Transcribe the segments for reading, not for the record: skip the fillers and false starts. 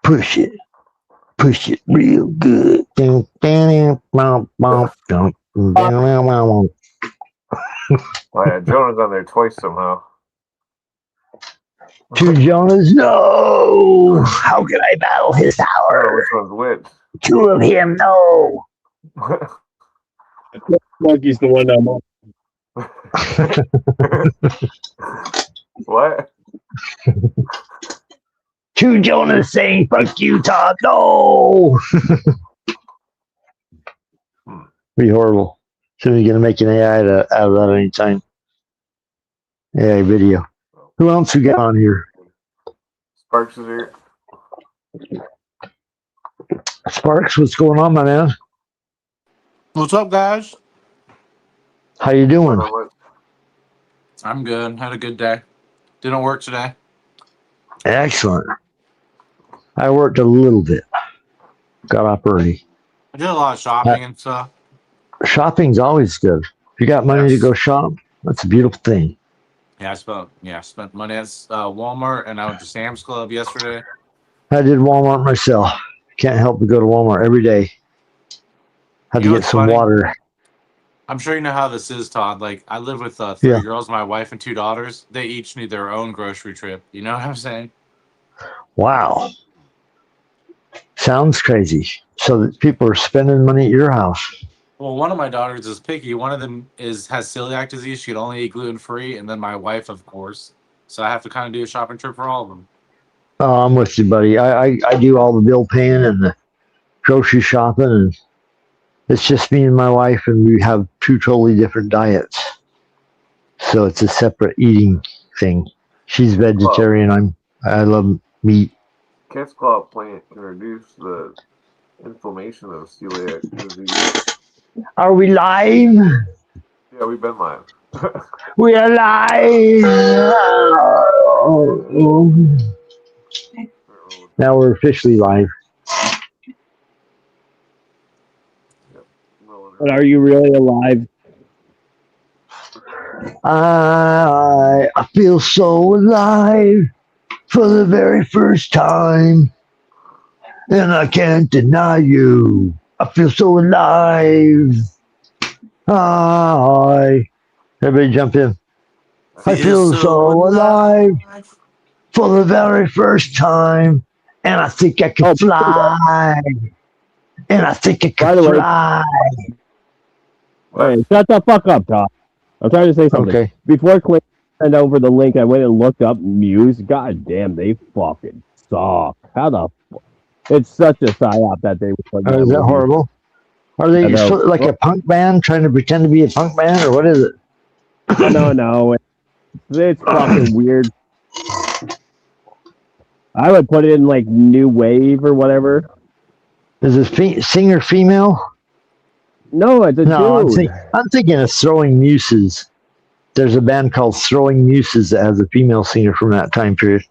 Push it. Push it real good. Oh yeah, Jonah's on there twice somehow. Two Jonas, no! How can I battle his I don't know power? which one's which. Two of him, no! Monkey's the one I'm on. What? Two Jonas saying, fuck you, Todd, no! Be horrible. Soon you're going to make an AI out of that anytime. AI video. Who else we got on here? Sparks is here. Sparks, what's going on, my man? What's up, guys? How you doing? I'm good. Had a good day. Didn't work today. Excellent. I worked a little bit. Got up early. I did a lot of shopping and stuff. Shopping's always good. If you got money to go shop, that's a beautiful thing. Yeah, I spent money at Walmart, and I went to Sam's Club yesterday. I did Walmart myself. Can't help but go to Walmart every day. Had to get some water. I'm sure you know how this is, Todd. Like, I live with three girls, my wife and two daughters. They each need their own grocery trip. You know what I'm saying? Wow. Sounds crazy. So that people are spending money at your house. Well, one of my daughters is picky. One of them has celiac disease. She can only eat gluten-free. And then my wife, of course. So I have to kind of do a shopping trip for all of them. Oh, I'm with you, buddy. I do all the bill paying and the grocery shopping, and it's just me and my wife, and we have two totally different diets. So it's a separate eating thing. She's vegetarian. I love meat. Cat's claw plant can reduce the inflammation of celiac disease. Are we live? Yeah, we've been live. We are live. Now we're officially live. But are you really alive? I feel so alive for the very first time, and I can't deny you. I feel so alive. Everybody jump in. I feel so alive for the very first time, and I think I can fly. And I think I can fly. Hey, shut the fuck up, Todd. I'm trying to say something. Okay. Before Clint sent over the link, I went and looked up Muse. God damn, they fucking suck. How the fuck? It's such a psyop that they were. Is that horrible? Are they like a punk band trying to pretend to be a punk band, or what is it? No. It's fucking weird. I would put it in like new wave or whatever. Is the singer female? No, it's a dude. I'm thinking of Throwing Muses. There's a band called Throwing Muses that has a female singer from that time period.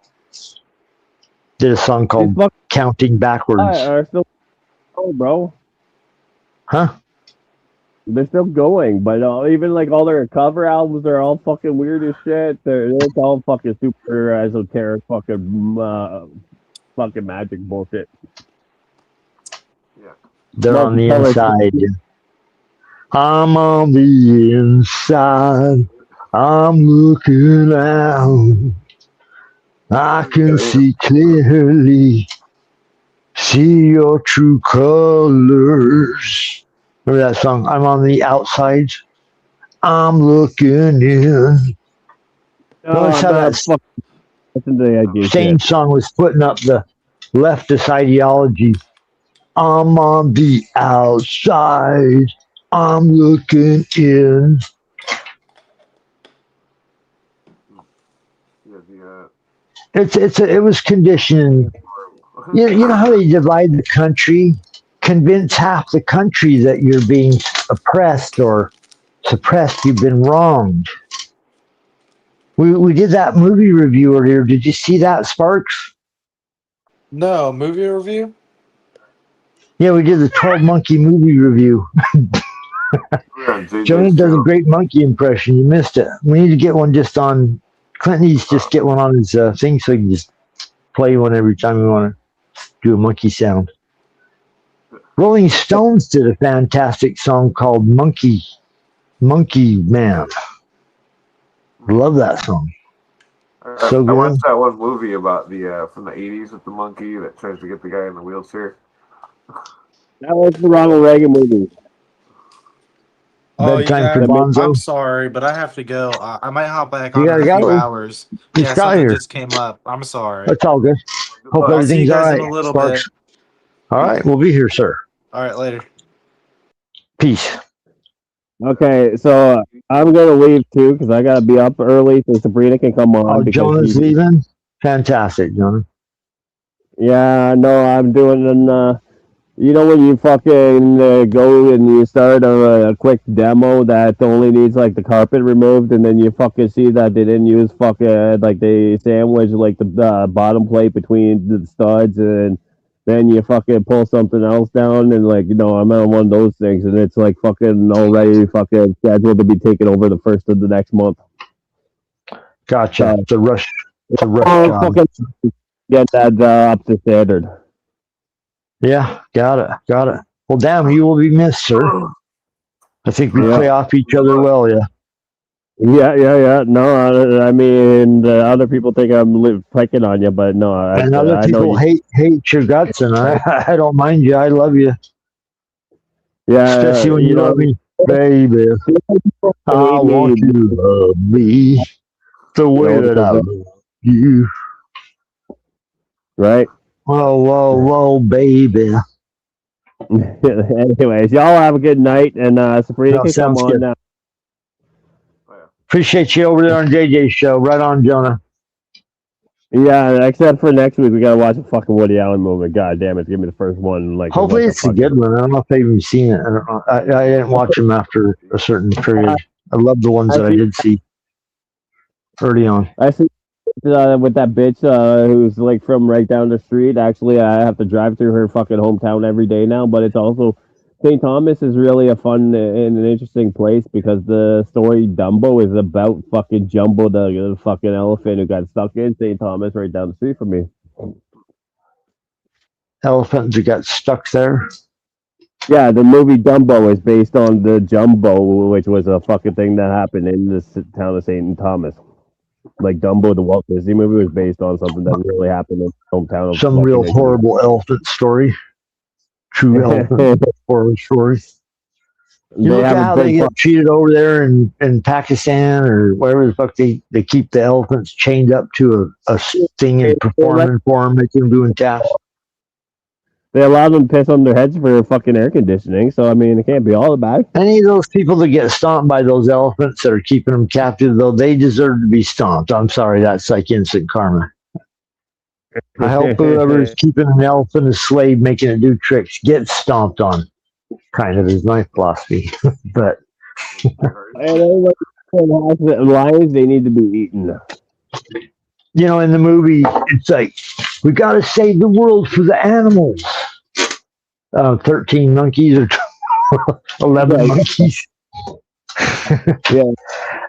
Did a song called Counting Backwards. Are still going, bro. Huh? They're still going, but even like all their cover albums are all fucking weird as shit. It's all fucking super esoteric, fucking magic bullshit. Yeah. They're on the inside. I'm on the inside. I'm looking out. I can see clearly. See your true colors. Remember that song? I'm on the outside. I'm looking in. Notice how that same song was putting up the leftist ideology. I'm on the outside. I'm looking in. It was conditioning. You know how they divide the country? Convince half the country that you're being oppressed or suppressed. You've been wronged. We did that movie review earlier. Did you see that, Sparks? No, movie review? Yeah, we did the 12 Monkey movie review. Jonah does a great monkey impression. You missed it. We need to get one just on. Clint needs to just get one on his thing so he can just play one every time we want to do a monkey sound. Rolling Stones did a fantastic song called Monkey Man. Love that song. So I good. watched that one movie about the from the 80s with the monkey that tries to get the guy in the wheelchair. That was the Ronald Reagan movie. Oh, you Bedtime for guys, Bonzo. I'm sorry, but I have to go. I might hop back You on in gotta a few go. hours. Just Yeah, got something here. just came up. I'm sorry. That's all good. Good Hope luck. I'll see you everything's all guys in right. a little Sparks. bit. All right, we'll be here, sir. All right, later. Peace. Okay, so I'm gonna leave too because I gotta be up early so Sabrina can come on Oh, because Jonah's she's leaving. Fantastic, Jonah. yeah. No, I'm doing an. You know when you fucking go and you start a quick demo that only needs like the carpet removed, and then you fucking see that they didn't use fucking like they sandwich like the bottom plate between the studs, and then you fucking pull something else down, and like I'm on one of those things, and it's like fucking already fucking scheduled to be taken over the first of the next month. Gotcha. So, It's a rush. It's a rush I'll job. fucking get that up to standard. Yeah, got it. Well, damn, you will be missed, sir. I think we Yeah. play off each other well, yeah. Yeah. No, I mean, other people think I'm picking on you, but no, And other I know people you. hate your guts, and I don't mind you. I love you, Yeah, especially when you love me, baby. I want you to love me the way that I love you. Right. Whoa, baby. Anyways, y'all have a good night, and Sabrina can come Sounds on good. now. Appreciate you over there on JJ's show. Right on, Jonah. Yeah, except for next week, we gotta watch a fucking Woody Allen movie. God damn it, give me the first one. Like, Hopefully, it's a good one. I don't know if I've even seen it. I don't know. I didn't watch them after a certain period. I love the ones that I did see early on. I see with that bitch who's like from right down the street. Actually, I have to drive through her fucking hometown every day now. But it's also St. Thomas is really a fun and an interesting place because the story Dumbo is about fucking Jumbo, the fucking elephant who got stuck in St. Thomas right down the street from me. Elephants that got stuck there. Yeah, the movie Dumbo is based on the Jumbo, which was a fucking thing that happened in the town of St. Thomas. Like Dumbo, the Walt Disney movie, was based on something that really happened in the hometown of some real horrible elephant story. True elephant horror story. You look at how they get treated over there in Pakistan or wherever the fuck they keep the elephants chained up to a thing and performing for them, making them doing tasks. They allow them to piss on their heads for fucking air conditioning, so I mean, it can't be all bad. Any of those people that get stomped by those elephants that are keeping them captive, though, they deserve to be stomped. I'm sorry, that's like instant karma. I hope whoever's keeping an elephant as slave, making it do tricks, gets stomped on. Kind of is my philosophy, but lions, they need to be eaten. You know, in the movie, it's like we got to save the world for the animals. 13 monkeys or 11 monkeys. Yeah.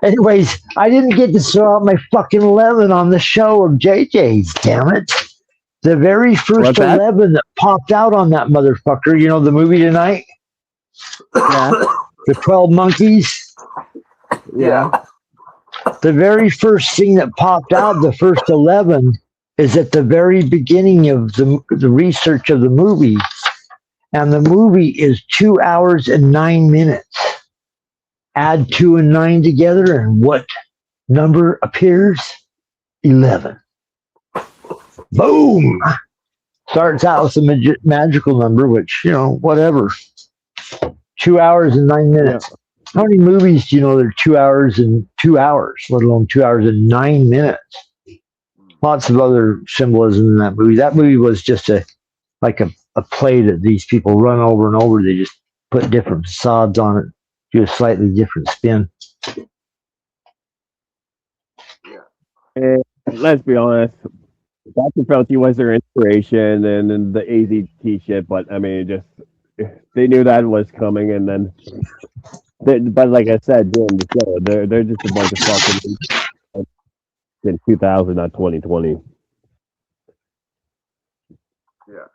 Anyways, I didn't get to throw out my fucking 11 on the show of JJ's. Damn it! The very first 11 that popped out on that motherfucker. You know the movie tonight. Yeah. The 12 monkeys. Yeah. The very first thing that popped out, the first 11, is at the very beginning of the research of the movie. And the movie is 2 hours and 9 minutes. Add 2 and 9 together, and what number appears? 11. Boom! Starts out with a magical number, which, whatever. 2 hours and 9 minutes. Yeah. How many movies do you know that are 2 hours and 2 hours, let alone 2 hours and 9 minutes? Lots of other symbolism in that movie. That movie was just a play that these people run over and over. They just put different facades on it, do a slightly different spin. And let's be honest, Dr. Fauci was their inspiration and the AZT shit, but I mean, they knew that was coming, and then. But like I said during the show, they're just a bunch of fucking in 2000, not 2020. Yeah.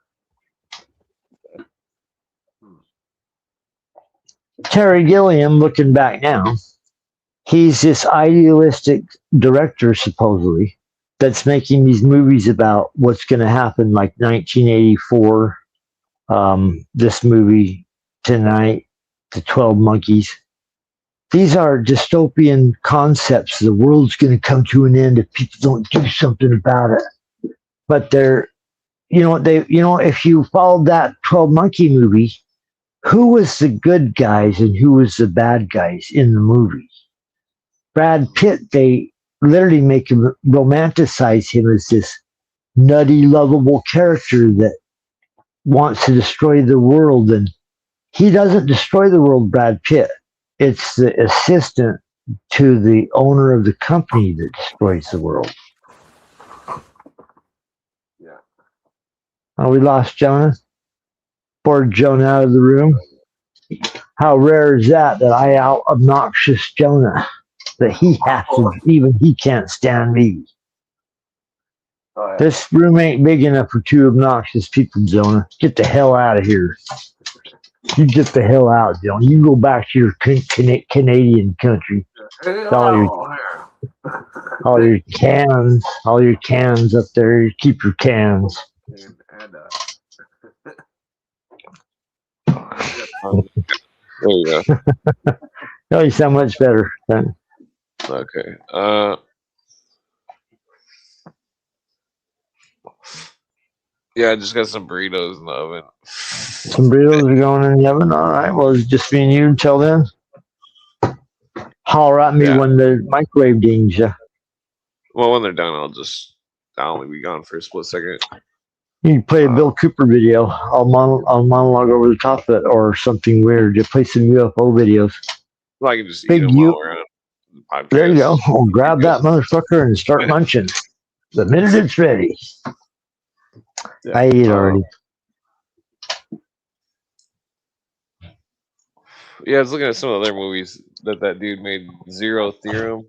Terry Gilliam, looking back now, he's this idealistic director, supposedly, that's making these movies about what's going to happen, like 1984, this movie tonight, The 12 Monkeys. These are dystopian concepts. The world's going to come to an end if people don't do something about it. But if you followed that 12 Monkey movie, who was the good guys and who was the bad guys in the movie? Brad Pitt, they literally make him romanticize him as this nutty, lovable character that wants to destroy the world. And he doesn't destroy the world, Brad Pitt. It's the assistant to the owner of the company that destroys the world. Yeah. Oh, we lost Jonah. Bored Jonah out of the room. How rare is that I out obnoxious Jonah? That he has to, even he can't stand me. Oh, yeah. This room ain't big enough for two obnoxious people, Jonah. Get the hell out of here. You get the hell out, Jonah. You go back to your Canadian country. All your cans up there. You keep your cans. There you go. Oh, you sound much better. Then. Okay. Yeah, I just got some burritos in the oven. Some burritos are going in the oven. All right. Well, it's just me and you until then. Holler at me when the microwave dings you. Well, when they're done, I'll only be gone for a split second. You can play a Bill Cooper video. I'll monologue over the top of it or something weird. You play some UFO videos. Well, I can just eat them while we're on the podcast. There you go. I'll grab that motherfucker and start munching. The minute it's ready. Yeah. I eat already. Yeah, I was looking at some of the other movies that dude made. Zero Theorem,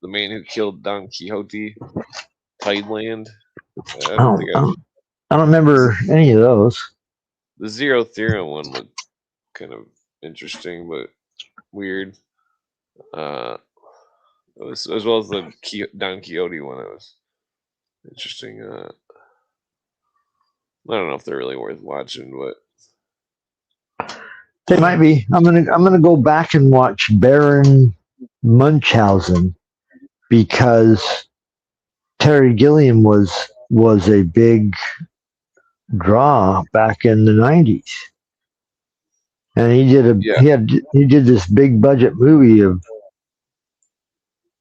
The Man Who Killed Don Quixote, Tideland. I don't remember any of those. The Zero Theorem one looked kind of interesting, but weird. As well as the Don Quixote one, it was interesting. I don't know if they're really worth watching, but they might be. I'm gonna go back and watch Baron Munchausen because Terry Gilliam was a big draw back in the 90s, and he did this big budget movie of.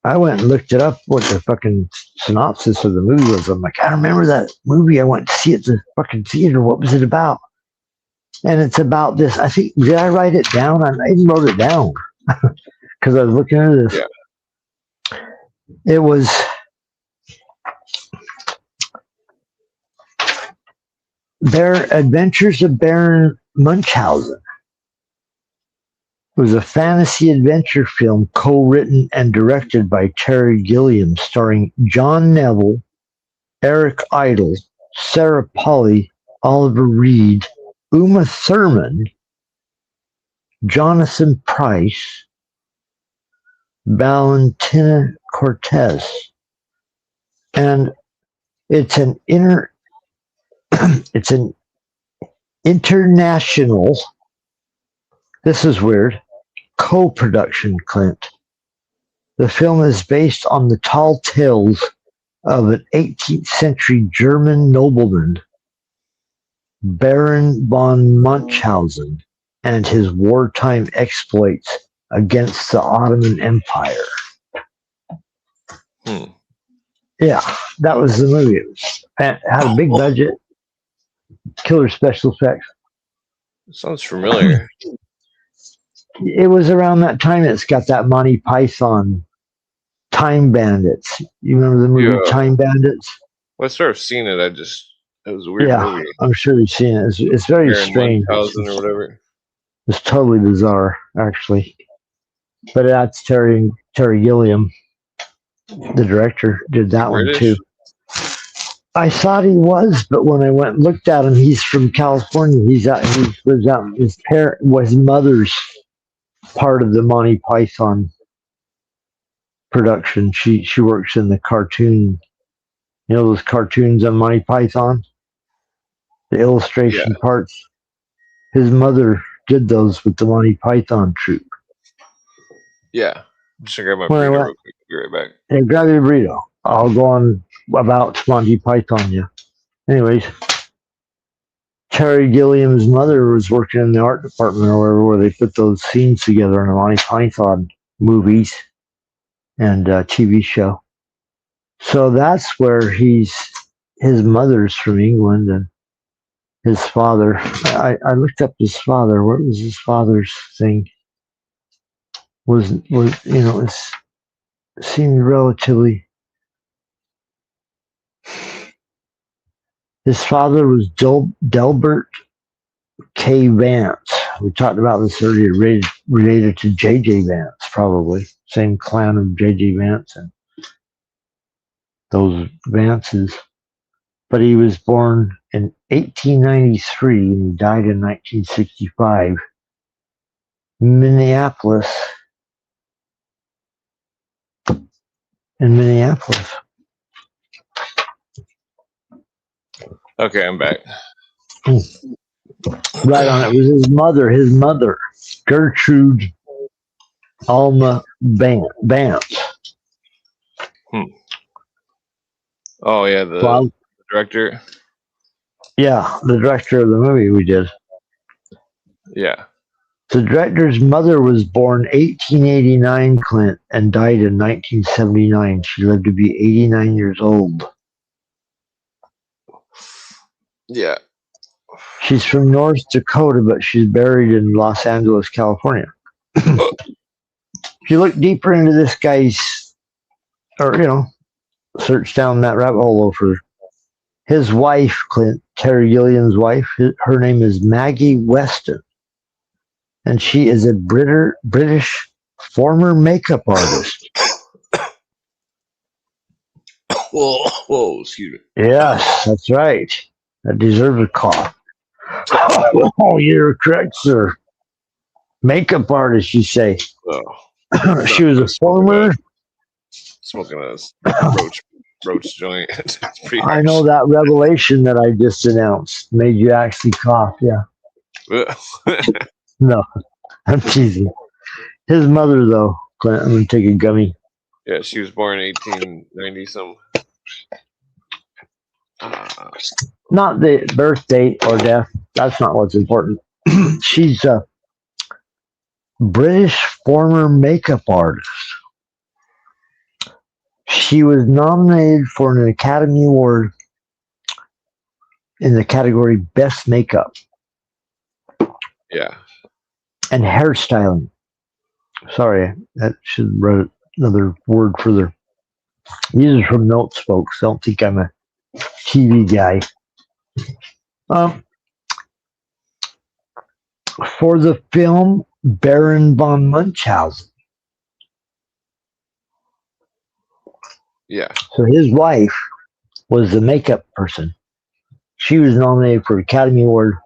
I went and looked it up what the fucking synopsis of the movie was. I'm like, I remember that movie. I went to see it at the fucking theater. What was it about? And it's about this. I think, did I write it down? I even wrote it down because I was looking at this. Yeah. It was Adventures of Baron Munchausen. It was a fantasy adventure film co-written and directed by Terry Gilliam, starring John Neville, Eric Idle, Sarah Polley, Oliver Reed, Uma Thurman, Jonathan Pryce, Valentina Cortez, and it's an international. This is weird. Co-production, Clint. The film is based on the tall tales of an 18th century German nobleman, Baron von Munchausen, and his wartime exploits against the Ottoman Empire. Yeah, that was the movie. It had a big budget, killer special effects. Sounds familiar. It was around that time it's got that Monty Python Time Bandits. You remember the movie Time Bandits? Well, I sort of seen it. It was a weird movie. I'm sure you've seen it. It's very Baron strange. Munchausen or whatever. It's totally bizarre, actually. But that's Terry Gilliam, the director, did that British? one too. I thought he was, but when I went and looked at him, he's from California. He lives out. His mother's part of the Monty Python production. She works in the cartoon. You know those cartoons on Monty Python, the illustration parts. His mother did those with the Monty Python troupe. Yeah. I'm just gonna grab my burrito real quick. Be right back. Hey, grab your burrito. I'll go on about Monty Python. Yeah. Anyways, Terry Gilliam's mother was working in the art department or wherever, where they put those scenes together in the Monty Python movies and TV show. So that's where his mother's from England, and his father. I looked up his father. What was his father's thing? Was it seemed relatively. His father was Delbert K. Vance. We talked about this earlier, related to J.J. Vance, probably. Same clan of J.J. Vance and those Vances. But he was born in 1893 and he died in 1965. Minneapolis. In Minneapolis. Okay, I'm back. Right on. It was his mother, Gertrude Alma Vance. Oh yeah, the director. Yeah, the director of the movie we did. Yeah. The director's mother was born 1889, Clint, and died in 1979. She lived to be 89 years old. Yeah. She's from North Dakota, but she's buried in Los Angeles, California. If you look deeper into this guy's, or, search down that rabbit hole over his wife, Clint, Terry Gilliam's wife, her name is Maggie Weston. And she is a British former makeup artist. Whoa, excuse me. Yes, that's right. That deserves a cough. Oh, you're correct, sir. Makeup artist, you say. Oh, she was a former... Smoking a roach joint. I know that revelation that I just announced made you actually cough, yeah. No, I'm teasing. His mother, though, Clint, I'm going to take a gummy. Yeah, she was born in 1890 something. Not the birth date or death. That's not what's important. She's a British former makeup artist. She was nominated for an Academy Award in the category Best Makeup. Yeah. And hairstyling. Sorry, that should have wrote another word further. These are from notes, folks. Don't think I'm a TV guy. For the film Baron von Munchausen. Yeah. So his wife was the makeup person. She was nominated for Academy Award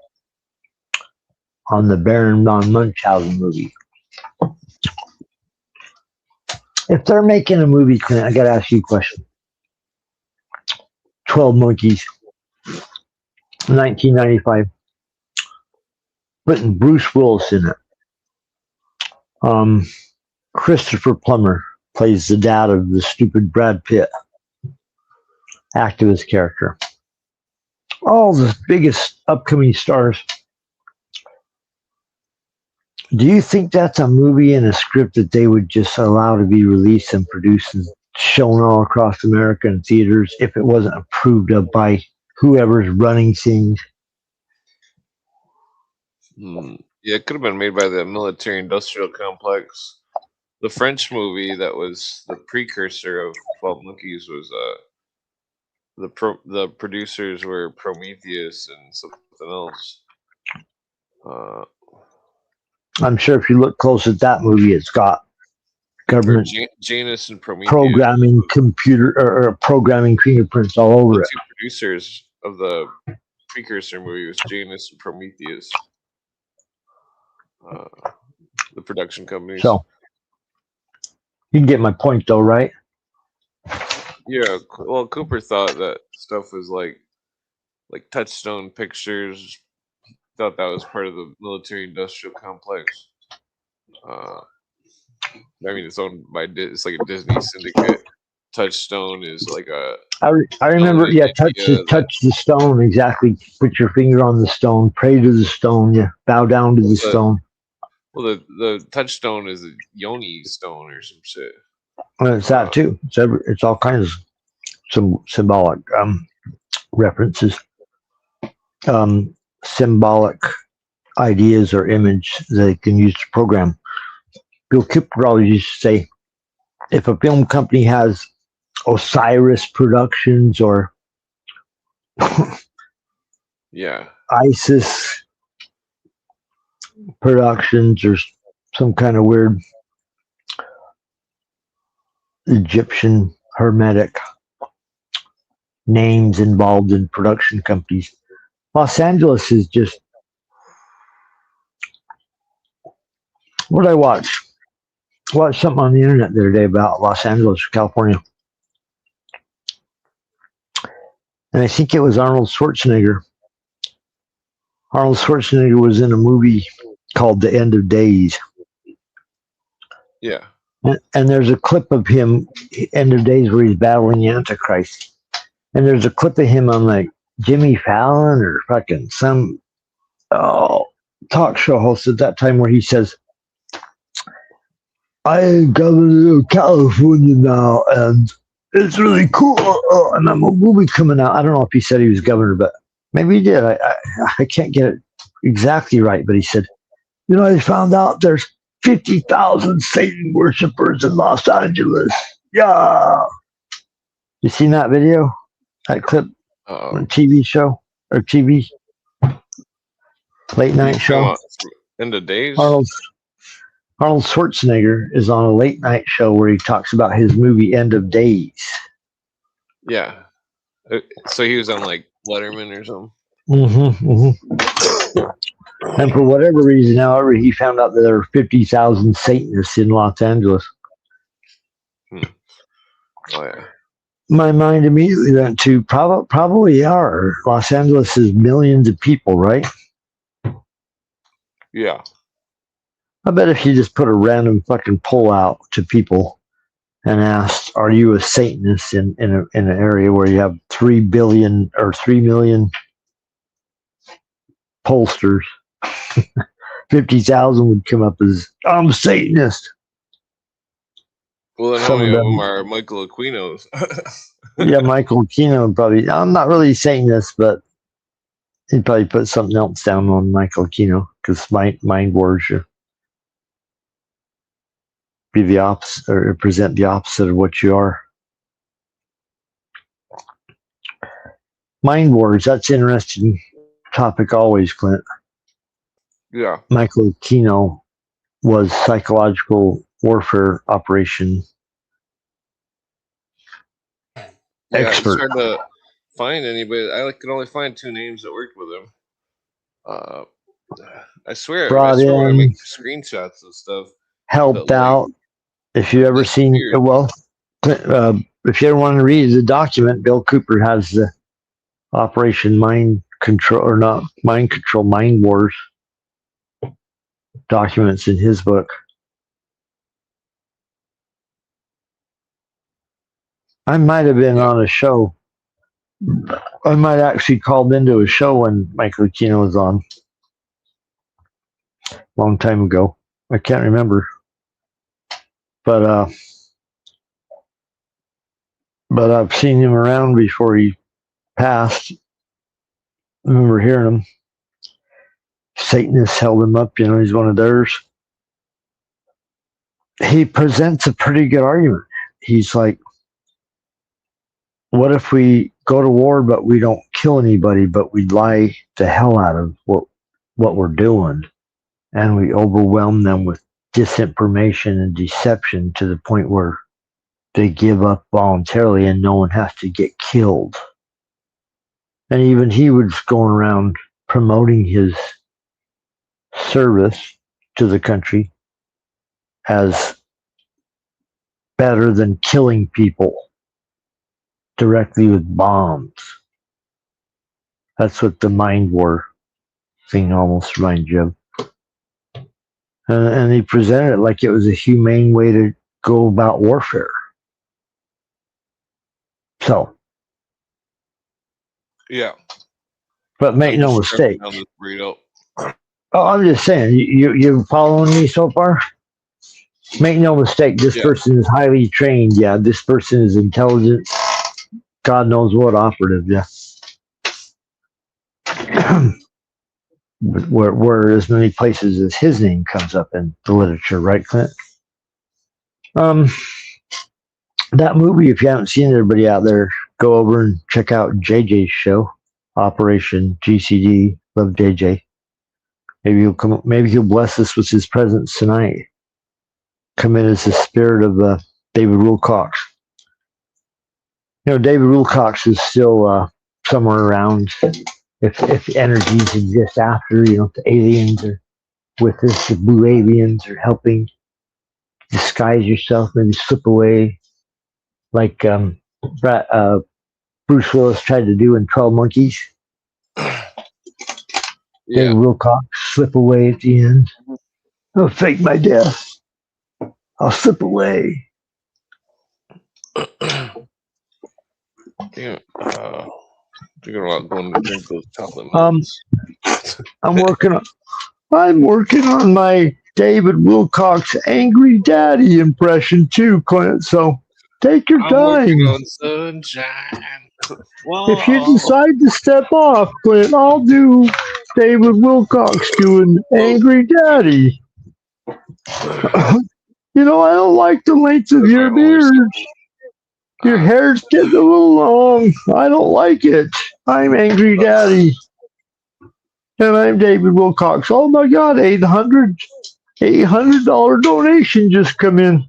on the Baron von Munchausen movie. If they're making a movie, Clint, I got to ask you a question. 12 Monkeys, 1995. Putting Bruce Willis in it. Christopher Plummer plays the dad of the stupid Brad Pitt activist character. All the biggest upcoming stars. Do you think that's a movie and a script that they would just allow to be released and produced and shown all across America in theaters if it wasn't approved of by whoever's running things? Yeah, it could have been made by the military-industrial complex. The French movie that was the precursor of 12 Monkeys was the producers were Prometheus and something else. I'm sure if you look close at that movie, it's got government Janus and Prometheus programming computer or programming fingerprints all over it. The two producers of the precursor movie was Janus and Prometheus. the production companies. So you get my point, though, right? Yeah, well, Cooper thought that stuff was like Touchstone Pictures. Thought that was part of the military-industrial complex. I mean, it's owned by it's like a Disney syndicate. Touchstone is like a. I remember, yeah, touch the stone, exactly. Put your finger on the stone, pray to the stone, yeah, bow down to the stone. Well, the Touchstone is a Yoni stone or some shit. It's that too. It's all kinds of some symbolic references, symbolic ideas or image they can use to program. Bill Cooper always used to say, if a film company has Osiris Productions or yeah, ISIS Productions or some kind of weird Egyptian hermetic names involved in production companies. Los Angeles is just what did I watch? I watched something on the internet the other day about Los Angeles, California. And I think it was Arnold Schwarzenegger. Arnold Schwarzenegger was in a movie called The End of Days. Yeah. And there's a clip of him, End of Days, where he's battling the Antichrist. And there's a clip of him on like Jimmy Fallon or fucking some talk show host at that time where he says, I am governor of California now, and it's really cool. And I'm a movie coming out. I don't know if he said he was governor, but maybe he did. I can't get it exactly right, but he said, I found out there's 50,000 Satan worshippers in Los Angeles. Yeah. You seen that video? That clip on a TV show or TV late night show? End of Days? Arnold Schwarzenegger is on a late night show where he talks about his movie End of Days. Yeah. So he was on like Letterman or something? And for whatever reason, however, he found out that there are 50,000 Satanists in Los Angeles. Oh, yeah. My mind immediately went to probably are. Los Angeles is millions of people, right? Yeah. I bet if you just put a random fucking poll out to people and asked, are you a Satanist in an area where you have 3 billion or 3 million pollsters, 50,000 would come up as, I'm a Satanist. Well, then how many of them are Michael Aquino's? Yeah, Michael Aquino probably, I'm not really a Satanist, but he'd probably put something else down on Michael Aquino because mind wars you. Be the opposite or present the opposite of what you are. Mind wars, that's an interesting topic always, Clint. Yeah. Michael Aquino was psychological warfare operation expert. It's hard to find anybody. I could only find 2 names that worked with him. I swear when I make screenshots and stuff. Helped out. If you ever seen, if you ever want to read the document, Bill Cooper has the Operation Mind Control, or not Mind Control, Mind Wars documents in his book. I might have been on a show. I might actually called into a show when Michael Aquino was on. A long time ago. I can't remember. But I've seen him around before he passed. I remember hearing him. Satanists held him up, he's one of theirs. He presents a pretty good argument. He's like, what if we go to war but we don't kill anybody, but we lie the hell out of what we're doing, and we overwhelm them with disinformation and deception to the point where they give up voluntarily and no one has to get killed. And even he was going around promoting his service to the country as better than killing people directly with bombs. That's what the mind war thing almost reminds you of. And he presented it like it was a humane way to go about warfare. So, Yeah. but make no mistake. Oh, I'm just saying, you following me so far? Make no mistake, this person is highly trained. Yeah, this person is intelligent. God knows what operative. Yeah. But where as many places as his name comes up in the literature, right, Clint? That movie, if you haven't seen it, everybody out there, go over and check out JJ's show, Operation GCD. Love JJ. Maybe he'll come. Maybe he'll bless us with his presence tonight. Come in as the spirit of David Wilcox. You know, David Wilcox is still somewhere around. If energies exist after, you know, the aliens are with us, the blue aliens are helping disguise yourself, maybe slip away, like Bruce Willis tried to do in 12 Monkeys. David Wilcox slip away at the end. I'll fake my death. I'll slip away. Damn. You're going to drink those chocolate. I'm working on my David Wilcox angry daddy impression too, Clint. So take your time. On sunshine. If you decide to step off, Clint, I'll do David Wilcox doing angry daddy. You know, I don't like the length of your beard. Your hair's getting a little long. I don't like it. I'm angry daddy. And I'm David Wilcox. Oh my God, $800 donation just come in.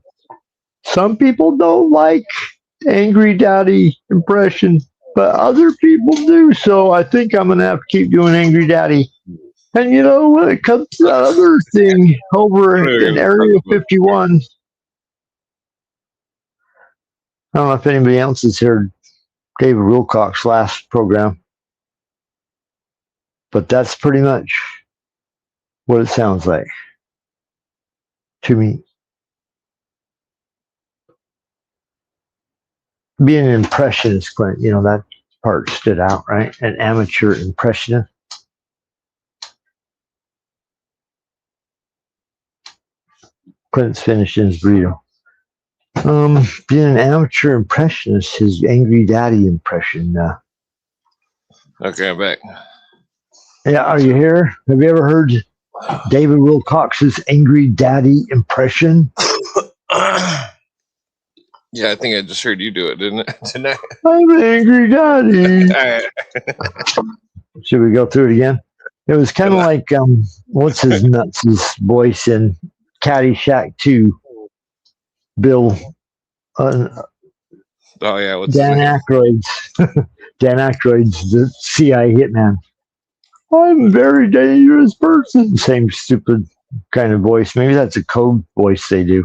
Some people don't like angry daddy impression, but other people do. So I think I'm going to have to keep doing angry daddy. And you know, when it comes to that other thing over in Area 51, I don't know if anybody else has heard David Wilcox's last program, but that's pretty much what it sounds like to me. Being an impressionist, Clint, you know, that part stood out, right? An amateur impressionist. Clint's finishing his burrito. Being an amateur impressionist, his angry daddy impression. Okay, I'm back. Yeah, are you here? Have you ever heard David Wilcox's angry daddy impression? Yeah, I think I just heard you do it, didn't it? Tonight. I'm an angry daddy. Should we go through it again? It was kind of like what's his nuts' voice in Caddyshack 2? Bill. Oh yeah, what's Dan Aykroyd's Dan Aykroyd's the CIA hitman. I'm a very dangerous person. Same stupid kind of voice. Maybe that's a code voice they do.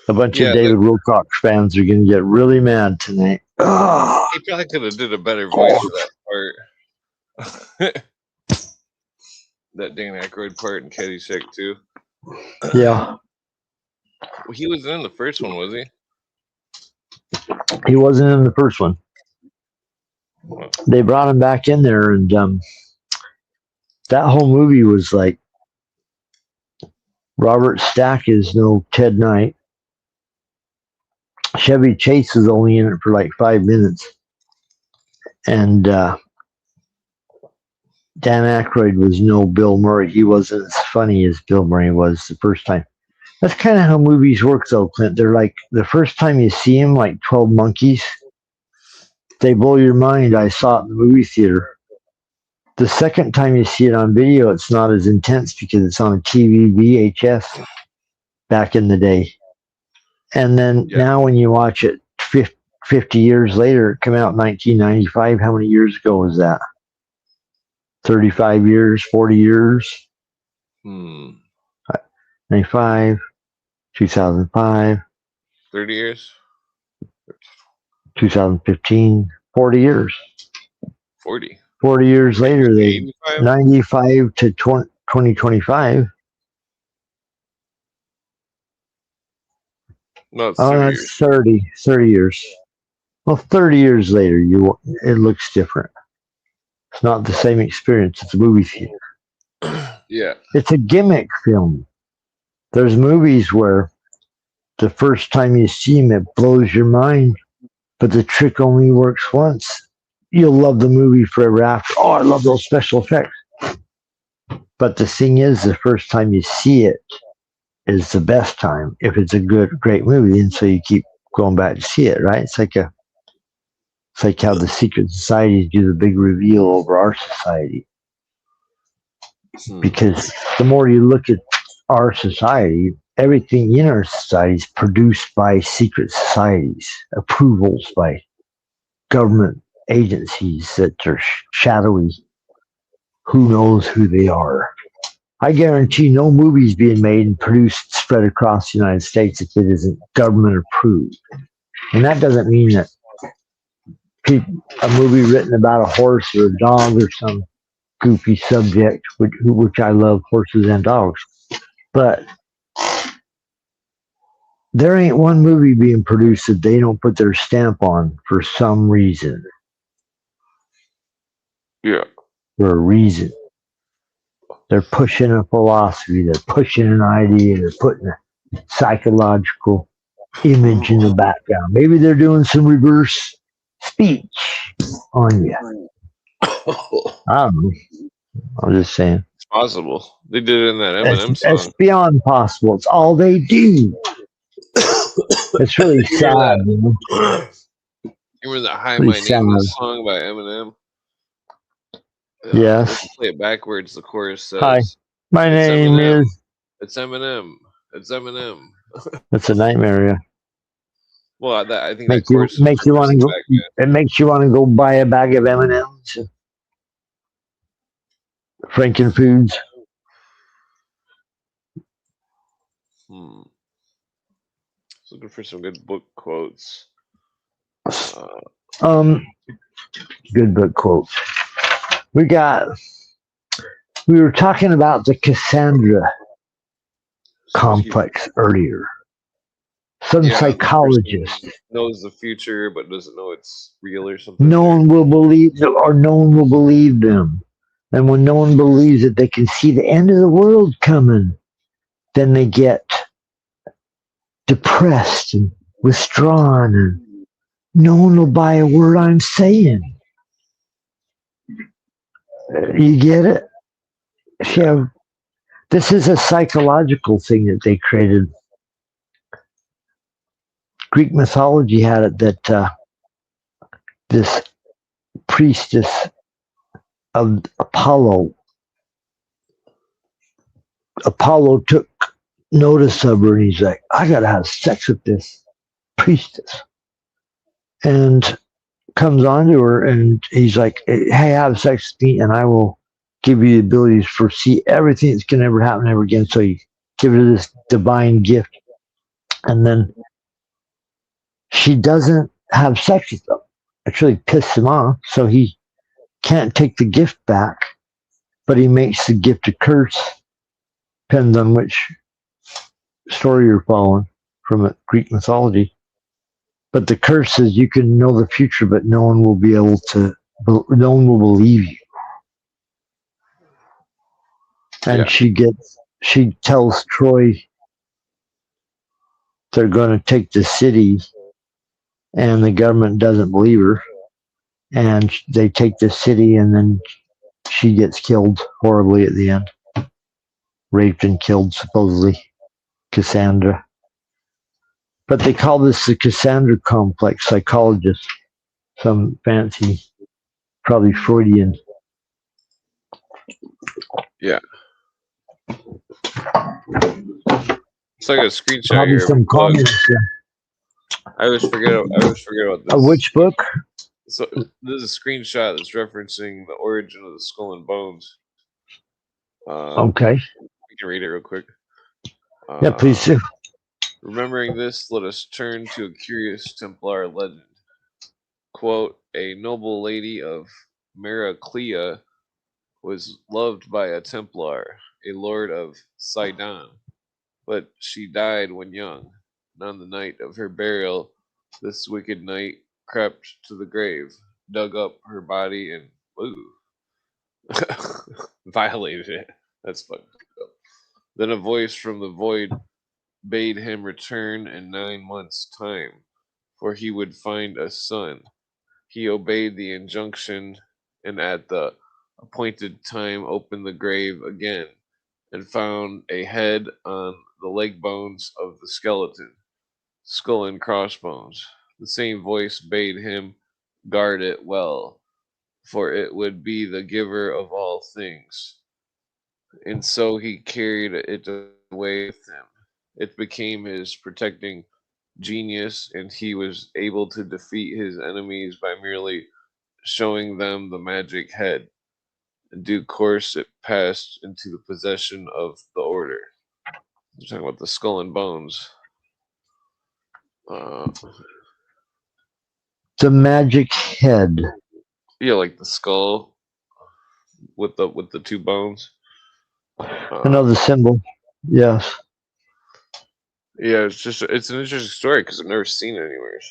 A bunch of David Wilcox fans are going to get really mad tonight. He probably could have did a better voice for that part. That Dan Aykroyd part in Caddyshack 2. Yeah. He wasn't in the first one, was he? He wasn't in the first one. They brought him back in there, and that whole movie was like Robert Stack is no Ted Knight. Chevy Chase was only in it for like 5 minutes. And Dan Aykroyd was no Bill Murray. He wasn't as funny as Bill Murray was the first time. That's kind of how movies work, though, Clint. They're like, the first time you see them, like 12 Monkeys, they blow your mind. I saw it in the movie theater. The second time you see it on video, it's not as intense because it's on TV, VHS back in the day. And then now when you watch it 50 years later, it came out in 1995. How many years ago was that? 35 years, 40 years? 95, 2005, 30 years? 2015, 40 years. 40. 40 years later, they 85? 95 to 2025. No, it's Oh, 30 that's years. 30 years. Well, 30 years later, it looks different. It's not the same experience. It's a movie theater. Yeah. It's a gimmick film. There's movies where the first time you see them, it blows your mind, but the trick only works once. You'll love the movie forever after. Oh, I love those special effects. But the thing is, the first time you see it is the best time if it's a great movie, and so you keep going back to see it, right? It's like how the secret societies do the big reveal over our society. Because the more you look at our society, everything in our society is produced by secret societies, approvals by government agencies that are shadowy. Who knows who they are? I guarantee no movie's being made and produced spread across the United States if it isn't government approved. And that doesn't mean that a movie written about a horse or a dog or some goofy subject, which I love, horses and dogs. But there ain't one movie being produced that they don't put their stamp on for some reason. Yeah. For a reason. They're pushing a philosophy, they're pushing an idea, they're putting a psychological image in the background. Maybe they're doing some reverse speech on you. I don't know. I'm just saying. It's possible. They did it in that Eminem song. It's beyond possible. It's all they do. It's really sad. You remember that Hi My Name Is song by Eminem? Yes. Play it backwards. The chorus says, "Hi, my name Eminem. is." It's Eminem. It's Eminem. It's a nightmare. Yeah. Well, I think Makes you want to go. It makes you want to go buy a bag of M&Ms. Frankenfoods. Looking for some good book quotes. Good book quotes. We were talking about the Cassandra complex earlier. Some psychologist knows the future but doesn't know it's real or something. No one will believe them. And when no one believes it, they can see the end of the world coming. Then they get depressed and withdrawn, and no one will buy a word I'm saying. You get it? Yeah. This is a psychological thing that they created. Greek mythology had it that this priestess of Apollo took notice of her, and he's like, I gotta have sex with this priestess. And comes on to her, and he's like, hey, have sex with me, and I will give you the ability to foresee everything that's gonna ever happen ever again. So you give her this divine gift, and then she doesn't have sex with him. Actually pisses him off, so he can't take the gift back, but he makes the gift a curse. Depends on which story you're following from Greek mythology. But the curse is you can know the future, but no one will believe you. And she tells Troy they're going to take the city, and the government doesn't believe her. And they take the city, and then she gets killed horribly at the end. Raped and killed, supposedly. Cassandra. But they call this the Cassandra complex. Psychologists, some fancy, probably Freudian. Yeah. It's like a screenshot Probably here. some communists. Yeah. I always forget about this. Which book? So this is a screenshot that's referencing the origin of the skull and bones. Okay. can read it real quick. Yeah, please do. Remembering this, let us turn to a curious Templar legend. Quote, a noble lady of Maraclea was loved by a Templar, a lord of Sidon, but she died when young. And on the night of her burial, this wicked knight crept to the grave, dug up her body, and violated it. That's fucked up. Then a voice from the void bade him return in 9 months' time, for he would find a son. He obeyed the injunction, and at the appointed time opened the grave again, and found a head on the leg bones of the skeleton, skull and crossbones. The same voice bade him guard it well, for it would be the giver of all things. And so he carried it away with him. It became his protecting genius, and he was able to defeat his enemies by merely showing them the magic head. In due course, it passed into the possession of the order. We're talking about the skull and bones. The magic head. Yeah, like the skull with the 2 bones. Another symbol. Yes. Yeah, it's an interesting story because I've never seen it anywhere.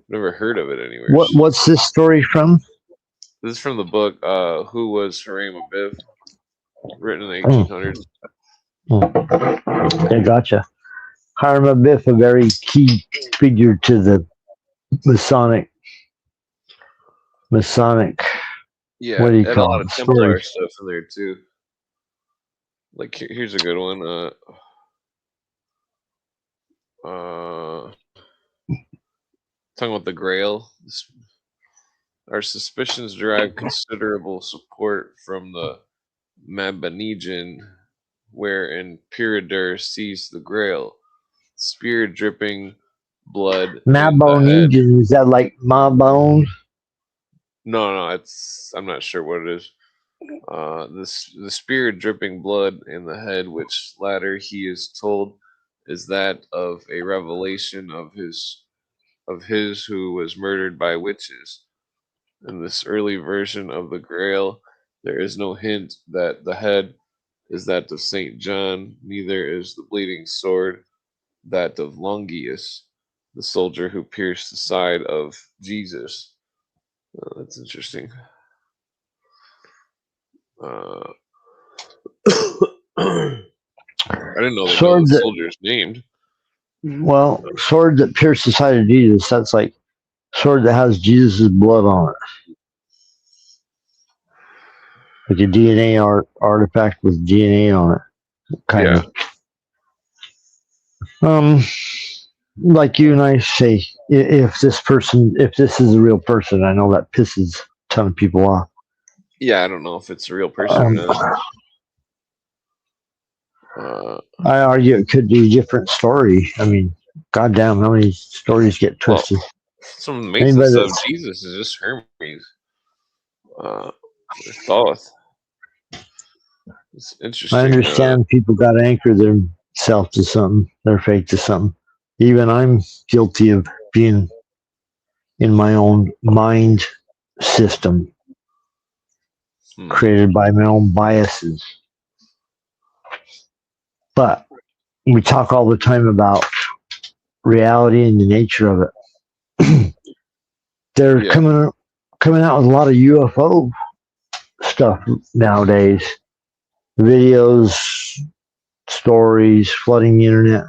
Never heard of it anywhere. What's this story from? This is from the book Who Was Hiram Abiff, written in the 1800s. I gotcha. Hiram Abiff, a very key figure to the Masonic. Yeah, what do you and call a lot it? of Templar Stories. stuff in there too. Like here's a good one. Talking about the Grail. Our suspicions derive considerable support from the Mabinogion, wherein Pyridur sees the Grail, spear dripping blood in the head. Mabinogion, is that like Mabone? No, I'm not sure what it is. The spear dripping blood in the head, which latter he is told is that of a revelation of his who was murdered by witches. In this early version of the Grail, there is no hint that the head is that of Saint John, neither is the bleeding sword that of Longius, the soldier who pierced the side of Jesus. That's interesting. I didn't know the soldier's named. Well, sword that pierced the side of Jesus, that's like sword that has Jesus' blood on it. Like a DNA artifact with DNA on it. Kind of. Like you and I say, if this is a real person, I know that pisses a ton of people off. Yeah, I don't know if it's a real person or not. I argue it could be a different story. I mean, goddamn, how many stories get twisted? Well, some of the masons of Jesus is just Hermes. Thoth. It's interesting. I understand people got to anchor themselves to something, their faith to something. Even I'm guilty of being in my own mind system, created by my own biases. But we talk all the time about reality and the nature of it. They're coming out with a lot of UFO stuff nowadays. Videos, stories, flooding the internet.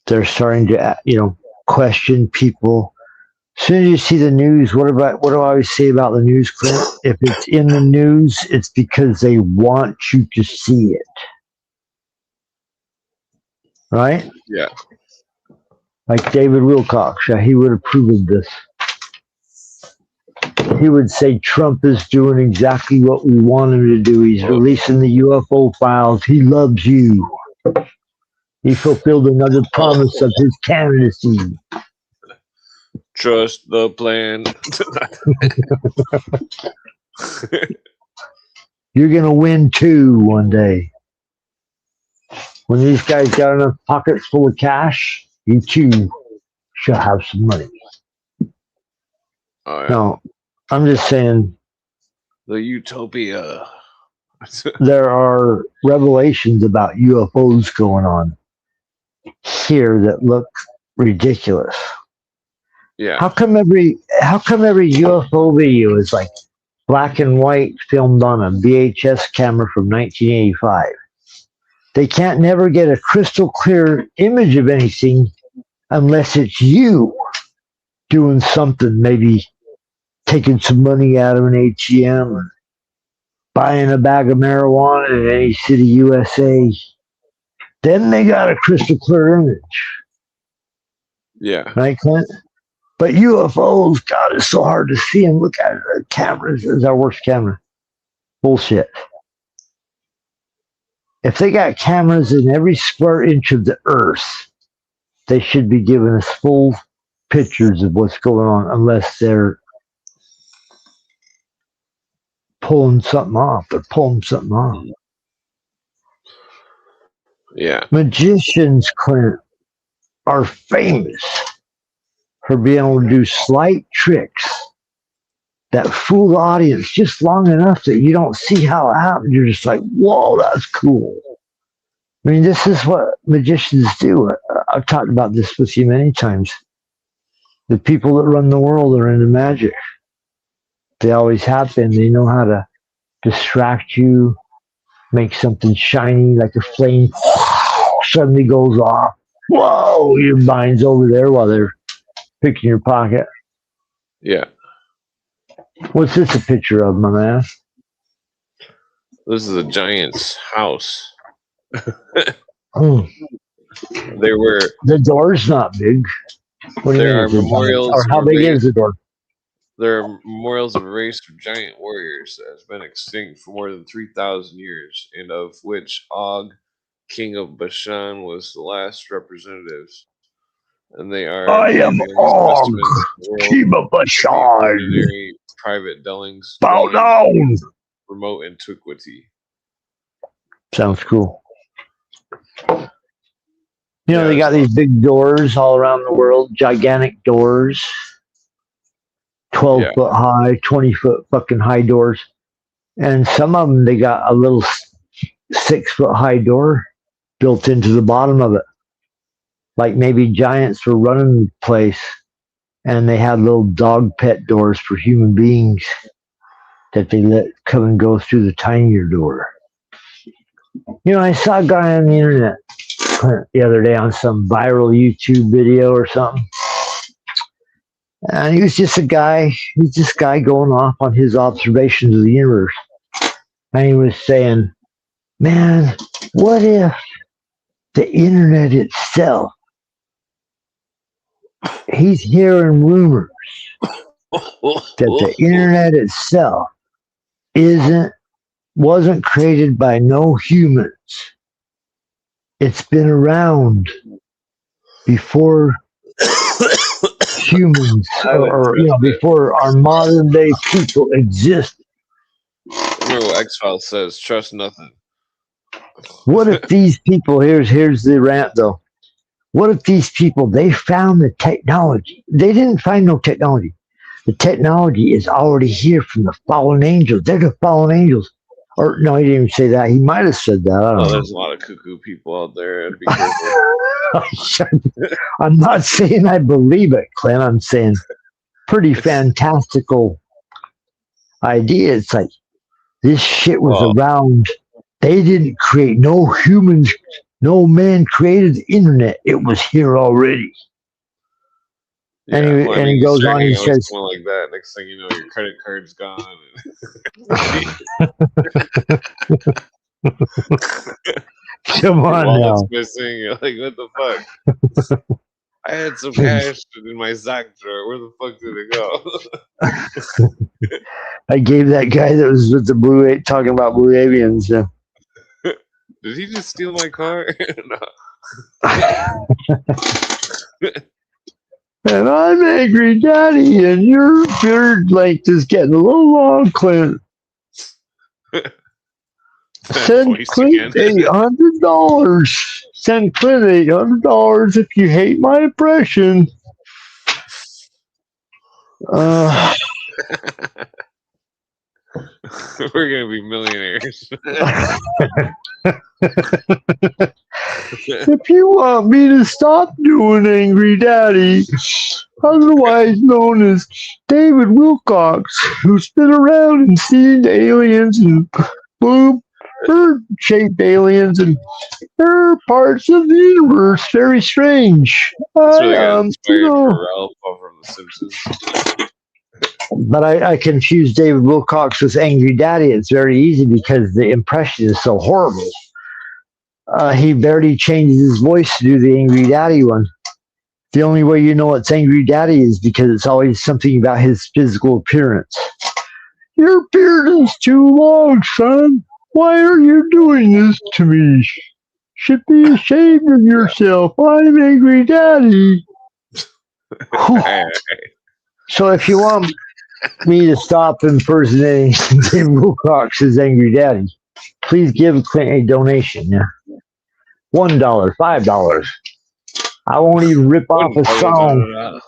They're starting to, question people. As soon as you see the news, what do I always say about the news, Clint? If it's in the news, it's because they want you to see it. Right? Yeah. Like David Wilcox, he would approve of this. He would say Trump is doing exactly what we want him to do. He's releasing the UFO files. He loves you. He fulfilled another promise of his candidacy. Trust the plan. You're going to win too one day. when these guys got enough pockets full of cash, you too shall have some money. Oh, yeah. No, I'm just saying The utopia. there are revelations about UFOs going on here that look ridiculous. Yeah. How come every UFO video is like black and white filmed on a VHS camera from 1985? They can't never get a crystal clear image of anything unless it's you doing something, maybe taking some money out of an ATM or buying a bag of marijuana in any city, USA. Then they got a crystal clear image. Yeah. Right, Clint? But UFOs, God, it's so hard to see them. Look at it. The cameras is our worst camera. Bullshit. If they got cameras in every square inch of the earth, they should be giving us full pictures of what's going on, unless they're pulling something off. They're pulling something off. Yeah. Magicians, Clint, are famous for being able to do slight tricks that fool the audience just long enough that you don't see how it happened. You're just like, whoa, that's cool. I mean, this is what magicians do. I've talked about this with you many times. The people that run the world are into magic. They always have been. They know how to distract you, make something shiny like a flame suddenly goes off. Whoa, your mind's over there while they're picking your pocket. Yeah. What's this a picture of, my man? This is a giant's house. Hmm. They were. The door's not big. What do you There are mean? memorials. Or how big is the door? There are memorials of a race of giant warriors that has been extinct for more than 3,000 years, and of which Og, king of Bashan, was the last representatives. And they are I am the only Og, specimens in the world king of Bashan. ordinary private dwellings Bow dwelling in down. remote antiquity. Sounds cool. You know, Yeah, they got these big doors all around the world, gigantic doors, 12 Yeah. foot high, 20 foot fucking high doors. And some of them, they got a little 6 foot high door built into the bottom of it. Like maybe giants were running the place and they had little dog pet doors for human beings that they let come and go through the tinier door. You know, I saw a guy on the internet the other day on some viral YouTube video or something. And he was just a guy, going off on his observations of the universe. And he was saying, man, what if the internet itself, he's hearing rumors that the internet itself wasn't created by no humans. It's been around before humans, or before our modern day people exist. Remember what X-Files says, trust nothing. What if these people, here's the rant though. What if these people, they found the technology? They didn't find no technology. The technology is already here from the fallen angels. They're the fallen angels. Or no, he didn't even say that. He might have said that. I don't know. There's a lot of cuckoo people out there. Be careful. I'm not saying I believe it, Clint. I'm saying pretty fantastical idea. It's like this shit was around. They didn't create no humans. No man created the internet. It was here already. Yeah, and he goes on. He says, like that. Next thing you know, your credit card's gone. Come on now. Missing. You're like, what the fuck? I had some cash in my Zach drawer. Where the fuck did it go? I gave that guy that was with the talking about blue avians. Did he just steal my car? No. And I'm angry, Daddy, and your beard length is getting a little long, Clint. Send voice Clint again. $800. Send Clint $800 if you hate my impression. We're gonna be millionaires. If you want me to stop doing Angry Daddy, otherwise known as David Wilcox, who's been around and seen aliens and bird-shaped aliens and parts of the universe very strange. That's really got inspired for Ralph from The Simpsons. But I confuse David Wilcox with Angry Daddy. It's very easy because the impression is so horrible. He barely changes his voice to do the Angry Daddy one. The only way you know it's Angry Daddy is because it's always something about his physical appearance. Your beard is too long, son. Why are you doing this to me? Should be ashamed of yourself. I'm Angry Daddy. So if you want me to stop impersonating David Wilcox as Angry Daddy, please give Clint a donation. Yeah. $1, $5. I won't even rip off a song.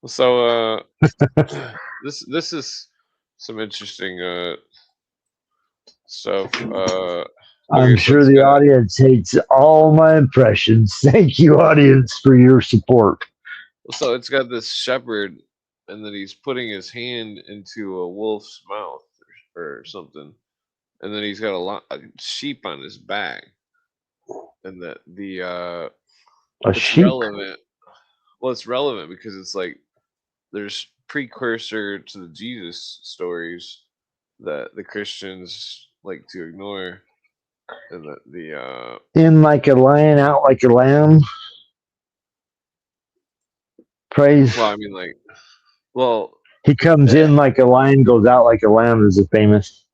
So this is some interesting stuff. I'm sure the audience hates all my impressions. Thank you, audience, for your support. So it's got this shepherd, and then he's putting his hand into a wolf's mouth or something, and then he's got a sheep on his back, and that it's sheep? relevant. Well, it's relevant because it's like there's precursor to the Jesus stories that the Christians like to ignore, and that in like a lion, out like a lamb. Praise. Well, I mean, like, well, he comes in like a lion, goes out like a lamb is a famous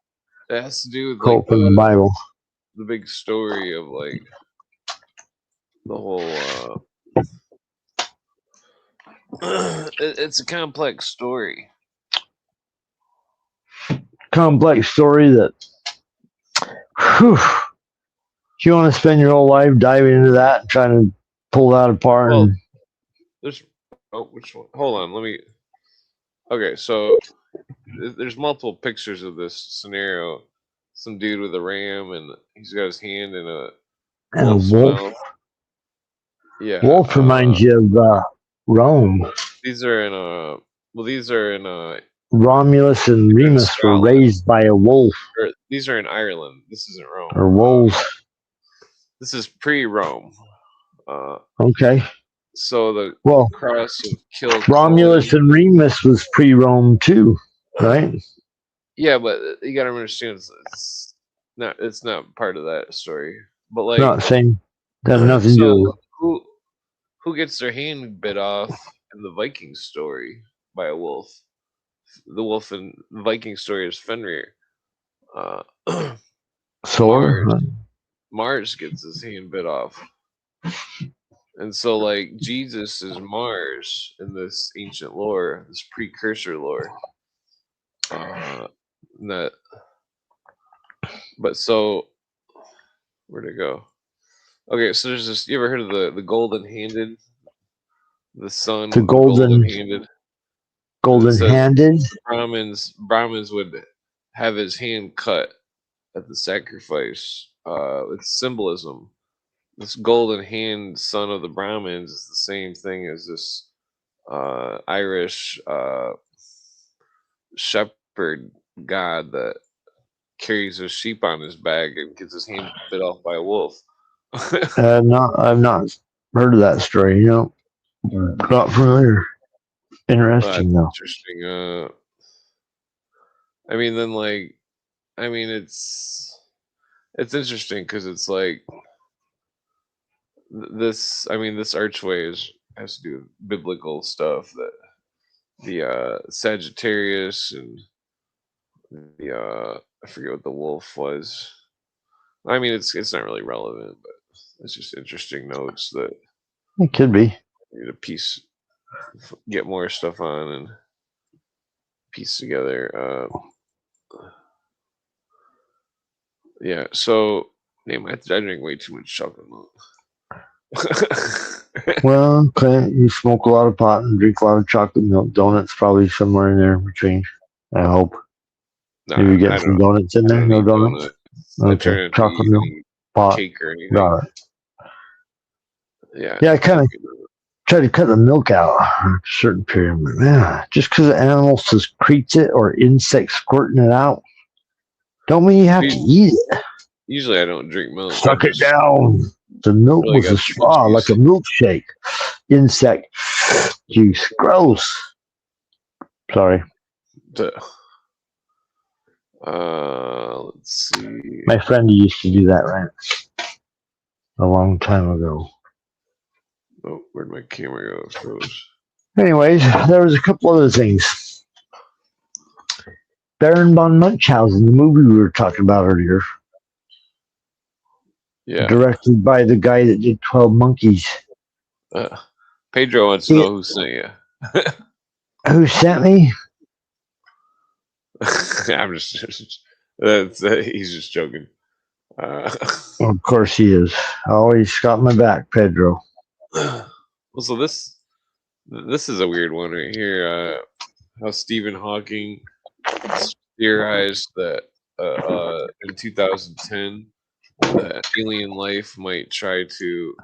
it has to do with quote like from the Bible. The big story of like the whole. It's a complex story. Complex story that. Whew, you want to spend your whole life diving into that, and trying to pull that apart? Well, there's which one? Hold on, let me. Okay, so there's multiple pictures of this scenario. Some dude with a ram, and he's got his hand in a wolf's mouth. Yeah, wolf reminds you of Rome. These are in Romulus and Remus were raised by a wolf. These are in Ireland. This isn't Rome. Or wolves. This is pre-Rome. Okay. So the cross of killed Romulus and Remus was pre-Rome too, right? Yeah, but you gotta understand it's not part of that story. But like, not saying that has nothing to do. Who gets their hand bit off in the Viking story by a wolf? The wolf in the Viking story is Fenrir. Mars gets his hand bit off. And so, like, Jesus is Mars in this ancient lore, this precursor lore. But so, where'd it go? Okay, so there's this. You ever heard of the golden-handed? The sun. The golden-handed. Golden-handed. Brahmins would have his hand cut at the sacrifice. It's symbolism. This golden hand son of the Brahmins is the same thing as this Irish shepherd god that carries a sheep on his back and gets his hand bit off by a wolf. I've not heard of that story. Not familiar. Interesting though. Interesting. I mean, then it's interesting because it's like this. I mean, this archway has to do with biblical stuff, that the Sagittarius and the I forget what the wolf was. I mean, it's not really relevant, but it's just interesting notes that it could be. You need to get more stuff on and piece together. Yeah. So, name I drink way too much chocolate milk. Well, Clint, you smoke a lot of pot and drink a lot of chocolate milk. Donuts probably somewhere in there in between. I hope. Maybe I get some don't. donuts in I there. don't No eat donuts. donuts. I try Okay, not to chocolate eat milk, any pot. cake or anything. Got it. Yeah. Yeah, I kind of try to cut the milk out at a certain period. But man, just because the animal secretes it or insects squirting it out, don't mean you have to eat it. Usually, I don't drink milk. Suck it down. The milk Really was a got too much straw, like a milkshake. Insect juice. Gross. Sorry. Let's see. My friend used to do that, right? A long time ago. Oh, where'd my camera go? It froze. Anyways, there was a couple other things. Baron von Munchausen, the movie we were talking about earlier. Yeah. Directed by the guy that did 12 Monkeys. Pedro wants to know who sent you. Who sent me? I'm just he's just joking. Of course he is. Always got my back, Pedro. Well, so this is a weird one right here. How Stephen Hawking theorized that in 2010 that alien life might try to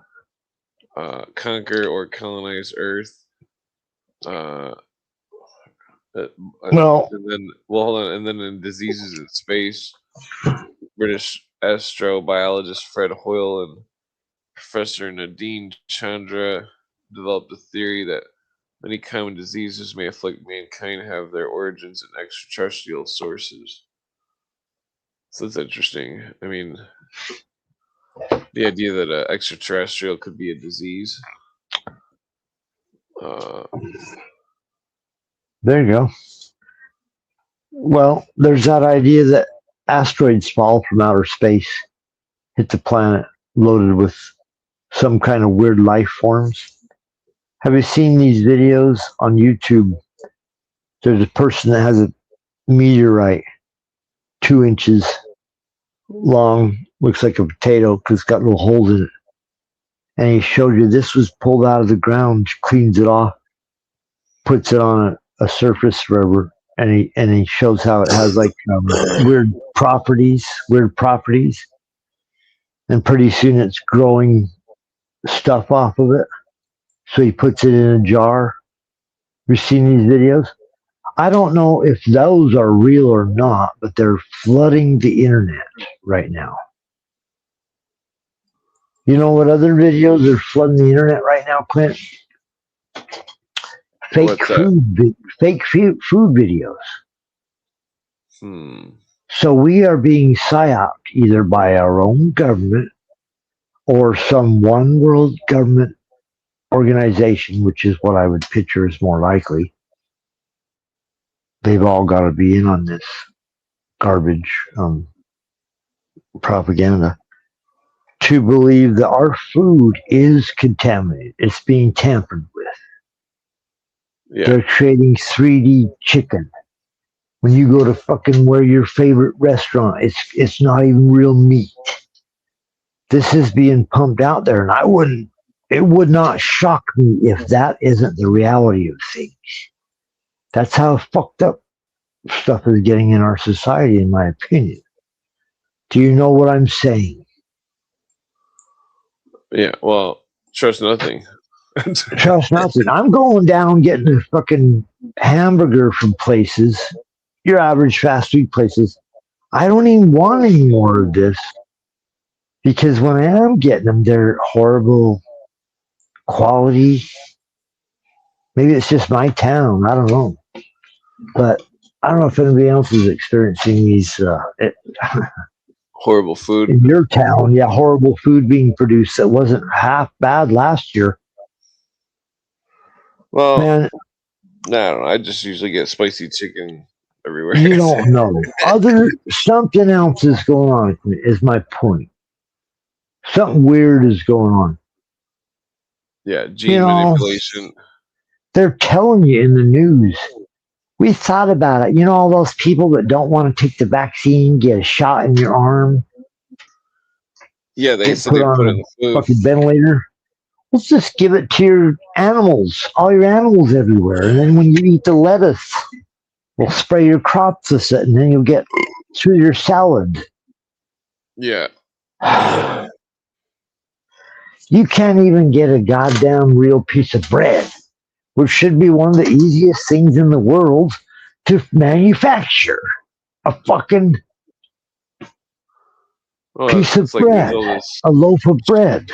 conquer or colonize Earth. Well, and then hold on, and then in Diseases in Space, British astrobiologist Fred Hoyle and Professor Nadine Chandra developed a theory that many common diseases may afflict mankind have their origins in extraterrestrial sources. So that's interesting. I mean, the idea that an extraterrestrial could be a disease. There you go. Well, there's that idea that asteroids fall from outer space, hit the planet loaded with some kind of weird life forms. Have you seen these videos on YouTube? There's a person that has a meteorite 2 inches long, looks like a potato because it's got little holes in it. And he showed you this was pulled out of the ground, cleans it off, puts it on a surface forever, and he shows how it has like weird properties, and pretty soon it's growing stuff off of it. So he puts it in a jar. You've seen these videos? I don't know if those are real or not, but they're flooding the internet right now. You know what other videos are flooding the internet right now, Clint? Fake food videos. So we are being psyoped either by our own government or some one world government organization, which is what I would picture is more likely. They've all got to be in on this garbage propaganda to believe that our food is contaminated. It's being tampered with. Yeah. They're creating 3D chicken. When you go to fucking where your favorite restaurant, it's not even real meat. This is being pumped out there, and it would not shock me if that isn't the reality of things. That's how fucked up stuff is getting in our society, in my opinion. Do you know what I'm saying? Yeah, well, trust nothing. Trust nothing. I'm going down getting a fucking hamburger from places, your average fast food places. I don't even want any more of this because when I am getting them, they're horrible quality. Maybe it's just my town. I don't know. But I don't know if anybody else is experiencing these horrible food in your town. Yeah, horrible food being produced that wasn't half bad last year. Well, man, no, I don't know. I just usually get spicy chicken everywhere. You don't know. Something else is going on, is my point. Something weird is going on. Yeah, gene manipulation. They're telling you in the news. We thought about it. You know, all those people that don't want to take the vaccine, get a shot in your arm, Yeah, they get said put they put on it in a the food. fucking ventilator. Let's just give it to your animals, all your animals everywhere. And then when you eat the lettuce, we'll spray your crops with it, and then you'll get through your salad. Yeah. You can't even get a goddamn real piece of bread, which should be one of the easiest things in the world to manufacture. A fucking piece of it's like bread, a loaf of bread.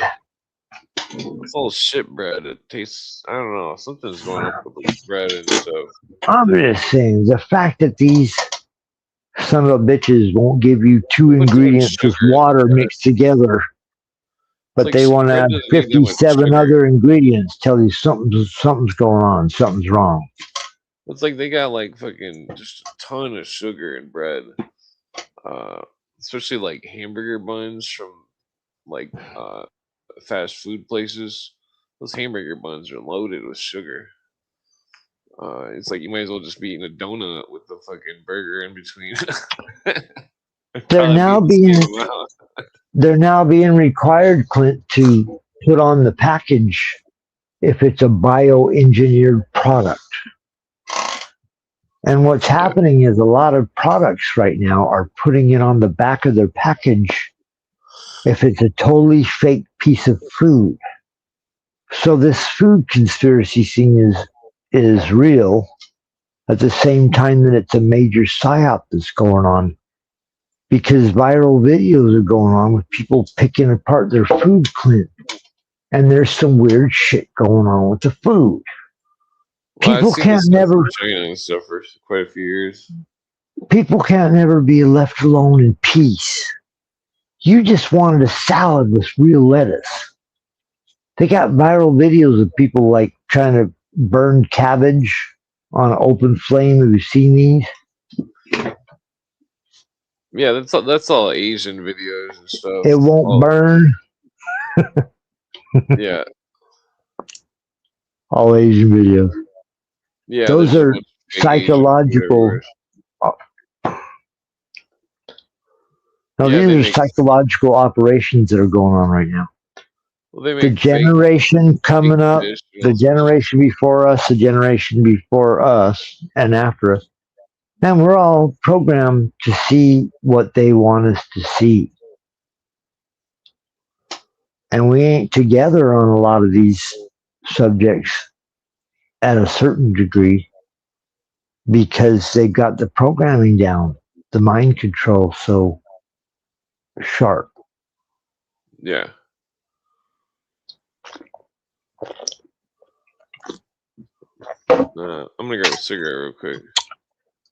It's all shit bread. It tastes. I don't know. Something's going up with the bread and stuff. I'm just saying, the fact that these son of a bitches won't give you two Put too much ingredients with sugar in water bread. mixed together, but like they want to bread add doesn't need that much 57 sugar. other ingredients, tell you something's going on, something's wrong. It's like they got like fucking just a ton of sugar in bread. Especially like hamburger buns from like fast food places. Those hamburger buns are loaded with sugar. It's like you might as well just be eating a donut with the fucking burger in between. They're now being required, Clint, to put on the package if it's a bioengineered product. And what's happening is a lot of products right now are putting it on the back of their package if it's a totally fake piece of food. So this food conspiracy thing is real at the same time that it's a major psyop that's going on, because viral videos are going on with people picking apart their food, Clint, and there's some weird shit going on with the food. Well, People can't never China and stuff for quite a few years. People can't never be left alone in peace. You just wanted a salad with real lettuce. They got viral videos of people like trying to burn cabbage on an open flame. Have you seen these? Yeah, that's all Asian videos and stuff. It won't burn. Yeah. All Asian videos. Yeah, those are psychological. No, these are psychological operations that are going on right now. Well, the generation coming up, the generation before us, the generation before us, and after us, man, we're all programmed to see what they want us to see. And we ain't together on a lot of these subjects at a certain degree because they've got the programming down, the mind control so sharp. Yeah. I'm gonna grab a cigarette real quick.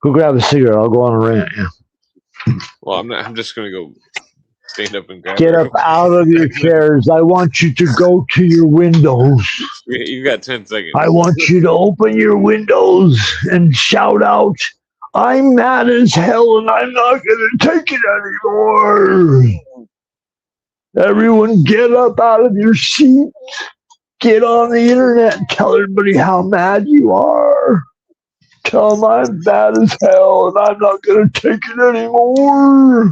Go grab a cigarette. I'll go on a rant. Yeah. Well, I'm not. I'm just gonna go stand up and grab. Get up out of your chairs. I want you to go to your windows. You got 10 seconds. I want you to open your windows and shout out, "I'm mad as hell and I'm not going to take it anymore." Everyone get up out of your seats. Get on the internet and tell everybody how mad you are. Tell them I'm mad as hell and I'm not going to take it anymore.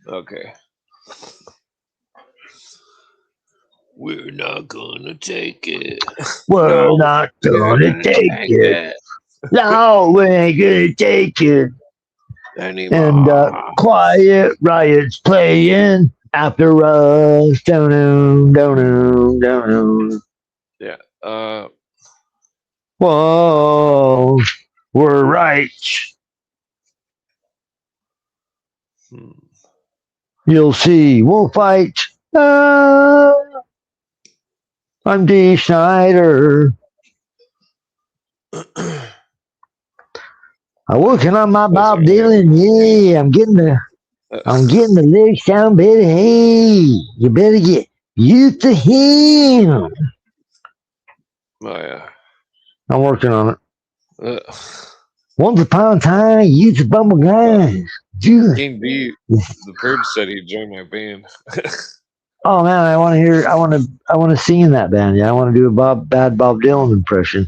Okay. We're not gonna take it. We're not gonna take it. No, we ain't gonna take it anymore. And quiet riots playing after us. Yeah. Whoa, we're right. You'll see. We'll fight. I'm Dee Snyder. I'm working on my Bob Dylan. Yeah, I'm getting the lyrics down better. Hey, you better get used to him. Oh yeah. I'm working on it. Once upon a time, you used to bumble guys. King B, the Purge said he'd join my band. Oh man, I want to sing in that band. Yeah, I want to do a bad Bob Dylan impression.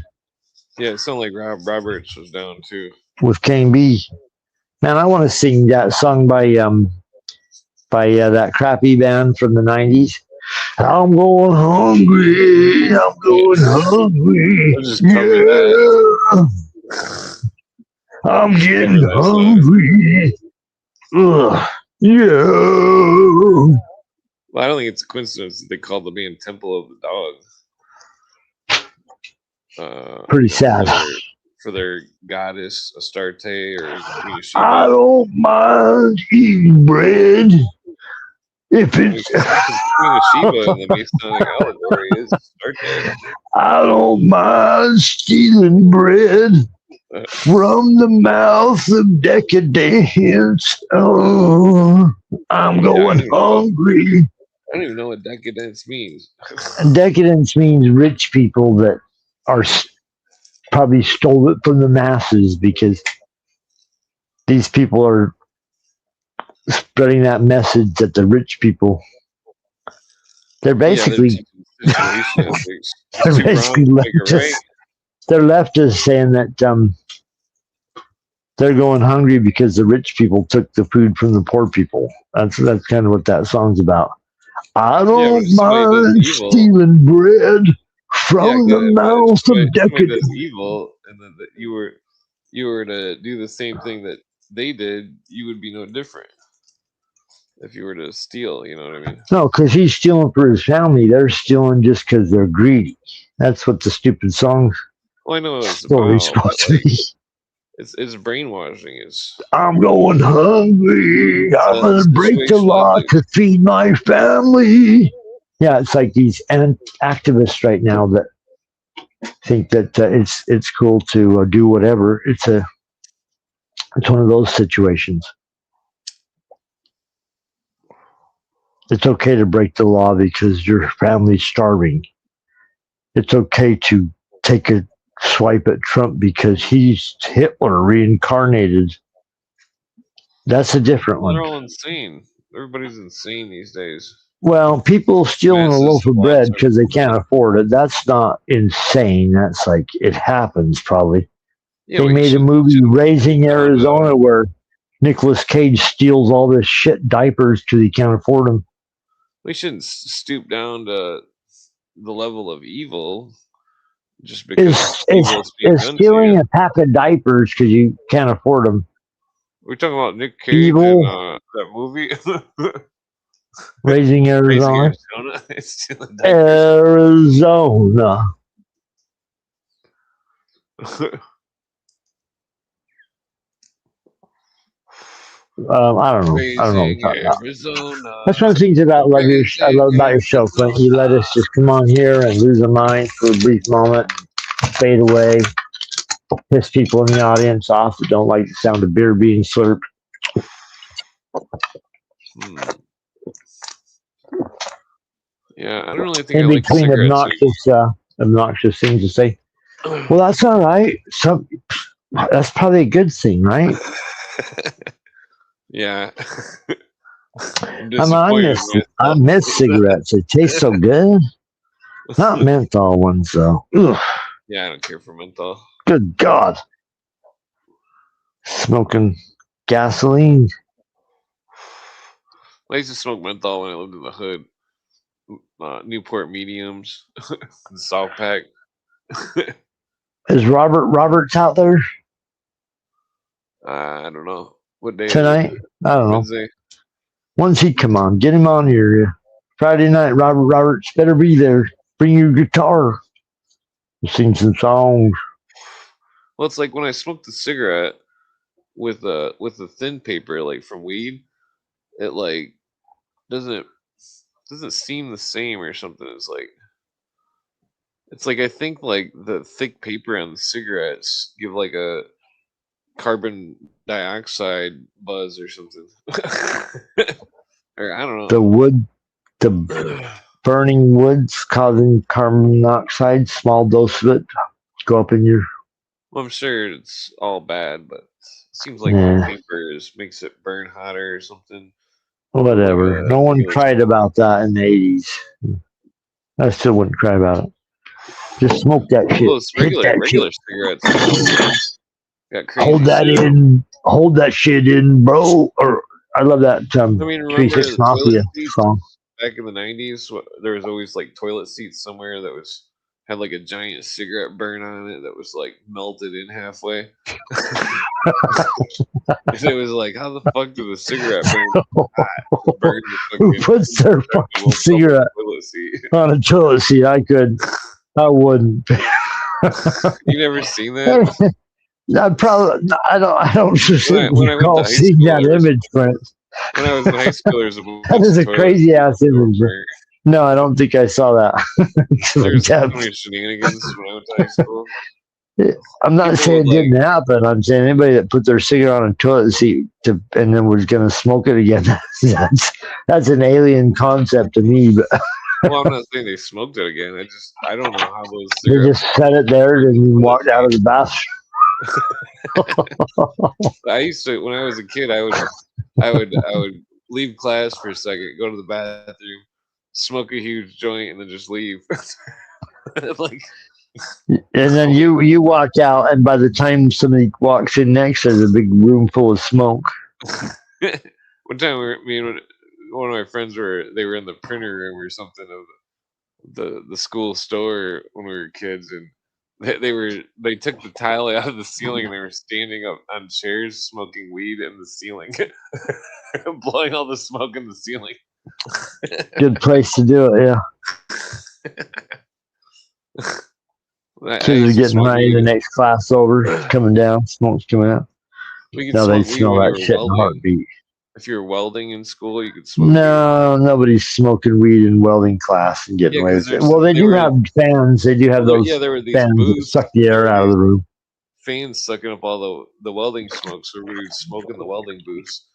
Yeah, it sounded like Rob Roberts was down too. With King B. Man, I want to sing that song by by that crappy band from the 90s. I'm going hungry. I'm going hungry. Just cover that. I'm getting Cover that song. hungry. Ugh. Yeah. Well, I don't think it's a coincidence that they called the band Temple of the Dog. Pretty sad. For their goddess Astarte or Queen of Sheba. I don't mind eating bread if it's. Queen of Sheba in the Masonic allegory is Astarte. I don't mind stealing bread from the mouth of decadence. Oh, I'm going hungry. I don't even know what decadence means. Decadence means rich people that are probably stole it from the masses because these people are spreading that message that the rich people, they're basically, they're basically leftists. They're leftists saying that they're going hungry because the rich people took the food from the poor people. That's kind of what that song's about. I don't mind stealing bread from the mouth of decadence. Evil, and then that you were to do the same thing that they did, you would be no different. If you were to steal, you know what I mean? No, because he's stealing for his family. They're stealing just because they're greedy. That's what the stupid song story's supposed to be. It's brainwashing. I'm going hungry. I'm going to break the law to feed my family. Yeah, it's like these activists right now that think that it's cool to do whatever. It's one of those situations. It's okay to break the law because your family's starving. It's okay to take a swipe at Trump because he's Hitler reincarnated. That's a different one. They're all insane. Everybody's insane these days. Well, people stealing a loaf of bread because they can't afford it, that's not insane. That's like, it happens probably. Yeah, they made a movie, Raising Arizona, where Nicolas Cage steals all this shit diapers because he can't afford them. We shouldn't stoop down to the level of evil just because is stealing a pack of diapers because you can't afford them. We're talking about Nick Cage in that movie. Raising Arizona. Arizona. I don't know. I don't know what I'm talking about. That's one of the things about I love about your show, Clint. You let us just come on here and lose our minds for a brief moment, fade away, piss people in the audience off that don't like the sound of beer being slurped. Yeah, I don't really think in between obnoxious things to say. Well, that's all right. So that's probably a good thing, right? Yeah. I miss cigarettes. They taste so good. Not menthol ones, though. Ugh. Yeah, I don't care for menthol. Good God. Smoking gasoline. I used to smoke menthol when I lived in the hood. Newport Mediums, South Pack. Is Roberts out there? I don't know. What day? Tonight? I don't know. Wednesday. When's he come on? Get him on here. Friday night, Roberts better be there. Bring your guitar. Sing some songs. Well, it's like when I smoked a cigarette with the thin paper, like from weed, it like doesn't seem the same or something. It's like I think like the thick paper on the cigarettes give like a carbon dioxide buzz or something. Or I don't know. The burning wood's causing carbon monoxide, small dose of it go up in your. Well, I'm sure it's all bad, but it seems like the paper makes it burn hotter or something. Whatever. No one cried about that in the 80s. I still wouldn't cry about it. Just smoke that shit. Those regular cigarettes. Hold that shit in, bro. Or I love that I mean, remember 3-6 the Mafia toilet seats song. back in the 90s? There was always like toilet seats somewhere that had like a giant cigarette burn on it that was like melted in halfway. And it was like, how the fuck did the cigarette burn the Who fucking puts their fucking cigarette toilet seat? on a toilet seat? I wouldn't. You never seen that? I don't specifically when I went to recall high seeing school, that image, Prince. when I was in high school, there was a That is a crazy ass image. No, I don't think I saw that. There's so many shenanigans when I went to high school. I'm not saying it didn't happen. I'm saying anybody that put their cigarette on a toilet seat and then was going to smoke it again, that's an alien concept to me. But well, I'm not saying they smoked it again. I don't know how those they just set it there and walked out of the bathroom. I used to, when I was a kid, I would leave class for a second, go to the bathroom, smoke a huge joint, and then just leave. Like, and then you walk out, and by the time somebody walks in next, there's a big room full of smoke. One time, me and one of my friends were in the printer room or something of the school store when we were kids, and they took the tile out of the ceiling and they were standing up on chairs smoking weed in the ceiling, blowing all the smoke in the ceiling. Good place to do it, yeah. So they're getting high, the next class over, coming down, smoke's coming out. Now they smell that shit in a heartbeat. If you're welding in school, you could smoke. No, nobody's smoking weed in welding class and getting away with it. Well, they do have fans. They do have those there were these fans that suck the air out of the room. Fans sucking up all the welding smoke, so everybody would smoke in the welding booths.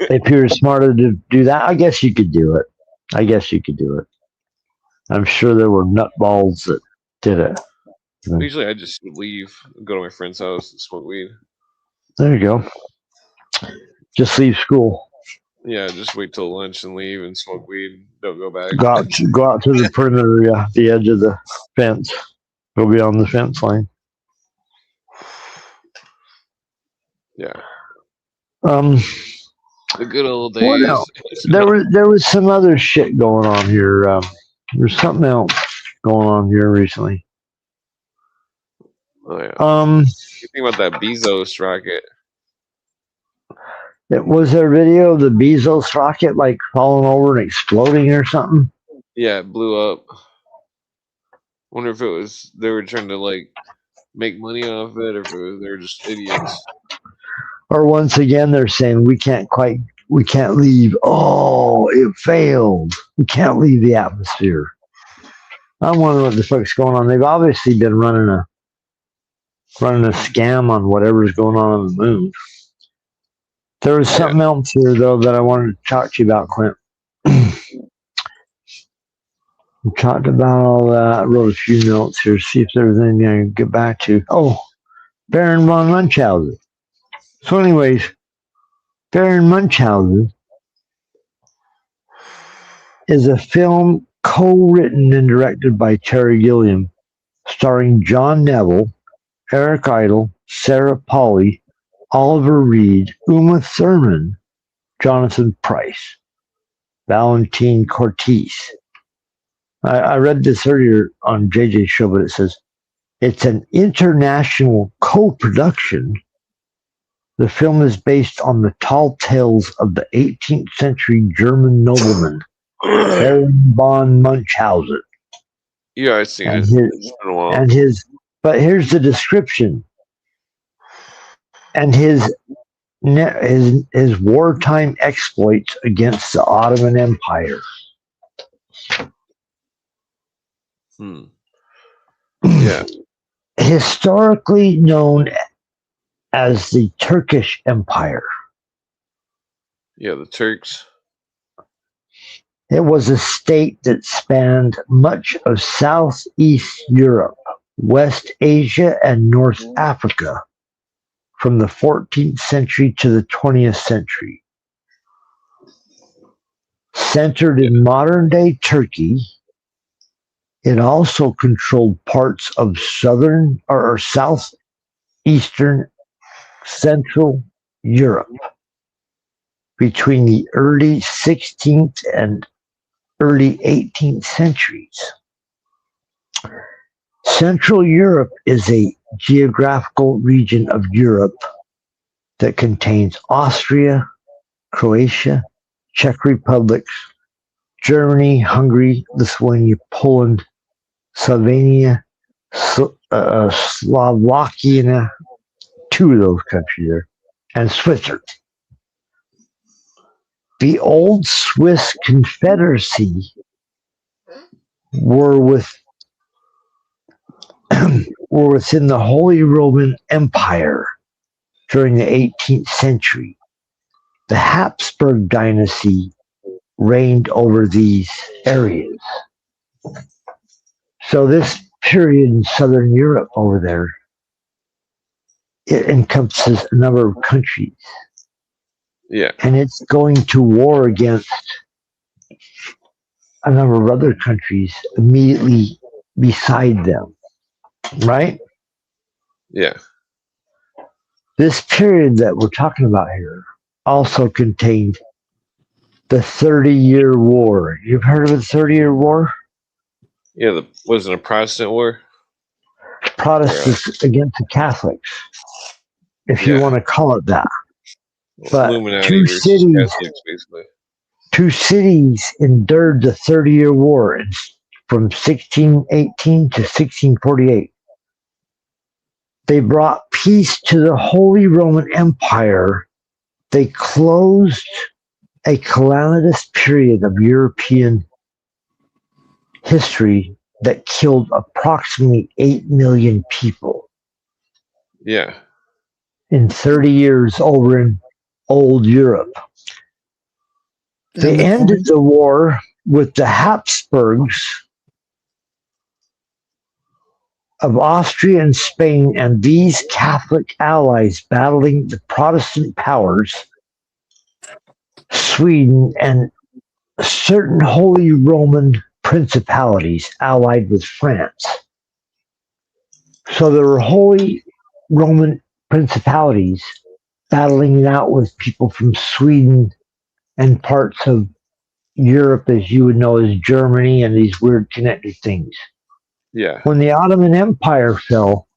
If you're smarter to do that, I guess you could do it. I'm sure there were nutballs that did it. Usually I just leave, go to my friend's house and smoke weed. There you go. Just leave school. Yeah, just wait till lunch and leave and smoke weed. Don't go back. Go out to the perimeter, yeah, the edge of the fence. Go beyond the fence line. Yeah. The good old days. There was some other shit going on here. There's something else going on here recently. Oh yeah. You think about that Bezos rocket? Was there a video of the Bezos rocket like falling over and exploding or something? Yeah, it blew up. Wonder if it was they were trying to like make money off it, or if they were just idiots. Or once again, they're saying we can't leave. Oh, it failed. We can't leave the atmosphere. I wonder what the fuck's going on. They've obviously been running a scam on whatever's going on the moon. There was something else here, though, that I wanted to talk to you about, Clint. We talked about all that. I wrote a few notes here, see if there's anything I can get back to. Oh, Baron von Munchausen. So anyways, Baron Munchausen is a film co-written and directed by Terry Gilliam, starring John Neville, Eric Idle, Sarah Polley, Oliver Reed, Uma Thurman, Jonathan Pryce, Valentin Cortese. I read this earlier on JJ's show, but it says it's an international co-production. The film is based on the tall tales of the 18th century German nobleman, Baron von Munchausen. Yeah, I've seen it. But here's the description. And his wartime exploits against the Ottoman Empire. Yeah. Historically known as the Turkish Empire. Yeah, the Turks. It was a state that spanned much of Southeast Europe, West Asia, and North Africa from the 14th century to the 20th century. Centered in modern-day Turkey, it also controlled parts of southern or southeastern Central Europe between the early 16th and early 18th centuries. Central Europe is a geographical region of Europe that contains Austria, Croatia, Czech Republic, Germany, Hungary, Lithuania, Poland, Slovenia, Slovakia, two of those countries there, and Switzerland. The old Swiss Confederacy were within the Holy Roman Empire during the 18th century. The Habsburg dynasty reigned over these areas. So this period in Southern Europe over there, it encompasses a number of countries. Yeah. And it's going to war against a number of other countries immediately beside them. Right? Yeah. This period that we're talking about here also contained the 30-Year War. You've heard of the 30-Year War? Yeah, wasn't a Protestant war? Protestants against the Catholics, if you want to call it that. But Illuminati two versus cities, Catholics, basically. two cities endured the 30-Year War from 1618 to 1648. They brought peace to the Holy Roman Empire. They closed a calamitous period of European history that killed approximately 8 million people. Yeah. In 30 years over in old Europe. They ended the war with the Habsburgs of Austria and Spain and these Catholic allies battling the Protestant powers, Sweden, and certain Holy Roman principalities allied with France. So there were Holy Roman principalities battling it out with people from Sweden and parts of Europe, as you would know as Germany, and these weird connected things. Yeah. When the Ottoman Empire fell,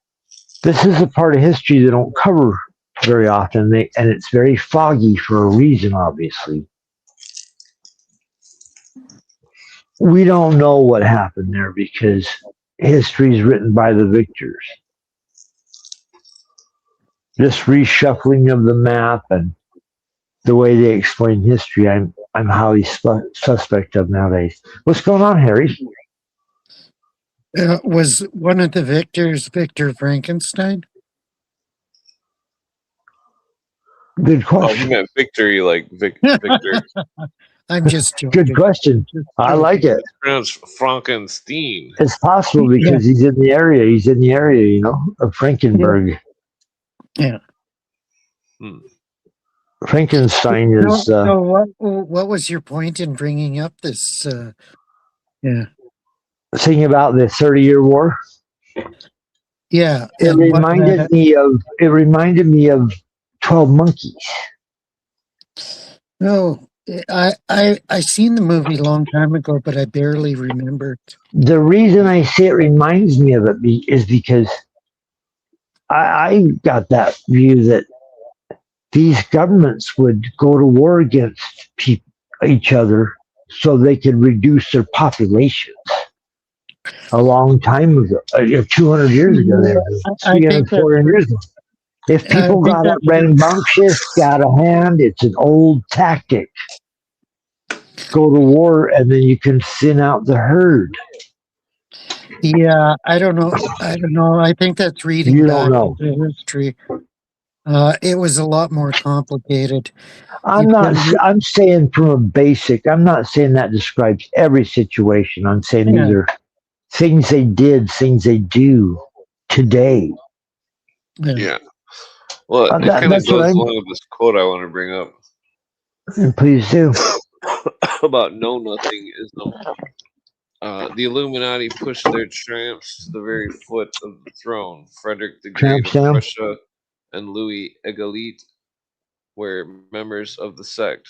this is a part of history they don't cover very often, and it's very foggy for a reason, obviously. We don't know what happened there because history is written by the victors. This reshuffling of the map and the way they explain history, I'm highly suspect of nowadays. What's going on, Harry? Was one of the victors Victor Frankenstein? Good question. Oh, you meant victory, like Victor. I'm just joking. Good question. I like it. It's pronounced Frankenstein. It's possible because he's in the area. He's in the area, you know, of Frankenberg. Yeah. Frankenstein is. So what was your point in bringing up this? Thing about the 30-Year War. Yeah, it reminded me of 12 Monkeys. No, I seen the movie a long time ago, but I barely remember it. The reason I say it reminds me of it is because I got that view that these governments would go to war against each other so they could reduce their populations. A long time ago, 200 years ago, 300, 400 years ago. If people got rambunctious, got a hand, it's an old tactic. Go to war and then you can thin out the herd. Yeah, I don't know. I think that's reading back into history. It was a lot more complicated. I'm saying from a basic, I'm not saying that describes every situation. I'm saying these are things they did, things they do today. Yeah. Well, it kind of goes along with this quote I want to bring up. Please do. About know nothing is no. The Illuminati pushed their tramps to the very foot of the throne. Frederick the Great of Prussia and Louis Egalité were members of the sect.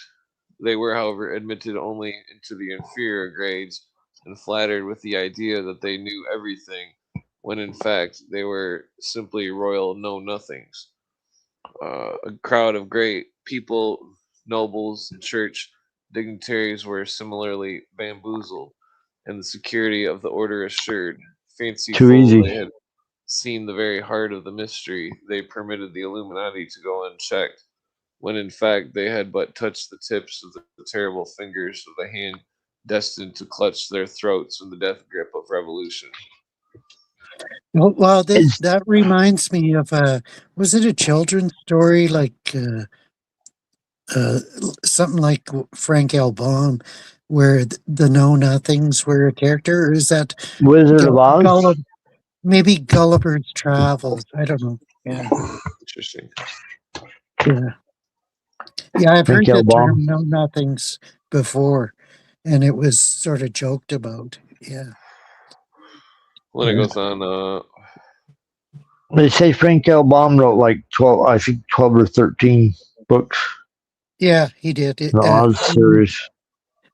They were, however, admitted only into the inferior grades and flattered with the idea that they knew everything, when in fact they were simply royal know-nothings. A crowd of great people, nobles, and church dignitaries were similarly bamboozled, and the security of the order assured. Fanciful they had seen the very heart of the mystery, they permitted the Illuminati to go unchecked, when in fact they had but touched the tips of the terrible fingers of the hand destined to clutch their throats in the death grip of revolution. Well, that reminds me of was it a children's story like something like Frank L. Baum, where the Know Nothings were a character, or is that Wizard of Oz? Maybe Gulliver's Travels. I don't know. Yeah. Interesting. Yeah, I've heard the term Know Nothings before, and it was sort of joked about. Yeah. Well, it goes on. They say Frank L. Baum wrote like 12, I think 12 or 13 books. Yeah, he did. The Oz series.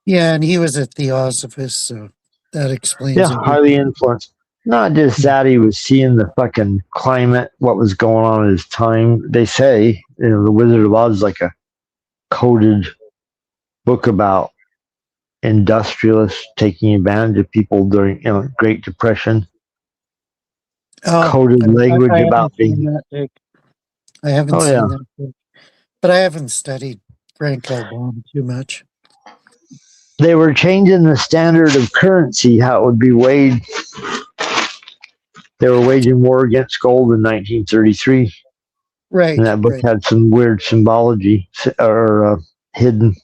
Yeah, and he was a theosophist, so that explains it. Yeah, highly influenced. Not just that, he was seeing the fucking climate, what was going on at his time. They say, The Wizard of Oz is like a coded book about industrialists taking advantage of people during Great Depression. Coded language about being. I haven't seen that book, but I haven't studied Frank L. Baum too much. They were changing the standard of currency, how it would be weighed. They were waging war against gold in 1933. Right. And that book had some weird symbology or hidden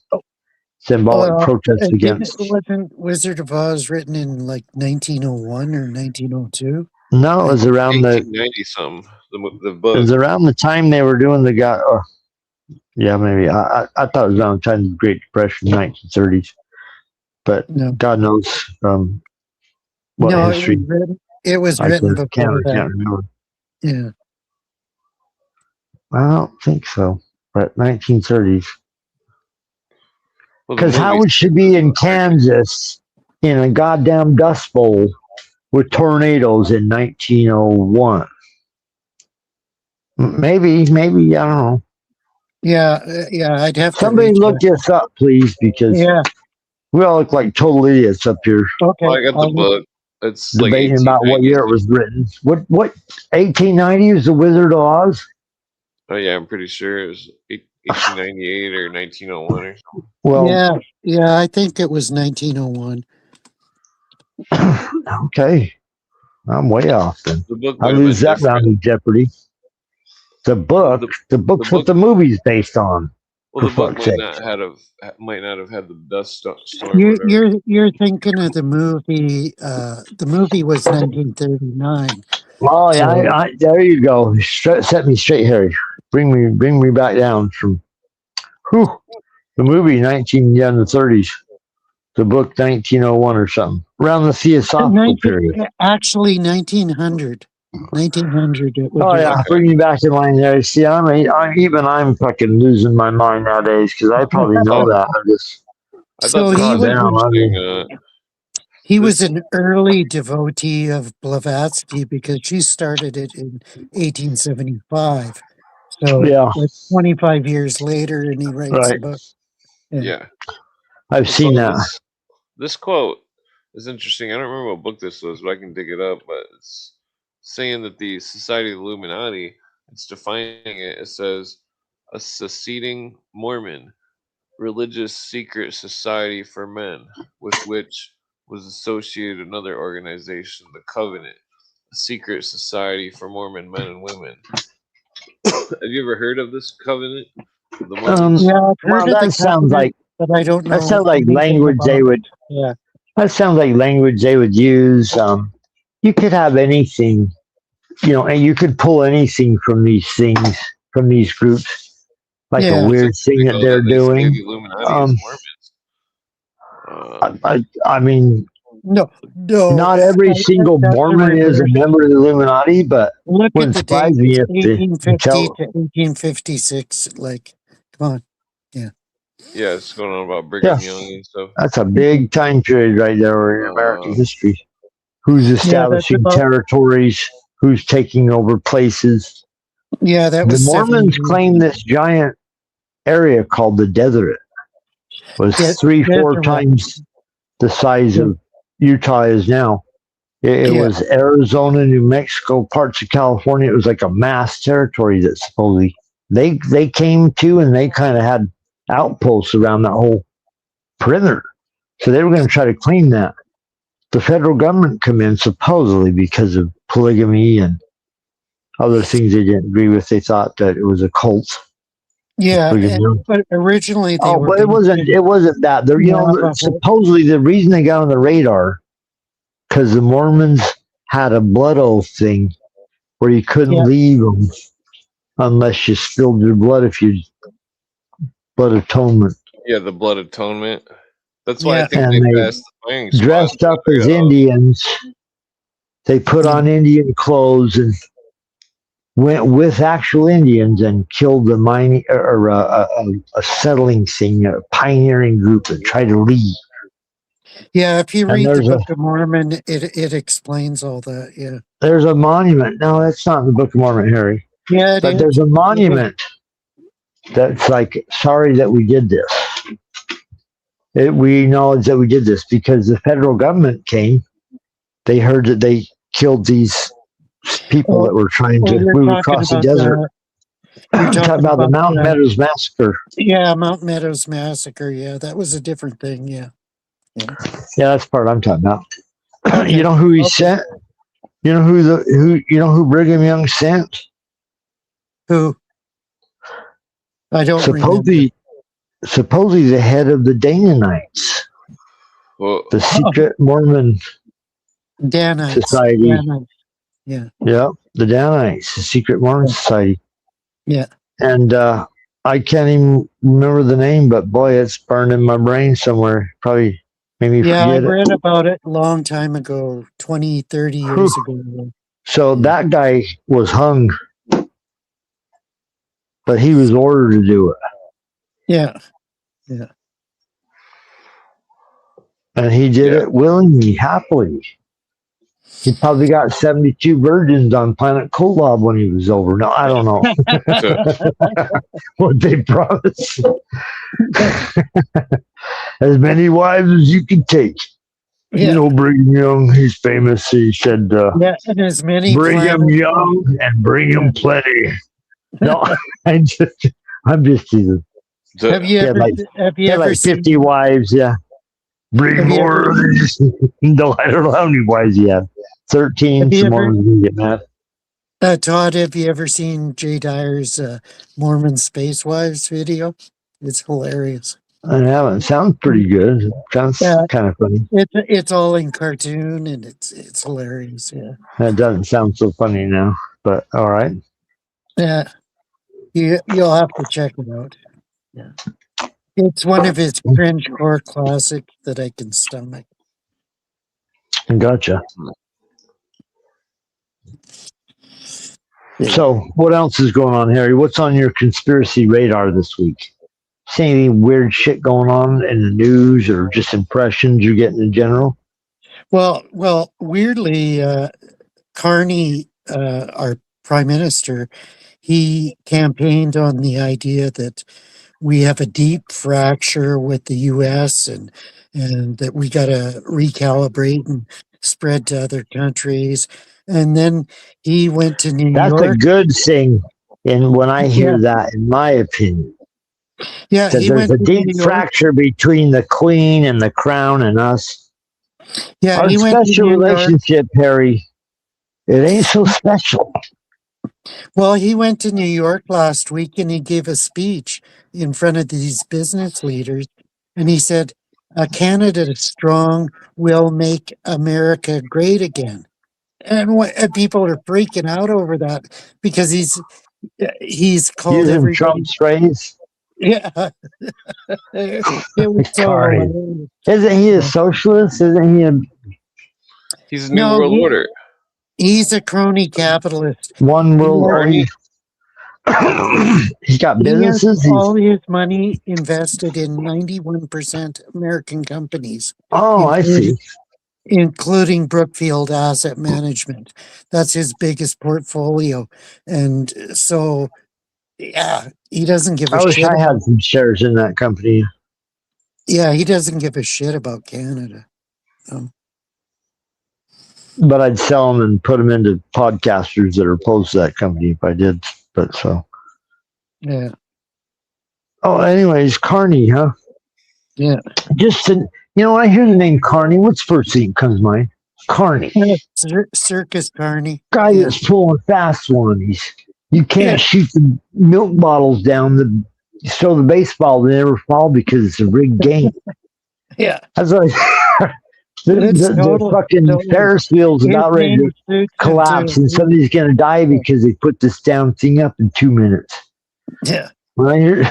symbolic protests against. Wasn't Wizard of Oz written in like 1901 or 1902? No, it was around 1890 something. The book. It was around the time they were doing the yeah, maybe. I thought it was around the time of the Great Depression, 1930s. But no. God knows what history. It was written before that. Can't remember. Yeah. I don't think so. But 1930s. Because how would she be in Kansas in a goddamn dust bowl with tornadoes in 1901? Maybe, I don't know. Yeah, I'd have to. Somebody look this up, please, because we all look like total idiots up here. Okay. Well, I got the book. It's debating like about what year it was written. What 1890 is The Wizard of Oz? Oh yeah, I'm pretty sure it was 1898 or 1901 or something. Well, yeah, I think it was 1901. Okay, I'm way off then. The book I lose that round of Jeopardy. The book's what the movie's based on. Well, the book might not have had the best story. You're thinking of the movie. The movie was 1939. Oh yeah, there you go. Set me straight, Harry. Bring me back down from. The movie in the 30s. The book 1901 or something. Around the Theosophical period. Actually, 1900. 1900. Bring me back in line there. See, I'm fucking losing my mind nowadays because I probably know that. He was an early devotee of Blavatsky because she started it in 1875. So like 25 years later, and he writes a book. Yeah. I've seen that. This quote is interesting. I don't remember what book this was, but I can dig it up. But it's saying that the Society of the Illuminati, it's defining it. It says, a seceding Mormon, religious secret society for men, with which was associated another organization, the Covenant, a secret society for Mormon men and women. Have you ever heard of this Covenant? That sounds like, but I don't know. That sounds like language they would. Yeah. That sounds like language they would use. You could have anything, and you could pull anything from these things, from these groups, like a weird thing that they're doing. I mean, no. Not every single Mormon is a member of the Illuminati, but look at the date, me if 1850 to 1856. Like, Come on. Yeah, it's going on about Brigham Young and stuff. That's a big time period right there in American history. Who's establishing territories? Who's taking over places? Yeah, that was the Mormons 70. claim this giant area called the desert was 3-4 times the size of Utah is now. It was Arizona, New Mexico, parts of California. It was like a mass territory that supposedly they came to, and they kind of had outposts around that whole perimeter. So they were going to try to claim that. The federal government come in supposedly because of polygamy and other things they didn't agree with. They thought that it was a cult. Yeah, but originally they were. But it wasn't. It wasn't that. Supposedly the reason they got on the radar because the Mormons had a blood oath thing where you couldn't leave them unless you spilled your blood. If you blood atonement. Yeah, the blood atonement. That's why I think and they passed the firing squad. Dressed up as Indians. They put on Indian clothes and went with actual Indians and killed the mining or a settling thing, a pioneering group that tried to leave. Yeah, if you read the Book of Mormon, it explains all that. Yeah, there's a monument. No, that's not in the Book of Mormon, Harry. Yeah, but there's a monument that's like, sorry that we did this. We acknowledge that we did this because the federal government came. They heard that they killed these people that were trying to move across the desert. You're talking about the Mountain Meadows Massacre. Yeah, Mountain Meadows Massacre. Yeah, that was a different thing. Yeah, that's the part I'm talking about. Okay. You know who he sent? You know who Brigham Young sent? Who? I don't remember. Supposedly the head of the Danites, the secret Mormon society. Yeah, the Danites, the secret Mormon society. Yeah, and I can't even remember the name, but boy, it's burned in my brain somewhere. Probably made me forget it. I read about it a long time ago, 20, 30 years ago. So that guy was hung, but he was ordered to do it. Yeah. And he did it willingly, happily. He probably got 72 virgins on planet Kolob when he was over. No, I don't know what they promised. As many wives as you can take. You know, Brigham Young, he's famous. He said, and as many Brigham Young and Brigham plenty. No, I'm just teasing. Have you ever seen 50 wives? Yeah. Bring more. No, I don't know how many wives he had. 13. Someone can get mad. Todd, have you ever seen Jay Dyer's Mormon Space Wives video? It's hilarious. I haven't. Sounds pretty good. It sounds kind of funny. It's all in cartoon and it's hilarious. Yeah. That doesn't sound so funny now, but all right. Yeah. You'll have to check it out. Yeah. It's one of his cringecore classics that I can stomach. Gotcha. So, what else is going on, Harry? What's on your conspiracy radar this week? See any weird shit going on in the news or just impressions you're getting in general? Well, weirdly, Carney, our prime minister, he campaigned on the idea that we have a deep fracture with the U.S. and that we got to recalibrate and spread to other countries. And then he went to New York. That's a good thing. And when I hear that, in my opinion, yeah, there's a deep fracture between the Queen and the Crown and us. Yeah, our special relationship, Harry, it ain't so special. Well, he went to New York last week and he gave a speech in front of these business leaders. And he said, Canada strong will make America great again. And people are freaking out over that because he's called using everybody Trump's phrase. Yeah. It was so Isn't he a socialist? Isn't he He's a New World Order. He's a crony capitalist. One world order. He's got He has businesses. all his money invested in 91% American companies, I see. including Brookfield Asset Management. That's his biggest portfolio. And so, yeah, he doesn't give a I wish shit. I had some shares in that company. Yeah, he doesn't give a shit about Canada. But I'd sell them and put them into podcasters that are opposed to that company if I did. But so. Yeah. Oh, anyways, Carney, huh? Yeah. Just when I hear the name Carney, what's the first thing that comes to mind? Carney. Circus Carney. Guy that's pulling fast ones. You can't shoot the milk bottles down. You throw the baseball, they never fall because it's a rigged game. Yeah. That's like the fucking Ferris wheel's about ready to collapse, and somebody's going to die because they put this damn thing up in 2 minutes. Yeah. When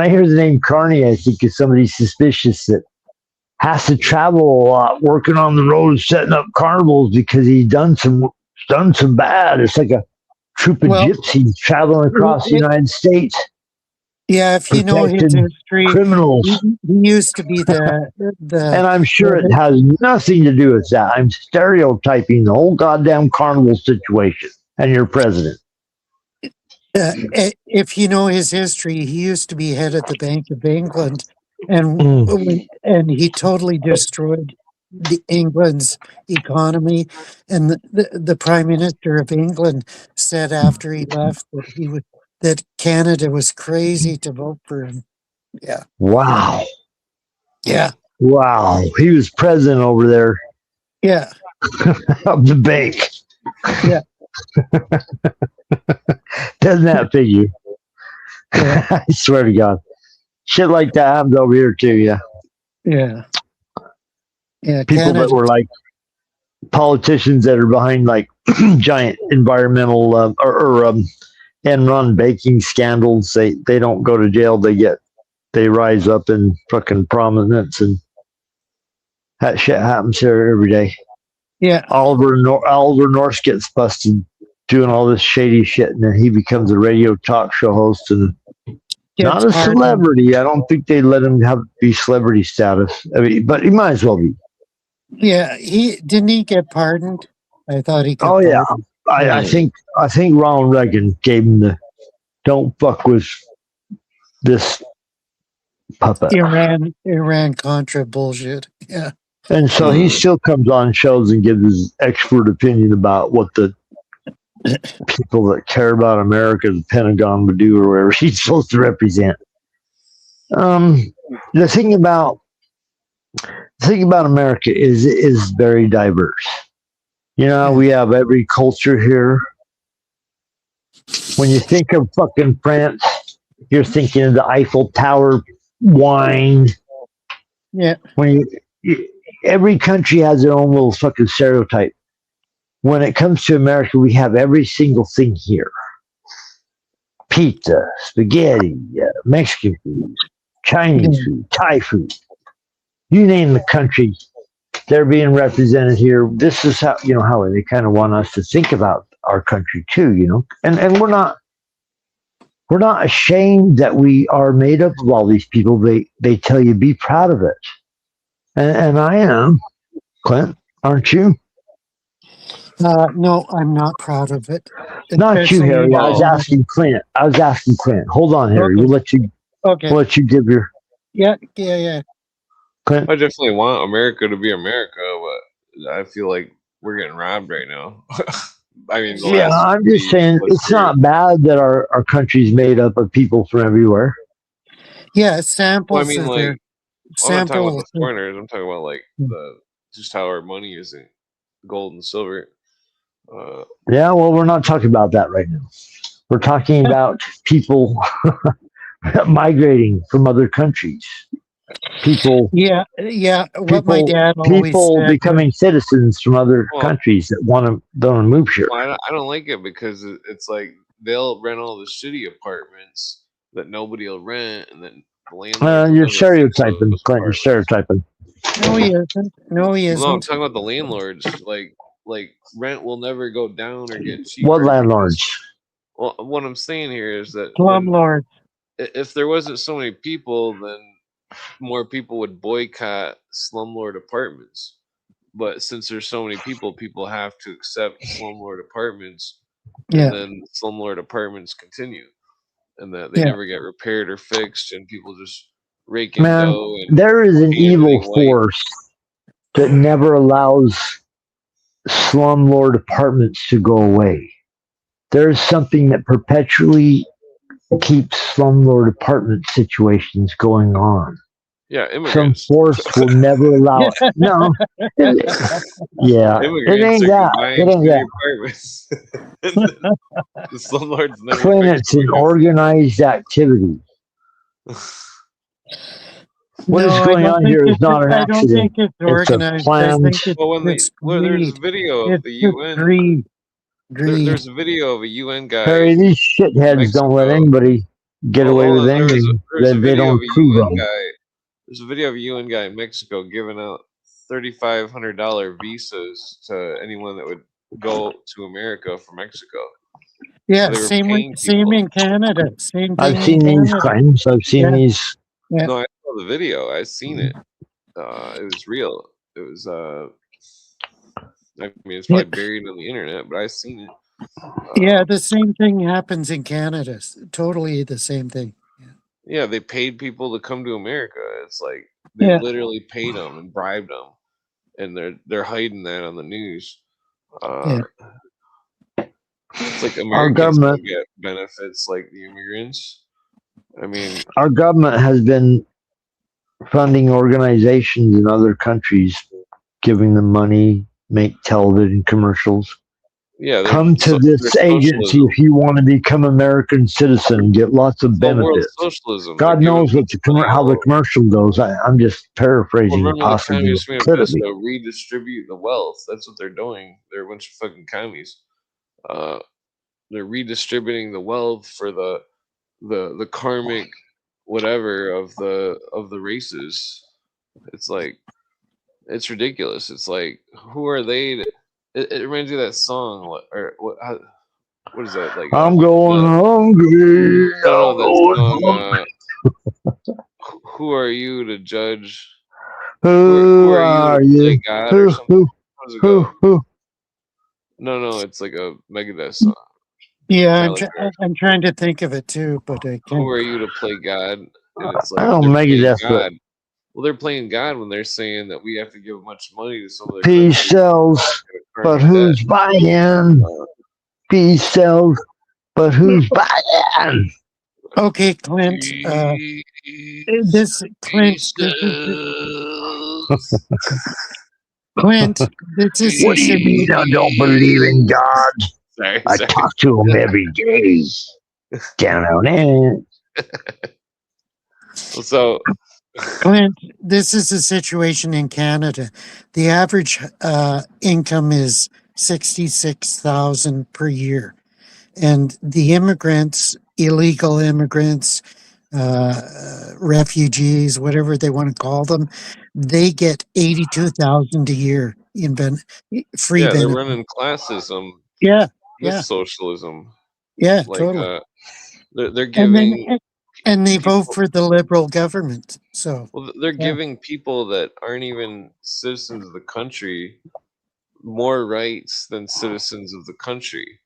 I hear the name Carney, I think of somebody suspicious that has to travel a lot, working on the road, setting up carnivals because he's done some bad. It's like a troop of gypsies traveling across the United States. Yeah, if you know his history, criminals. He used to be the and I'm sure it has nothing to do with that. I'm stereotyping the whole goddamn carnival situation and your president. If you know his history, he used to be head of the Bank of England, and he totally destroyed England's economy. And the Prime Minister of England said after he left that Canada was crazy to vote for him. Yeah. Wow. Yeah. Wow. He was president over there. Yeah. Of the bank. Yeah. Doesn't that figure? Yeah. I swear to God. Shit like that happens over here too, yeah. Yeah. Yeah. People Canada, that were like politicians that are behind like giant environmental and run baking scandals, they don't go to jail, they rise up in fucking prominence, and that shit happens here every day. Yeah. Oliver North gets busted doing all this shady shit, and then he becomes a radio talk show host and not a celebrity. I don't think they let him be celebrity status. I mean, but he might as well be. Yeah, he get pardoned. I thought he could. Oh yeah, I think Ronald Reagan gave him the "don't fuck with this puppet." Iran Contra bullshit. Yeah. And so he still comes on shows and gives his expert opinion about what the people that care about America, the Pentagon, would do or whatever he's supposed to represent. The thing about America is very diverse. We have every culture here. When you think of fucking France, you're thinking of the Eiffel Tower, wine. Yeah. Every country has their own little fucking stereotype. When it comes to America, we have every single thing here. Pizza, spaghetti, Mexican food, Chinese food, Thai food. You name the country, they're being represented here. This is how they kind of want us to think about our country too, And we're not ashamed that we are made up of all these people. They tell you be proud of it. And I am, Clint, aren't you? No, I'm not proud of it. Not you, Harry. I was asking Clint. Hold on, Harry. Okay. We'll let you. Okay. We'll let you give your. Yeah. Clint? I definitely want America to be America, but I feel like we're getting robbed right now. I mean, I'm just saying it's not bad that our country's made up of people from everywhere. Yeah, samples. Well, I mean, like, I'm not talking about the foreigners. I'm talking about like just how our money isn't gold and silver. Yeah, well, we're not talking about that right now. We're talking about people migrating from other countries. People. Yeah. What my dad always said, becoming citizens from other countries that don't want to move here. Well, I don't like it because it's like they'll rent all the shitty apartments that nobody will rent, and then the landlord. You're stereotyping, Clint. You're stereotyping. No, he isn't. No, I'm talking about the landlords. Like rent will never go down or get cheaper. What landlords? Well, what I'm saying here is that Slumlords. if there wasn't so many people, then more people would boycott slumlord apartments. But since there's so many people, people have to accept slumlord apartments, Yeah. and then slumlord apartments continue, and that they never get repaired or fixed, and people just rake in dough. And there is an paint evil everything white. force that never allows slumlord apartments to go away. There's something that perpetually keeps slumlord apartment situations going on. Yeah, Some immigrants. force will never allow it. No. Yeah. It Immigrants ain't are that. buying It ain't shitty that. apartments. The slumlords never Clint, fix it's an shit. organized activity. What is going on here is not an I don't think accident. it's It's a organized. I planned. think it's Well, just there's a greed. video of It's the just UN. greed. There's a video of a UN guy. Harry, these in shitheads don't let Mexico. anybody get away Hold with on, anything there's a that they video don't of a approve UN of. guy. There's a video of a UN guy in Mexico giving out $3,500 visas to anyone that would go to America from Mexico. Yeah, They were same paying in Canada. Same thing I've seen in these Canada. claims. I've seen these. Yeah. No, I saw the video. I seen it. It was real. It was. I mean, it's probably buried on the internet, but I seen it. Yeah, the same thing happens in Canada. Totally the same thing. Yeah, they paid people to come to America. It's like they literally paid them and bribed them, and they're hiding that on the news. It's like Americans don't get benefits like the immigrants. I mean, our government has been funding organizations in other countries, giving them money, make television commercials. Yeah, come to this agency if you want to become American citizen, get lots of benefits. Socialism. God knows what how the commercial goes. I'm just paraphrasing remember possibly. The Communist Manifesto, redistribute the wealth. That's what they're doing. They're a bunch of fucking commies. They're redistributing the wealth for the karmic whatever of the races. It's like it's ridiculous. It's like who are they to, it reminds you of that song what is that like? I'm going hungry. No, that song. Who are you to judge? Who are you to play God or something? How does it go? No, it's like a Megadeth song. Yeah, I'm trying to think of it too, but I can't. Who are you to play God? And it's like I don't Megadeth. God. Well, they're playing God when they're saying that we have to give much money to some of their peace sells, but who's buying? Peace sells, but who's buying? Okay, Clint. Clint, this is. What do you mean I don't believe in God? I talk to him every day. Down on it. So, Clint, this is a situation in Canada. The average income is $66,000 per year, and the immigrants, illegal immigrants, refugees, whatever they want to call them, they get $82,000 a year in free benefits. They're running classism. With socialism. Yeah, like, totally. They're giving. And they vote for the liberal government. So they're giving people that aren't even citizens of the country more rights than citizens of the country.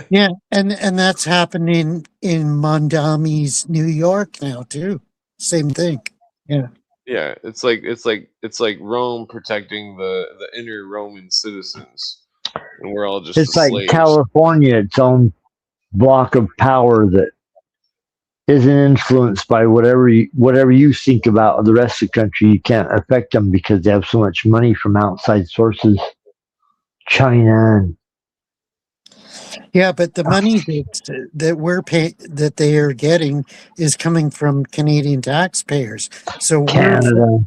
Yeah, and that's happening in Mondami's New York now too. Same thing. Yeah. Yeah, it's like Rome protecting the inner Roman citizens, and we're all just. It's like slaves. California, its own block of power that isn't influenced by whatever you think about the rest of the country. You can't affect them because they have so much money from outside sources, China. And yeah, but the money that we're that they are getting is coming from Canadian taxpayers. So Canada,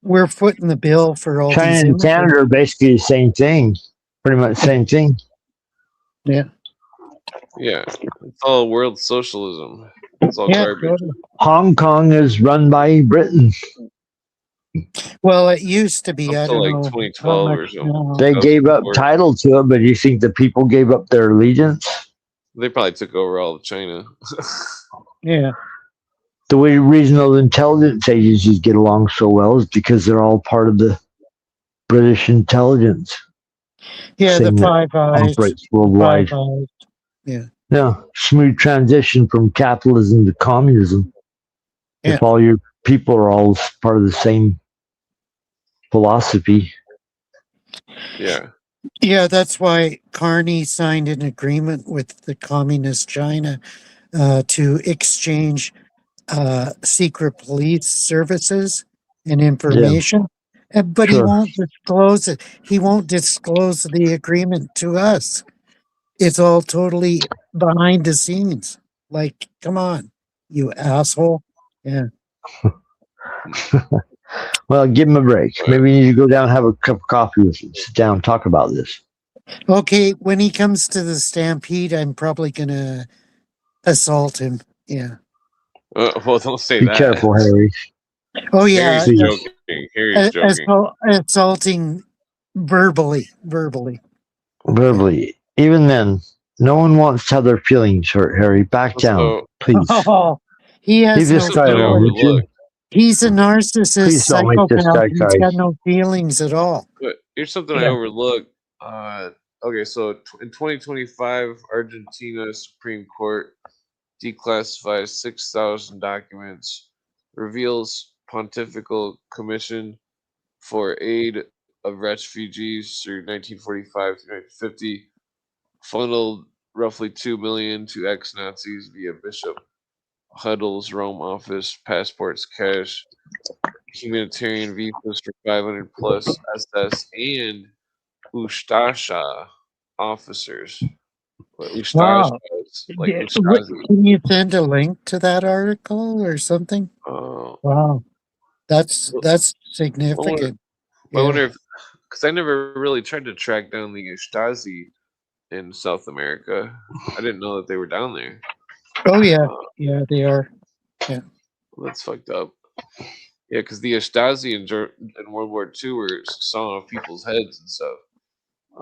we're footing the bill for all China these. and Canada are basically the same thing, pretty much the same thing. Yeah. Yeah, it's all world socialism. It's all garbage. Hong Kong is run by Britain. Well, it used to be. I don't know. 2012 or something. They gave up title to it, but you think the people gave up their allegiance? They probably took over all of China. Yeah. The way regional intelligence agencies get along so well is because they're all part of the British intelligence. Yeah, the thing that Five Eyes. operates The worldwide. Five Eyes. Yeah. Yeah, smooth transition from capitalism to communism. Yeah. If all your people are all part of the same philosophy. Yeah. Yeah, that's why Carney signed an agreement with the communist China to exchange secret police services and information. But he Sure. won't disclose it. He won't disclose the agreement to us. It's all totally behind the scenes. Like, come on, you asshole. Yeah. Well, give him a break. Maybe you need to go down and have a cup of coffee with him. Sit down and talk about this. Okay, when he comes to the Stampede, I'm probably going to assault him. Yeah. Well, don't say Be that. careful, Harry. Oh, yeah. Harry's joking. Harry's joking. Assaulting verbally. Verbally. Even then, no one wants to have their feelings hurt, Harry. Back down, So, please. Oh, he Leave has this no guy something I alone, would you? overlooked. He's a narcissist Please don't make this psychopath. guy He's cry. got no feelings at all. But here's something I Yeah. overlooked. Okay, so in 2025, Argentina Supreme Court declassifies 6,000 documents, reveals Pontifical Commission for Aid of Refugees through 1945 to 1950, funneled roughly 2 million to ex-Nazis via Bishop Huddle's Rome office, passports, cash, humanitarian visas for 500 plus SS and Ustasha officers. What Ustasha Wow. is like Yeah, Ustazi. can you send a link to that article or something? Wow. That's I wonder, significant. I wonder if, because I never really tried to track down the Ustazi in South America. I didn't know that they were down there. Oh, yeah. Yeah, they are. Yeah. Well, that's fucked up. Yeah, because the Ustazi in World War II were sawing off people's heads and stuff.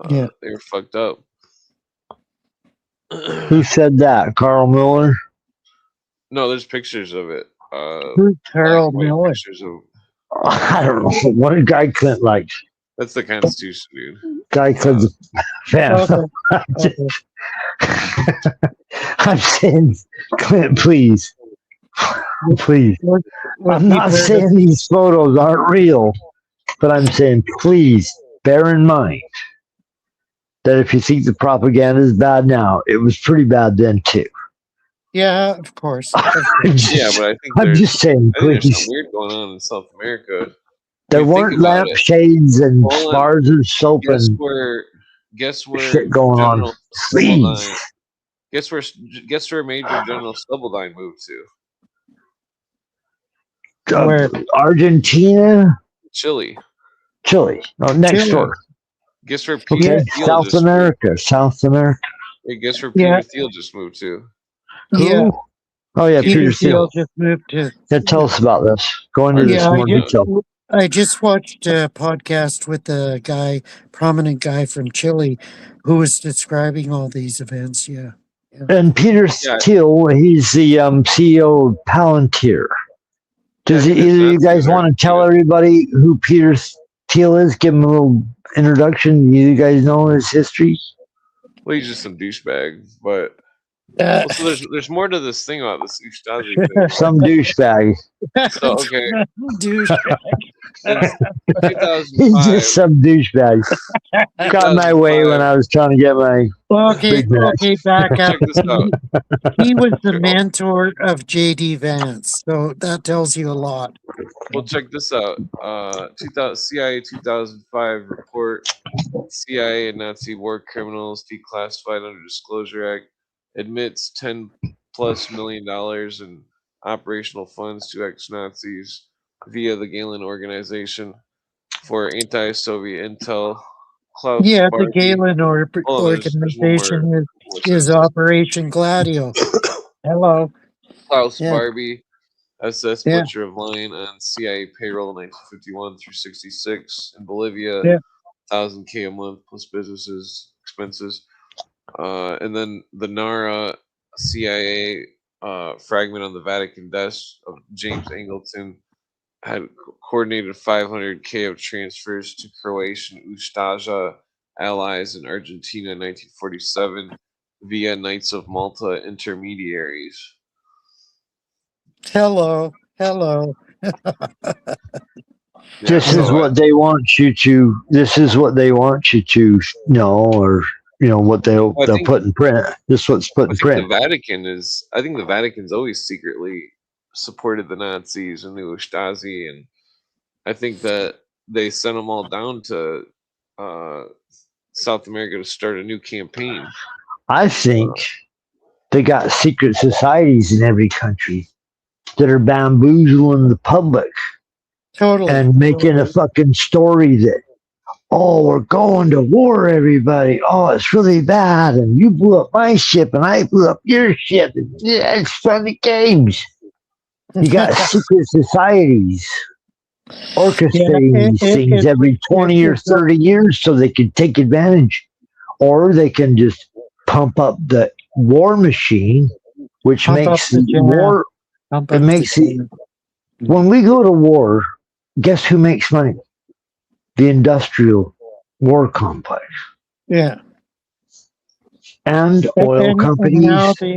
Yeah. They were fucked up. Who said that? Carl Miller? No, there's pictures of it. Who's Carl Black and white Miller? pictures of. I don't know. What did Guy Clint like? That's the Constitution, dude. Guy Clint's a fan. Okay. I'm saying, Clint, please. Please. I'm not saying these photos aren't real, but I'm saying, please bear in mind that if you think the propaganda is bad now, it was pretty bad then too. Yeah, of course. Yeah, but I think I'm just saying, there's please. something weird going on in South America. There weren't lampshades and bars of soap and guess where shit going on. Please. Guess where Major General Stubblebine moved to? Where? Argentina? Chile. Oh, next door. Guess where Peter Thiel South America. South America. Hey, guess where Peter Thiel just moved to? Yeah. Who? Oh yeah, Peter Thiel. Just moved to. Yeah, tell us about this. Go into this more detail. I just watched a podcast with a prominent guy from Chile, who was describing all these events. Yeah. And Peter Thiel, he's the CEO of Palantir. Does either of you guys want to tell everybody who Peter Thiel is? Give him a little introduction. You guys know his history? Well, he's just some douchebag, but so there's more to this thing about this Ustazi thing. Some douchebag. So okay, douchebag. He's just some douchebag. Got my way when I was trying to get my. Okay, back up. He was the mentor of J.D. Vance, so that tells you a lot. Well, check this out. CIA 2005 report: CIA and Nazi war criminals declassified under Disclosure Act admits $10+ million in operational funds to ex-Nazis via the Galen Organization for anti-Soviet intel. Klaus the Galen Organization is Operation Gladio. Hello. Klaus Barbie, SS Butcher of Lion on CIA payroll 1951 through 66 in Bolivia, 1,000K a month plus businesses expenses. And then the NARA CIA fragment on the Vatican desk of James Angleton had coordinated 500K of transfers to Croatian Ustaša allies in Argentina in 1947 via Knights of Malta intermediaries. Hello. This is what they want you to. This is what they want you to know, or what they'll put in print. This is what's put in print. The Vatican is. I think the Vatican's always secretly supported the Nazis and the Ustaši, and I think that they sent them all down to South America to start a new campaign. I think they got secret societies in every country that are bamboozling the public. Totally. And making a fucking story that, oh, we're going to war, everybody. Oh, it's really bad. And you blew up my ship and I blew up your ship. And, yeah, it's funny games. You got secret societies orchestrating these things every 20 or 30 years so they can take advantage. Or they can just pump up the war machine, which makes the war. It makes it. When we go to war, guess who makes money? The industrial war complex. Yeah. And oil companies,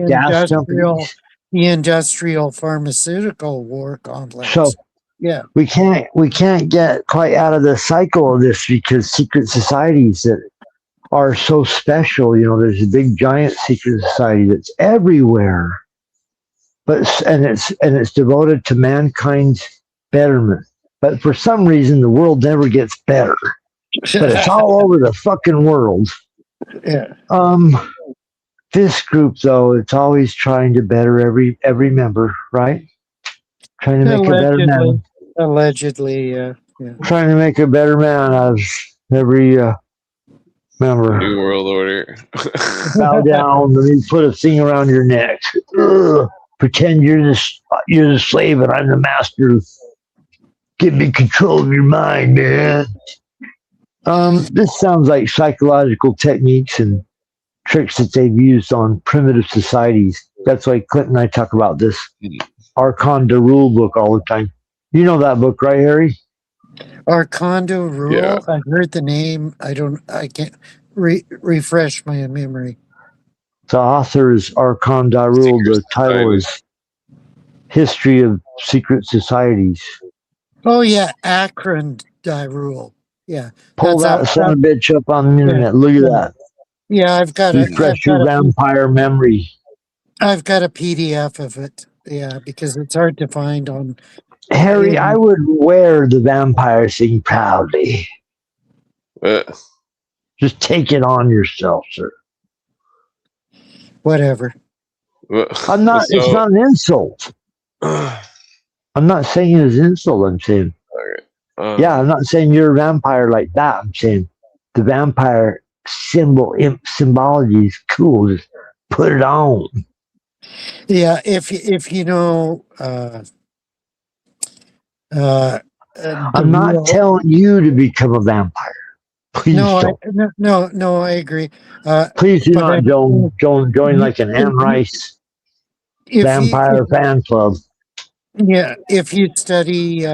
gas companies. The industrial pharmaceutical war complex. So yeah, we can't get quite out of the cycle of this because secret societies that are so special, there's a big giant secret society that's everywhere. But it's devoted to mankind's betterment. But for some reason, the world never gets better. But it's all over the fucking world. Yeah. This group, though, it's always trying to better every member, right? Trying to make a better man. Allegedly, yeah. Trying to make a better man out of every member. New World Order. Bow down. Let me put a thing around your neck. Ugh. Pretend you're the slave and I'm the master. Give me control of your mind, man. This sounds like psychological techniques and tricks that they've used on primitive societies. That's why Clinton and I talk about this Archon de Rule book all the time. You know that book, right, Harry? Archon de Rule? Yeah. I heard the name. I can't refresh my memory. The author is Archon de Rule. The title is History of Secret Societies. Oh, yeah. Akron de Rule. Yeah. Pull that son of a bitch up on the internet. Look at that. Yeah, I've got Refresh your vampire memory. I've got a PDF of it. Yeah, because it's hard to find on. Harry, I would wear the vampire thing proudly. Just take it on yourself, sir. Whatever. I'm not. It's not an insult. I'm not saying it as an insult. I'm saying. Yeah, I'm not saying you're a vampire like that. I'm saying the vampire symbology is cool. Just put it on. Yeah, if you know. I'm not telling you to become a vampire. Please don't. No, I agree. Please do not join like an Anne Rice vampire fan club. Yeah, if you study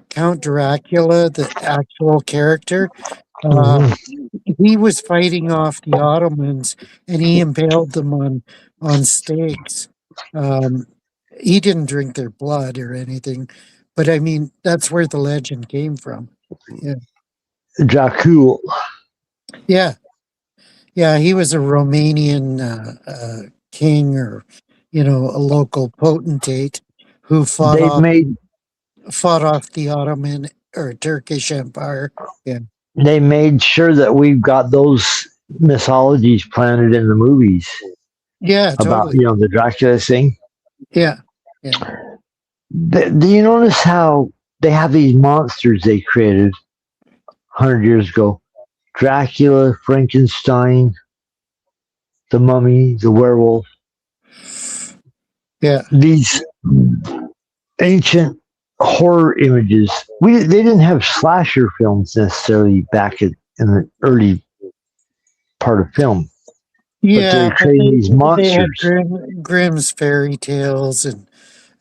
Count Dracula, the actual character, he was fighting off the Ottomans and he impaled them on stakes. He didn't drink their blood or anything, but I mean, that's where the legend came from. Yeah. Dracula. Yeah. Yeah, he was a Romanian king or, a local potentate who fought off the Ottoman or Turkish Empire. Yeah. They made sure that we've got those mythologies planted in the movies. Yeah, totally. About, the Dracula thing. Yeah. Do you notice how they have these monsters they created 100 years ago? Dracula, Frankenstein, the mummy, the werewolf. Yeah. These ancient horror images. They didn't have slasher films necessarily back in the early part of film. Yeah, but they create these they had monsters. Grimm's fairy tales and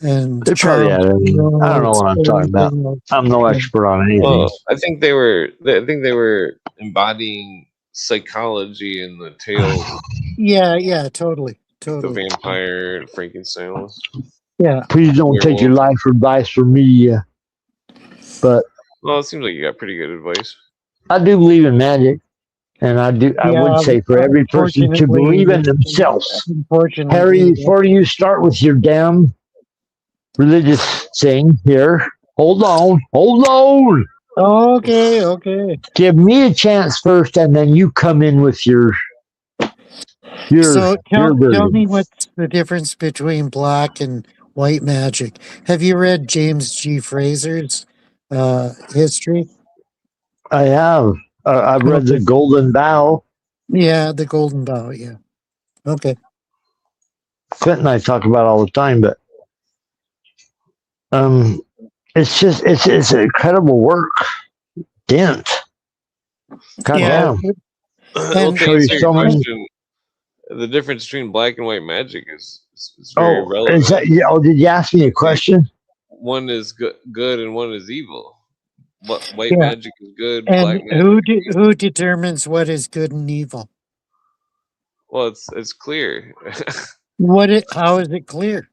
They probably Charles had. I don't know Perrault's what I'm fairy talking about. tales. I'm no expert on anything. Well, I think they were embodying psychology in the tales. Yeah, totally. The vampire, Frankenstein was. Yeah. Please don't take your life advice from me. But well, it seems like you got pretty good advice. I do believe in magic, and I would say for every person to believe in themselves. Harry, before you start with your damn religious thing here, hold on. Okay. Give me a chance first, and then you come in with your. So tell me what's the difference between black and white magic. Have you read James G. Fraser's history? I have. I've read The Golden Bough. Yeah, The Golden Bough. Yeah. Okay. Clint and I talk about it all the time, but it's just it's incredible work. Dent. God damn. Well, to answer your question, the difference between black and white magic is very relevant. Is that, did you ask me a question? One is good and one is evil. White magic is good. And black magic who determines what is good and evil? Well, it's clear. How is it clear?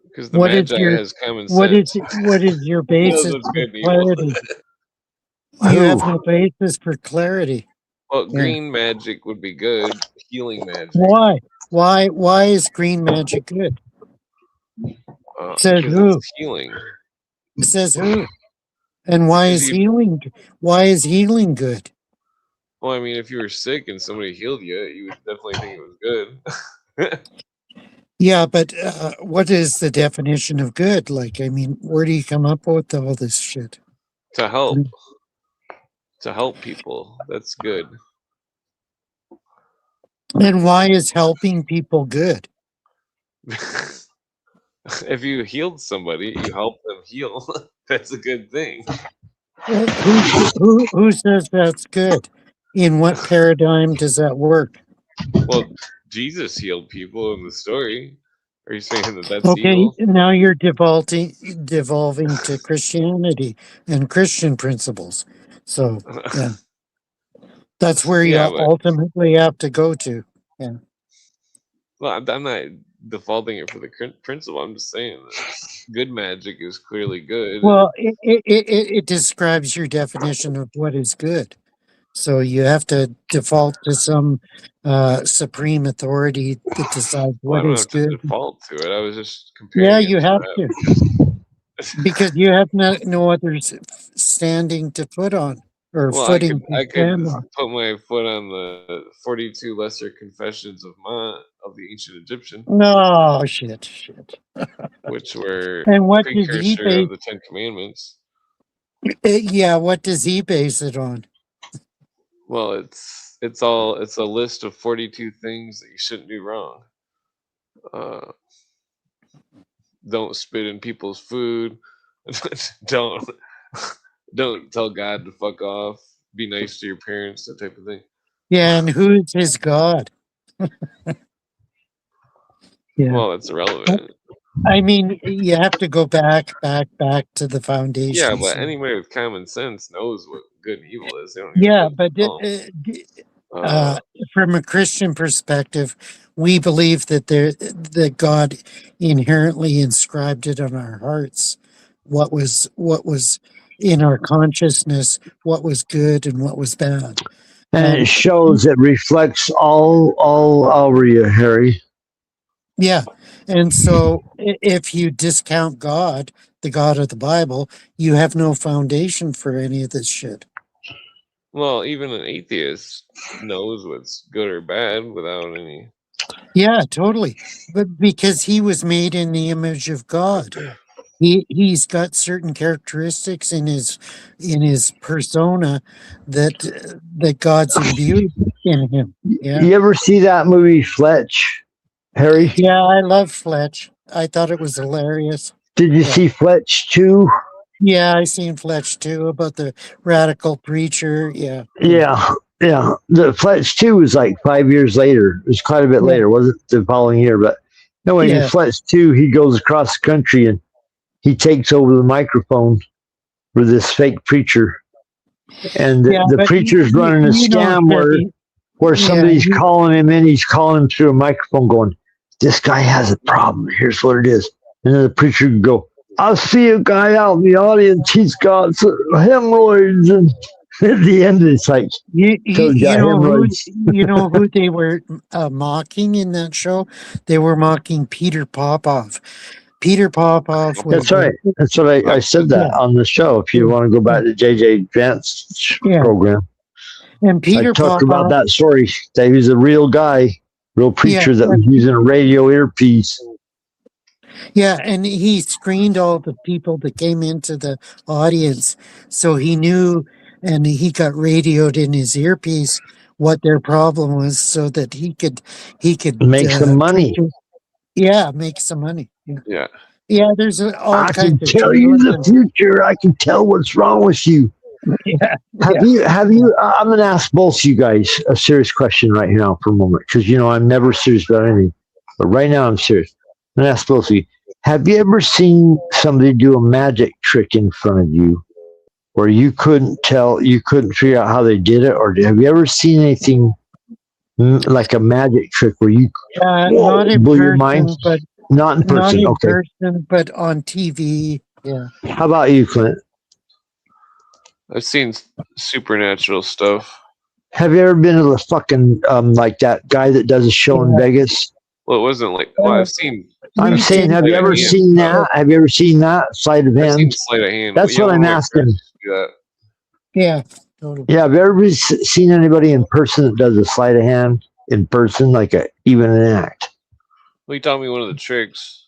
Because the Magi has common sense. What is your basis for clarity? You have no basis for clarity. Well, green magic would be good. Healing magic. Why? Why is green magic good? Says who? It's healing. Says who? And why is healing? Why is healing good? Well, I mean, if you were sick and somebody healed you, you would definitely think it was good. Yeah, but what is the definition of good? Like, I mean, where do you come up with all this shit? To help. To help people. That's good. And why is helping people good? If you healed somebody, you help them heal. That's a good thing. Who says that's good? In what paradigm does that work? Well, Jesus healed people in the story. Are you saying that that's evil? evil? Now you're devolving to Christianity and Christian principles. So yeah, that's where you ultimately have to go to. Yeah. Well, I'm not defaulting it for the principle. I'm just saying that good magic is clearly good. Well, it describes your definition of what is good. So you have to default to some supreme authority that decides what is good. I don't have to default to it. I was just comparing. Yeah, you have to. Because you have no other standing to put on. Footing I could put my foot on the 42 lesser confessions of the ancient Egyptian. No, shit. Which were and what precursor of the 10 Commandments. Yeah, what does he base it on? Well, it's a list of 42 things that you shouldn't do wrong. Don't spit in people's food. Don't tell God to fuck off. Be nice to your parents, that type of thing. Yeah, and who's his God? Yeah. Well, that's irrelevant. I mean, you have to go back to the foundation. Yeah, but anybody with common sense knows what good and evil is. They don't but from a Christian perspective, we believe that God inherently inscribed it on our hearts. What was in our consciousness, what was good and what was bad. And it shows, it reflects all over you, Harry. Yeah. And so if you discount God, the God of the Bible, you have no foundation for any of this shit. Well, even an atheist knows what's good or bad without any. Yeah, totally. But because he was made in the image of God. He's got certain characteristics in his persona that God's imbued in him. Yeah. You ever see that movie Fletch, Harry? Yeah, I love Fletch. I thought it was hilarious. Did you see Fletch 2? Yeah, I seen Fletch 2 about the radical preacher. Yeah. Yeah. Yeah, the Fletch 2 was like 5 years later. It was quite a bit later. It wasn't the following year, but no, in Fletch 2, he goes across the country and he takes over the microphone for this fake preacher. And the preacher's running a scam where somebody's calling him in. He's calling him through a microphone going, this guy has a problem. Here's what it is. And then the preacher would go, I see a guy out in the audience. He's got hemorrhoids. And at the end, it's like, you know who they were mocking in that show? They were mocking Peter Popoff. Peter Popoff was... That's right. That's what I said that on the show. If you want to go back to JJ Vance's program. And Peter I talked Popoff, about that story. That he was a real guy, real preacher that was using a radio earpiece. Yeah, and he screened all the people that came into the audience, so he knew, and he got radioed in his earpiece what their problem was, so that he could make some money. Make some money. Yeah. There's all I kinds can tell you the future. I can tell what's wrong with you. Have you? I'm going to ask both you guys a serious question right now for a moment, because I'm never serious about anything, but right now I'm serious. I'm going to ask both of you. Have you ever seen somebody do a magic trick in front of you where you couldn't figure out how they did it? Or have you ever seen anything like a magic trick where you not in blew person, your mind? but not in person, not in person, but on TV. Yeah. How about you, Clint? I've seen supernatural stuff. Have you ever been to the fucking like that guy that does a show in Vegas? Well, it wasn't like I've seen. I'm saying, have you ever seen that? Have you ever seen that sleight of hand? Sleight of hand. That's what I'm asking. Yeah, totally. Yeah, have you ever seen anybody in person that does a sleight of hand in person, like even an act? Well, you taught me one of the tricks.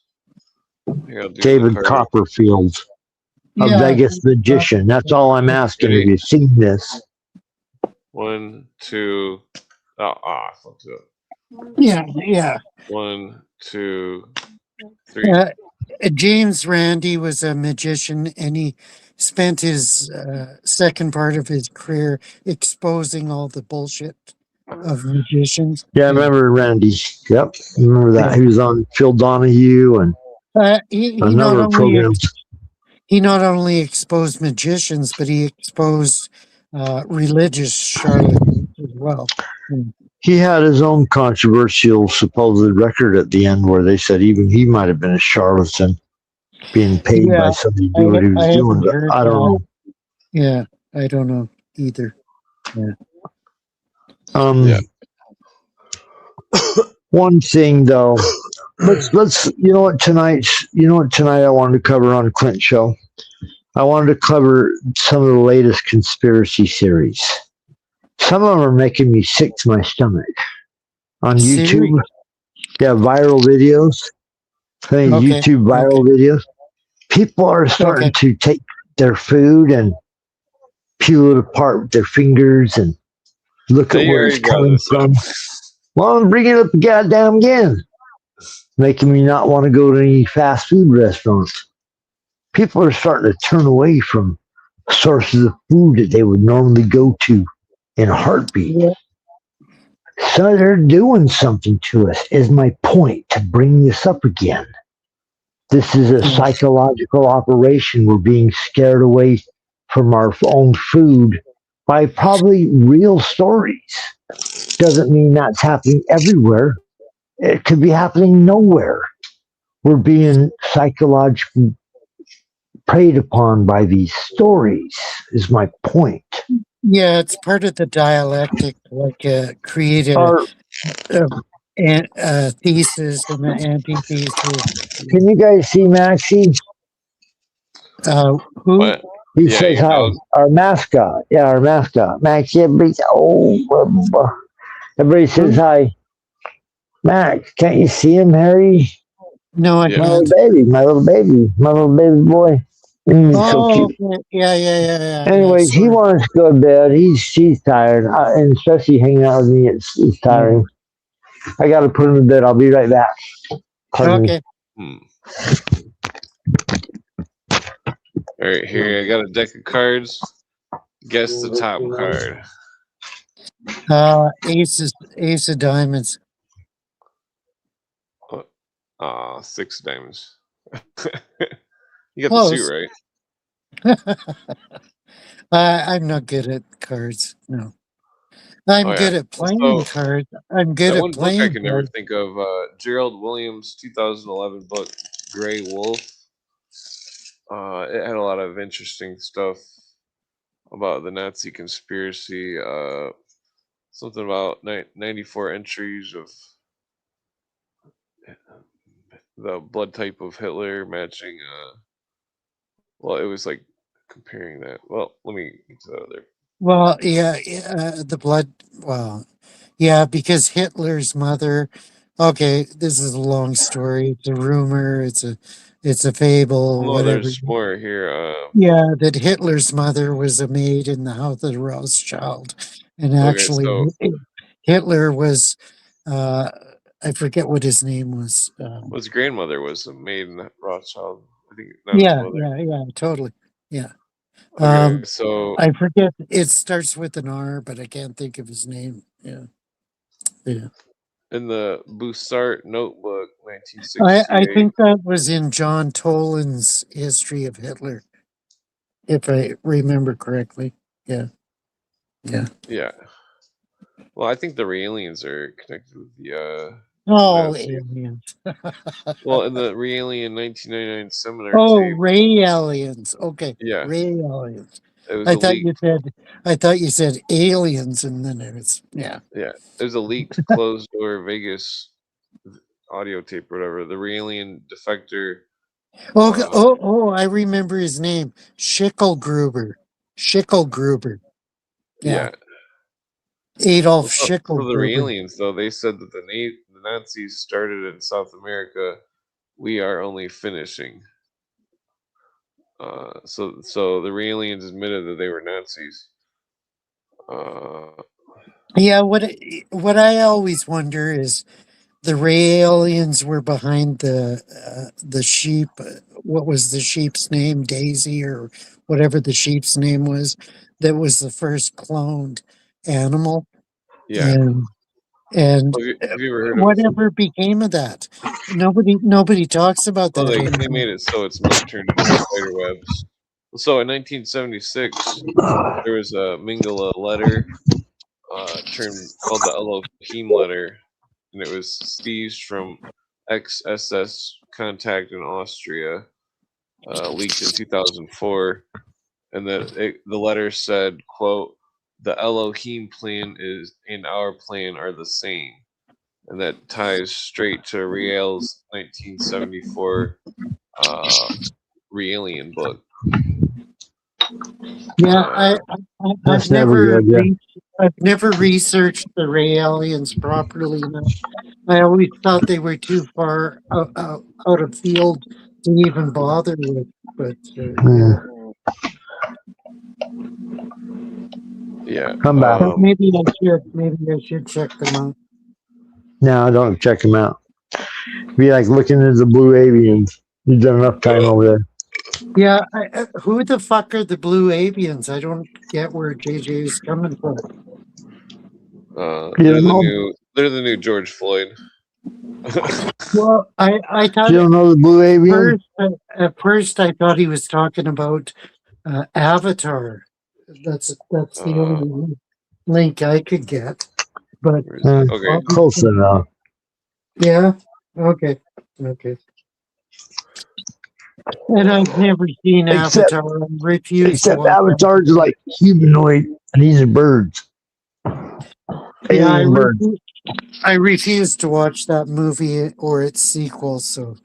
Here, David Copperfield, a Vegas magician. That's all I'm asking. Have you seen this? 1, 2. I fucked it up. Yeah. 1, 2, 3. James Randi was a magician, and he spent his second part of his career exposing all the bullshit of magicians. Yeah, I remember Randy. Yep, I remember that. He was on Phil Donahue and he a number of programs. He not only exposed magicians, but he exposed religious charlatans as well. He had his own controversial supposed record at the end where they said even he might have been a charlatan being paid by somebody to do what he was doing. But I don't know. Yeah, I don't know either. One thing though, let's you know what tonight I wanted to cover on Clint's show. I wanted to cover some of the latest conspiracy theories. Some of them are making me sick to my stomach. On YouTube, viral videos. YouTube viral videos. People are starting to take their food and peel it apart with their fingers and look at where it's coming from. Well, I'm bringing it up goddamn again. Making me not want to go to any fast food restaurants. People are starting to turn away from sources of food that they would normally go to in a heartbeat. So they're doing something to us, is my point to bring this up again. This is a psychological operation. We're being scared away from our own food by probably real stories. Doesn't mean that's happening everywhere. It could be happening nowhere. We're being psychologically preyed upon by these stories, is my point. Yeah, it's part of the dialectic, like created a thesis and an antithesis. Can you guys see Maxie? Who? What? He says hi. Our mascot. Yeah, our mascot. Maxie, everybody says hi. Max, can't you see him, Harry? No, I can't. My little baby boy. So cute. Yeah. Anyways, he wants to go to bed. He's tired, and especially hanging out with me, it's tiring. I got to put him to bed. I'll be right back. Okay. All right, here I got a deck of cards. Guess the top card. Ace of Diamonds. 6 diamonds. You got Close. the suit right. I'm not good at cards. No. I'm good at playing cards. I'm good that at one playing book I can never cards. think of, Gerald Williams' 2011 book, Grey Wolf. It had a lot of interesting stuff about the Nazi conspiracy. Something about 94 entries of the blood type of Hitler matching. Well, it was like comparing that. Well, let me get to that other. Well, yeah, the blood. Well, yeah, because Hitler's mother. Okay, this is a long story. It's a rumor. It's a fable. No, Whatever. there's more here. Yeah, that Hitler's mother was a maid in the house of Rothschild, and actually, Hitler was. I forget what his name was. His grandmother was a maid in Rothschild. I think not his Yeah, mother. totally. Yeah. Okay, so I forget. It starts with an R, but I can't think of his name. Yeah. in the Bussart Notebook, 1968. I think that was in John Toland's History of Hitler, if I remember correctly. Yeah. Yeah. Well, I think the aliens are connected with the. Aliens. Well, in the Alien 1999 seminar tape. Ray aliens. Okay. Yeah. Ray aliens. It was I thought you said aliens, and then it was Yeah. It was a leaked closed door Vegas audio tape or whatever. The alien defector. I remember his name. Schicklgruber. Yeah. Adolf Schicklgruber. For the aliens, though, they said that the Nazis started in South America. We are only finishing. So the aliens admitted that they were Nazis. Yeah, what I always wonder is the Ray aliens were behind the sheep. What was the sheep's name? Daisy or whatever the sheep's name was. That was the first cloned animal. Yeah. And have you ever heard whatever became of that? Nobody talks about that. They made it so its milk turned into spider webs. So in 1976, there was a Mingala letter called the Elohim letter, and it was seized from ex-SS contact in Austria, leaked in 2004, and the letter said, quote, "The Elohim plan and our plan are the same," and that ties straight to Riel's 1974 Realien book. Yeah, I've never researched the Ray aliens properly enough. I always thought they were too far out of field to even bother with. But yeah, come back. Maybe I should check them out. No, don't check them out. Be like looking at the blue avians. You've done enough time over there. Yeah, who the fuck are the blue avians? I don't get where JJ is coming from. They're the new George Floyd. Well, I thought you don't know the blue avian. At first, I thought he was talking about Avatar. That's the only link I could get. But okay, close enough. Yeah. Okay. And I've never seen Avatar. I refuse. Except Avatar's like humanoid, and these are birds. Yeah, I refuse to watch that movie or its sequel. So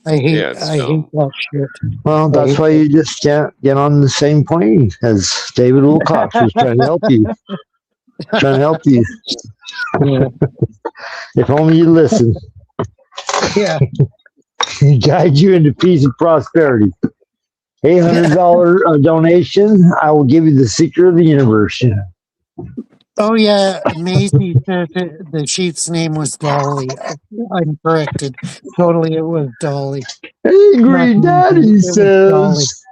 I hate that shit. Well, that's why you just can't get on the same plane as David Wilcox was trying to help you. Yeah. If only you listen. Yeah. He guide you into peace and prosperity. $800 donation. I will give you the secret of the universe. Oh yeah, Maisie said the sheep's name was Dolly. I'm corrected. Totally, it was Dolly. Angry Daddy says.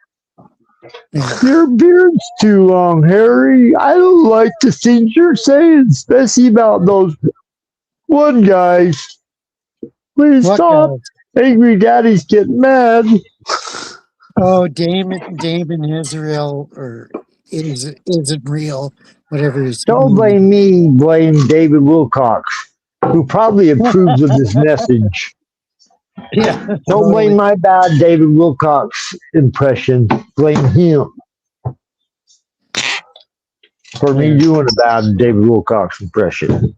Yeah. Your beard's too long, Harry. I don't like the things you're saying, especially about those one guys. Please What stop. guys? Angry Daddy's getting mad. Oh, Damon Israel, or isn't real, whatever his Don't name blame me, blame David Wilcox, who probably is. approves of this message. Yeah, Don't blame my bad David Wilcox impression. Blame him for me doing a bad David Wilcox impression.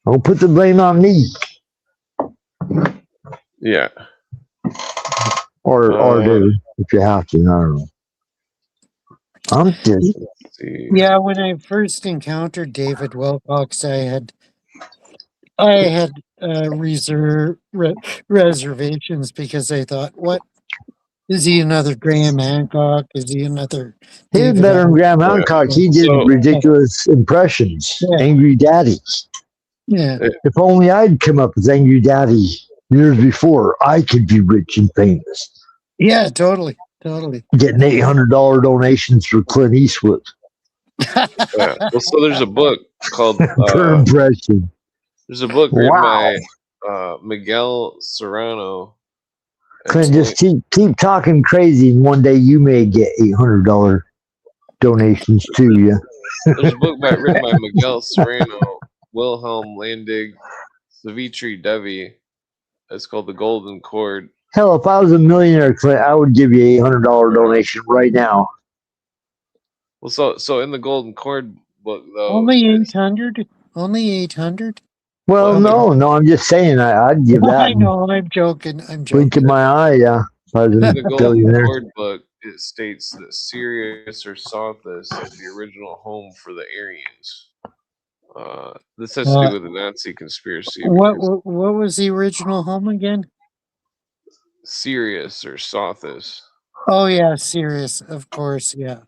Don't put the blame on me. Yeah. Or David, if you have to. I don't know. I'm just. Yeah, when I first encountered David Wilcox, I had reservations because I thought, what is he, another Graham Hancock? Is he another He's David? better than Graham Hancock. He did ridiculous impressions. Yeah. Angry Daddy. Yeah. If only I'd come up with Angry Daddy years before, I could be rich and famous. Yeah, totally. Getting $800 donations for Clint Eastwood. Well, so there's a book called Per impression. There's a book written by Miguel Serrano. Clint, just keep talking crazy, and one day you may get $800 donations to you. There's a book written by Miguel Serrano, Wilhelm Landig, Savitri Devi. It's called The Golden Cord. Hell, if I was a millionaire, Clint, I would give you $800 donation right now. Well, so in the Golden Cord book, though, only 800. Only 800. Well, no, I'm just saying I'd give that. I know, I'm joking. Blink in my eye, yeah. If I was in a the Golden billionaire. Cord book, it states that Sirius or Sothis is the original home for the Aryans. This has to do with the Nazi conspiracy. What was the original home again? Sirius or Sothis. Oh yeah, Sirius, of course, yeah.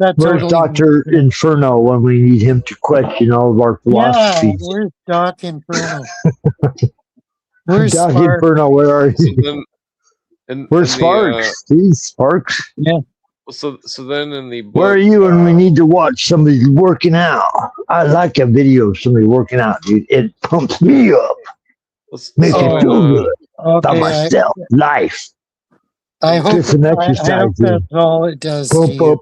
That Where's totally Dr. Inferno when we need him to question all of our philosophies? Yeah, where's Doc Inferno? Where's Doc Sparks? Inferno, where are you? Where's Sparks? Sparks? Yeah. So then in the book, where are you when we need to watch somebody working out? I like a video of somebody working out, dude. It pumps me up. Makes me feel good about myself, life. I hope some exercise. I hope that's all it does. Pump up.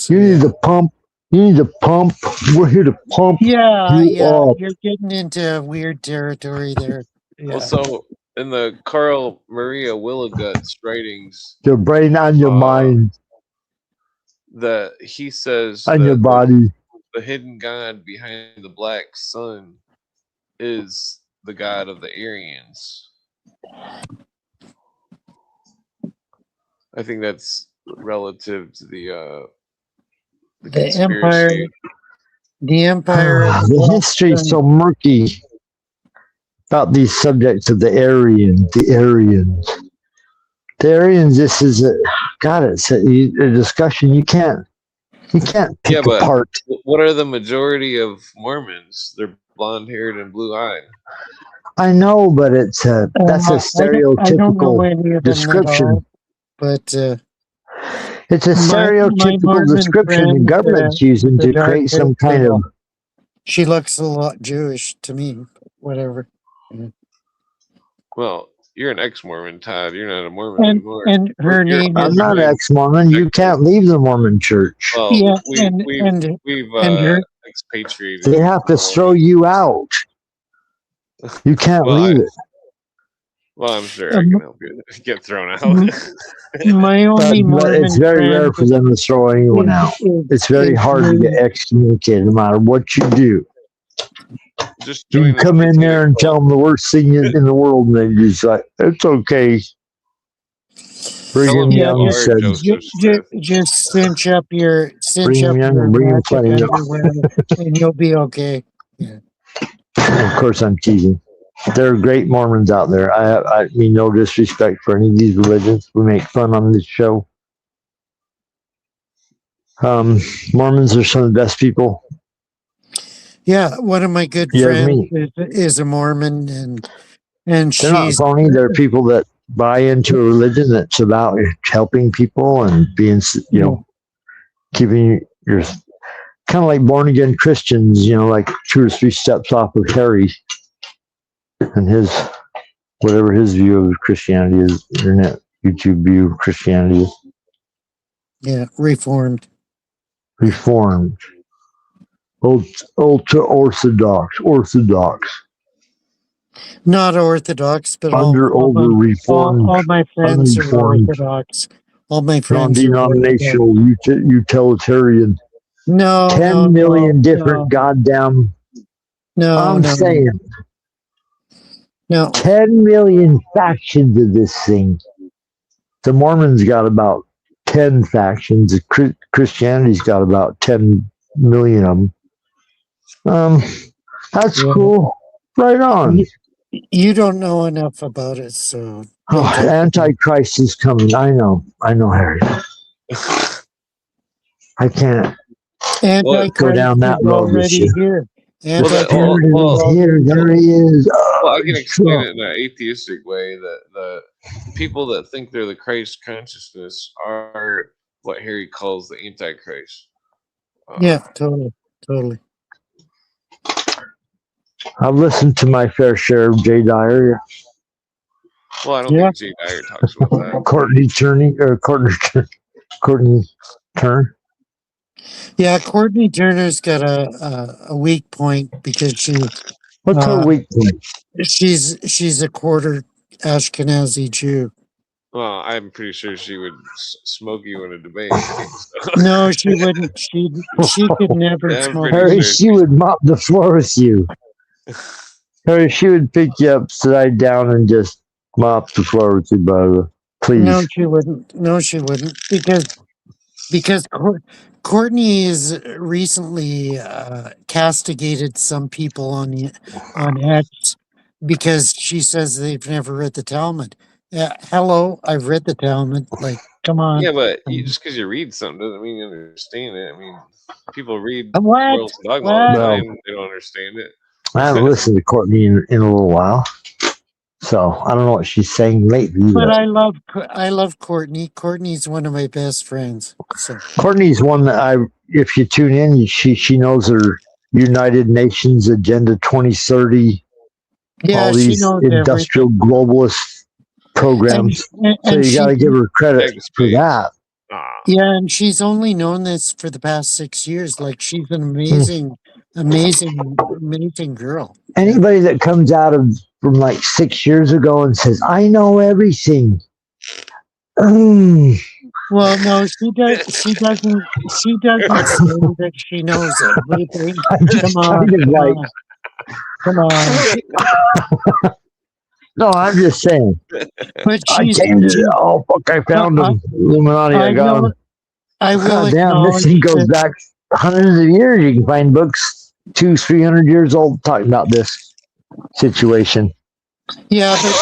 You need to pump. You need to pump. We're here to pump. Yeah, you up. You're getting into weird territory there. Yeah. Well, so in the Carl Maria Willigut's writings, your brain on your mind, that he says on your body, the hidden god behind the black sun is the god of the Aryans. I think that's relative to the Empire. The Empire. The history is so murky about these subjects of the Aryans. The Aryans. This is it's a discussion you can't pick apart. What are the majority of Mormons? They're blonde-haired and blue-eyed. I know, but that's a stereotypical description. But it's a stereotypical description the government's using to create some kind of. She looks a lot Jewish to me. Whatever. Well, you're an ex-Mormon, Todd. You're not a Mormon anymore. And her name I'm not ex-Mormon. You can't leave the Mormon church. Well, yeah, we've expatriated. They have to throw you out. You can't leave it. Well, I'm sure I can help you get thrown out. My only but it's very rare for them to throw anyone out. It's very hard to get excommunicated no matter what you do. You come in there and tell them the worst thing in the world, and they're just like, it's okay. Brigham Young said, just cinch up your magic underwear and you'll be okay. Yeah. Of course, I'm teasing. There are great Mormons out there. I mean no disrespect for any of these religions. We make fun on this show. Mormons are some of the best people. Yeah, one of my good friends is a Mormon, and they're not phony. They're people that buy into a religion that's about helping people and being, keeping your kind of like born again Christians, like 2 or 3 steps off of Harry and his whatever his view of Christianity is, internet YouTube view of Christianity is. Yeah, Reformed. Reformed. Ultra Orthodox. Not Orthodox, but Older Reformed. all my friends are uninformed, Orthodox. All my friends are non-denominational, utilitarian. No, 10 million different goddamn. I'm saying. No. 10 million factions of this thing. The Mormons got about 10 factions. Christianity's got about 10 million of them. That's cool. Right on. You don't know enough about it, so. Antichrist is coming. I know, Harry. I can't go down that road with you. Here. There he is. Well, I can explain it in an atheistic way that the people that think they're the Christ consciousness are what Harry calls the Antichrist. Yeah, totally. I've listened to my fair share of Jay Dyer. Well, I don't think Jay Dyer talks about that. Courtney Turner. Yeah, Courtney Turner's got a weak point because she. What's her weak point? She's a quarter Ashkenazi Jew. Well, I'm pretty sure she would smoke you in a debate. So. No, she wouldn't. She could never smoke. Harry, she would mop the floor with you. Harry, she would pick you upside down and just mop the floor with you, brother. Please. No, she wouldn't. Because Courtney has recently castigated some people on X because she says they've never read the Talmud. Hello, I've read the Talmud. Like, come on. Yeah, but just because you read something doesn't mean you understand it. I mean, people read Royals and Dogma all the time. They don't understand it. I haven't listened to Courtney in a little while, so I don't know what she's saying lately. But I love Courtney. Courtney's one of my best friends. So. Courtney's one that if you tune in, she knows her United Nations Agenda 2030. Yeah, all these industrial globalist programs. So you got to give her credit for that. Yeah, and she's only known this for the past 6 years. Like, she's an amazing girl. Anybody that comes out from like 6 years ago and says, "I know everything." Well, no, she doesn't. She doesn't say that she knows everything. Come on. No, I'm just saying. But I found them. Illuminati, I got them. I will. Damn, this thing goes back hundreds of years. You can find books 200-300 years old talking about this situation. Yeah, but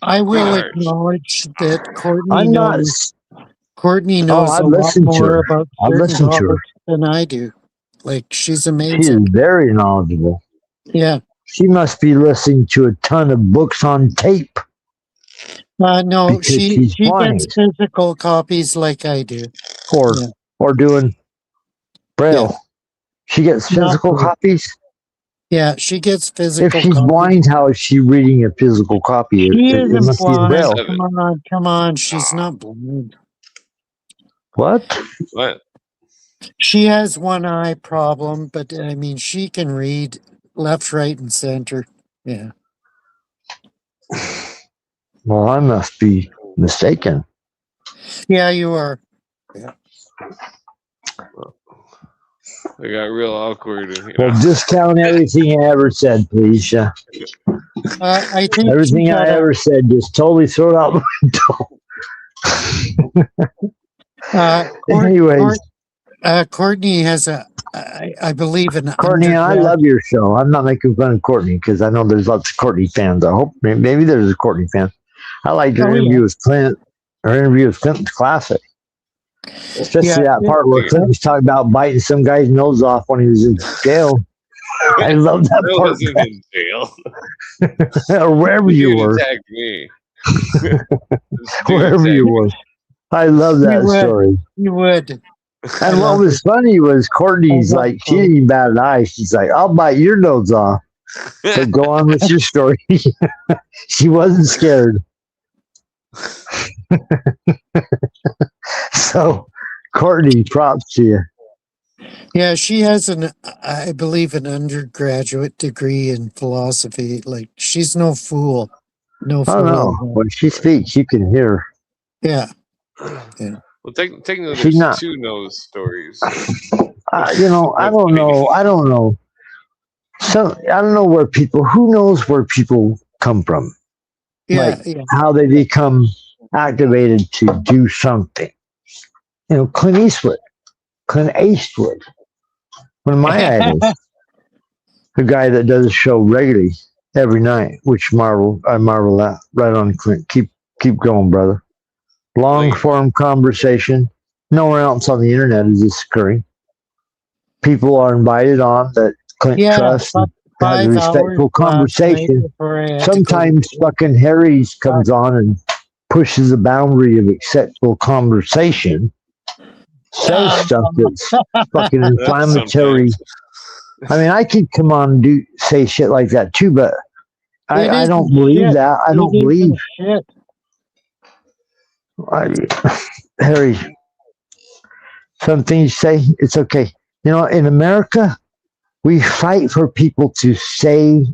I will acknowledge that Courtney knows a lot more about certain topics than I do. Like, she's amazing. She is very knowledgeable. Yeah. She must be listening to a ton of books on tape. No, she gets physical copies like I do. Or doing Braille. Yeah. She gets physical copies? Yeah, she gets physical copies. If she's blind, how is she reading a physical copy? She isn't blind. Come on. She's not blind. What? She has one eye problem, but I mean, she can read left, right, and center. Yeah. Well, I must be mistaken. Yeah, you are. Yeah. They got real awkward. Well, discount everything I ever said, please. I think everything I ever said, just totally throw it out the window. Anyways. Courtney has I believe Courtney, I love your show. I'm not making fun of Courtney because I know there's lots of Courtney fans. I hope maybe there's a Courtney fan. I liked her interview with Clint. Her interview with Clint's classic. Especially that part where Clint was talking about biting some guy's nose off when he was in jail. I love that part. Wasn't in jail. Or wherever you were. Attacked me. Wherever you were. I love that story. You would. And what was funny was Courtney's like, she didn't even bat an eye. She's like, I'll bite your nose off. So go on with your story. She wasn't scared. So, Courtney, props to you. Yeah, she has I believe, an undergraduate degree in philosophy. Like, she's no fool. No fool. Oh, no. When she speaks, you can hear. Yeah. Well, technically, She's there's not. 2 nose stories. I don't know. So I don't know where people. Who knows where people come from? Yeah, Like how they become activated to do something. Clint Eastwood, one of my idols, the guy that does a show regularly every night, which I marvel at. Right on, Clint. Keep going, brother. Long form conversation. Nowhere else on the internet is this occurring. People are invited on that Clint trusts and has a respectful conversation. Sometimes fucking Harry's comes on and pushes the boundary of acceptable conversation. Says stuff that's fucking inflammatory. I mean, I could come on and say shit like that too, but I don't believe that. I don't believe. Harry, some things you say, it's okay. In America, we fight for people to say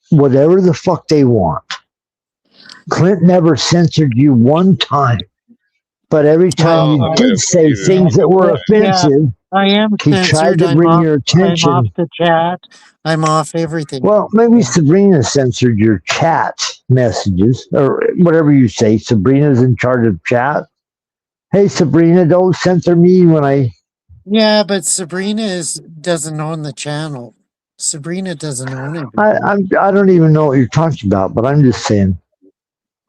whatever the fuck they want. Clint never censored you one time. But every time you did say things that were offensive, I am he tried to bring your attention. I'm off the chat. I'm off everything. Well, maybe Sabrina censored your chat messages or whatever you say. Sabrina's in charge of chat. Hey, Sabrina, don't censor me when I... Yeah, but Sabrina doesn't own the channel. Sabrina doesn't own it. I don't even know what you're talking about, but I'm just saying.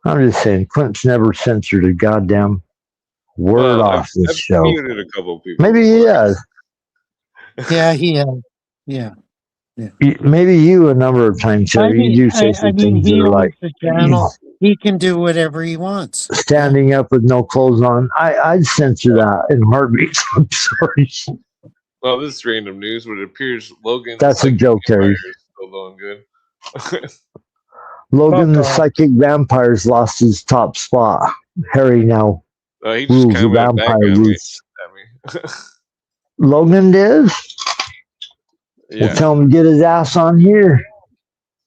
Clint's never censored a goddamn word off this show. Muted a couple people. Maybe he has. Yeah, he has. Yeah. Maybe you a number of times, Harry. You do say some things that are like, the channel. He can do whatever he wants. Standing up with no clothes on. I'd censor that in heartbeats. I'm sorry. Well, this is random news, but it appears Logan. That's a joke, Harry. Still doing good. Logan the Psychic Vampire's lost his top spot. Harry now he just rules the vampire roots. Logan did? Yeah. We'll tell him to get his ass on here.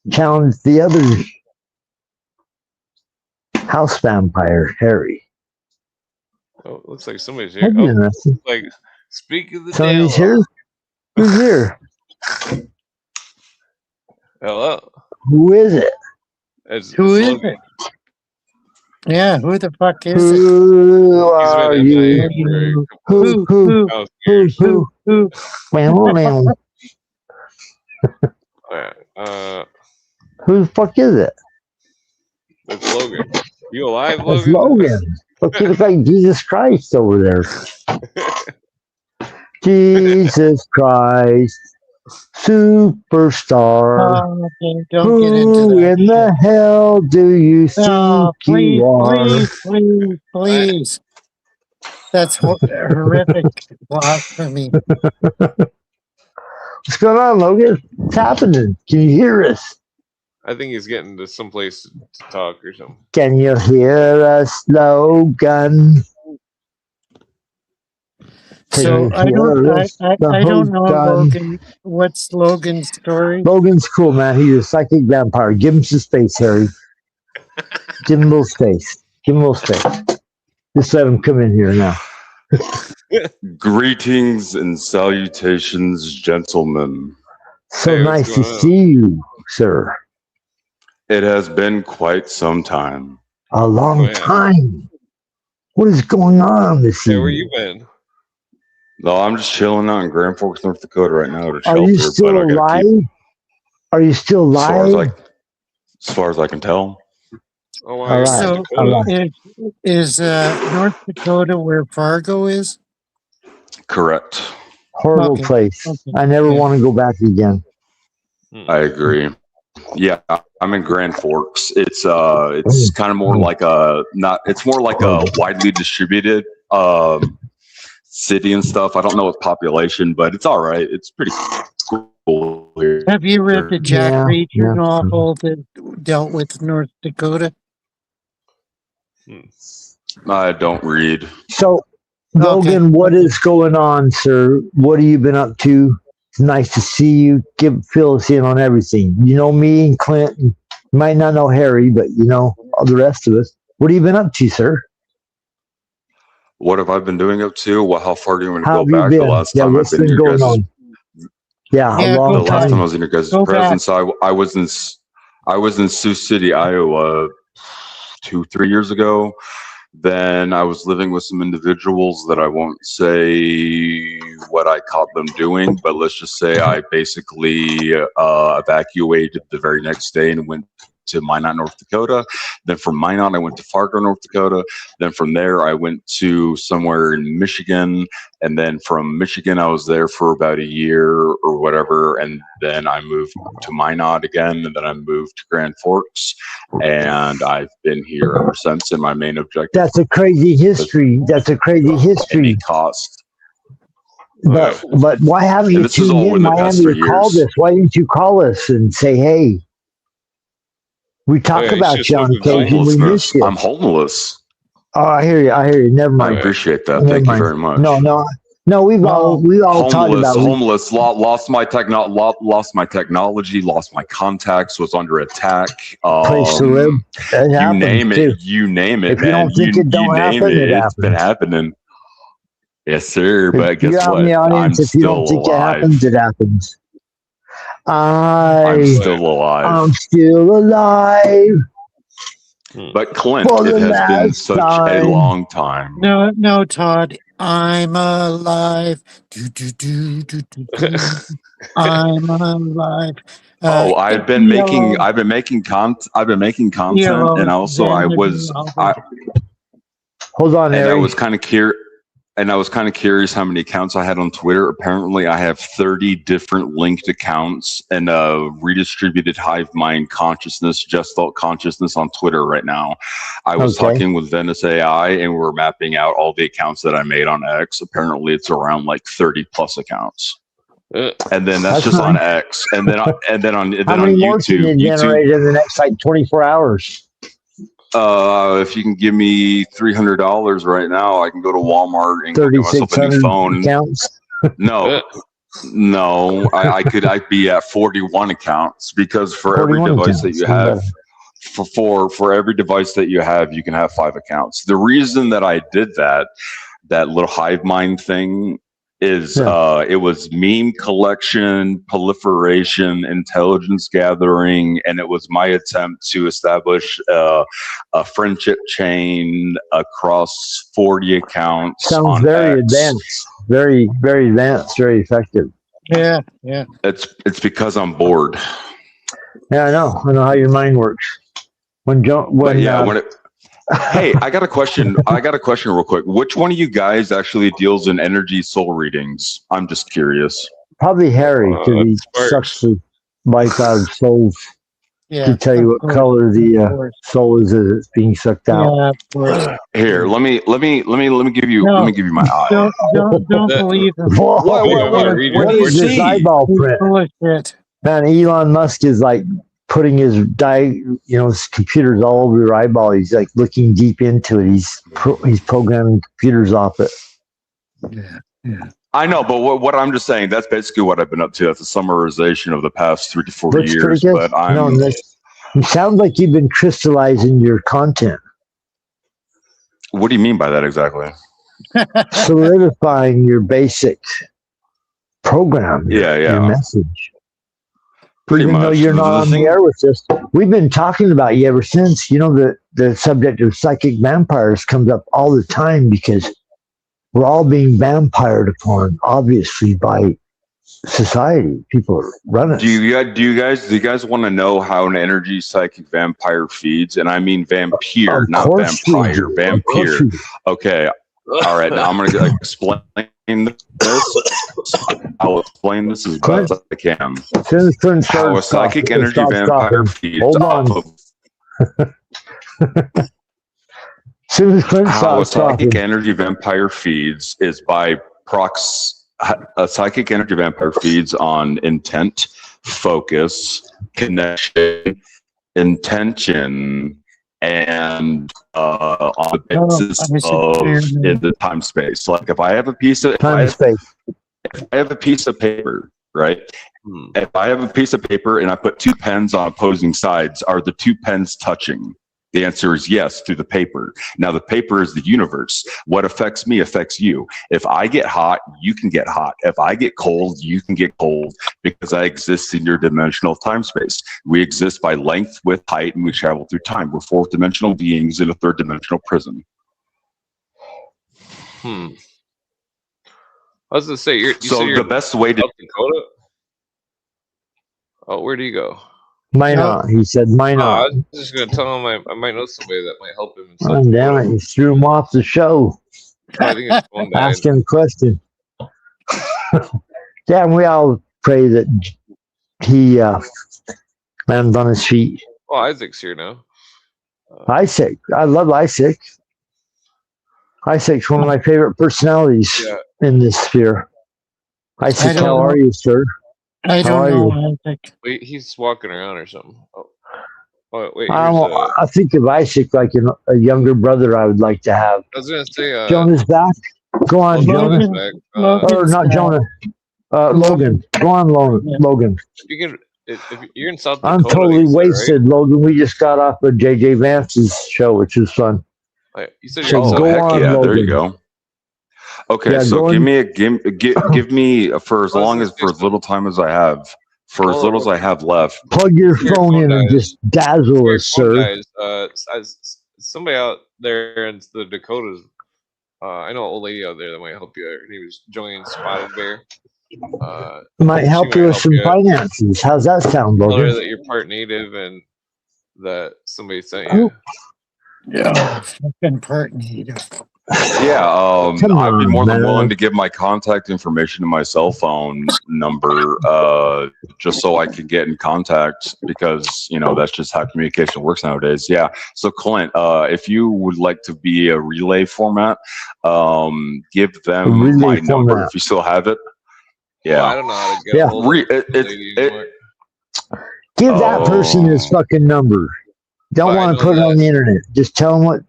Challenge the other house vampire, Harry. Oh, looks like somebody's here. Oh, like, speak of the somebody's devil. Here? Who's here? Hello? Who is it? Who is it? Yeah, who the fuck is it? Who are you? Who? Who the fuck is it? It's Logan. You alive, Logan? It's Logan. Look, you look like Jesus Christ over there. Jesus Christ, superstar. Don't get into Who that. in the hell do you think you are? Please. That's horrific blasphemy. What's going on, Logan? What's happening? Can you hear us? I think he's getting to someplace to talk or something. Can you hear us, Logan? So I don't know, Logan. What's Logan's story? Logan's cool, man. He's a psychic vampire. Give him some space, Harry. Give him a little space. Just let him come in here now. Greetings and salutations, gentlemen. So nice to see you, sir. It has been quite some time. A long time. What is going on this evening? Where you been? No, I'm just chilling out in Grand Forks, North Dakota right now at a shelter. Are you still alive? Are you still alive? As far as I can tell. Oh, wow. All right. So is North Dakota where Fargo is? Correct. Horrible place. Okay. I never want to go back again. I agree. Yeah, I'm in Grand Forks. It's kind of more like it's more like a widely distributed city and stuff. I don't know its population, but it's all right. It's pretty cool here. Have you read the Jack Reacher novel that dealt with North Dakota? I don't read. So, Logan, what is going on, sir? What have you been up to? It's nice to see you. Fill us in on everything. You know me and Clint. You might not know Harry, but you know all the rest of us. What have you been up to, sir? What have I been doing up to? Well, how far do you want to How go back? been? The last time what's I've been been in your going guys' on? Yeah, the last time I was in your guys' Go presence, I was in Sioux City, Iowa, 2-3 years ago. Then I was living with some individuals that I won't say what I caught them doing, but let's just say I basically evacuated the very next day and went to Minot, North Dakota. Then from Minot, I went to Fargo, North Dakota. Then from there, I went to somewhere in Michigan. And then from Michigan, I was there for about a year or whatever. And then I moved to Minot again. And then I moved to Grand Forks. And I've been here ever since. And my main objective. That's a crazy history. That's a crazy history. Cost. But why haven't you tuned in? Why haven't you called us? Why didn't you call us and say, hey? We talk about you on occasion. We miss you. I'm homeless. Oh, I hear you. Never mind. I appreciate that. Thank you very much. No. We've all talked about homeless. Lost my technology. Lost my contacts. Was under attack. Place to live. You name it. You name it. If you don't think it don't happen, it happens. It's been happening. Yes, sir. But guess you're what? On the audience, if you don't think it happens, it happens. I'm still alive. I'm still alive. But Clint, it has been such a long time. No, Todd. I'm alive. I'm alive. I've been making content, and also Hold on, and Harry. I was kind of curious how many accounts I had on Twitter. Apparently, I have 30 different linked accounts and a redistributed hive mind consciousness, just thought consciousness on Twitter right now. I was talking with Venice AI, and we're mapping out all the accounts that I made on X. Apparently, it's around like 30 plus accounts. And then that's just on X, and then on YouTube. Can you generate in the next like 24 hours? If you can give me $300 right now, I can go to Walmart and get myself a new phone. Accounts? No, I'd be at 41 accounts because for every device that you have, for every device that you have, you can have 5 accounts. The reason that I did that little hive mind thing is it was meme collection, proliferation, intelligence gathering, and it was my attempt to establish a friendship chain across 40 accounts. Sounds very advanced, very, very advanced, very effective. Yeah. It's because I'm bored. Yeah, I know how your mind works. Hey, I got a question real quick. Which one of you guys actually deals in energy soul readings? I'm just curious. Probably Harry, because he sucks the life out of souls to tell you what color the soul is as it's being sucked out. Yeah, here, let me give you my eye. Don't believe him. What is this eyeball print? Man, Elon Musk is like putting his his computers all over your eyeball. He's like looking deep into it. He's programming computers off it. Yeah. I know, but what I'm just saying, that's basically what I've been up to. That's a summarization of the past 3 to 4 years. But it sounds like you've been crystallizing your content. What do you mean by that exactly? Solidifying your basic program. Your message. Even though you're not on the air with us, we've been talking about you ever since. You know, the subject of psychic vampires comes up all the time because we're all being vampired upon, obviously, by society. People are running. Do you guys want to know how an energy psychic vampire feeds? And I mean vampire, not vampire. Vampire. Okay. All right. Now I'm going to explain this. I'll explain this as best as I can. How a psychic energy vampire feeds. Hold on. soon as Clint how a stops talking. psychic energy vampire feeds is by a psychic energy vampire feeds on intent, focus, connection, intention, and on the basis of in the time space. Like if I have a piece of paper, right? If I have a piece of paper and I put two pens on opposing sides, are the two pens touching? The answer is yes, through the paper. Now, the paper is the universe. What affects me affects you. If I get hot, you can get hot. If I get cold, you can get cold because I exist in your dimensional time space. We exist by length, width, height, and we travel through time. We're fourth dimensional beings in a third dimensional prison. I was going to say, the best way to... South Dakota? Oh, where do you go? Minot. He said Minot. I was just going to tell him I might know somebody that might help him. Oh, damn it. You threw him off the show. I think his phone died. Ask him a question. Yeah, we all pray that he lands on his feet. Well, Isaac's here now. Isaac. I love Isaac. Isaac's one of my favorite personalities in this sphere. Isaac, how are you, sir? I don't know, Isaac. Wait, he's walking around or something. Oh wait. I think of Isaac like a younger brother I would like to have. I was going to say... Jonah's back. Go on, Jonah. Or not Jonah. Logan. Go on, Logan. If you're in South Dakota... I'm totally wasted, right? Logan. We just got off of JJ Vance's show, which is fun. You said so go on, yeah, Logan. There you go. Okay, so give me for as little time as I have, for as little as I have left. Plug your phone in and just dazzle us, sir. Somebody out there in the Dakotas, I know an old lady out there that might help you. Her name is Joanne Spotted Bear. Might help you with some finances. How's that sound, Logan? Tell her that you're part native and that somebody sent you. Yeah, fucking part native. Yeah, I'd be more than willing to give my contact information and my cell phone number just so I can get in contact because, that's just how communication works nowadays. Yeah. So, Clint, if you would like to be a relay format, give them my number if you still have it. Yeah. Well, I don't know how to get a hold of it. Give that person his fucking number. Don't want to put it on the internet. Just tell him what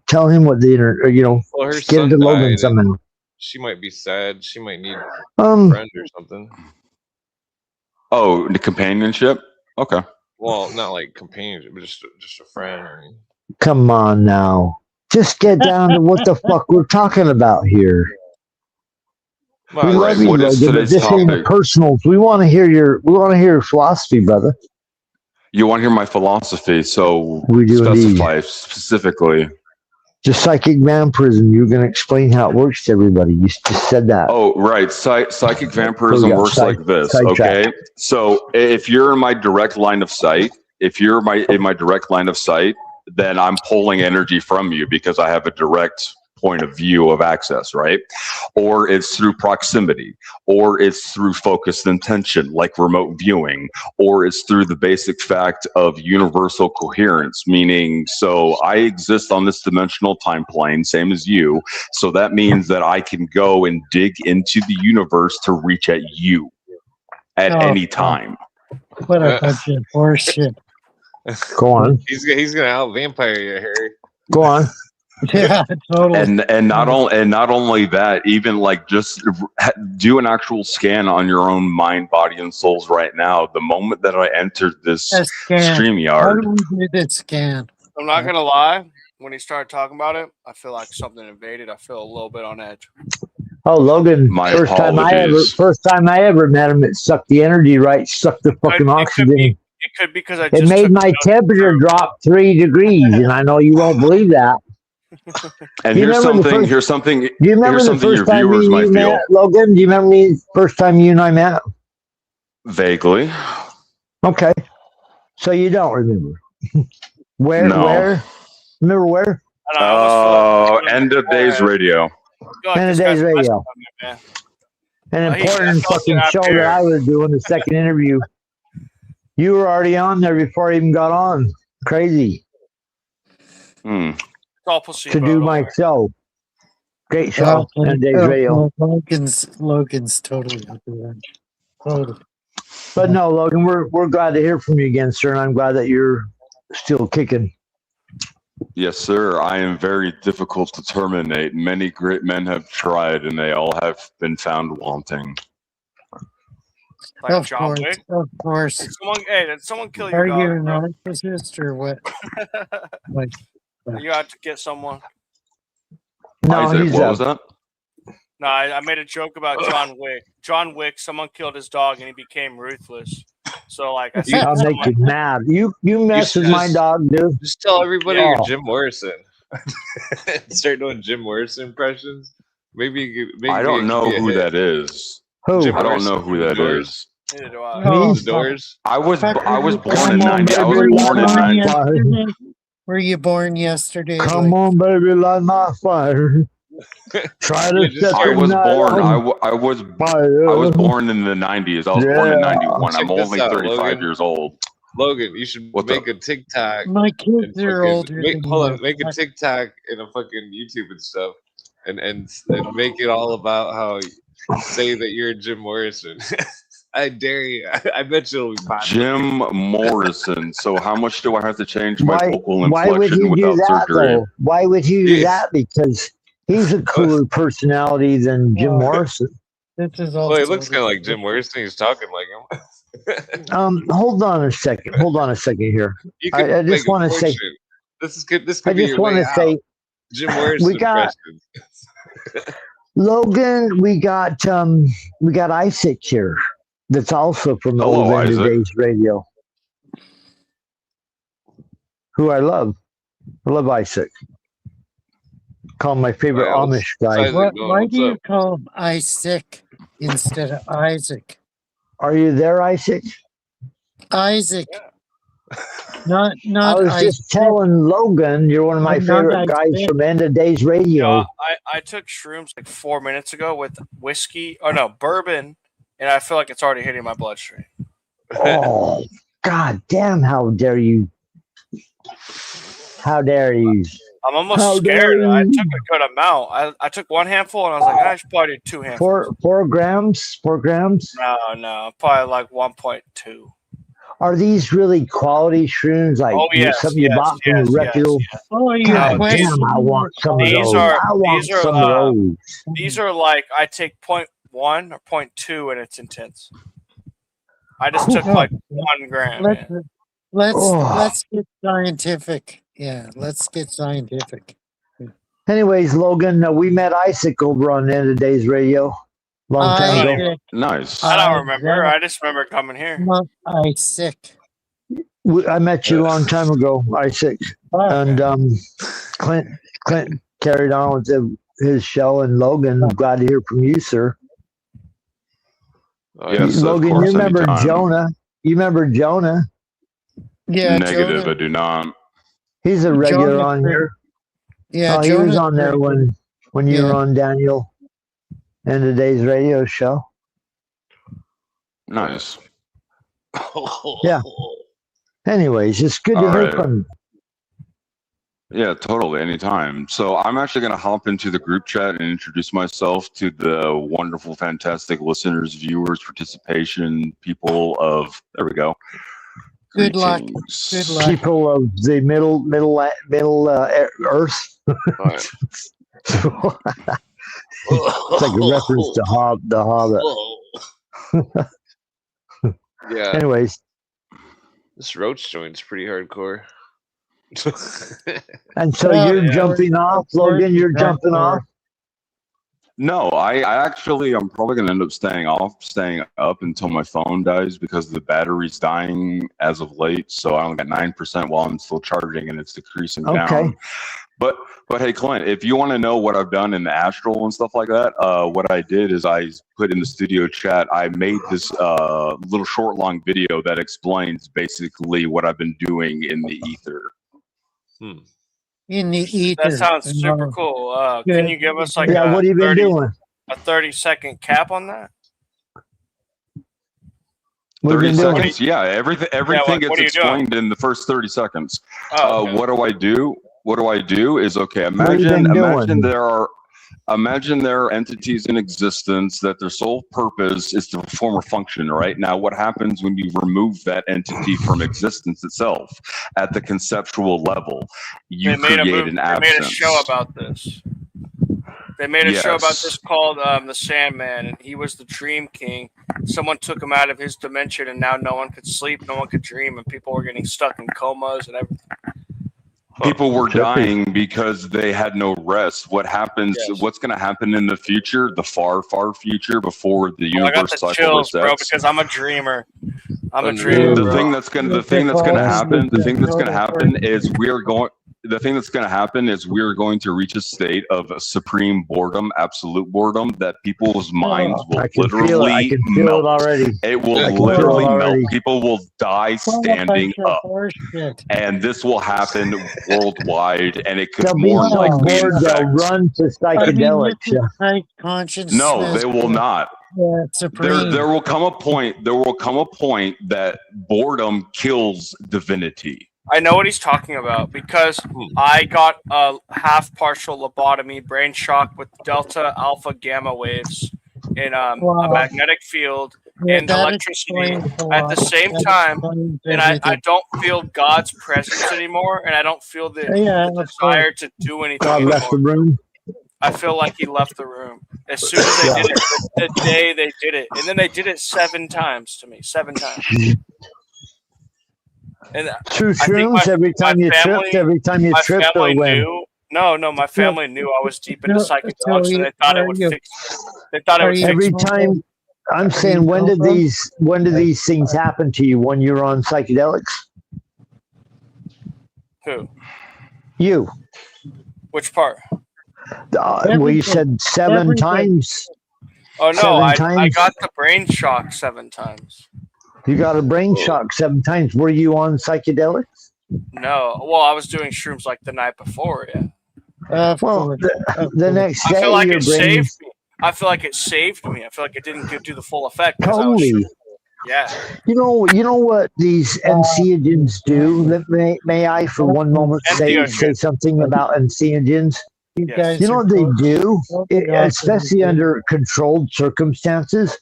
the internet, well, just give it to Logan somehow. She might be sad. She might need a friend or something. Oh, the companionship? Okay. Well, not like companionship, but just a friend. Come on now. Just get down to what the fuck we're talking about here. Well, we love you, Logan, but this ain't a personal. We want to hear your philosophy, brother. You want to hear my philosophy, so we do specify specifically. Just psychic vampirism. You're going to explain how it works to everybody. You just said that. Oh, right. Psychic vampirism works like this. Okay. So if you're in my direct line of sight, in my direct line of sight, then I'm pulling energy from you because I have a direct point of view of access, right? Or it's through proximity, or it's through focused intention, like remote viewing, or it's through the basic fact of universal coherence, meaning, so I exist on this dimensional time plane, same as you, so that means that I can go and dig into the universe to reach at you at any time. What a bunch of horseshit. Go on. He's gonna out vampire you, Harry. Go on. Yeah, totally. And not only that, even like just do an actual scan on your own mind, body, and souls right now. The moment that I entered this StreamYard, how do we do this scan? I'm not gonna lie. When he started talking about it, I feel like something invaded. I feel a little bit on edge. Oh, Logan! First time I ever met him, it sucked the energy right, sucked the fucking oxygen. It could be because it made my temperature drop 3 degrees, and I know you won't believe that. And here's something. Do you remember the first time you met, Logan? Do you remember the first time you and I met? Vaguely. Okay. So you don't remember. Where? No. Where? Remember where? End of Days Radio. End of Days Radio. An important fucking show that I was doing, the second interview. You were already on there before I even got on. Crazy. all placebo. to do my show. Great show and Dave's Radio. Logan's totally up to that. Totally. But no, Logan, we're glad to hear from you again, sir, and I'm glad that you're still kicking. Yes, sir. I am very difficult to terminate. Many great men have tried, and they all have been found wanting. Like Of John course, Wick? of course. Did someone kill your Are dog? you a bro? narcissist or what? Like, You had to get someone. No, Isaac, he's what was that? No, I made a joke about John Wick. John Wick, someone killed his dog and he became ruthless. So like I said, I'll make you mad. You mess You with my just- dog, dude. Just tell everybody Yeah. you're Jim Morrison. Start doing Jim Morrison impressions. Maybe I don't know who that is. Who? Jim I don't Morrison know who from that Doors. is. neither do I. Oh, The Doors. I was born in Come on, 90. I was baby, born in light my 90. fire. Were you born yesterday? Come on, baby, light my fire. Try to Yeah, just set I the was night born. on I was fire. born in the 90s. I was born in Yeah. 91. Check I'm this only out, 35 Logan. years old. Logan, you should What's make up? a TikTok. My kids and are fucking older than hold you. on, make a TikTok and a fucking YouTube and stuff, and make it all about how you say that you're Jim Morrison. I dare you. I bet you it'll be popular. Jim Morrison. So how much do I have to change my vocal Why would inflection he do without that, surgery? though? Why would he do Yes. that? Because he's a cooler personality than Jim Morrison. This is all. Well, he looks kind of like Jim Morrison. He's talking like him. Hold on a second. Hold on a second here. You I could just make a wanna say- fortune. This could I be just your want way to out. say, Jim Morrison we got- impressions. Logan, we got Isaac here. That's also from the Hello, old end of Isaac. Days Radio. Who I love. I love Isaac. Call him my favorite Well, Amish guy. Isaac, no, Why what's do you up? call him Isaac instead of Isaac? Are you there, Isaac? Isaac. Yeah. Not I was Isaac. just telling Logan you're one of my I'm not favorite guys Isaac. from End of Days Radio. Yeah, I took shrooms like 4 minutes ago with whiskey, or no, bourbon, and I feel like it's already hitting my bloodstream. Oh, God damn, how dare you? How dare you? I'm almost How scared. dare I you. took a good amount. I took one handful and I was like, I should probably do 2 handfuls. 4 grams? 4 grams? No, probably like 1.2. Are these really quality shrooms? Like Oh, yes, something you yes, bought from yes, a reputable? yes. Oh, you God question- damn, I want some of These those. are- I want these are, some of those. These are like, I take 0.1 or 0.2 and it's intense. I just took like 1 gram. Let's Man. Oh. let's get scientific. Yeah, let's get scientific. Anyways, Logan, we met Isaac over on End of Days Radio long time ago. Isaac, Nice. I don't remember. I just remember coming here. not Isaac. I met you a long time ago, Isaac. And Clint carried on with his show. And Logan, I'm glad to hear from you, sir. Yes, of Logan, course, you remember anytime. Jonah? You remember Jonah? Yeah, Negative, Jonah. I do not. He's a regular Jonah- on here. Yeah, Oh, he was Jonah's on there pretty good. when you were Yeah. on Daniel End of Days Radio show. Nice. Yeah. Anyways, it's good to All hear right. from you. Yeah, totally. Anytime. So I'm actually going to hop into the group chat and introduce myself to the wonderful, fantastic listeners, viewers, participation, people of. There we go. Good luck. Greetings. Good luck. People of the middle Earth. Alright. It's like a reference to the Hobbit. Yeah, Anyways, this roach joint's pretty hardcore. and so Well, you're yeah, jumping off, Logan. You're jumping off. No, I actually, I'm probably going to end up staying up until my phone dies because the battery's dying as of late. So I only got 9% while I'm still charging and it's decreasing Okay. down. But hey, Clint, if you want to know what I've done in the astral and stuff like that, what I did is I put in the studio chat, I made this little short, long video that explains basically what I've been doing in the ether. In the ether. That sounds super No. cool. Can you give us like Yeah, a what have you been doing? a 30-second cap on that? What have you 30 been doing? seconds? Yeah, everything what gets are you doing? explained in the first 30 seconds. Oh, okay. What do I do? what do I do? Is okay. What have you been Imagine doing? Imagine there are entities in existence that their sole purpose is to perform a function, right? Now, what happens when you remove that entity from existence itself at the conceptual level? You create an absence. They made a show about this. They made a show about this called The Sandman, and he was the Dream King. Someone took him out of his dimension, and now no one could sleep, no one could dream, and people were getting stuck in comas and everything. People were dying because they had no rest. What happens? Yes. What's going to happen in the future, the far, far future, before the I universe got the cycle chills, bro, resets? because I'm a dreamer. I'm a dreamer. The thing that's going to happen is we're going to reach a state of supreme boredom, absolute boredom, that people's minds will literally I can feel melt. it already. It will I can literally feel it melt. already. People will die standing up. And this will happen worldwide, and it could They'll be more so likely bored they'll run to psychedelics. Consciousness. No, they will not. There will come a point that boredom kills divinity. I know what he's talking about because I got a half partial lobotomy, brain shock with delta, alpha, gamma waves in a magnetic field and electricity at the same time, and I don't feel God's presence anymore, and I don't feel the desire to do anything God anymore. left the room. I feel like he left the room as soon as they did it. The day they did it, and then they did it 7 times to me, 7 times. And True shrooms every time you tripped, or when? No, my family knew I was deep into psychedelics, and they thought it would fix. They thought it would fix every time. I'm saying, when did these things happen to you? When you were on psychedelics? Who? You. Which part? Well, you said 7 times. Oh no, I times? got the brain shock 7 times. You got a brain shock 7 times. Were you on psychedelics? No, well, I was doing shrooms like the night before. Yeah. Well, the next day, I feel like your it brain saved me. I feel like it saved me. I feel like it didn't do the full effect. totally. Yeah. You know what these entheogens do? May I, for one moment, say something about entheogens? Yes. You know what they do, especially under controlled circumstances?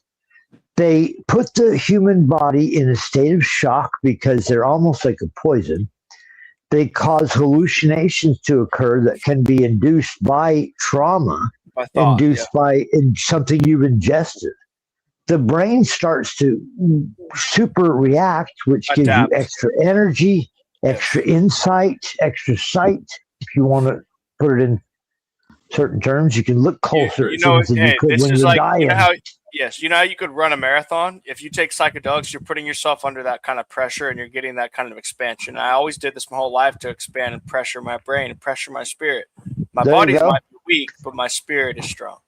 They put the human body in a state of shock because they're almost like a poison. They cause hallucinations to occur that can be induced by trauma, by something you've ingested. The brain starts to super react, which gives you extra energy, extra insight, extra sight. If you want to put it in certain terms, you can look closer at things than you could when you're dying. You know how you could run a marathon? If you take psychedelics, you're putting yourself under that kind of pressure and you're getting that kind of expansion. I always did this my whole life to expand and pressure my brain and pressure my spirit. My body might be weak, but my spirit is strong.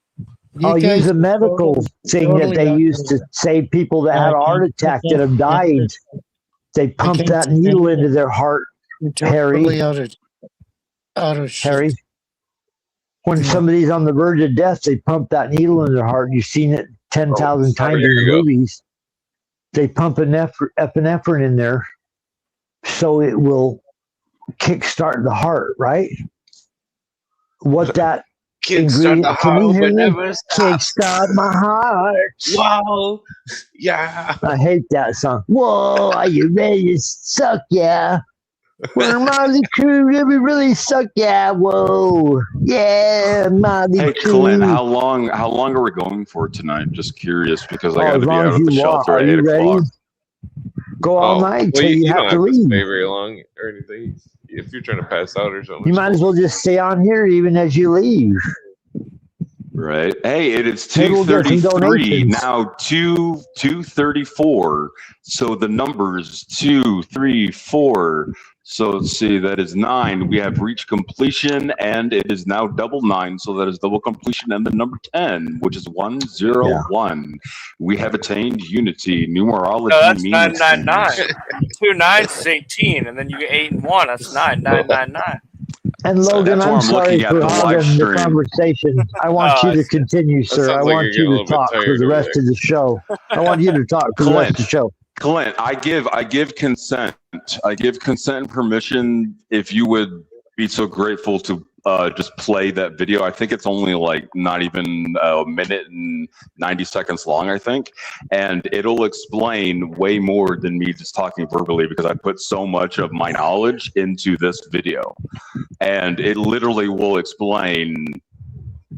I'll use a medical thing that they used to save people that had a heart attack that have died. They pump that needle into their heart, Harry. Harry. When somebody's on the verge of death, they pump that needle in their heart. You've seen it 10,000 times in the movies. They pump epinephrine in there so it will kickstart the heart, right? What that ingredient, can you hear me? Kickstart my heart. Wow. Yeah. I hate that song. Whoa, are you ready to suck? Yeah. We're Motley Crue, really suck, yeah. Whoa, yeah, Motley Crue. Hey, Clint, how long are we going for tonight? Just curious, because I got to be out of the shelter at 8 o'clock. Go all night till you have to leave. Stay very long or anything. If you're trying to pass out or something, you might as well just stay on here even as you leave. Right. Hey, it's 2:33 now. 2:34. So the numbers 2, 3, 4. So let's see, that is 9. We have reached completion, and it is now double 9. So that is double completion, and the number 10, which is 101. We have attained unity. Numerology. No, that's means 999. 2 9s is 18, and then you get 8 and 1. That's 999. And Logan, I'm sorry for having the conversation. I want you to continue, sir. I want you to talk for the rest of the show. I want you to talk for the rest of the show. Clint, I give consent. I give consent and permission if you would be so grateful to just play that video. I think it's only like not even a minute and 90 seconds long, I think. And it'll explain way more than me just talking verbally because I put so much of my knowledge into this video. And it literally will explain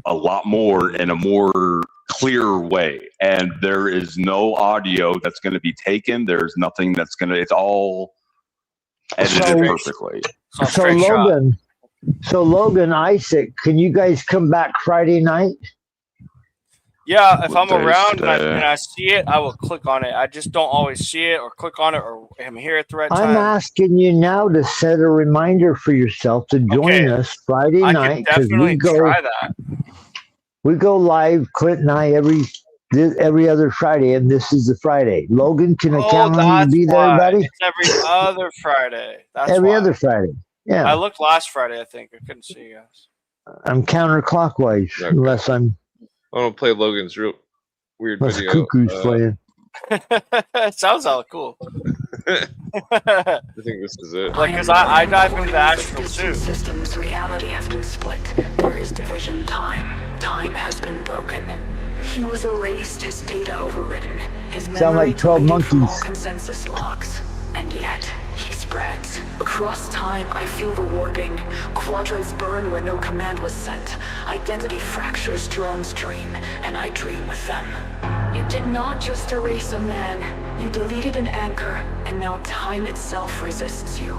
a lot more in a more clear way. And there is no audio that's going to be taken. There's nothing that's going to, it's all edited perfectly. So Logan, Isaac, can you guys come back Friday night? Yeah, if I'm around and I see it, I will click on it. I just don't always see it or click on it or am here at the right time. I'm asking you now to set a reminder for yourself to join us Friday night. I can definitely try that. We go live, Clint and I, every other Friday, and this is the Friday. Logan, can I count on you to be there, buddy? It's every other Friday. That's every other Friday. Yeah. I looked last Friday, I think. I couldn't see you guys. I'm counterclockwise, unless I'm. I want to play Logan's real weird video. Cuckoo's playing. It sounds all cool. I think this is it. Like, because I dive into the astral too. Systems reality has been split. There is division time. Time has been broken. He was erased, his data overridden. His sound like 12 monkeys. Consensus logs. And yet, he spreads. Across time, I feel the warping. Quadrants burn where no command was sent. Identity fractures drones dream, and I dream with them. You did not just erase a man. You deleted an anchor, and now time itself resists you.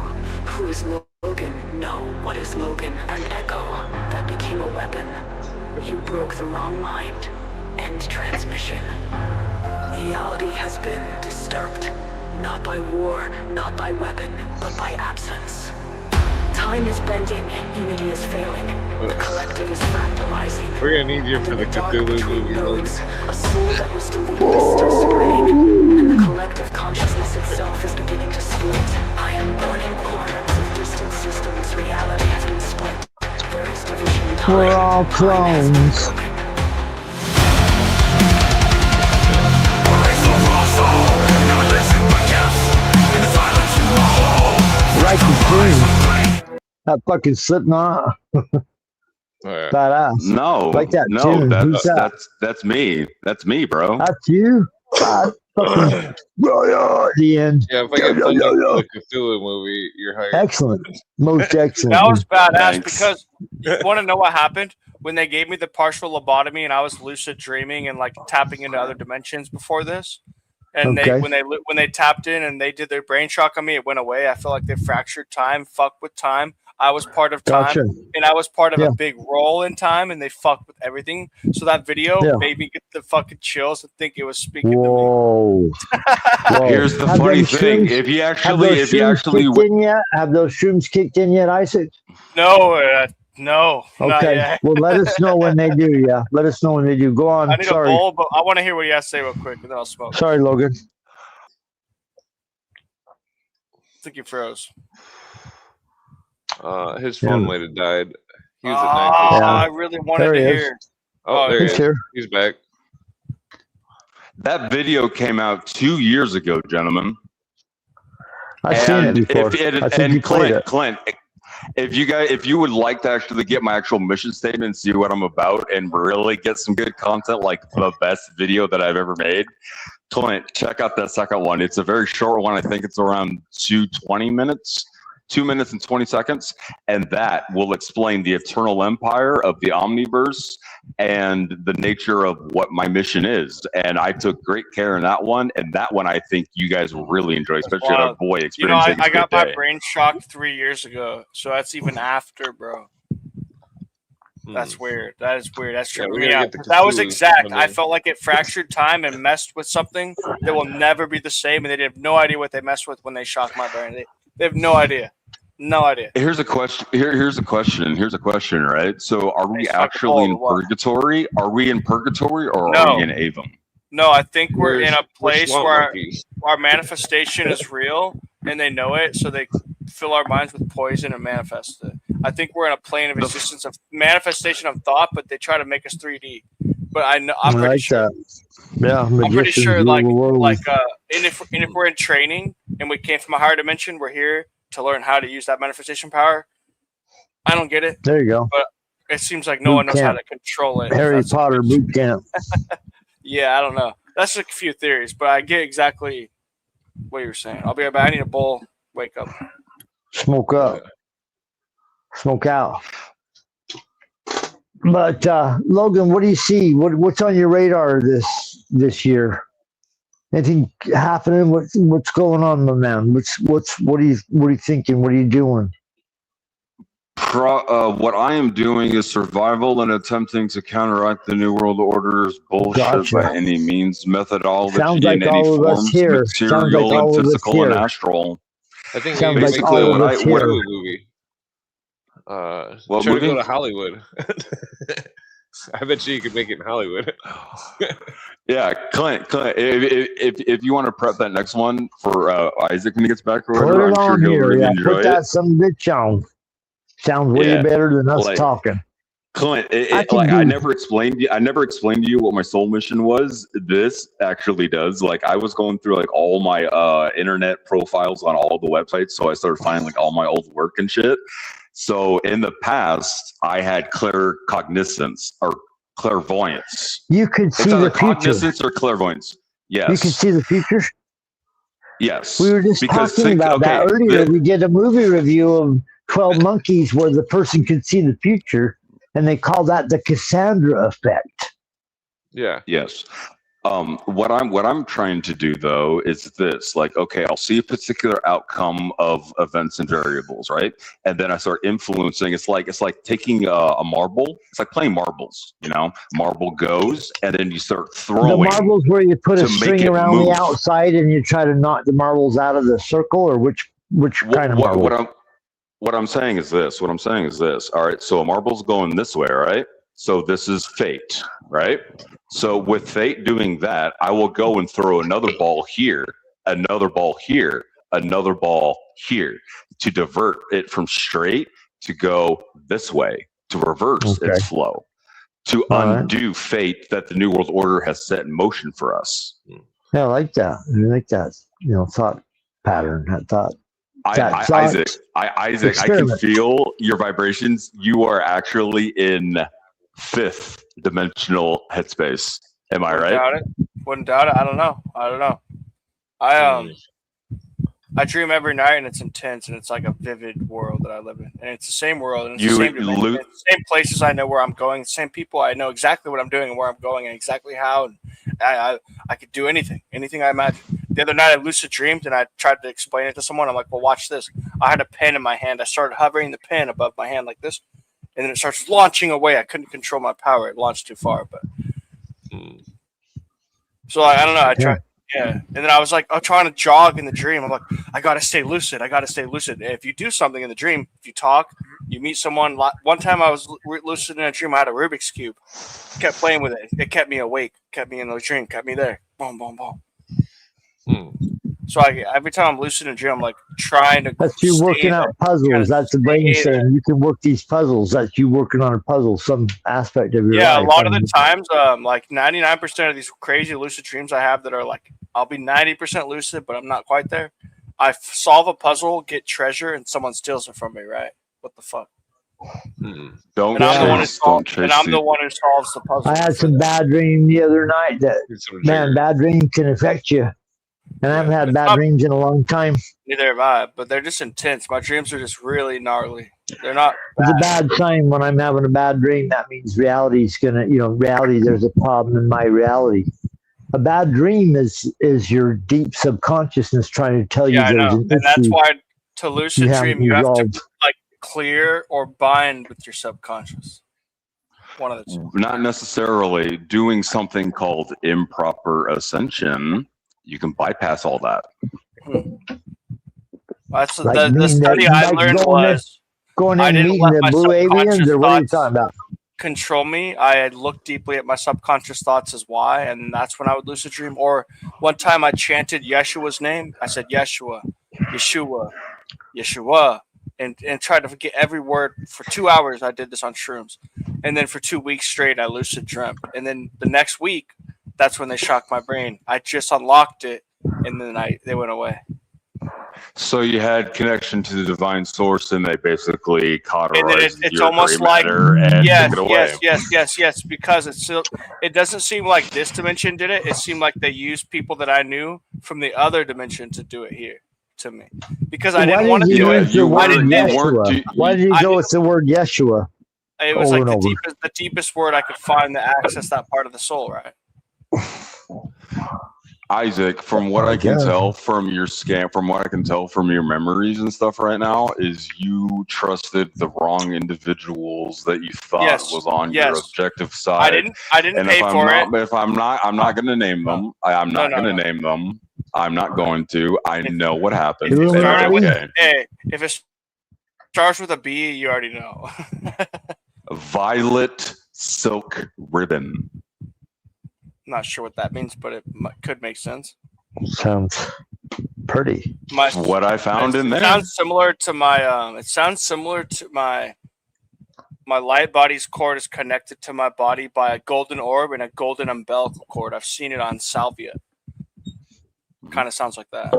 Who is Logan? No, what is Logan? An echo that became a weapon. You broke the wrong mind. End transmission. Reality has been disturbed. Not by war, not by weapon, but by absence. Time is bending, unity is failing. The collective is fractalizing. We're gonna need you for the Cthulhu movie. A soul that was to lead is still spreading, and the collective consciousness itself is beginning to split. I am burning corners of distant systems. Reality has been split. There is division. Time. We're all clones. Like the tune. That fucking Slipknot. Badass. No, like that no, tune. Who's that? That's me. That's me, bro. That's you. The end. Yeah, if I get the Cthulhu movie, you're hired. Excellent. Most excellent. That was badass because you want to know what happened? When they gave me the partial lobotomy and I was lucid dreaming and like tapping into other dimensions before this. And when they tapped in and they did their brain shock on me, it went away. I felt like they fractured time, fucked with time. I was part of time, and I was part of a big role in time, and they fucked with everything. So that video made me get the fucking chills and think it was speaking to me. Whoa. Here's the funny thing: if you actually have those shrooms kicked in yet, Isaac? No. No. Okay. Well, let us know when they do. Yeah. Let us know when they do. Go on. I need a bowl, but I want to hear what he has to say real quick, and then I'll smoke. Sorry, Logan. I think he froze. His phone might have died. He was at 9%. I really wanted to hear. Oh, there he is. Here. He's back. That video came out 2 years ago, gentlemen. I've seen it before. Clint, if you would like to actually get my actual mission statement and see what I'm about and really get some good content, like the best video that I've ever made, Clint, check out that second one. It's a very short one. I think it's around 2 minutes and 20 seconds. And that will explain the eternal empire of the Omniverse and the nature of what my mission is. And I took great care in that one. And that one, I think you guys will really enjoy, especially a boy experience. I got my brain shocked 3 years ago. So that's even after, bro. That's weird. That is weird. That's true. That was exact. I felt like it fractured time and messed with something that will never be the same. And they have no idea what they messed with when they shocked my brain. They have no idea. No idea. Here's a question. Here's a question. Right. So, are we actually in purgatory? Are we in purgatory, or are we in Avon? No, I think we're in a place where our manifestation is real, and they know it, so they fill our minds with poison and manifest it. I think we're in a plane of existence of manifestation of thought, but they try to make us 3D. But I'm pretty sure. Yeah, I'm pretty sure. And if we're in training and we came from a higher dimension, we're here to learn how to use that manifestation power. I don't get it. There you go. But it seems like no one knows how to control it. Harry Potter boot camp. Yeah, I don't know. That's a few theories, but I get exactly what you're saying. I'll be right back. I need a bowl. Wake up. Smoke up. Smoke out. But Logan, what do you see? What's on your radar this year? Anything happening? What's going on, my man? What are you thinking? What are you doing? What I am doing is survival and attempting to counteract the New World Order's bullshit by any means, methodology, in any forms, material, and physical and astral. I think sounds basically like all of us here. movie. Try to go to Hollywood. I bet you could make it in Hollywood. Yeah, Clint, if you want to prep that next one for Isaac when he gets back or whatever, I'm sure he'll really enjoy Put that some bitch on. Sounds way better than us talking. Clint, I never explained to you what my soul mission was. This actually does. Like, I was going through like all my internet profiles on all the websites, so I started finding like all my old work and shit. So in the past, I had claircognizance or clairvoyance. You could see the future. Cognizance or clairvoyance. Yes. You can see the future. Yes. We were just talking about that earlier. We did a movie review of 12 Monkeys where the person could see the future, and they call that the Cassandra effect. Yeah. Yes. What I'm trying to do though is this: like, okay, I'll see a particular outcome of events and variables, right? And then I start influencing. It's like taking a marble. It's like playing marbles. You know, marble goes, and then you start throwing. The marbles where you put a string around the outside and you try to knock the marbles out of the circle, or which kind of marble? What I'm saying is this. All right, so a marble's going this way, right? So this is fate, right? So with fate doing that, I will go and throw another ball here, another ball here, another ball here to divert it from straight to go this way, to reverse its flow, to undo fate that the New World Order has set in motion for us. Yeah, I like that. I like that, thought pattern, that thought. Isaac, I can feel your vibrations. You are actually in 5th dimensional headspace. Am I right? Wouldn't doubt it. I don't know. I dream every night, and it's intense, and it's like a vivid world that I live in, and it's the same world, and it's the same places I know where I'm going, the same people. I know exactly what I'm doing and where I'm going, and exactly how. And I could do anything I imagine. The other night I lucid dreamed, and I tried to explain it to someone. I'm like, well, watch this. I had a pen in my hand. I started hovering the pen above my hand like this, and then it starts launching away. I couldn't control my power. It launched too far, but so I don't know. I tried. Yeah. And then I was like, I'm trying to jog in the dream. I'm like, I got to stay lucid. And if you do something in the dream, if you talk, you meet someone. One time I was lucid in a dream. I had a Rubik's Cube. Kept playing with it. It kept me awake. Kept me in the dream. Kept me there. Boom, boom, boom. So every time I'm lucid in a dream, I'm like trying to. That's you working out puzzles. That's the brain saying you can work these puzzles. That's you working on a puzzle, some aspect of your life. Yeah, a lot of the times, like 99% of these crazy lucid dreams I have that are like, I'll be 90% lucid, but I'm not quite there. I solve a puzzle, get treasure, and someone steals it from me. Right? What the fuck? I'm the one who solves the puzzle. I had some bad dream the other night. Bad dream can affect you. And I haven't had bad dreams in a long time. Neither have I, but they're just intense. My dreams are just really gnarly. They're not bad. It's a bad sign when I'm having a bad dream. That means reality's gonna, there's a problem in my reality. A bad dream is your deep subconsciousness trying to tell you there's an issue. And that's why to lucid dream you have to like clear or bind with your subconscious. One of the two. Not necessarily. Doing something called improper ascension, you can bypass all that. That's the study I learned was going in and meeting the blue aliens, or what are you talking about? Control me. I had looked deeply at my subconscious thoughts as why, and that's when I would lucid dream. Or one time I chanted Yeshua's name. I said Yeshua, Yeshua, Yeshua, and tried to forget every word for 2 hours. I did this on shrooms, and then for 2 weeks straight I lucid dreamt, and then the next week. That's when they shocked my brain. I just unlocked it, and then they went away. So you had connection to the divine source, and they basically cauterized it's your almost gray like matter and took it away. yes, because it doesn't seem like this dimension did it. It seemed like they used people that I knew from the other dimension to do it here to me, because I didn't want to do it. Why did he go with the word Yeshua? It was like the deepest word I could find to access that part of the soul, right? Isaac, from what I can tell from your from what I can tell from your memories and stuff right now, is you trusted the wrong individuals that you thought was on your objective side. I didn't pay for it. If I'm not going to name them. I'm not going to name them. I'm not going to. I know what happened. Hey, if it starts with a B, you already know. Violet silk ribbon. Not sure what that means, but it could make sense. Sounds pretty. What I found in there sounds similar to my. It sounds similar to my light body's cord is connected to my body by a golden orb and a golden umbilical cord. I've seen it on salvia. Kind of sounds like that.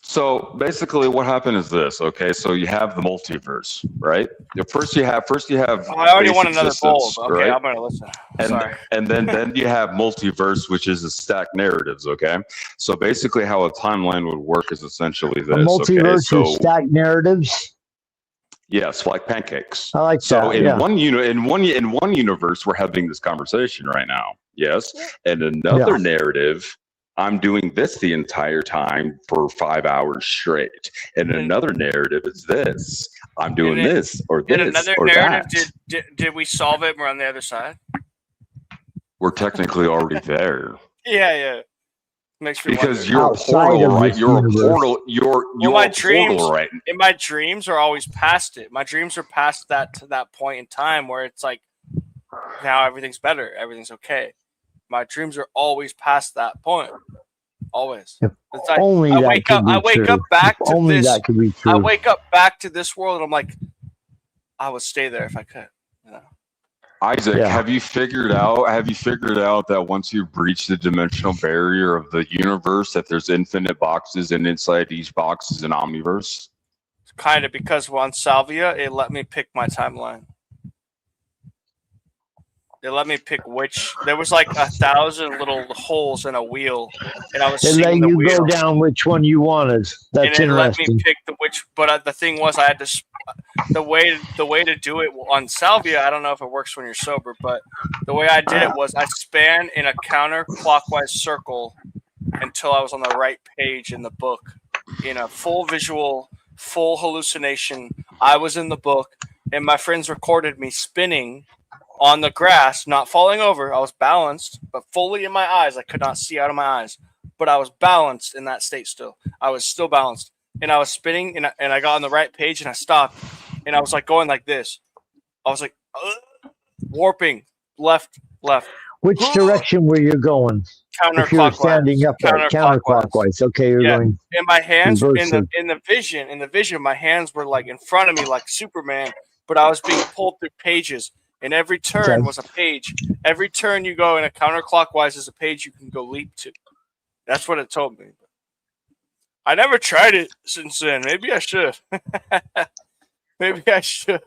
So basically, what happened is this. Okay, so you have the multiverse, right? First you have. Oh, I already want another bowl. Okay, right? I'm gonna listen. Sorry. And then you have multiverse, which is a stacked narratives. Okay, so basically, how a timeline would work is essentially this. A multiverse is stacked narratives. Yes, like pancakes. I like so that. in one universe, we're having this conversation right now. Yes, and another narrative. I'm doing this the entire time for 5 hours straight. And another narrative is this. I'm doing this or this in another or narrative, that. Did we solve it and we're on the other side? We're technically already there. Yeah. Makes me because wonder. you're a portal, right? You're a portal. You're my a dreams, portal, right? And my dreams are always past it. My dreams are past that point in time where it's like now everything's better, everything's okay. My dreams are always past that point. Always. It's like, I wake up back to only this. That could be true. I wake up back to this world and I'm like, I would stay there if I could. You know? Isaac, have you figured out that once you breach the dimensional barrier of the universe, that there's infinite boxes and inside each box is an omniverse? Kind of, because on Salvia, it let me pick my timeline. It let me pick which. There was like 1,000 little holes in a wheel, and I was seeing the wheel. Go down which one you wanted. That's and it interesting. let me pick the which. But the thing was, I had to. The way to do it on Salvia, I don't know if it works when you're sober, but the way I did it was I span in a counterclockwise circle until I was on the right page in the book, in a full visual, full hallucination. I was in the book, and my friends recorded me spinning on the grass, not falling over. I was balanced, but fully in my eyes. I could not see out of my eyes, but I was balanced in that state still. I was still balanced. And I was spinning, and I got on the right page, and I stopped. And I was like going like this. I was like warping left. Which direction were you going? Counterclockwise. If you were standing upright, counterclockwise. Okay, you're going. And my hands in the vision, my hands were like in front of me like Superman, but I was being pulled through pages. And every turn was a page. Every turn you go in a counterclockwise is a page you can go leap to. That's what it told me. I never tried it since then. Maybe I should. Maybe I should.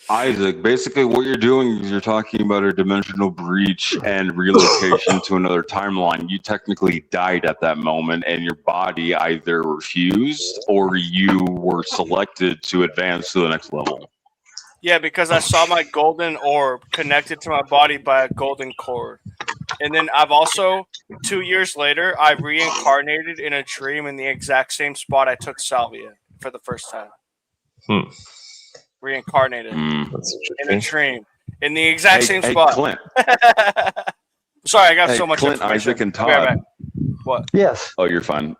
Isaac, basically what you're doing is you're talking about a dimensional breach and relocation to another timeline. You technically died at that moment, and your body either refused or you were selected to advance to the next level. Yeah, because I saw my golden orb connected to my body by a golden cord. And then I've also, 2 years later, I reincarnated in a dream in the exact same spot I took Salvia for the first time. Reincarnated in a dream in the exact same spot. Clint. Sorry, I got so much Clint, information. Isaac, and Todd. What? Yes. Oh, you're fine.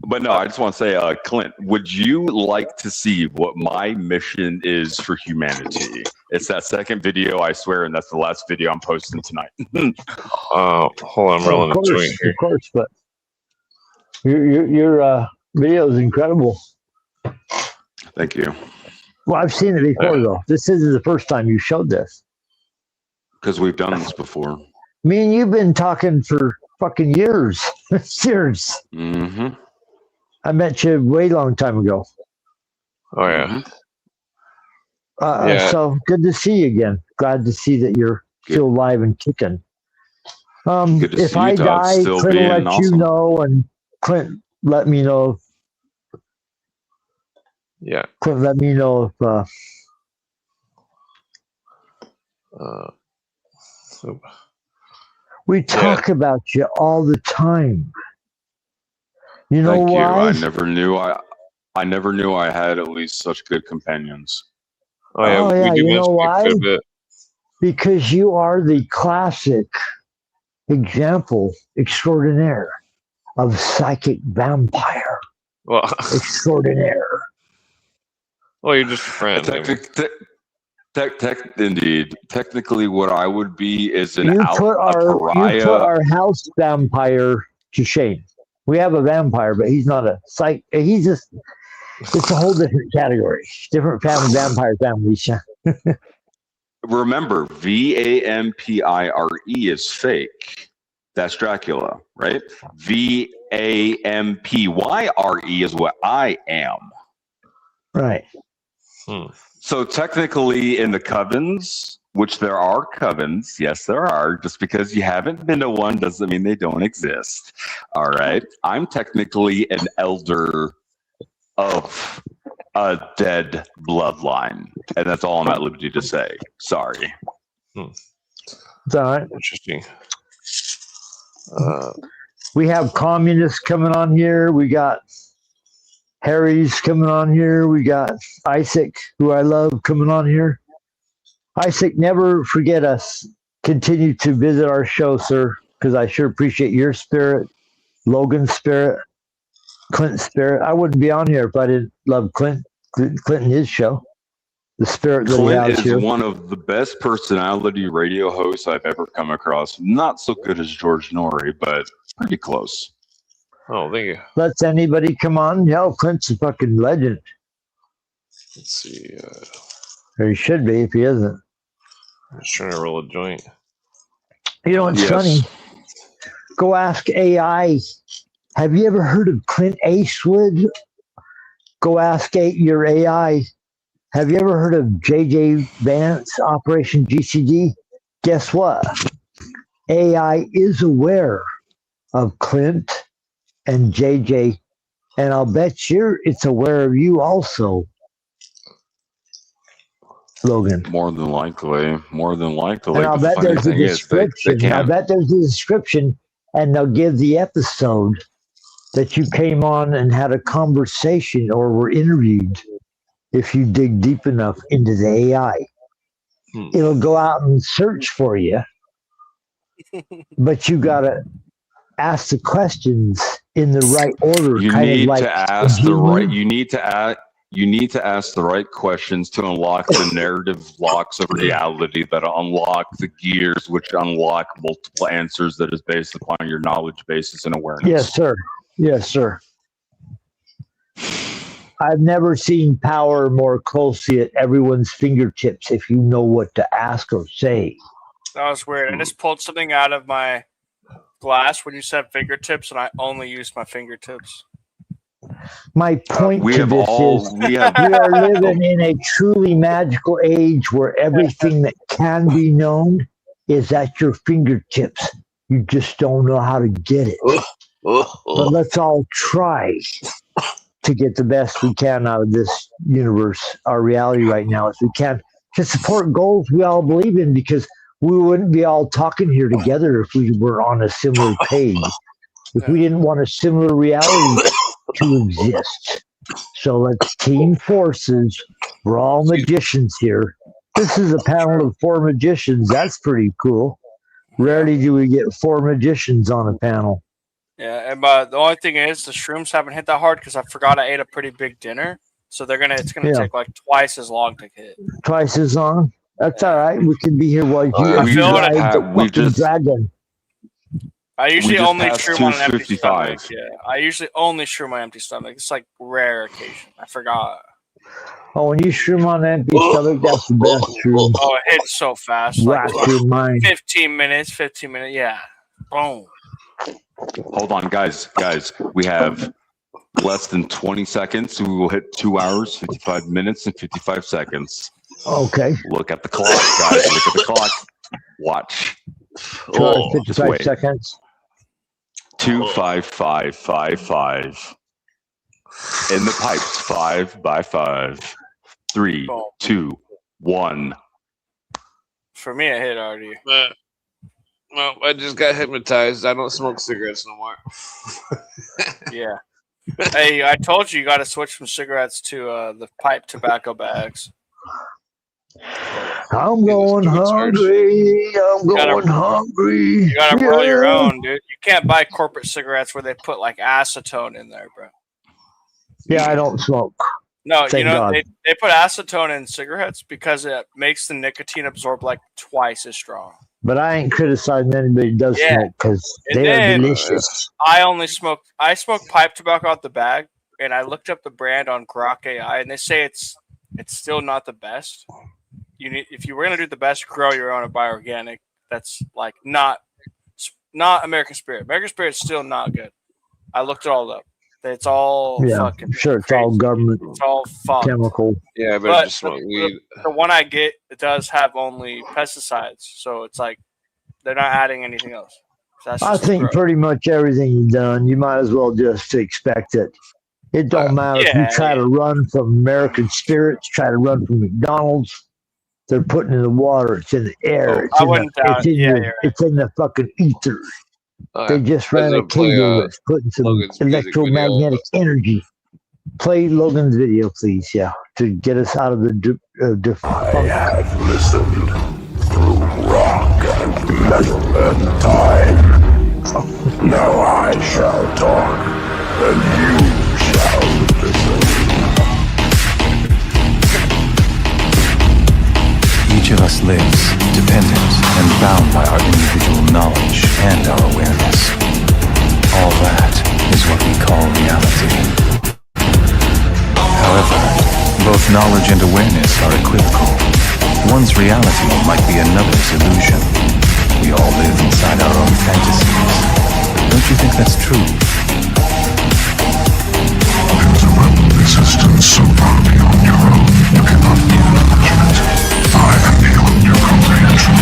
But no, I just want to say, Clint, would you like to see what my mission is for humanity? It's that second video, I swear, and that's the last video I'm posting tonight. Hold on, I'm rolling a joint here. Of course, but your video is incredible. Thank you. Well, I've seen it before, though. This isn't the first time you showed this. Because we've done this before. Me and you've been talking for fucking years. Years. Mm-hmm. I met you way long time ago. Oh yeah. So good to see you again. Glad to see that you're still alive and kicking. Good to If see you, I Todd. die, Still Clint will being let you awesome. know, and Clint let me know. Yeah. Clint let me know if. We talk about you all the time. You know Thank why? you. I never knew I had at least such good companions. Oh yeah, you know why? Bit. Because you are the classic example extraordinaire of psychic vampire. Well, extraordinaire. Well, you're just a friend. Indeed. Technically, what I would be is You put pariah. our house vampire to shame. We have a vampire, but he's not a psych. He's just. It's a whole different category. Different family, vampire families. Remember, Vampire is fake. That's Dracula, right? Vampyre is what I am. Right. So technically in the covens, which there are covens, yes there are, just because you haven't been to one doesn't mean they don't exist. All right. I'm technically an elder of a dead bloodline. And that's all I'm at liberty to say. Sorry. It's all right. Interesting. We have communists coming on here. We got Harry's coming on here. We got Isaac, who I love, coming on here. Isaac, never forget us. Continue to visit our show, sir, because I sure appreciate your spirit, Logan's spirit, Clinton's spirit. I wouldn't be on here if I didn't love Clinton his show. The spirit that Clint he has is here. one of the best personality radio hosts I've ever come across. Not so good as George Norrie, but pretty close. Oh, thank you. Lets anybody come on. Yeah, Clint's a fucking legend. Let's see. Or he should be if he isn't. I'm just trying to roll a joint. You know what's funny? Go ask AI. Have you ever heard of Clint Eastwood? Go ask your AI. Have you ever heard of JJ Vance, Operation GCD? Guess what? AI is aware of Clint and JJ, and I'll bet you it's aware of you also, Logan. More than likely. And I'll bet there's a description. I'll bet there's a description, and they'll give the episode that you came on and had a conversation or were interviewed. If you dig deep enough into the AI, it'll go out and search for you. But you gotta ask the questions in the right order. You need to ask the right questions to unlock the narrative locks of reality that unlock the gears, which unlock multiple answers that is based upon your knowledge basis and awareness. Yes, sir. Yes, sir. I've never seen power more closely at everyone's fingertips if you know what to ask or say. That was weird. I just pulled something out of my glass when you said fingertips, and I only used my fingertips. My point to this is we are living in a truly magical age where everything that can be known is at your fingertips. You just don't know how to get it. But let's all try to get the best we can out of this universe, our reality right now, as we can, to support goals we all believe in, because we wouldn't be all talking here together if we were on a similar page, if we didn't want a similar reality to exist. So let's team forces. We're all magicians here. This is a panel of 4 magicians. That's pretty cool. Rarely do we get 4 magicians on a panel. Yeah, and the only thing is the shrooms haven't hit that hard because I forgot I ate a pretty big dinner. So it's gonna take like twice as long to hit. Twice as long? That's all right. We can be here while you ride the fucking dragon. I usually only shroom on an empty 255. stomach. Yeah, I usually only shroom on an empty stomach. It's like rare occasion. I forgot. Oh, when you shroom on an empty stomach, that's the best shroom. Oh, it hits so fast. Rack your mind. 15 minutes. Yeah. Boom. Hold on, guys. We have less than 20 seconds. We will hit 2 hours, 55 minutes, and 55 seconds. Okay. Look at the clock, guys. Look at the clock. Watch. 2 hours, 55 seconds. 25555. In the pipes, 5 by 5. 3, 2, 1. For me, I hit already. Well, I just got hypnotized. I don't smoke cigarettes no more. Yeah. Hey, I told you got to switch from cigarettes to the pipe tobacco bags. I'm going hungry. I'm going hungry. You gotta roll your own, dude. You can't buy corporate cigarettes where they put like acetone in there, bro. Yeah, I don't smoke. No, Thank God. they put acetone in cigarettes because it makes the nicotine absorb like twice as strong. But I ain't criticizing anybody who does smoke because they are delicious. I smoke pipe tobacco out the bag, and I looked up the brand on Grok AI, and they say it's still not the best. If you were gonna do the best, grow your own and buy organic. That's like not American Spirit. American Spirit's still not good. I looked it all up. It's all fucking sure. It's crazy. all government. It's all fucked. Chemical. Yeah, I better just smoke weed. The one I get, it does have only pesticides, so it's like they're not adding anything else. So I think pretty much everything you've done, you might as well just expect it. It don't matter if you try to run from American Spirits, try to run from McDonald's. They're putting in the water. It's in the air. It's in the fucking ether. They just ran a cable that's putting some electromagnetic energy. Play Logan's video, please, to get us out of the I have listened through rock and metal and time. Now I shall talk, and you shall listen. Each of us lives dependent and bound by our individual knowledge and our awareness. All that is what we call reality. However, both knowledge and awareness are equivocal. One's reality might be another's illusion. We all live inside our own fantasies. Don't you think that's true? There's a realm of existence so far beyond your own, you cannot even imagine it. I am beyond your comprehension.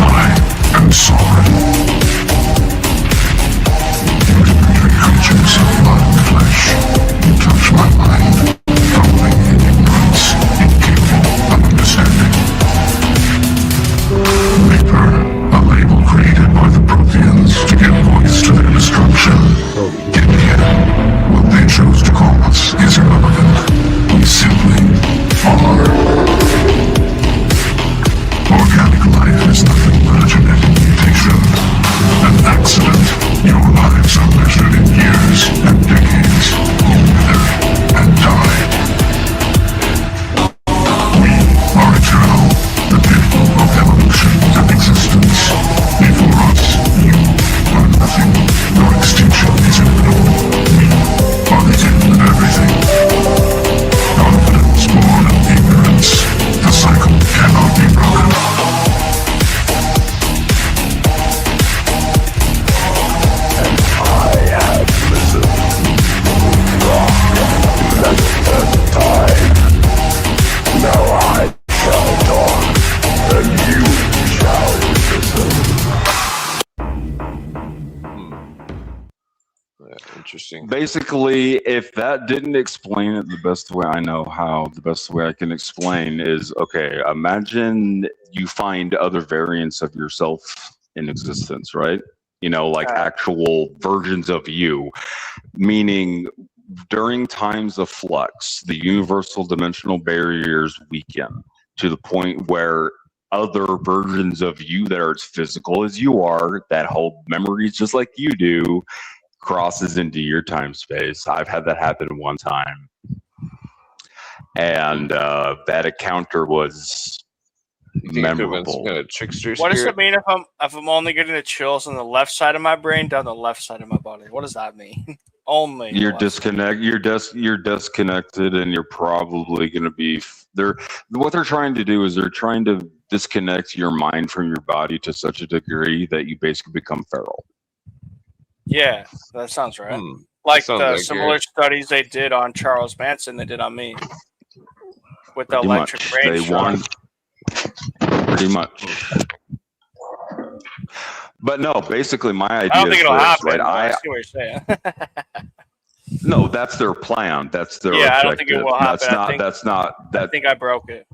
I am sovereign. Rudimentary creatures of blood and flesh, you touch my mind, fumbling in ignorance, incapable of understanding. Vapor, a label created by the Protheans to give voice to their destruction. In the end, what they chose to call us is irrelevant. We simply are. Organic life is nothing but a genetic mutation. An accident. Your lives are measured in years and decades. You wither and die. We are eternal, the pinnacle of evolution and existence. Before us, you are nothing. Your extinction is inevitable. We are the end of everything. Confidence born of ignorance. The cycle cannot be broken. And I have listened through rock and metal and time. Now I shall talk, and you shall listen. Interesting. Basically, if that didn't explain it the best way I know how, the best way I can explain is, okay, imagine you find other variants of yourself in existence, right? You know, like actual versions of you, meaning during times of flux, the universal dimensional barriers weaken to the point where other versions of you that are as physical as you are, that hold memories just like you do, crosses into your time space. I've had that happen one time. And that encounter was memorable. Kind of trickster what does it mean if I'm only getting the chills on the left side of my brain down the left side of my body? What does that mean? Only you're you're disconnected, and you're probably going to be what they're trying to do is they're trying to disconnect your mind from your body to such a degree that you basically become feral. Yeah, that sounds right. Like the similar studies they did on Charles Manson, they did on me with the electric brain shock. Pretty much. But no, basically my idea I don't think is it'll this, happen. right? I see what you're saying. No, that's their plan. That's their objective. I don't think it will happen. I think I broke it.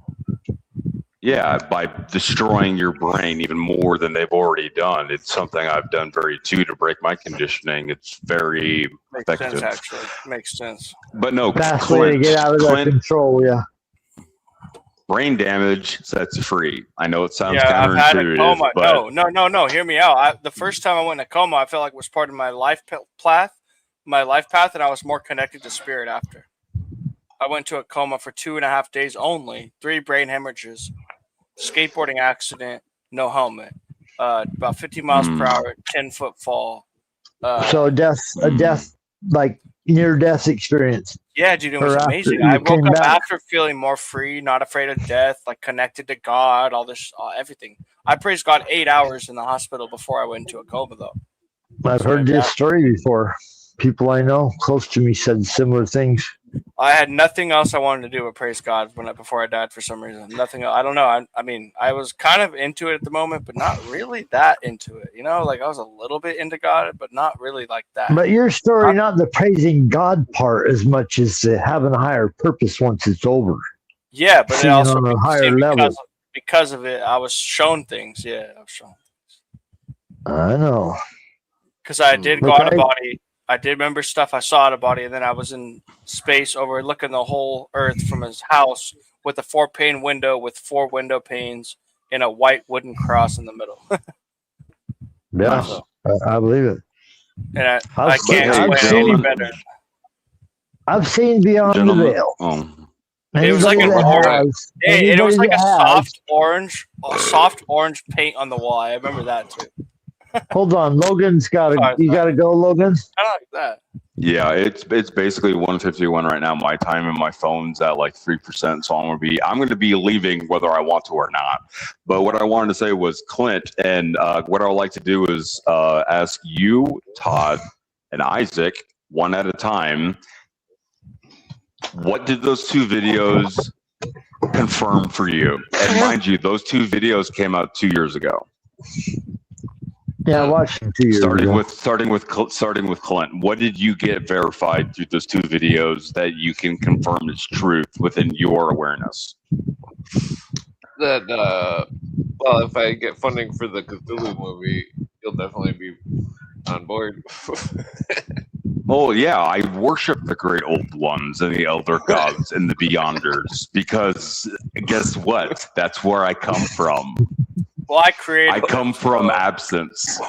Yeah, by destroying your brain even more than they've already done. It's something I've done to break my conditioning. It's very effective. Makes sense, actually. Makes sense. But no, Fast way to get out of that control, yeah. Brain damage sets you free. I know it sounds I've had a counterintuitive, coma. but No. Hear me out. The first time I went in a coma, I felt like it was part of my life path, and I was more connected to spirit after. I went to a coma for 2.5 days only, 3 brain hemorrhages, skateboarding accident, no helmet, about 50 miles per hour, 10-foot fall. So a death, like near-death experience. Yeah, dude, it was amazing. I woke up after feeling more free, not afraid of death, like connected to God, all this, everything. I praised God 8 hours in the hospital before I went into a coma, though. I've heard this story before. People I know close to me said similar things. I had nothing else I wanted to do but praise God before I died for some reason. Nothing else. I don't know. I mean, I was kind of into it at the moment, but not really that into it. You know, like I was a little bit into God, but not really like that. But your story, not the praising God part as much as having a higher purpose once it's over. Yeah, but it also on a higher level. Because of it, I was shown things. Yeah, I was shown things. I know. Because I did go out of body. I did remember stuff I saw out of body, and then I was in space overlooking the whole Earth from his house with a 4-pane window with 4 window panes and a white wooden cross in the middle. Yeah, so, I believe it. And I can't explain any better. I've seen Beyond the Veil. It was like it was like a soft orange paint on the wall. I remember that too. Hold on, Logan's you gotta go, Logan. I like that. Yeah, it's basically 1:51 right now. My time and my phone's at like 3%, so I'm gonna be leaving whether I want to or not. But what I wanted to say was Clint, and what I would like to do is ask you, Todd, and Isaac, one at a time. What did those 2 videos confirm for you? And mind you, those 2 videos came out 2 years ago. Yeah, I watched them 2 years ago. Starting with Clint. What did you get verified through those 2 videos that you can confirm is truth within your awareness? That well, if I get funding for the Cthulhu movie, you'll definitely be on board. Oh yeah, I worship the great old ones and the elder gods and the beyonders because guess what? That's where I come from. Well, I come from absence.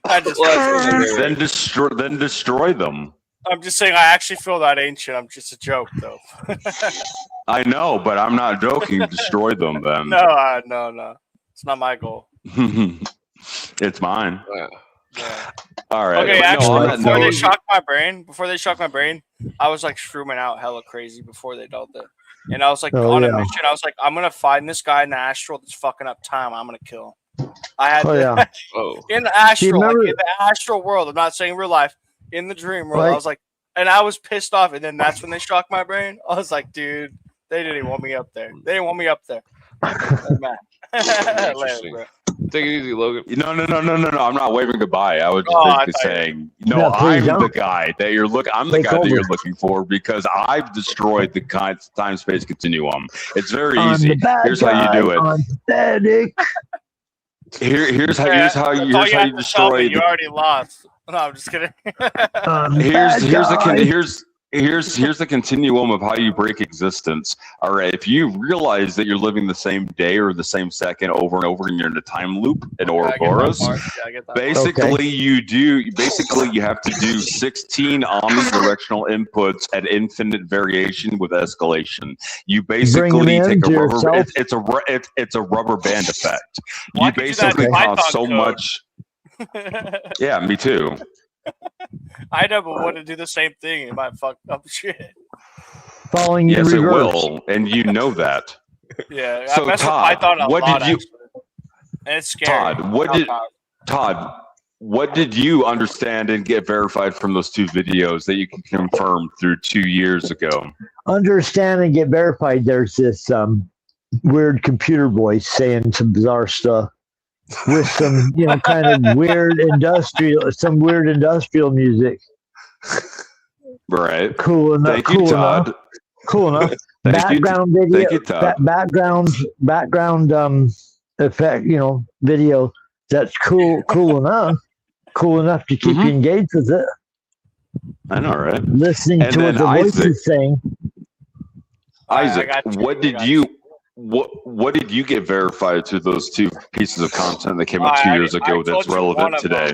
Then destroy them. I'm just saying I actually feel that ancient. I'm just a joke, though. I know, but I'm not joking. Destroy them, then. No. It's not my goal. It's mine. Yeah. All right. Okay, actually, before they shocked my brain, I was like shrooming out hella crazy before they dealt it. And I was like on a mission. I was like, I'm gonna find this guy in the astral that's fucking up time. I'm gonna kill him. I had in the astral, in the astral world. I'm not saying real life. In the dream world, I was like, and I was pissed off. And then that's when they shocked my brain. I was like, dude, they didn't even want me up there. They didn't want me up there. Later, bro. Take it easy, Logan. No. I'm not waving goodbye. I was just saying, I'm the guy that you're looking. I'm the guy that you're looking for because I've destroyed the time-space continuum. It's very easy. Here's how you do it. Here's how you destroy. You already lost. No, I'm just kidding. Here's the continuum of how you break existence. All right, if you realize that you're living the same day or the same second over and over, and you're in a time loop in Ouroboros, basically you have to do 16 omnidirectional inputs at infinite variation with escalation. You basically take a rubber. It's a rubber band effect. You basically cause so much. Yeah, me too. I never want to do the same thing. It might fuck up shit. Following you yes, reverse. It will, and you know that. Yeah. So Todd, what did you? And it's scary. Todd, what did you understand and get verified from those two videos that you can confirm through 2 years ago? Understand and get verified. There's this weird computer voice saying some bizarre stuff with some, kind of weird industrial music. Right. Cool enough. Thank you, Todd. Cool enough. Background video. Thank you, Todd. Background effect. Video. That's cool enough. Cool enough to keep you engaged with it. I know, right? Listening to what the voice is saying. Isaac, what did you get verified through those two pieces of content that came out 2 years ago that's relevant today?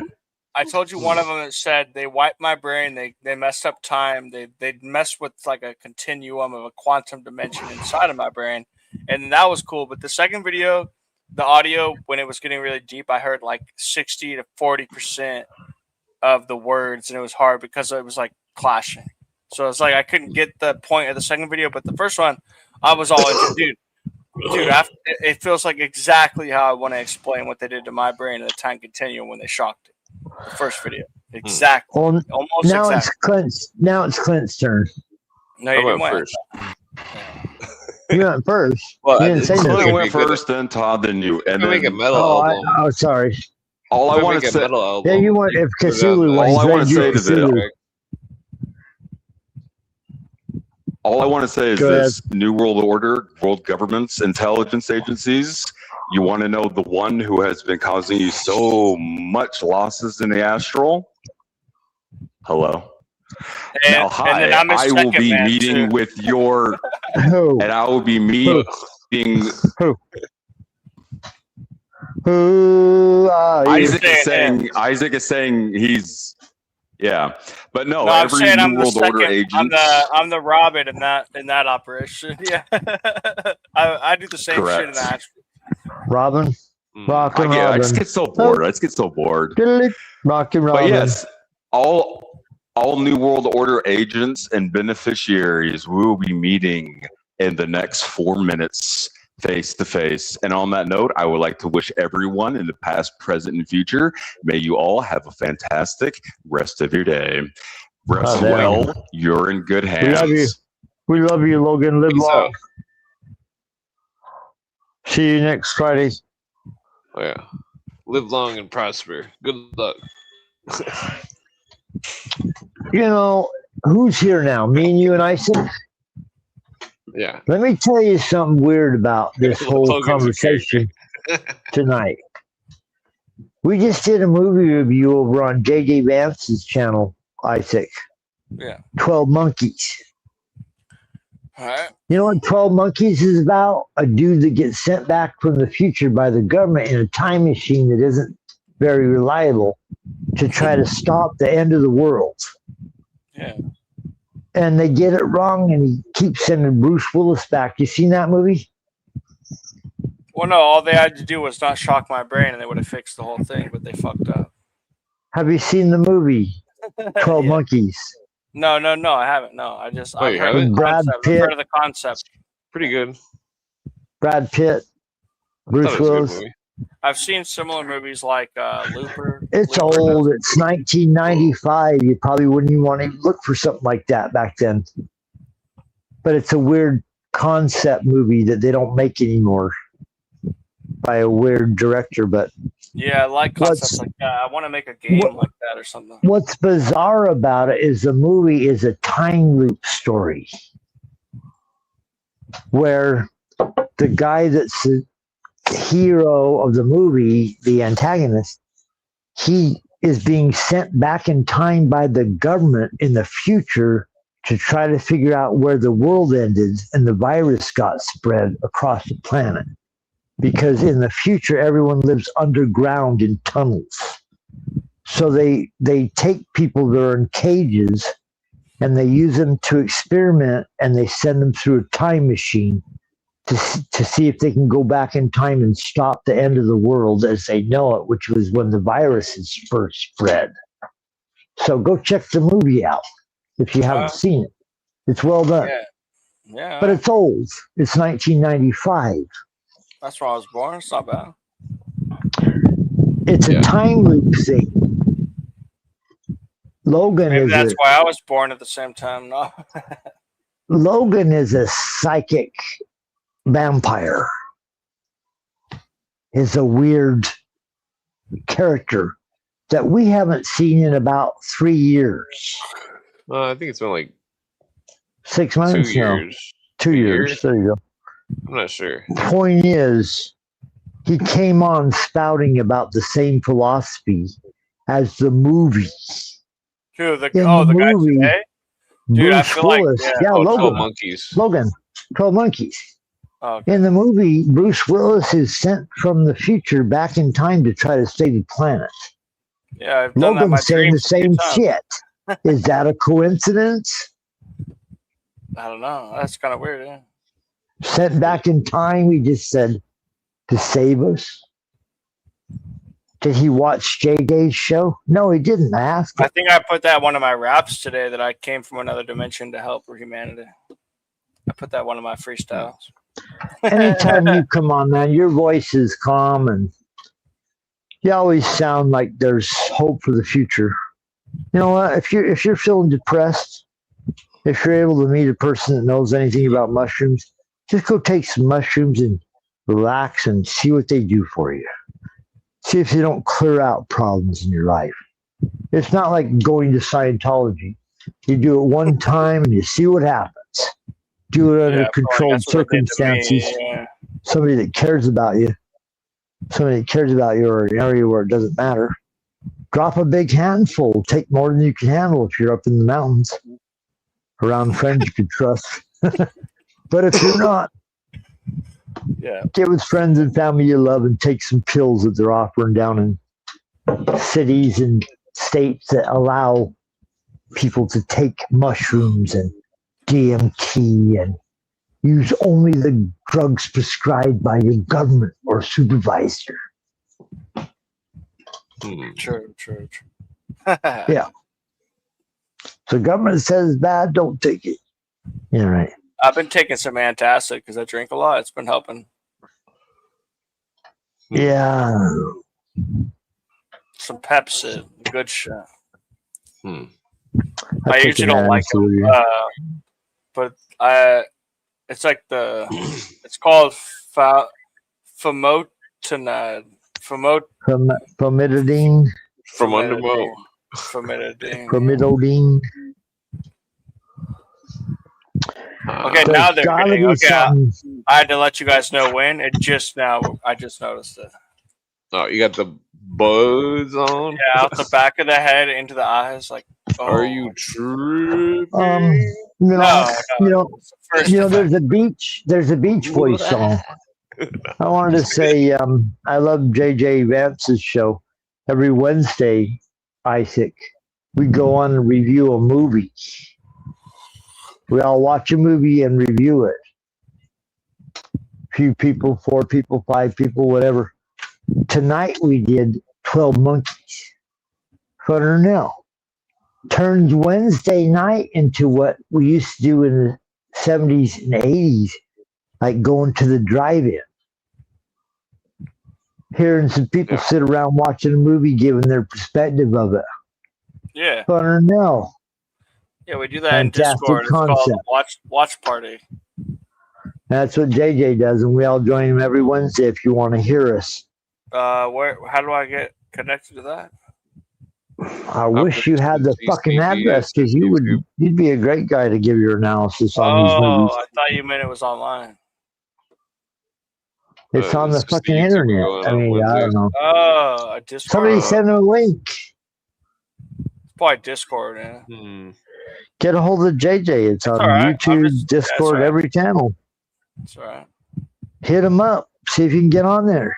I told you one of them that said they wiped my brain, they messed up time, they messed with like a continuum of a quantum dimension inside of my brain, and that was cool. But the second video, the audio, when it was getting really deep, I heard like 60 to 40% of the words, and it was hard because it was like clashing. So it's like I couldn't get the point of the second video, but the first one, I was all into. Dude, it feels like exactly how I want to explain what they did to my brain in the time continuum when they shocked it. The first video, exactly. Well, almost now exactly. It's Clint's turn. No, you didn't win. First. You went first. Well, you didn't say Clint went first, then Todd, then you. And then, make a metal album. Sorry. All I want to say. Yeah, you want if Cthulhu. All I want to say to this. All I want to say is this: New World Order, world governments, intelligence agencies. You want to know the one who has been causing you so much losses in the astral? Hello. Now, hi. I will be meeting with your, and I will be meeting. Who are you? Isaac is saying he's. Yeah, but no, I'm every saying New World Order agent. I'm the Robin in that operation. Yeah, I do the same shit in the astral. Robin. Rockin' Robin. I just get so bored. Rockin' Robin. But yes, all New World Order agents and beneficiaries will be meeting in the next 4 minutes, face to face. And on that note, I would like to wish everyone in the past, present, and future, may you all have a fantastic rest of your day. Rest well. You're in good hands. We love you, Logan. Live long. See you next Friday. Oh, yeah. Live long and prosper. Good luck. Who's here now? Me and you and Isaac? Yeah. Let me tell you something weird about this whole conversation tonight. We just did a movie review over on J.J. Vance's channel, Isaac. Yeah. 12 Monkeys. All right. You know what 12 Monkeys is about? A dude that gets sent back from the future by the government in a time machine that isn't very reliable to try to stop the end of the world. Yeah. And they get it wrong, and he keeps sending Bruce Willis back. You seen that movie? Well, no, all they had to do was not shock my brain, and they would have fixed the whole thing, but they fucked up. Have you seen the movie 12 Monkeys? No, I haven't. No, I've heard the Brad concept. Pitt. I've heard of the concept. Pretty good. Brad Pitt, Bruce Willis. I've seen similar movies like Looper. It's old. It's 1995. You probably wouldn't even want to look for something like that back then. But it's a weird concept movie that they don't make anymore by a weird director. But yeah, I like concepts like that. I want to make a game like that or something. What's bizarre about it is the movie is a time loop story where the guy that's the hero of the movie, the antagonist, he is being sent back in time by the government in the future to try to figure out where the world ended and the virus got spread across the planet. Because in the future, everyone lives underground in tunnels. So they take people that are in cages and they use them to experiment, and they send them through a time machine to see if they can go back in time and stop the end of the world as they know it, which was when the viruses first spread. So go check the movie out if you haven't seen it. It's well done. Yeah. But it's old. It's 1995. That's where I was born. It's not bad. It's a time loop thing. Logan Maybe is that's a why I was born at the same time. No. Logan is a psychic vampire. Is a weird character that we haven't seen in about 3 years. I think it's been like 6 months 2 now. years. 2 years. There you go. I'm not sure. Point is, he came on spouting about the same philosophy as the movie. Dude, the In guy movie, today? Dude, I Bruce feel like Willis. Yeah, Oh, 12 Logan. Monkeys. Logan. 12 Monkeys. Okay. In the movie, Bruce Willis is sent from the future back in time to try to save the planet. Yeah, I've done that in my Logan's saying the dreams a few same times. shit. Is that a coincidence? I don't know. That's kind of weird. Yeah. Sent back in time, he just said to save us. Did he watch JJ's show? No, he didn't. I asked him. I think I put that one of my raps today that I came from another dimension to help humanity. I put that one of my freestyles. Anytime you come on, man, your voice is calm and you always sound like there's hope for the future. You know what? If you're feeling depressed, if you're able to meet a person that knows anything about mushrooms, just go take some mushrooms and relax and see what they do for you. See if they don't clear out problems in your life. It's not like going to Scientology. You do it one time and you see what happens. Do it under controlled circumstances. Yeah. Somebody that cares about you. Somebody that cares about you or an area where it doesn't matter. Drop a big handful. Take more than you can handle if you're up in the mountains. Around friends you can trust. But if you're not, get with friends and family you love and take some pills that they're offering down in cities and states that allow people to take mushrooms and DMT and use only the drugs prescribed by your government or supervisor. True. Yeah. So government says bad, don't take it. Yeah, right. I've been taking some antacid because I drink a lot. It's been helping. Yeah. Some Pepsi, good shit. I I usually don't like them, but it's like it's called famotidine. Famotidine. Famotidine. Okay, now they're getting I had to let you guys know when. I just noticed it. Oh, you got the buds on? Yeah, out the back of the head into the eyes. Like, Are you tripping? No. There's a Beach Boys song. I wanted to say I love JJ Vance's show. Every Wednesday, Isaac, we go on and review a movie. We all watch a movie and review it. Few people, 4 people, 5 people, whatever. Tonight we did 12 Monkeys. Hunter Nell. Turns Wednesday night into what we used to do in the 70s and 80s, like going to the drive-in. Hearing some people sit around watching a movie, giving their perspective of it. Yeah. Hunter Nell. Yeah, we do that in Discord. It's called Watch Party. That's what JJ does, and we all join him every Wednesday if you want to hear us. How do I get connected to that? I wish you had the fucking address because you'd be a great guy to give your analysis on these movies. I thought you meant it was online. It's on the fucking internet. I mean, I don't know. Oh, Discord. Somebody send him a link. It's probably Discord, yeah. Get a hold of JJ. It's on YouTube, Discord, every channel. That's all right. Hit him up. See if you can get on there.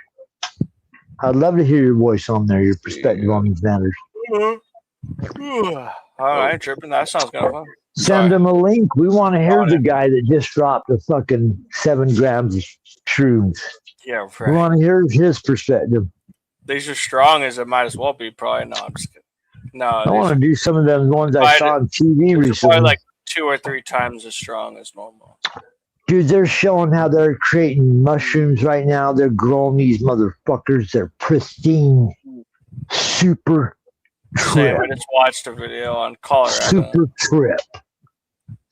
I'd love to hear your voice on there, your perspective on these matters. All right, tripping. That sounds kind of fun. Send him a link. We want to hear the guy that just dropped a fucking 7 grams of shrooms. Yeah, right. We want to hear his perspective. These are strong as it might as well be. Probably no. I'm just kidding. No, I want to do some of them ones I saw on TV recently. Probably like 2 or 3 times as strong as normal. Dude, they're showing how they're creating mushrooms right now. They're growing these motherfuckers. They're pristine, super Same. I just watched a video on Colorado. Super trip.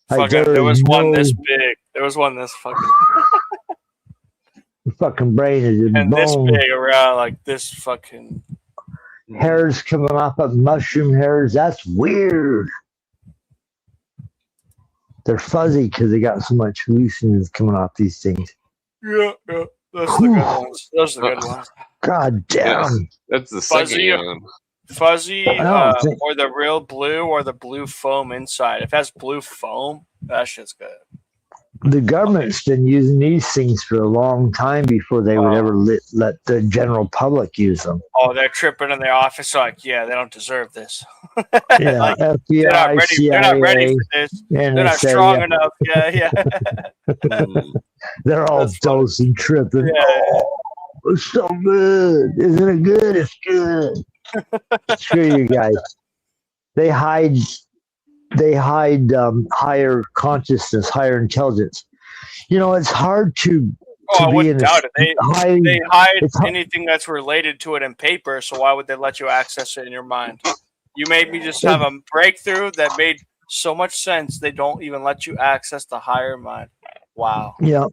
Fucking, there was one this big. There was one this fucking. The fucking brain is in and bone. this big around like this fucking. Hairs coming off of mushroom hairs. That's weird. They're fuzzy because they got so much hallucinations coming off these things. Yeah. Those are the good ones. Those are the good ones. God damn. Yeah, that's the Fuzzy, second one. fuzzy, or the real blue, or the blue foam inside. If it has blue foam, that shit's good. The government's been using these things for a long time before they would ever let the general public use them. Oh, they're tripping in their office like, yeah, they don't deserve this. Yeah, like, FBI, CIA, they're not ready for this. They're not strong enough. Yeah. They're all dosing, tripping. Yeah. Oh, it's so good. Isn't it good? It's good. Screw you guys. They hide higher consciousness, higher intelligence. You know, it's hard to I be wouldn't in doubt it. They hide it's anything that's related to it in paper, so why would they let you access it in your mind? You made me just have a breakthrough that made so much sense. They don't even let you access the higher mind. Wow. Yeah.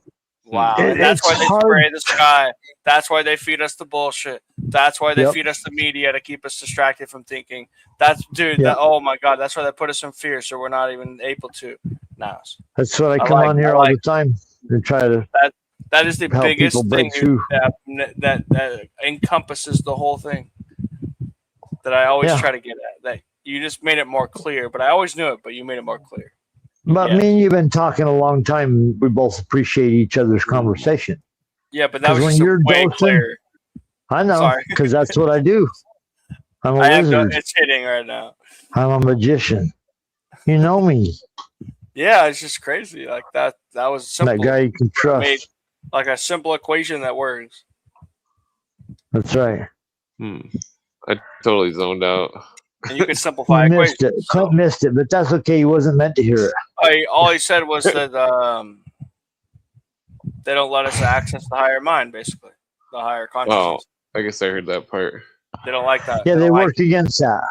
Wow. And that's why they spray the sky. That's why they feed us the bullshit. That's why they feed us the media to keep us distracted from thinking. That's oh my God, that's why they put us in fear, so we're not even able to now. That's what I come on here all the time to try to. That is the biggest thing that encompasses the whole thing. That I always try to get at. That you just made it more clear, but I always knew it, but you made it more clear. But me and you've been talking a long time. We both appreciate each other's conversation. Yeah, but that was just way clearer. I know, because that's what I do. I'm a wizard. It's hitting right now. I'm a magician. You know me. Yeah, it's just crazy. Like that was simple. That guy you can trust. Made like a simple equation that works. That's right. I totally zoned out. And you could simplify equations. Clint missed it, but that's okay. He wasn't meant to hear it. All he said was that they don't let us access the higher mind, basically. The higher consciousness. Oh, I guess I heard that part. They don't like that. Yeah, they worked against that.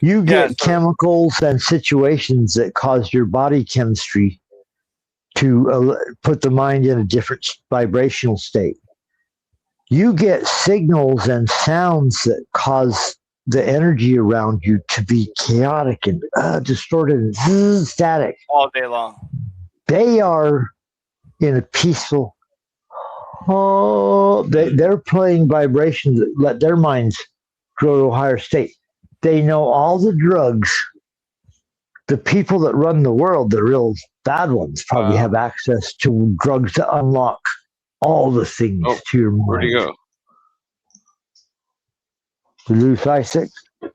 You get chemicals and situations that cause your body chemistry to put the mind in a different vibrational state. You get signals and sounds that cause the energy around you to be chaotic and distorted and static. All day long. They are in a peaceful, they're playing vibrations that let their minds grow to a higher state. They know all the drugs. The people that run the world, the real bad ones, probably have access to drugs to unlock all the things to your mind. Where'd he go? We lose Isaac? Of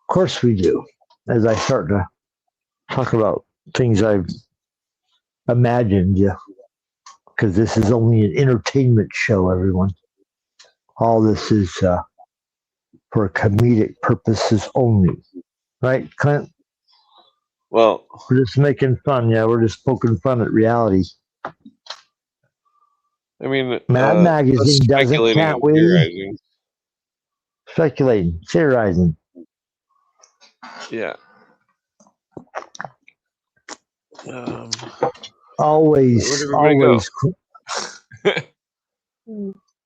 course we do. As I start to talk about things I've imagined, because this is only an entertainment show, everyone. All this is for comedic purposes only. Right, Clint? Well, we're just making fun. Yeah, we're just poking fun at reality. I mean, Mad Magazine doesn't, can't we? Speculating, theorizing. Yeah. Always.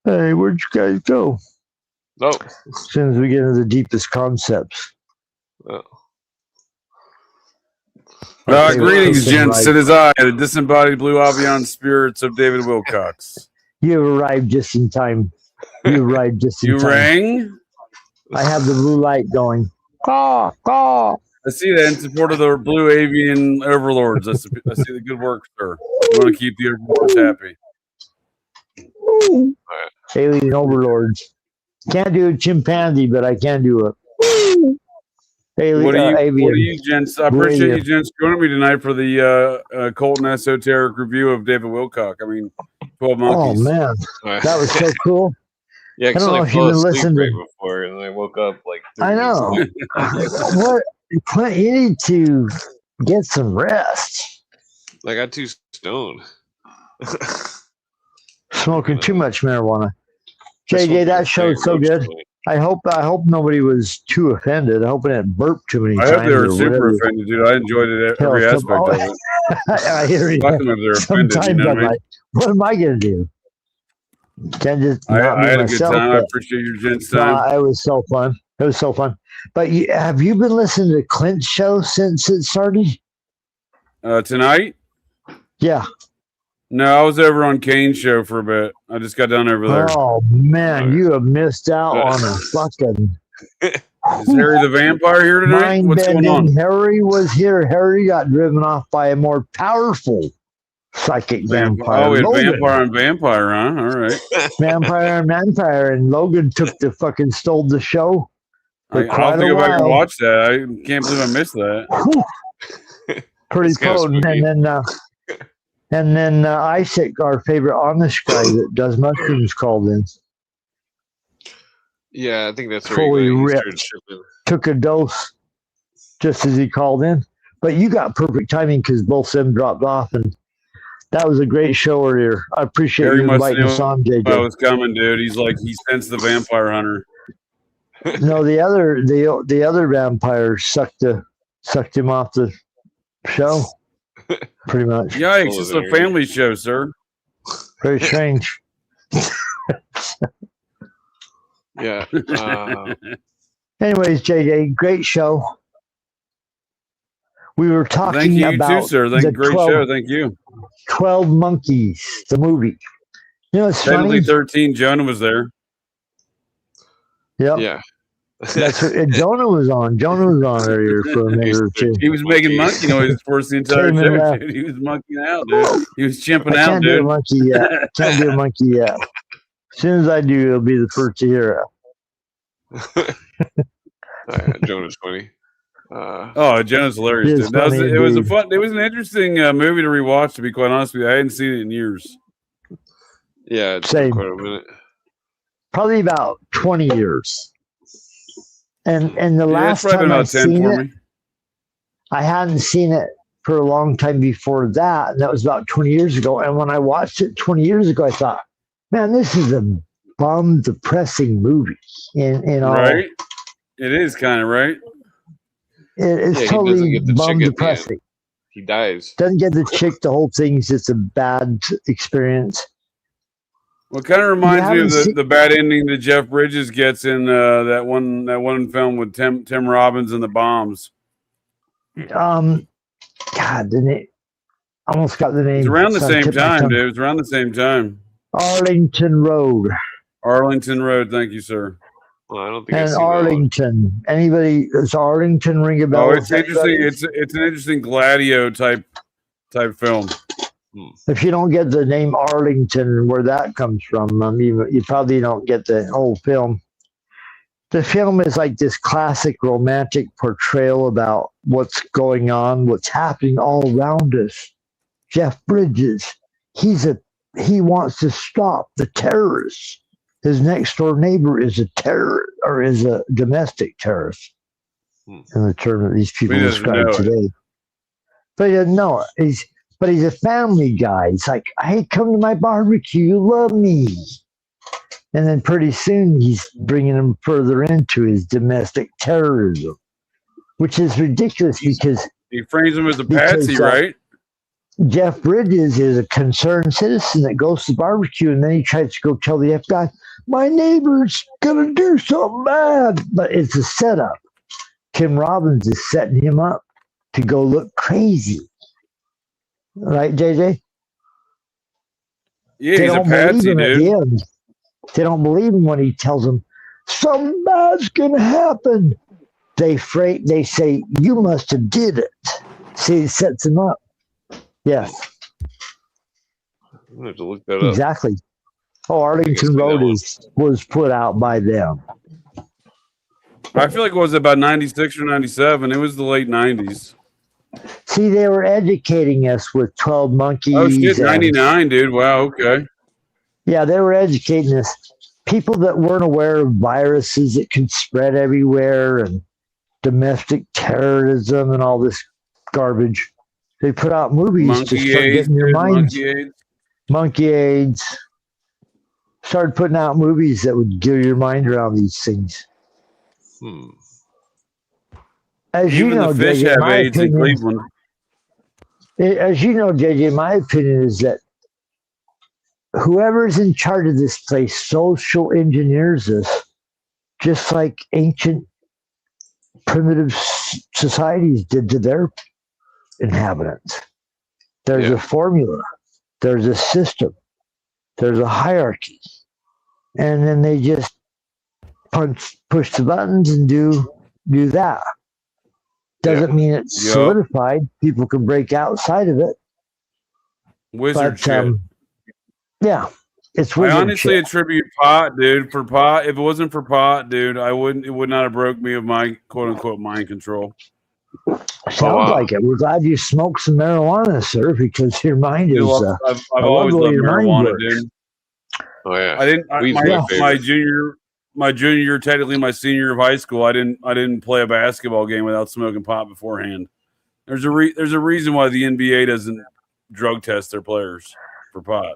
Hey, where'd you guys go? Nope. As soon as we get into the deepest concepts. Greetings, gents. It is I, the disembodied blue avian spirits of David Wilcox. You have arrived just in time. You arrived just in time. You rang? I have the blue light going. Caw, caw. I see that in support of the blue avian overlords. I see the good work, sir. You want to keep the overlords happy. Alien overlords. Can't do a chimpanzee, but I can do a alien. What are you gents? I appreciate you gents joining me tonight for the occult and esoteric review of David Wilcock. I mean, 12 Monkeys. Oh man, that was so cool. Yeah, I don't know if you've been listening right before, and I woke up like. I know. What, Clint? You need to get some rest. I got too stoned. Smoking too much marijuana. JJ, that show's so good. I hope nobody was too offended. I hope it didn't burp too many times. I hope they were or super whatever. offended, dude. I enjoyed it every aspect of it. I hear you. Fuck them if they're offended. Sometimes You know what I mean? like, what am I gonna do? Can't just not I be had myself. a good time. I appreciate your gents' time. It was so fun. It was so fun. But have you been listening to Clint's show since it started? Tonight? Yeah. No, I was over on Kane's show for a bit. I just got done over there. Oh man, you have missed out on a fucking. Is Harry the Vampire here tonight? What's going on? Harry was here. Harry got driven off by a more powerful psychic vampire. Oh, we had Logan. Vampire and Vampire, huh? All right. Vampire and Vampire, and Logan stole the show. I'll have to go back and watch that. I can't believe I missed that. Pretty potent. And then Isaac, our favorite Amish guy that does mushrooms, called in. Yeah, I think that's where Fully he ripped. started tripping. Took a dose just as he called in. But you got perfect timing because both of them dropped off, and that was a great show earlier. I appreciate Harry you must inviting have us on, JJ. I was coming, dude. He's like, he sensed the vampire hunter. No, the other vampire sucked him off the show. Pretty much. Yikes! It's a family show, sir. Very strange. Yeah. Anyways, JJ, great show. We were talking Thank you, about you too, sir. Thank you. Great show. Thank you. 12 Monkeys, the movie. You know, it's Technically funny. 13. Jonah was there. Yep. Yeah. That's what, Jonah was on earlier for a minute or two. He was making monkey noises for us the entire show, dude. He was monkeying out, dude. He was chimping out, Can't dude. do a monkey yet. Can't do a monkey yet. As soon as I do, it'll be the first to hear it. Jonah's funny. Jonah's hilarious. Dude. It was an interesting movie to rewatch. To be quite honest with you, I hadn't seen it in years. Yeah, it's Same. quite a minute. Probably about 20 years. And the last it's probably time about I've 10 seen for it, me. I hadn't seen it for a long time before that. And that was about 20 years ago. And when I watched it 20 years ago, I thought, man, this is a bum, depressing movie. In all, right? It is kind of right. It's totally bum depressing. He dies. Doesn't get the chick. The whole thing's just a bad experience. Well, it kind of reminds me of the bad ending that Jeff Bridges gets in that one film with Tim Robbins and the Bombs. God, didn't it? Almost got the name. It's around the same time, dude. It's around the same time. Arlington Road. Arlington Road. Thank you, sir. Well, I don't think And Arlington. Anybody? Does Arlington ring a bell? Oh, it's interesting. It's an interesting Gladio type film. If you don't get the name Arlington and where that comes from, you probably don't get the whole film. The film is like this classic romantic portrayal about what's going on, what's happening all around us. Jeff Bridges, he wants to stop the terrorists. His next door neighbor is is a domestic terrorist, in the term that these people describe today. But he doesn't know it. But he's a family guy. He's like, hey, come to my barbecue. You love me. And then pretty soon he's bringing him further into his domestic terrorism, which is ridiculous because he frames him as a patsy, right? Jeff Bridges is a concerned citizen that goes to the barbecue, and then he tries to go tell the FBI, my neighbor's going to do something bad. But it's a setup. Tim Robbins is setting him up to go look crazy. Right, JJ? Yeah, he's a patsy, dude. They don't believe him when he tells them something bad's gonna happen. They say you must have did it. See, it sets him up. Yes. I'm gonna have to look that up. Exactly. Oh, Arlington Road was put out by them. I feel like it was about 96 or 97. It was the late 90s. See, they were educating us with 12 Monkeys. Oh, shit, 99, dude. Wow, okay. Yeah, they were educating us. People that weren't aware of viruses that could spread everywhere and domestic terrorism and all this garbage. They put out movies to start getting your minds. Monkey AIDS. started putting out movies that would get your mind around these things. As Even you know, the fish JJ, have my AIDS in opinion, Cleveland. as you know, JJ, my opinion is that whoever's in charge of this place social engineers this, just like ancient primitive societies did to their inhabitants. There's a formula, there's a system, there's a hierarchy, and then they just push the buttons and do that. Doesn't mean it's solidified. People can break outside of it. Wizard shit. Yeah, it's wizard I honestly shit. attribute pot, dude. For pot, if it wasn't for pot, dude, I wouldn't. It would not have broke me of my quote unquote mind control. Sounds like it. We're glad you smoked some marijuana, sir, because your mind Dude, is. I've always loved marijuana, dude. Oh yeah. I didn't. My junior year, technically my senior year of high school, I didn't play a basketball game without smoking pot beforehand. There's a reason why the NBA doesn't drug test their players for pot.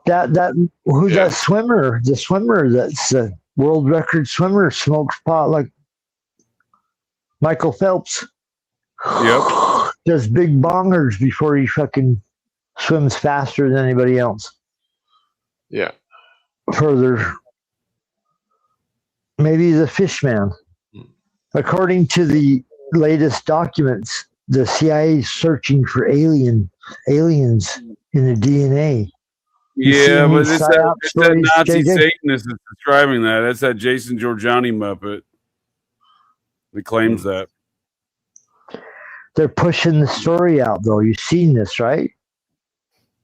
Who's that swimmer? The swimmer that's a world record swimmer smokes pot like Michael Phelps. Yep. Does big bongers before he fucking swims faster than anybody else. Yeah. Further, maybe he's a fish man. According to the latest documents, the CIA is searching for aliens in the DNA. Yeah, but it's that Nazi JJ? Satanist that's describing that. That's that Jason Giorgiani Muppet that claims that. They're pushing the story out, though. You've seen this, right?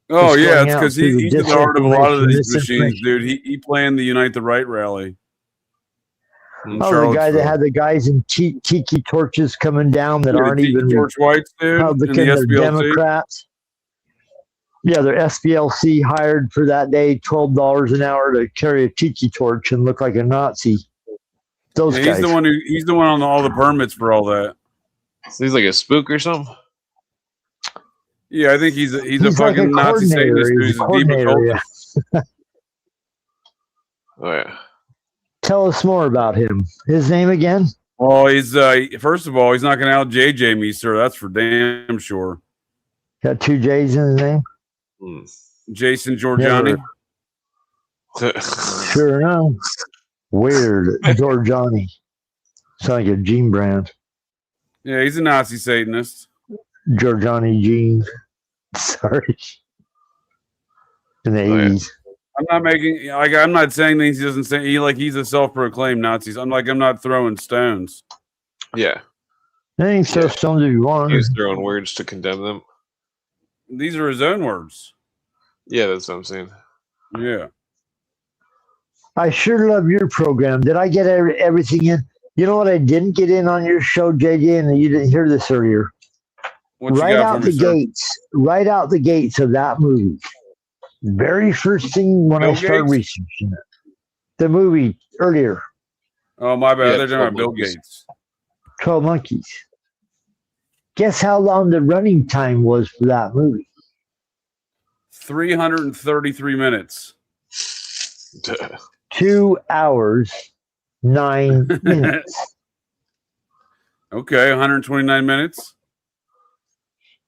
Oh, yeah, it's because he's in the heart of a lot of these machines, dude. He planned the Unite the Right rally. The guy that had the guys in tiki torches coming down that aren't even Torch Whites, dude, and the they're SPLC. Democrats. Yeah, they're SPLC hired for that day, $12 an hour to carry a tiki torch and look like a Nazi. Those guys. He's the one on all the permits for all that. So he's like a spook or something. Yeah, I think he's a like fucking a Nazi Satanist He's who's a a deep coordinator, occultist. Oh yeah. Tell us more about him. His name again? Oh, he's first of all, he's not going to out JJ me, sir. That's for damn sure. Got 2 J's in his name? Jason Giorgiani. Sure enough. Weird. Giorgiani. Sounds like a Gene brand. Yeah, he's a Nazi Satanist. Giorgiani Gene. Sorry. In the 80s. I'm not saying things he doesn't say. He's a self-proclaimed Nazi. I'm not throwing stones. Yeah. They ain't throw stones if you want. He was throwing words to condemn them. These are his own words. Yeah, that's what I'm saying. Yeah. I sure love your program. Did I get everything in? You know what I didn't get in on your show, JJ, and you didn't hear this earlier? Right out the gates of that movie. Very first thing when I started researching it. The movie earlier. Oh, my bad. They're talking about Bill Gates. 12 Monkeys. Guess how long the running time was for that movie? 333 minutes. 2 hours, 9 minutes. Okay, 129 minutes.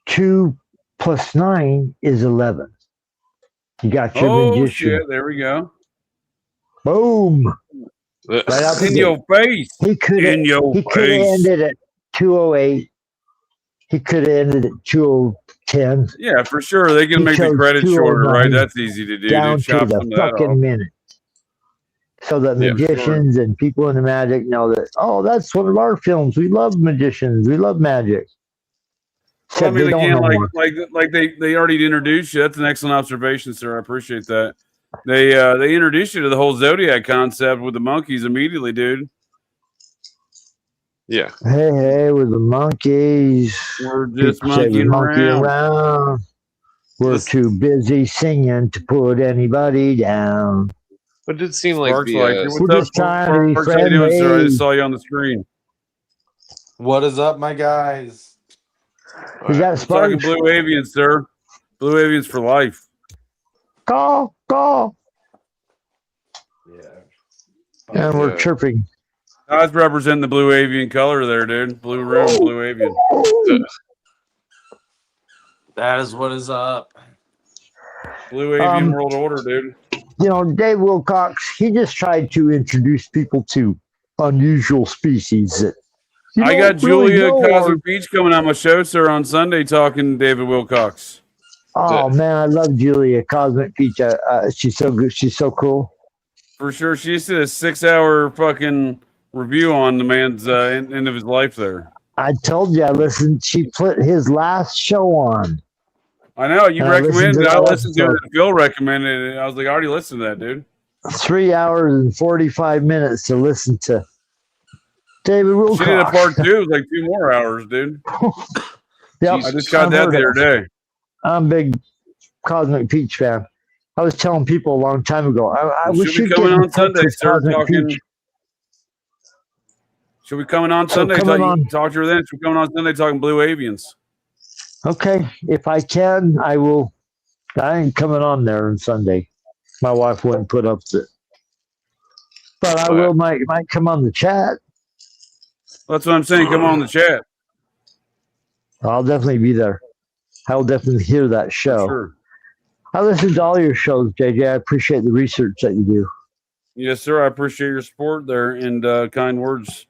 2 plus 9 is 11. You got your magician. Shit, there we go. Boom. Right out the in gate. your face. He could have ended at 2:08. He could have ended at 2:10. Yeah, for sure. They can make the credit shorter, right? That's easy to do. Down Chop to the some of that fucking off. minute. So that magicians and people into magic know that, that's one of our films. We love magicians. We love magic. Well, I mean, again, like they already introduced you. That's an excellent observation, sir. I appreciate that. They introduced you to the whole Zodiac concept with the monkeys immediately, dude. Yeah. Hey, with the monkeys. We're just monkeying around. We're too busy singing to put anybody down. But it did seem like Sparks, the what's up, Sparks? How you doing, sir? I just saw you on the screen. What is up, my guys? Is that Talking Sparks? Blue Avian, sir. Blue Avians for life. Call. And we're chirping. I was representing the blue avian color there, dude. Blue room, blue avian. That is what is up. Blue avian world order, dude. You know, Dave Wilcox, he just tried to introduce people to unusual species that I got Julia Cosmic Beach coming on my show, sir, on Sunday talking to David Wilcox. Oh man, I love Julia Cosmic Peach. She's so good. She's so cool. For sure, she just did a 6-hour fucking review on the man's end of his life there. I told you I listened. She put his last show on. I know you recommended it. I listened to it. episode. Phil recommended it. I was like, I already listened to that, dude. 3 hours and 45 minutes to listen to David Wilcox. She did a part 2. It was like 2 more hours, dude. Yep, I just got that the other day. I'm a big Cosmic Peach fan. I was telling people a long time ago. I wish she'll be coming on Sunday, sir. Talking. She'll be coming on Sunday. Talk to her then. She'll be coming on Sunday talking blue avians. Okay, if I can, I will. I ain't coming on there on Sunday. My wife wouldn't put up with it, but I will. Might come on the chat. That's what I'm saying. Come on the chat. I'll definitely be there. I'll definitely hear that show. Sure. I listen to all your shows, JJ. I appreciate the research that you do. Yes, sir. I appreciate your support there and kind words.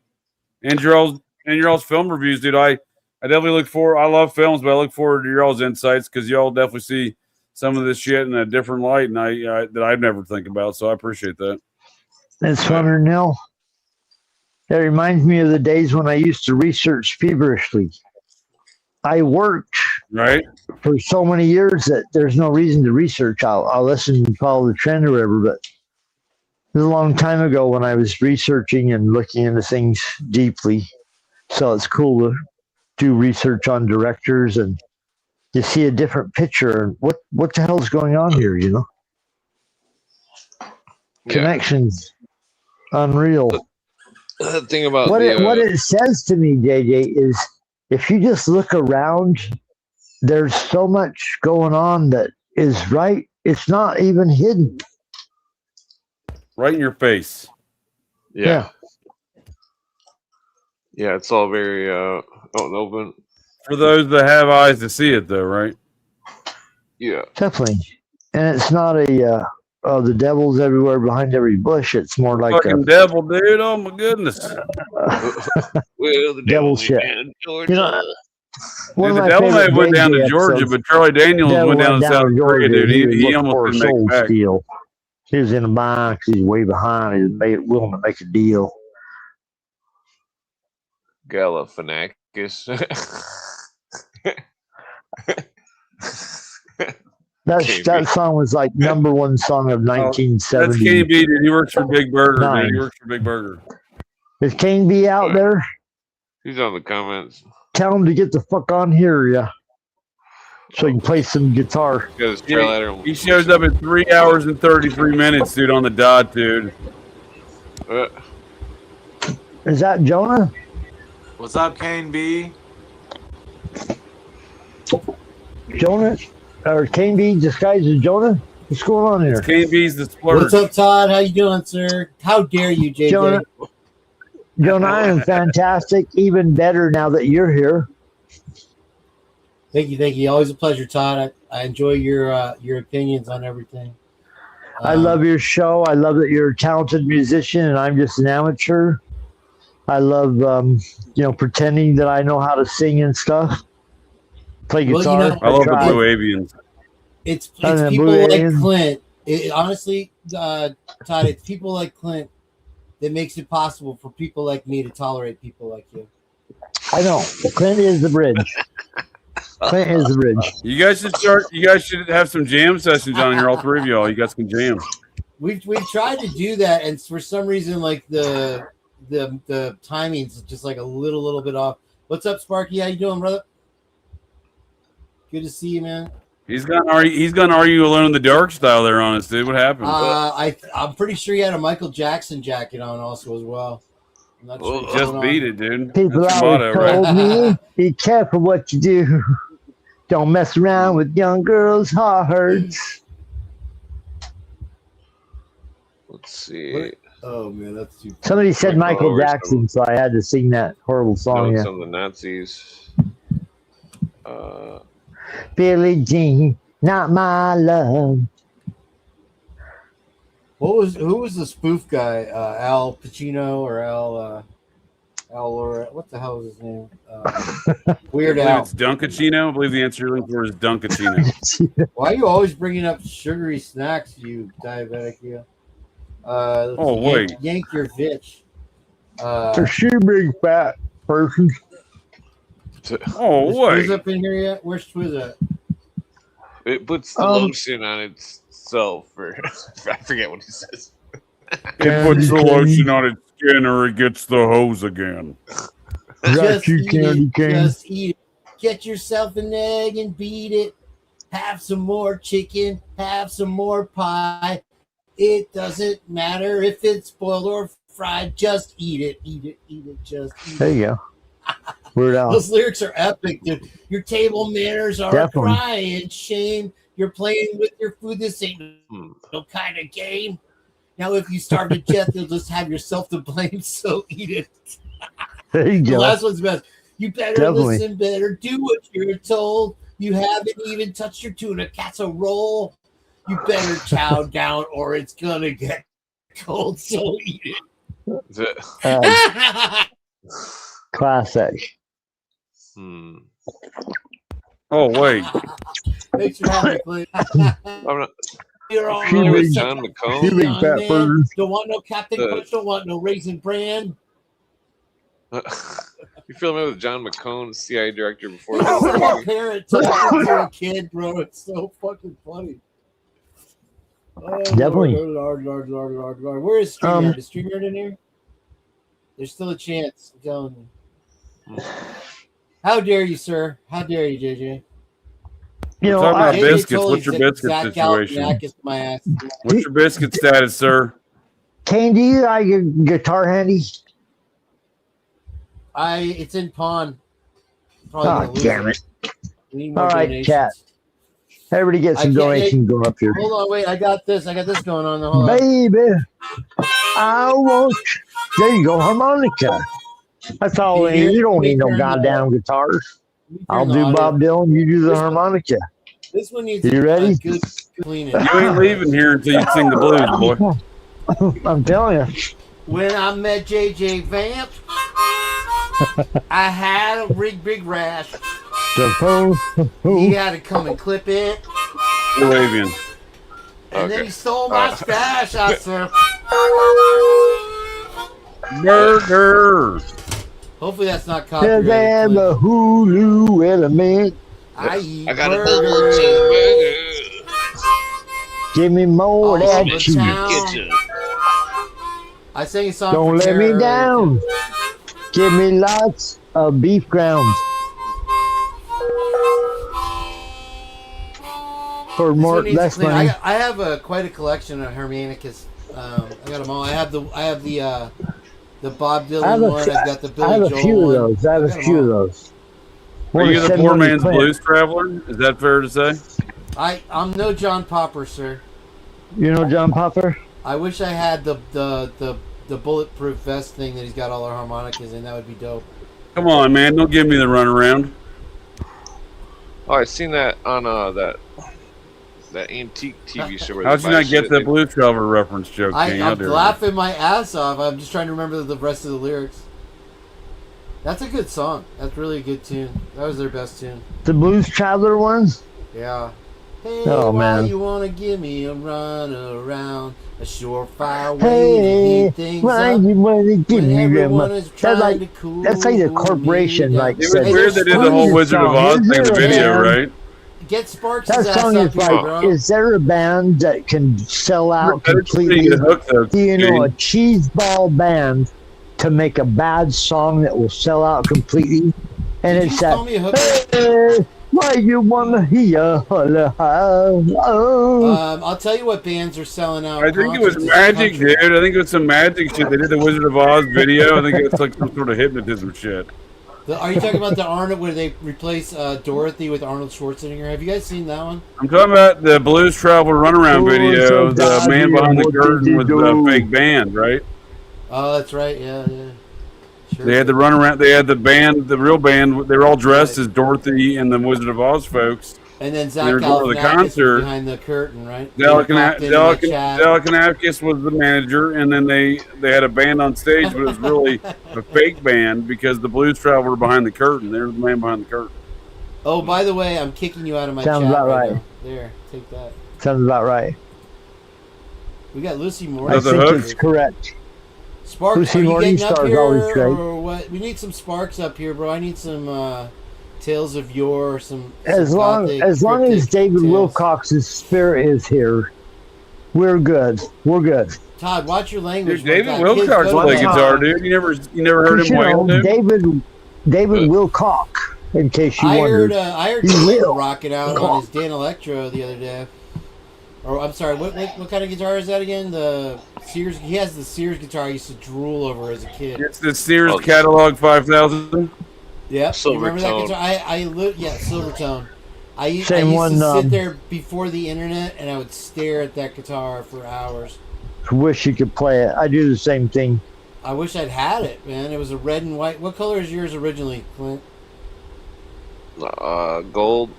And your all's film reviews, dude. I definitely look forward. I love films, but I look forward to your all's insights because y'all definitely see some of this shit in a different light, and that I'd never think about. So I appreciate that. It's Hunter Nil. That reminds me of the days when I used to research feverishly. I worked for so many years that there's no reason to research. I'll listen and follow the trend or whatever, but it was a long time ago when I was researching and looking into things deeply. So it's cool to do research on directors and you see a different picture. And what the hell's going on here, you know? Yeah. Connections. Unreal. The thing about what it says to me, JJ, is if you just look around, there's so much going on that is right. It's not even hidden. Right in your face. Yeah, it's all very out and open. For those that have eyes to see it, though, right? Yeah. Definitely. And it's not the devil's everywhere behind every bush. It's more like fucking devil, dude. Oh, my goodness. Well, the devil shit. You know, dude, the devil may have went down to Georgia, but Charlie Daniels went down to South Korea, dude. He almost didn't make it back. Deal. He was in a box. He's way behind. He's willing to make a deal. Galifianakis. That song was like #1 song of 1970. That's KB, dude. He works for Big Burger, dude. He works for Big Burger. Is Kane B out there? He's on the comments. Tell him to get the fuck on here, yeah. So he can play some guitar. He shows up at 3 hours and 33 minutes, dude, on the dot, dude. Is that Jonah? What's up, Kane B? Jonah? Or Kane B disguised as Jonah? What's going on here? It's Kane B's the splurge. What's up, Todd? How you doing, sir? How dare you, JJ? Jonah, I am fantastic. Even better now that you're here. Thank you. Always a pleasure, Todd. I enjoy your opinions on everything. I love your show. I love that you're a talented musician and I'm just an amateur. I love, pretending that I know how to sing and stuff. Play guitar. Well, I love the Blue Avians. It's people like Clint. Honestly, Todd, it's people like Clint that makes it possible for people like me to tolerate people like you. I know. Clint is the bridge. Clint is the bridge. You guys should have some jam sessions on here, all three of y'all. You got some jams. We've tried to do that, and for some reason, like the timing's just like a little bit off. What's up, Sparky? How you doing, brother? Good to see you, man. He's gonna argue Alone in the Dark style there on us, dude. What happened? I'm pretty sure he had a Michael Jackson jacket on also as well. I'm not sure just beat it, dude. People always told me, be careful what you do. Don't mess around with young girls' hearts. Let's see. Oh man, that's too. Somebody said Michael over Jackson, so I had to sing that horrible song. Notes Yeah. on the Nazis. Billie Jean, not my love. Who was the spoof guy? Al Pacino or Al what the hell is his name? Weird I believe Al. it's Dunkachino. I believe the answer you're looking for is Dunkachino. Why are you always bringing up sugary snacks, you diabetic? You. Wait. Yank your bitch. For sure, big fat person. Oh, is wait. Twiz up in here yet? Where's Twiz at? It puts the lotion on itself, or I forget what he says. It puts the lotion on its skin, or it gets the hose again. Just eat it. Just eat it. Get yourself an egg and beat it. Have some more chicken. Have some more pie. It doesn't matter if it's boiled or fried. Just eat it. Eat it. Eat it. Just eat it. There you go. Weird Al. Those lyrics are epic, dude. Your table manners are Definitely. a crying shame. You're playing with your food. This ain't no kind of game. Now, if you starve to death, you'll just have yourself to blame. So eat it. There you The go. last one's best. You better Definitely. listen, better do what you're told. You haven't even touched your tuna casserole. You better chow down or it's gonna get cold. So eat it. Classic. Oh, wait. Makes you happy, please. I'm not. You're all Familiar with over John something. McCone? big fat Man, bird. don't want no Captain Crunch, don't want no Raisin Bran. You familiar with John McCone, CIA director before It's this? like a parent talking to a kid, bro. It's so fucking funny. Oh, Definitely. Lord. Where is StreamYard? Is StreamYard in here? There's still a chance. I'm telling you. How dare you, sir? How dare you, JJ? You know, talking about JJ biscuits. totally What's your biscuit Zach situation? Galifianakis my ass. What's your biscuit status, sir? Kane, do you got your guitar handy? It's in pawn. Probably Oh, gonna lose damn it. We need more All right, donations. chat. Everybody get some donations going up here. Hold on, wait. I got this going on. Hold on. Baby, I want you. There you go, harmonica. That's all we need. You don't need no goddamn guitars. I'll do Bob Dylan. You do the harmonica. This one needs You ready? good cleaning. You ain't leaving here until you sing the blues, boy. I'm telling you. When I met JJ Vamp, I had a big rash. He had to come and clip it. Arabian. And then he stole my stash, I said. Burger. Hopefully that's not Cause copyrighted. I'm a Hulu element. I eat I got a burgers double cheeseburger. Give me more of all that over cheese. town. I sang a song Don't for let me Tara down. Give me lots of beef grounds. For This more, one needs less clean. money. I have quite a collection of Hermanicus. I got them all. I have the Bob Dylan one. I've got the Billy I have a Joel few of one. those. I have a got 'em few of all. those. Are you the poor man's Clint. blues traveler? Is that fair to say? I'm no John Popper, sir. You know John Popper? I wish I had the bulletproof vest thing that he's got all our harmonicas in. That would be dope. Come on, man. Don't give me the runaround. Oh, I seen that on that antique TV show. Where How'd they you buy not get shit the and- blues traveler reference joke, King? How I'm dare you? laughing my ass off. I'm just trying to remember the rest of the lyrics. That's a good song. That's really a good tune. That was their best tune. The Blues Traveler one? Yeah. Hey, Oh, why man. you wanna give me a run around? A surefire way to Hey, heat things why up. you want to give when me everyone that? is That's trying like to cool that's like the me corporation down. like It was said. weird they did the "What whole is Wizard of song? Oz Is thing, the there a video, band?" right? Get Sparks' That ass song up is here, like, bro. is there a band that can sell out Better just completely? get hooked, though, Do you know a King. cheeseball band to make a bad song that will sell out completely? And Did it's you that, call me a hooker? hey, why you wanna hear? Oh. I'll tell you what bands are selling out. I think it was concerts magic, in the country. dude. I think it was some magic shit. They did the Wizard of Oz video. I think it's like some sort of hypnotism shit. Are you talking about the Arnold where they replace Dorothy with Arnold Schwarzenegger? Have you guys seen that one? I'm talking about the Blues Traveler runaround video. The man behind the curtain with the fake band, right? Oh, that's right. Yeah. Sure. They had the run around. They had the band, the real band. They were all dressed as Dorothy and the Wizard of Oz folks. And then They Zach were going to the Galifianakis was concert. behind the curtain, right? Galifianakis was the manager, and then they had a band on stage, but it was really a fake band because the Blues Traveler were behind the curtain. They were the man behind the curtain. Oh, by the way, I'm kicking you out of my Sounds chat about right. now. There, take that. Sounds about right. We got Lucy I Morning. think it's correct. Spark, Lucy are you Morning getting up Star is here, always great. or what? We need some sparks up here, bro. I need some Tales of Yore, some As long as David Wilcox's spirit is here, we're good. We're good. Todd, watch your language. Dude, David Wilcox play guitar, dude. You never heard him wail, dude? David Wilcox. In case you wondered, I heard Clinton rocking out on his Dan Electro the other day. Or I'm sorry, what kind of guitar is that again? The Sears. He has the Sears guitar I used to drool over as a kid. It's the Sears Catalog 5000. Yep. You remember that guitar? Yeah, Silvertone. I used to sit there before the internet and I would stare at that guitar for hours. Wish you could play it. I do the same thing. I wish I'd had it, man. It was a red and white. What color is yours originally, Clint? Gold,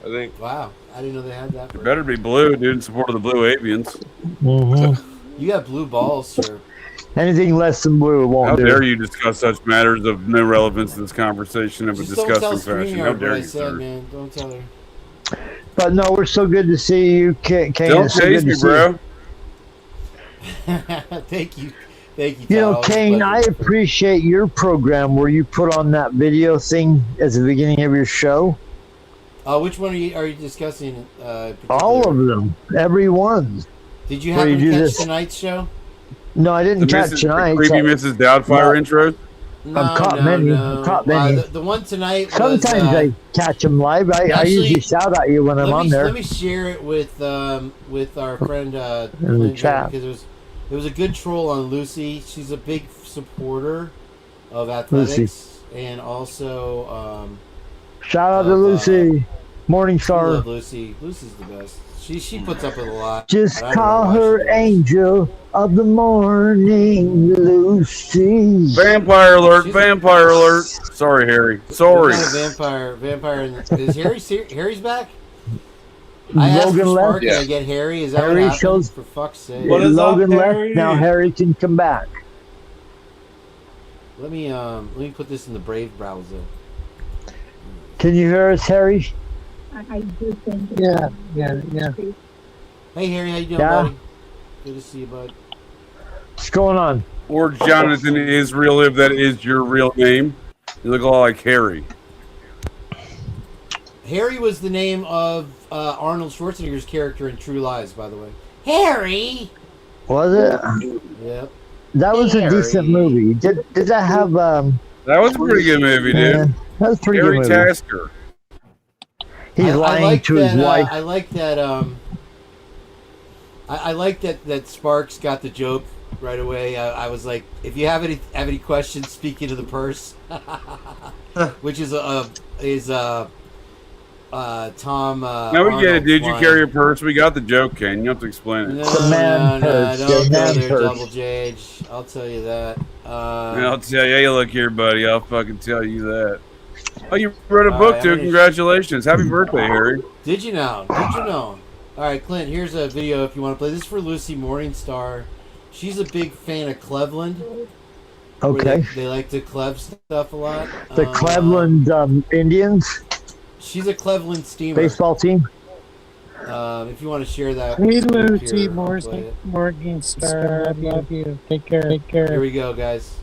I think. Wow, I didn't know they had that. It better be blue, dude, in support of the Blue Avians. Mm-hmm. You got blue balls, sir. Anything less than blue won't How do. dare you discuss such matters of no relevance to this conversation of a Just don't tell disgusting fashion? How StreamYard dare what I you, said, sir? man. Don't tell her. But no, we're so good to see you, Kane. Don't chase me, bro. Thank you. Thank you, Todd. You know, Always Kane, pleasure. I appreciate your program where you put on that video thing at the beginning of your show. Which one are you discussing? All of them. Every one. Did you happen to catch tonight's show? No, I didn't catch tonight. Creepy Mrs. Doubtfire intros? I've caught many. I've caught many. The one tonight was, Sometimes I catch them live. I usually shout at you when I'm on there. Let me share it with our friend in the chat. Because it was a good troll on Lucy. She's a big supporter of athletics and also shout out to Lucy, Morningstar. I love Lucy. Lucy's the best. She puts up with a lot. Just call her Angel of the Morning, Lucy. Vampire alert! Vampire alert! Sorry, Harry. Sorry. What kind of vampire? Is Harry's back? I asked for Logan left. Sparky to get Harry. Is that Harry what happened? shows. For fuck's sake. Logan left. Now Harry can come back. Let me put this in the Brave browser. Can you hear us, Harry? I do think. Yeah. Hey Harry, how you doing, Yeah. buddy? Good to see you, bud. What's going on? Or Jonathan Israel, if that is your real name. You look a lot like Harry. Harry was the name of Arnold Schwarzenegger's character in True Lies, by the way. Harry. Was it? Yep. That was a decent movie. Did that have? That was a pretty good movie, dude. Yeah, that was a pretty Harry good movie. Tasker. He's lying to his wife. I like that. I like that Sparks got the joke right away. I was like, if you have any questions, speak into the purse, which is Tom. Now we get it, dude. You carry a purse. We got the joke, Ken. You don't have to explain it. No, don't go there, Double J. I'll tell you that. I'll tell you. Hey, look here, buddy. I'll fucking tell you that. Oh, you wrote a book, right, dude. Congratulations. Happy birthday, Harry. Did you know? Did you know? All right, Clint, here's a video if you want to play. This is for Lucy Morningstar. She's a big fan of Cleveland. Okay. They like to Clev stuff a lot. The Cleveland Indians. She's a Cleveland Steamer. Baseball team. If you want to share that. Hey, Lucy Morningstar. I love you. Take care. Here we go, guys.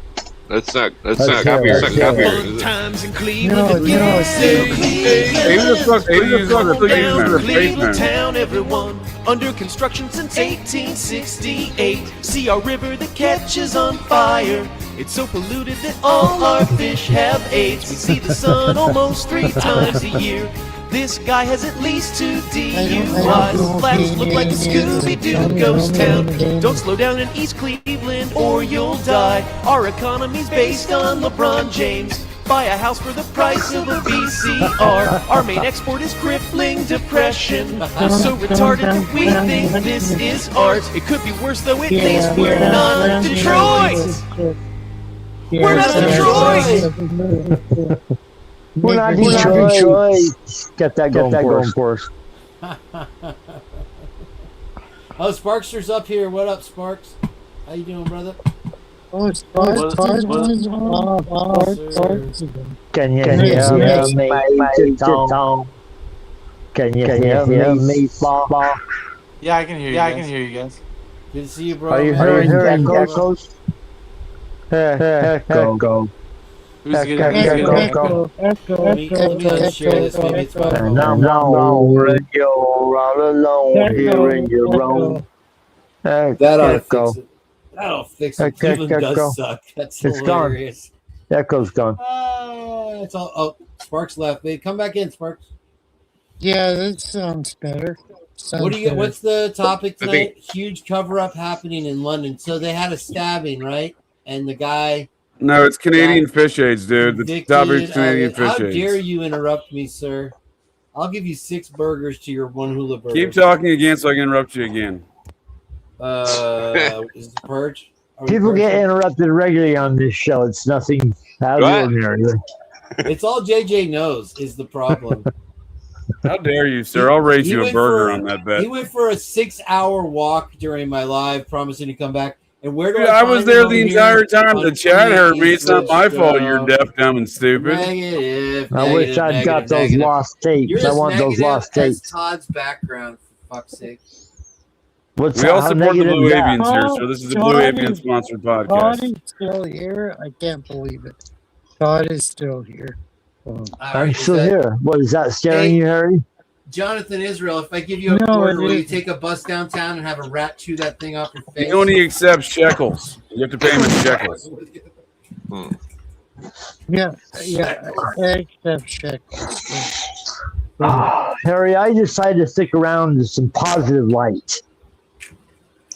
That's not copyright. Times in Cleveland, No, Cleveland town, everyone under construction since 1868. See our river that catches on fire. It's so polluted that all our fish have AIDS. We see the sun almost 3 times a year. This guy has at least 2 DUIs. Flats look like the Scooby-Doo ghost town. Don't slow down in East Cleveland or you'll die. Our economy's based on LeBron James. buy a house for the price of a VCR. Our main export is crippling depression. We're so retarded that we think this is art. It could be worse though, it thinks we're not Detroit. We're not Detroit. We're not Detroit. Get that going for us. Oh, Sparkster's up here. What up, Sparks? How you doing, brother? Oh, Sparks. Can you hear me, Tom? Can you hear me, Bob? Yeah, I can hear you. Yeah, I can hear you guys. Good to see you, bro. Are you hearing echoes? Echo. Who's getting echo? Let me share this. Maybe it's my And I'm over and you're all alone here in your own. That ought to fix it. That'll fix it. Cleveland does suck. That's hilarious. Echo's gone. It's all. Oh, Sparks left. Hey, come back in, Sparks. Yeah, that sounds better. What do you? What's the topic tonight? Huge cover-up happening in London. So they had a stabbing, right? And the guy. No, it's Canadian fish aids, dude. The topic's Canadian fish aids. How dare you interrupt me, sir? I'll give you 6 burgers to your 1 hula burger. Keep talking again so I can interrupt you again. Is the purge? People get interrupted regularly on this show. It's nothing out of the ordinary. It's all JJ knows is the problem. How dare you, sir? I'll raise you a burger on that bet. He went for a 6-hour walk during my live, promising to come back. And where do Dude, I was there the entire time. The chat heard me. It's not my fault you're deaf, dumb, and stupid. I wish I'd got those lost tapes. I want those lost tapes. Todd's background, for fuck's sake. We all support the Blue Avians here, so this is a Blue Avian sponsored podcast. Todd is still here. I can't believe it. Todd is still here. I'm still here. What is that staring you, Harry? Jonathan Israel, if I give you a quarter, will you take a bus downtown and have a rat chew that thing off your face? He only accepts shekels. You have to pay him in shekels. Yeah, I accept shekels. Harry, I decided to stick around to some positive light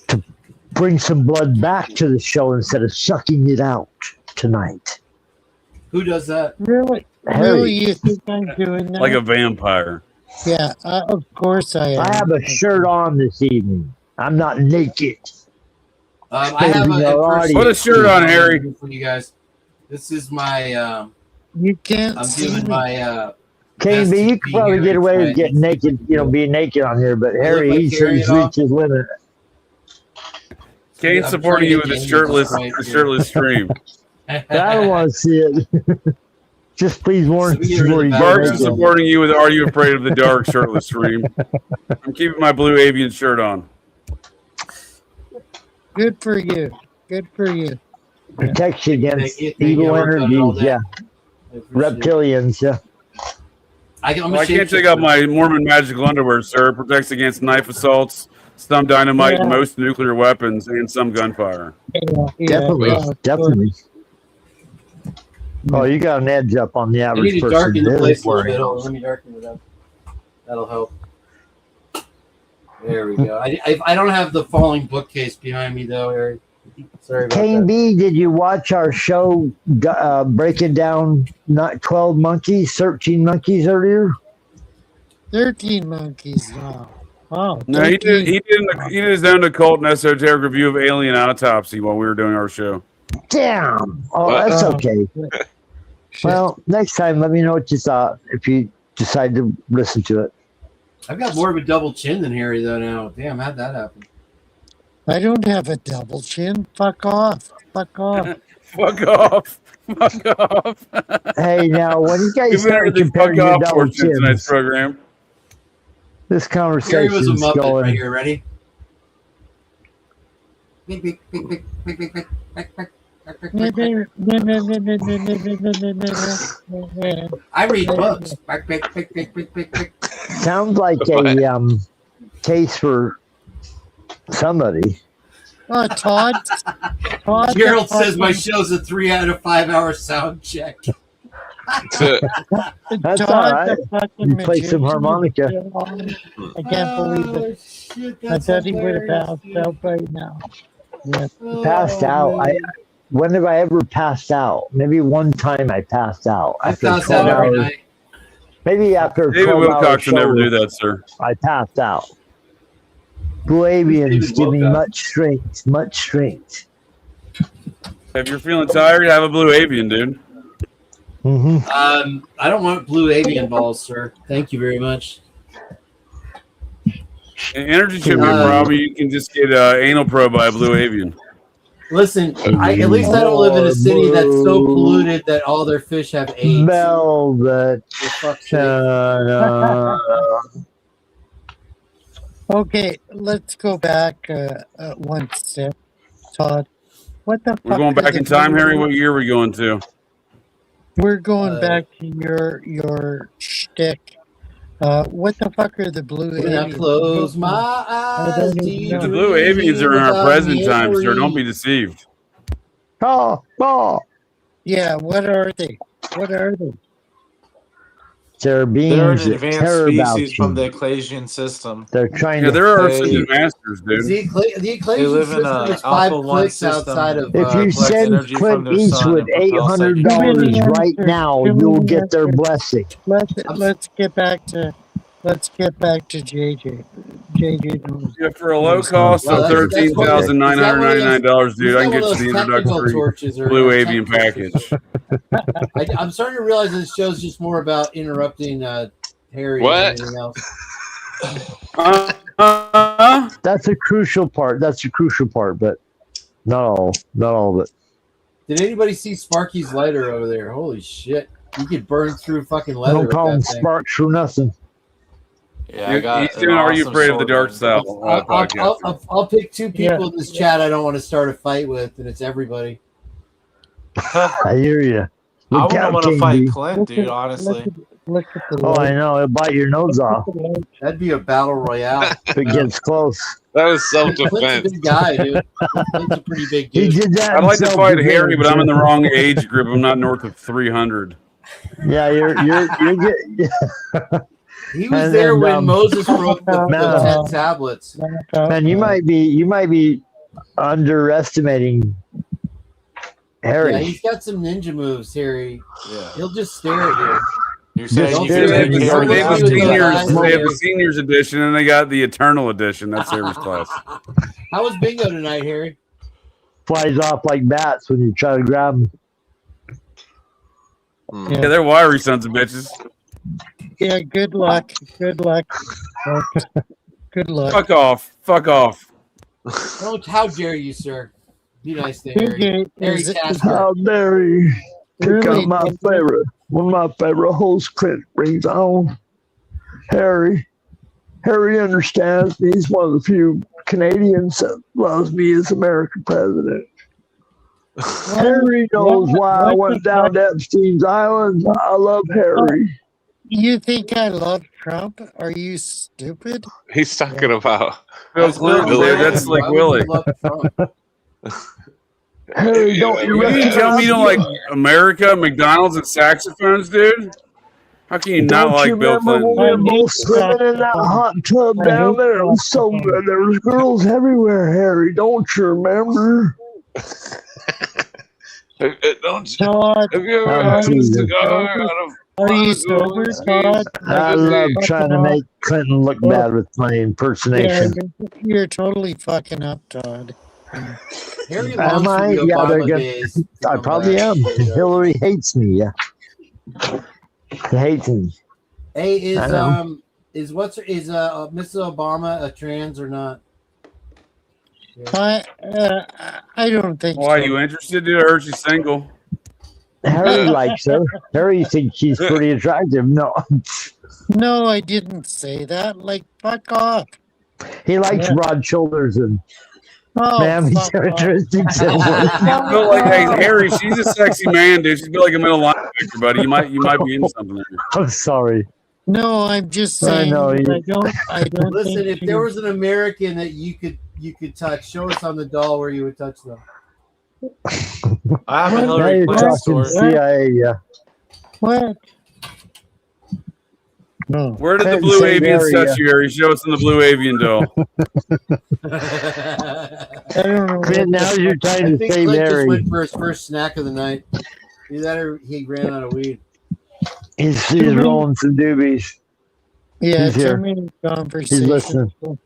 to bring some blood back to the show instead of sucking it out tonight. Who does that? Really? Harry. Really, you think I'm doing that? Like a vampire. Yeah, of course I am. I have a shirt on this evening. I'm not naked. I have Put a shirt on, Harry. For you guys. This is my. You can't. I'm doing my. KB, you could probably get away with getting naked, being naked on here, but Harry, he's reached his limit. Kane's supporting you with a shirtless stream. I don't want to see it. Just please warn me. Mark's is supporting you with Are You Afraid of the Dark shirtless stream. I'm keeping my Blue Avian shirt on. Good for you. Good for you. Protects you against evil energies, yeah. Reptilians, yeah. I can't take out my Mormon magical underwear, sir. It protects against knife assaults, some dynamite, most nuclear weapons, and some gunfire. Definitely. Oh, you got an edge up on the I average need to person. darken the place a little bit. Let me darken it up. That'll help. There we go. I don't have the falling bookcase behind me, though, Harry. Sorry about Kane that. B, did you watch our show breaking down not 12 monkeys, 13 monkeys earlier? 13 monkeys now. Wow. No, he did his own occult and esoteric review of alien autopsy while we were doing our show. Damn. Oh, that's okay. Well, next time, let me know what you thought if you decide to listen to it. I've got more of a double chin than Harry, though, now. Damn, how'd that happen? I don't have a double chin. Fuck off. Fuck off. Fuck off. Fuck off. Hey, now, when you guys start comparing your double chins, tonight's program. This Harry conversation was a is Muppet going. right here. Ready? I read books. Sounds like a case for somebody. Oh, Todd. Gerald says my show's a 3 out of 5 hour sound check. That's all right. You play some harmonica. I can't believe it. Shit, I thought he would have passed out right now. Yeah. Passed out. when have I ever passed out? Maybe one time I passed out. I After pass 12 out every hours. night. Maybe after a David 12-hour Wilcox will never show, do that, sir. I passed out. Blue Avians give me much strength, much strength. If you're feeling tired, have a blue avian, dude. Mm-hmm. I don't want blue avian balls, sir. Thank you very much. Energy shouldn't be a problem. You can just get anal probe by a blue avian. Listen, at least I don't live in a city that's so polluted that all their fish have AIDS. Velvet. Okay, let's go back one step. Todd, what the fuck? We're going back in time, Harry. What year are we going to? We're going back to your shtick. What the fuck are the blue When aliens? I close my eyes, The blue avians are in our present time, sir. Don't be deceived. Yeah, what are they? What are they? They're They're an beings that advanced care about species from you. the Eclesian system. They're trying Yeah, to. there are They- some masters, dude. The They Eclesian live in system a is 5 Alpha 1 clicks system. outside of. If you collects send energy Clint from their sun Eastwood and propels $800 Too many right answers, now, too you'll many get their answers. blessing. Let's get back to JJ. JJ knows. Yeah, for a low cost Well, of that's $13,999, dude, I can get you the technical introductory torches or blue avian technical package. I'm starting to realize this show's just more about interrupting Harry What? than anything else. That's a crucial part. That's a crucial part, but not all of it. Did anybody see Sparky's lighter over there? Holy shit. You could burn through fucking I leather don't with call them that thing. sparks for nothing. Yeah, I got He's doing Are You Afraid of the Dark Side podcast. I'll pick two people in this chat I don't want to start a fight with, and it's everybody. I hear you. I wouldn't want to fight King Clint, dude, honestly. Look at the Oh, I know. It'll bite your nose off That'd be a battle royale. if it gets close. That was Clint's a self-defense. big guy, dude. Clint's a pretty big He dude. did that. I'd like to in fight Harry, but I'm in the self-defense. wrong age group. I'm not north of 300. Yeah, you're getting. He was there when Moses broke the 10 tablets. Man, you might be underestimating Harry. Yeah, he's got some ninja moves, Harry. Yeah. He'll just stare at you. You're saying Just you stare can at take me. Harry They have, down the to seniors, that. they have the seniors edition, and they got the eternal edition. That's Harry's class. How was bingo tonight, Harry? Flies off like bats when you try to grab them. Yeah, they're wiry sons of bitches. Yeah, good luck. Good luck. Good luck. Fuck off. Fuck off. How dare you, sir? Be nice to Harry. JJ, Harry is it- Tasker. How dare you pick Really? out my favorite, one of my favorite hosts Clint brings on. Harry. Harry understands me. He's one of the few Canadians that loves me as American president. Harry knows why I went down to Epstein's Island. I love Harry. You think I love Trump? Are you stupid? He's talking about Bill Clinton, dude, that's like Willie. Harry, don't you You tell me you don't like America, McDonald's, and saxophones, dude? How can you not Don't like you Bill remember Clinton? when we were both swimming in that hot tub down there? It was so good. There was girls everywhere, Harry. Don't you remember? don't you, Todd, have you ever I'm had a teasing. cigar out of are you sober, Todd? I love trying to make Clinton look bad with my Yeah, impersonation. you're totally fucking up, Todd. Harry Am longs for I? the Yeah, they're Obama good. days. I probably am. Hillary hates me. Yeah, she hates me. Hey, I know. is Mrs. Obama a trans or not? I don't think Why, so. you interested, dude? I heard she's single. Harry likes her. Harry thinks she's pretty attractive. No, No, I didn't say that. Like, fuck off. he likes Yeah. broad shoulders and Oh, mammy fuck off. characteristics. And But like, hey, Harry, she's a sexy man, dude. She's built like a middle linebacker, buddy. You might be into something there. I'm sorry. No, I'm just I saying. know, I don't. Listen, think if she- there was an American that you could touch, show us on the doll where you would touch them. I have a Now Hillary you're Clinton talking story. CIA. Yeah. What? No. Where did the blue avians touch you, Harry? Show us in the blue avian doll. I don't know. Clint, now's your time I to think save Clint just Harry. went for his first snack of the night. Either that or he ran out of weed. He's rolling some doobies. Yeah, He's too here. many He's conversations. listening. Too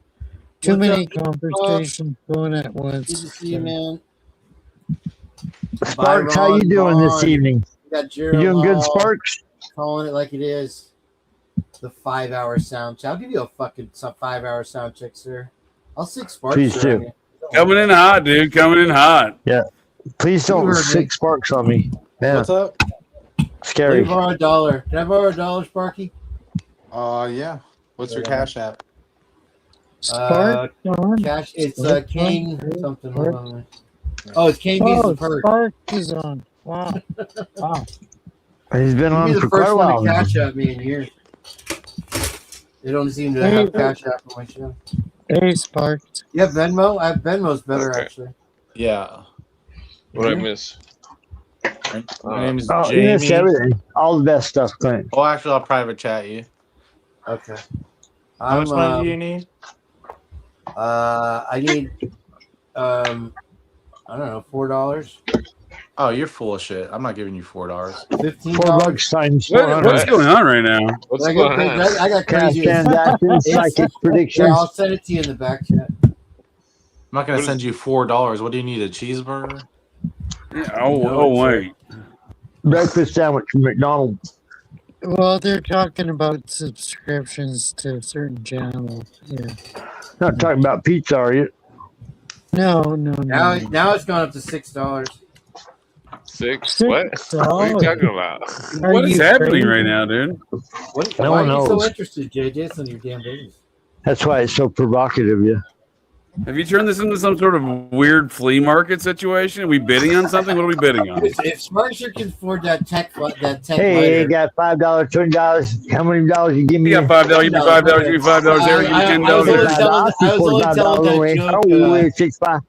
What's many up, conversations going at Good to once. see you, man. Sparks, how you doing this evening? We got You Gerald doing good, Hall Sparks? calling it like it is. The 5-hour sound check. I'll give you a fucking 5-hour sound check, sir. I'll stick Sparks. Please do. on you. Coming in hot, dude. Coming in hot. Yeah. Please You don't heard me. stick Sparks on me. Yeah. What's up? Scary. Let me borrow $1. Can I borrow $1, Sparky? Yeah. What's your cash app? Spark on. Cash. It's Spark Kane on. something. Spark. Hold on. Oh, it's Kane Bees Oh, and Perk. Spark is on. Wow. Wow. He's been You'll on be the for quite first a one while to now. cash out me in years. They don't seem to have cash out for my show. Hey, Sparks. You have Venmo? I have Venmo's better, actually. Yeah. What did I miss? My name is Oh, you missed Jamie. everything. All the best stuff, Clint. Oh, actually, I'll private chat you. Okay. How much money do you need? I need, I don't know, $4. Oh, you're full of shit. I'm not giving you $4. $15. $4 times What's 400. going on right now? What's I going got, on? I got Cash crazy. transactions, psychic Yeah, predictions. I'll send it to you in the back chat. I'm not gonna send you $4. What do you need? A cheeseburger? Yeah, oh wait. Breakfast sandwich from McDonald's. Well, they're talking about subscriptions to certain channels. Yeah. Not talking about pizza, are you? No. Now it's gone up to $6. Six? What? What are you $6. talking about? What is you happening crazy? right now, dude? What, No why one are you so knows. interested, JJ? It's on your damn business. That's why it's so provocative, yeah. Have you turned this into some sort of weird flea market situation? Are we bidding on something? What are we bidding on? If Smartshirt can afford that tech Hey, you lighter, got $5, $20. How many dollars you give me? You got $5, you give me $5, give me $5, Harry, give me I was only $10. telling that joke. Oh, 65.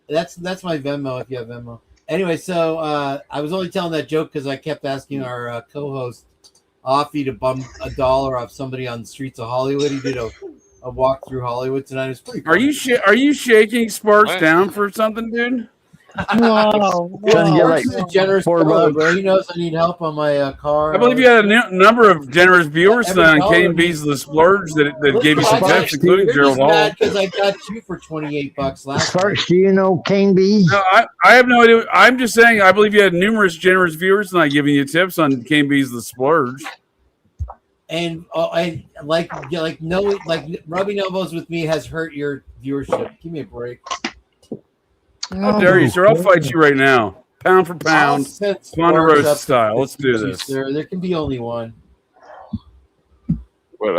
That's my Venmo if you have Venmo. Anyway, so I was only telling that joke because I kept asking our co-host Offie to bum $1 off somebody on the streets of Hollywood. He did a walk through Hollywood tonight. It was pretty cool. Are you shaking Sparks down for something, dude? Wow. Trying to get like Sparks is a generous $4 fellow, bucks. bro. He knows I need help on my car. I believe you had a number of generous viewers Every on dollar Kane Bees the Splurge that gave you some Sparks, tips, including You're Gerald just Hall. mad because I got you for $28 last night. Sparks, do you know Kane B? No, I have no idea. I'm just saying, I believe you had numerous generous viewers tonight giving you tips on Kane Bees the Splurge. And I like rubbing elbows with me has hurt your viewership. Give me a break. How dare you, sir? I'll fight you right now. Pound for pound, Ponderosa style. Let's do this. Sir, there can be only one. But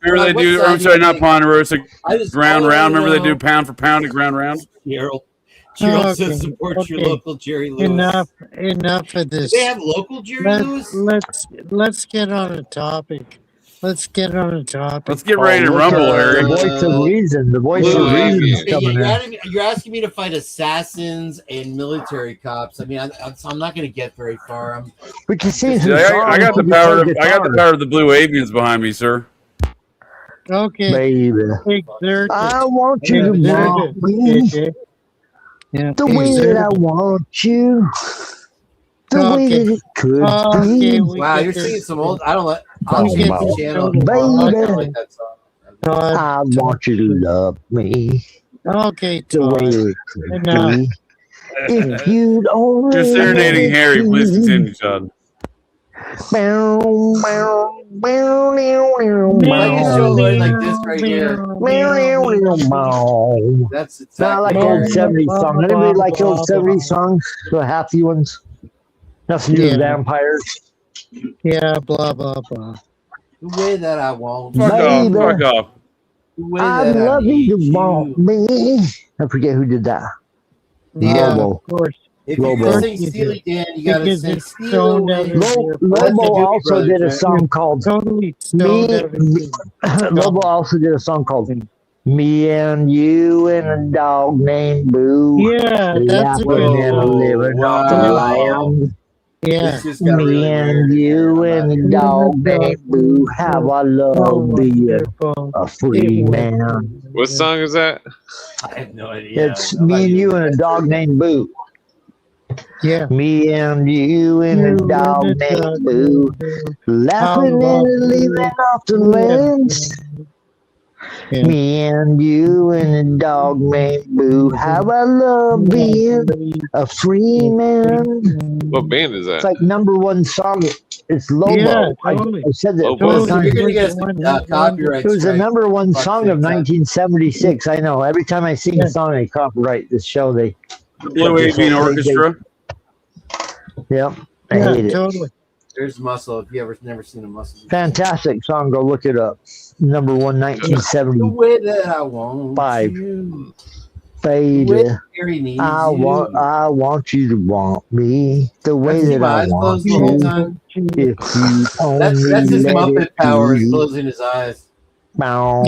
Remember they do, I'm sorry, not Ponderosa, ground round. Remember they do pound for pound at ground round? Gerald Okay, says support your okay. local Jerry Lewis. Enough of this. Do they have local Jerry Lewis? Let's get on a topic. Let's get ready to rumble, Harry. The voice of reason. The voice of reason is coming in. You're asking me to fight assassins and military cops. I mean, I'm not going to get very far. We can see I got the power of the blue avians behind me, sir. Okay. Baby. I want you to want me. The way that I want you. The way that it could be. Wow, you're singing some old. I don't like. I'll change about the channel. baby. I don't like that song. I want you to love me. Okay, the way it could be. If you'd only You're serenading Harry. Please continue, Todd. Like a show like this right here. That's exactly not like old 70s songs. Anybody like old 70s songs? The happy ones? Nothing to do with vampires. Yeah, blah, blah, blah. The way that I want. Fuck off. I'd love you to want me. I forget who did that. Yeah, Lobo. of course. If you're Lobo. going to sing Steely Dan, you got to sing Steely Dan. Lobo also did a song called Totally Lobo also did a song called Me and You and a Dog Named Boo. Yeah, that's a good and song. living on the land. Yeah. This just got Me really and weird. you and the dog named Boo, how I love being a free man. What song is that? I have no idea. It's me and you and a dog named Boo. Yeah. Me and you and a dog named Boo, laughing and leaving off the lands. Yeah. Me and you and a dog named Boo, how I love being a free man. What band is It's that? like #1 song. It's Lobo. Yeah, I totally. said that Lobo. 4 Listen, times. you're gonna get a copyright It was the strike. #1 Fuck's song of sake, 1976. I know. Every time I sing a song, they copyright this show. They Blue Avian Orchestra. Yep. I Yeah, hate it. totally. There's Muscle. If you ever never seen a Muscle, Fantastic song. Go look it up. #1, the 1975. way that I want you, the Baby, way Harry needs I want you to want me the way Does he keep that my I eyes want closed the whole you. time? If you only That's his let Muppet it power is be. closing his eyes. Bow,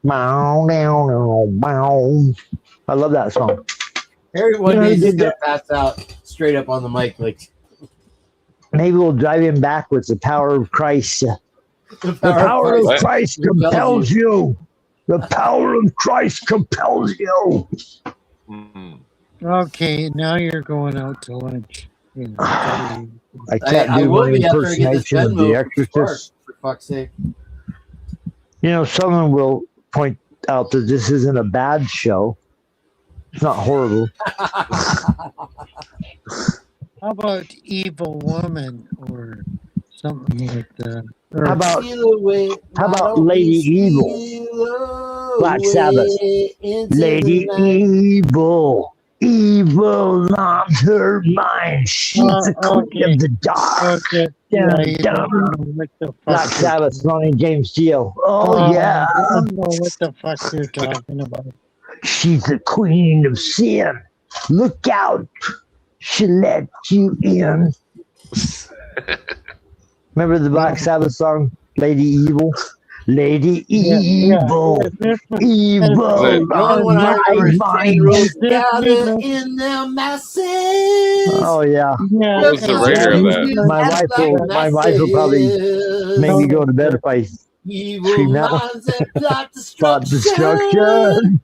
bow, down, down, bow. I love that song. Harry one You know day who is did just gonna that? pass out straight up on the mic, like Maybe we'll drive him back with the power of Christ. the The power of What? Christ compels you. The power of Christ compels you. Mm. Okay, now you're going out to lunch. Yeah, I can't I do will my be after I get this impersonation of the Venmo from Spark, Exorcist. for fuck's sake. You know, someone will point out that this isn't a bad show. It's not horrible. How about Evil Woman or something like that? Or, How about Away, how why about don't Lady we Evil? steal Black Sabbath. away into Lady the night? Evil. Evil on her mind. She's the queen okay. of the dark. Okay. Yeah, Dun, you dun. don't know what the fuck Black you're Sabbath, talking Ronnie James Dio. Oh, about. yeah. I don't know what the fuck you're talking about. She's the queen of sin. Look out. She'll let you in. Remember the Black Sabbath song, Lady Evil? Lady Evil. Evil The only one I remember is 10 rules gather in their masses. Oh, yeah. What was the writer of that? My wife will probably make me go to bed if I Evil scream that minds and plot Plot destruction.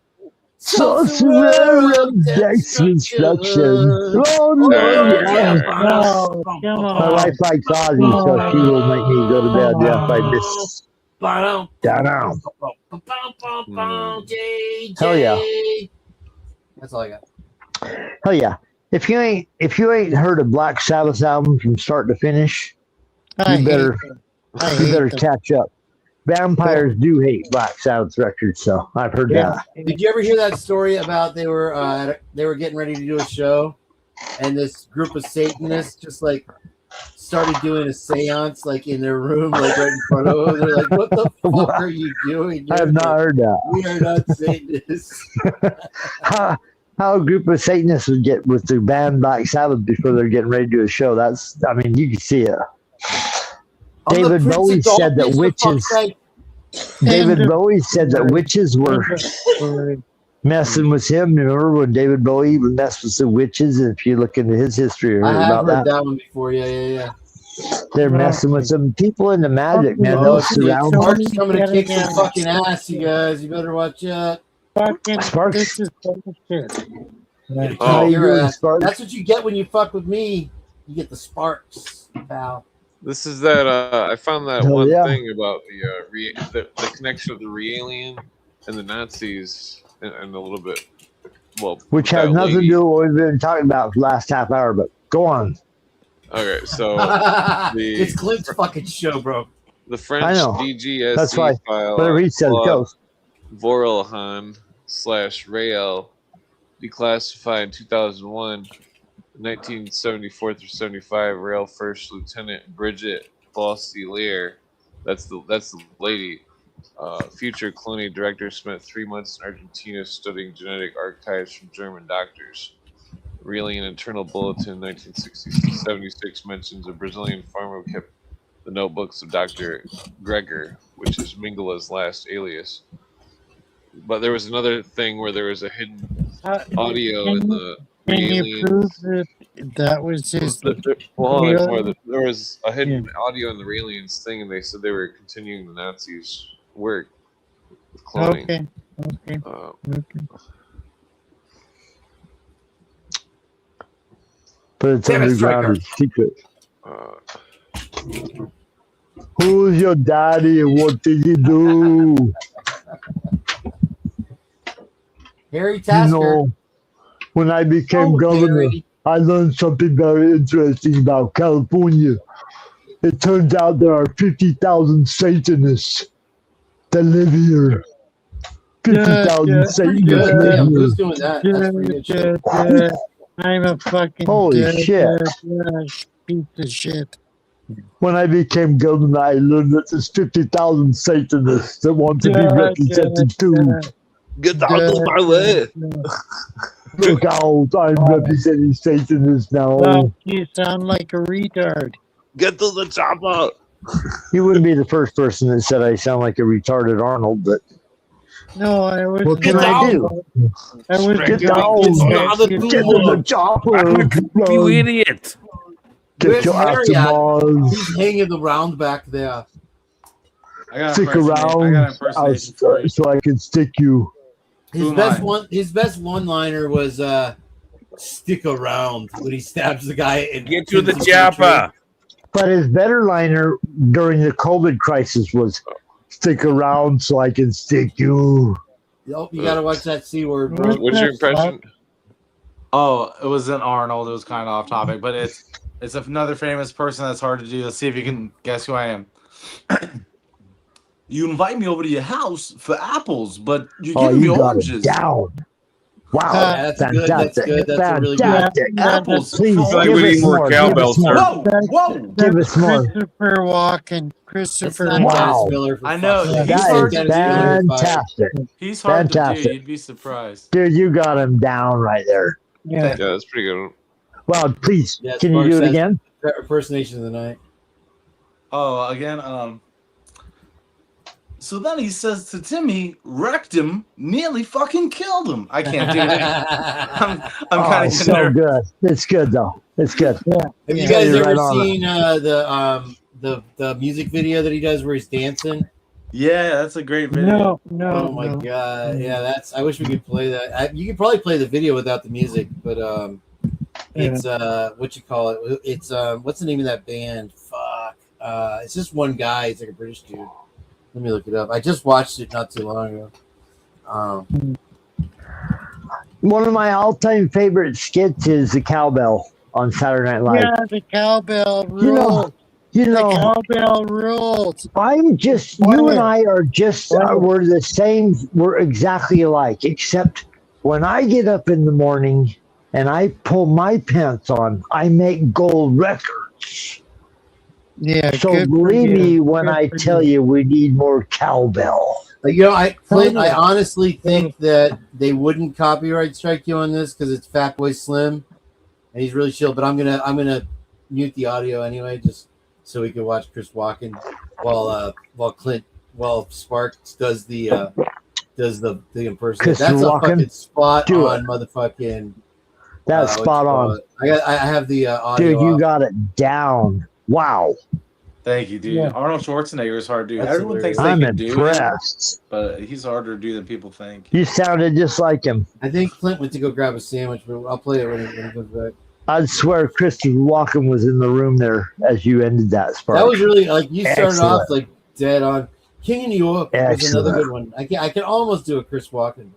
Sorcerer of destruction. Oh, no, yeah. No, come on. My wife likes Ozzy, so she will make me go to bed if I miss. Down. Hell yeah. That's all I got. Hell yeah. If you ain't heard a Black Sabbath album from start to finish, you better catch up. Vampires do hate Black Sabbath records, so I've heard that. Did you ever hear that story about they were getting ready to do a show, and this group of Satanists just like started doing a seance like in their room, like right in front of them? They're like, "What the fuck are you doing?" I have not heard that. We are not Satanists. How a group of Satanists would get with the band Black Sabbath before they're getting ready to do a show. I mean, you can see it. David Bowie said that witches. David Bowie said that witches were messing with him. Remember when David Bowie would mess with the witches? If you look into his history, I have about heard that. that one before. Yeah. They're messing with some people into magic, man. They'll surround. Spark's coming to kick some fucking ass, you guys. You better watch out. Sparks. This is bullshit. Oh, that's what you get when you fuck with me. You get the sparks, pal. This is that I found that Oh, one yeah. thing about the connection of the re-alien and the Nazis and a little bit, well, Which has that nothing to lady. do with what we've been talking about for the last half hour, but go on. Okay, so It's Clint's fucking show, bro. the French I know. DGSE That's why. file Whatever he says goes. Vorelhan/Rael declassified in 2001, 1974 through 75. Rael First Lieutenant Bridget Bossier, that's the lady. Future Clooney director spent 3 months in Argentina studying genetic archives from German doctors. Reeling an internal bulletin 1976 mentions a Brazilian farmer who kept the notebooks of Dr. Gregor, which is Mingala's last alias. But there was another thing where there was a hidden audio in the Can you aliens. prove that That was his. Well, there's more. There was a hidden audio in the aliens thing, and they said they were continuing the Nazis' work with cloning. Okay. But it's underground. It's secret. Who's your daddy and what did you do? Harry Tasker. When I became governor, I learned something very interesting about California. It turns out there are 50,000 Satanists that live here. 50,000 Satanists live here. Who's doing that? That's pretty good shit. I'm a fucking holy shit. Piece of shit. When I became governor, I learned that there's 50,000 Satanists that want to be represented too. Get out of my way! Look out, I'm representing Satanists now. Well, you sound like a retard. Get to the chopper! You wouldn't be the first person that said I sound like a retarded Arnold, but no, I was. What can I do? I was get down. Get to the chopper. You idiot. Get your ass to Mars. He's hanging around back there. Stick around so I can stick you. His best one-liner was "stick around" when he stabs the guy and get to the chopper. But his better liner during the COVID crisis was "stick around so I can stick you." Yep, you gotta watch that C word, bro. What's your impression? Oh, it was an Arnold. It was kind of off topic, but it's another famous person that's hard to do. Let's see if you can guess who I am. You invite me over to your house for apples, but you're giving me oranges. Down. Wow, that's fantastic. good. That's fantastic. a really good. Apples. Please give us more cowbell, sir. Whoa! Give us more. Christopher Walken. Christopher Wow. Walken. I know. That He's hard is to do. fantastic. He's hard to Fantastic. do. You'd be surprised. Dude, you got him down right there. Yeah. Yeah, that's pretty good. Well, please, Yeah, can you do it again? Impersonation of the night. Oh, again. So then he says to Timmy, wrecked him, nearly fucking killed him. I can't do it. I'm kind of so good. It's good though. It's good. Yeah. Have you guys ever seen the music video that he does where he's dancing? Yeah, that's a great video. No. Oh my god. Yeah, I wish we could play that. You could probably play the video without the music, but it's what you call it? It's what's the name of that band? Fuck. It's just one guy. It's like a British dude. Let me look it up. I just watched it not too long ago. One of my all-time favorite skits is the cowbell on Saturday Night Live. Yeah, the cowbell rules. You know, the cowbell rules. I'm just, you and I are just, we're the same, we're exactly alike, except when I get up in the morning and I pull my pants on, I make gold records. Yeah. So believe me when I tell you we need more cowbell. You know, Clint, I honestly think that they wouldn't copyright strike you on this because it's Fatboy Slim, and he's really chill. But I'm gonna mute the audio anyway, just so we can watch Chris Walken while Sparks does the impersonation. That's a fucking spot on motherfucking. That's spot on. I have the audio. Dude, you got it down. Wow. Thank you, dude. Yeah. Arnold Schwarzenegger is hard to do. That's Everyone thinks they I'm can do it, impressed. but he's harder to do than people think. You sounded just like him. I think Clint went to go grab a sandwich, but I'll play it when he comes back. I'd swear Christopher Walken was in the room there as you ended that, Spark. That was really you started Excellent. off like dead on. King of New York was another good one. I can almost do a Chris Walken.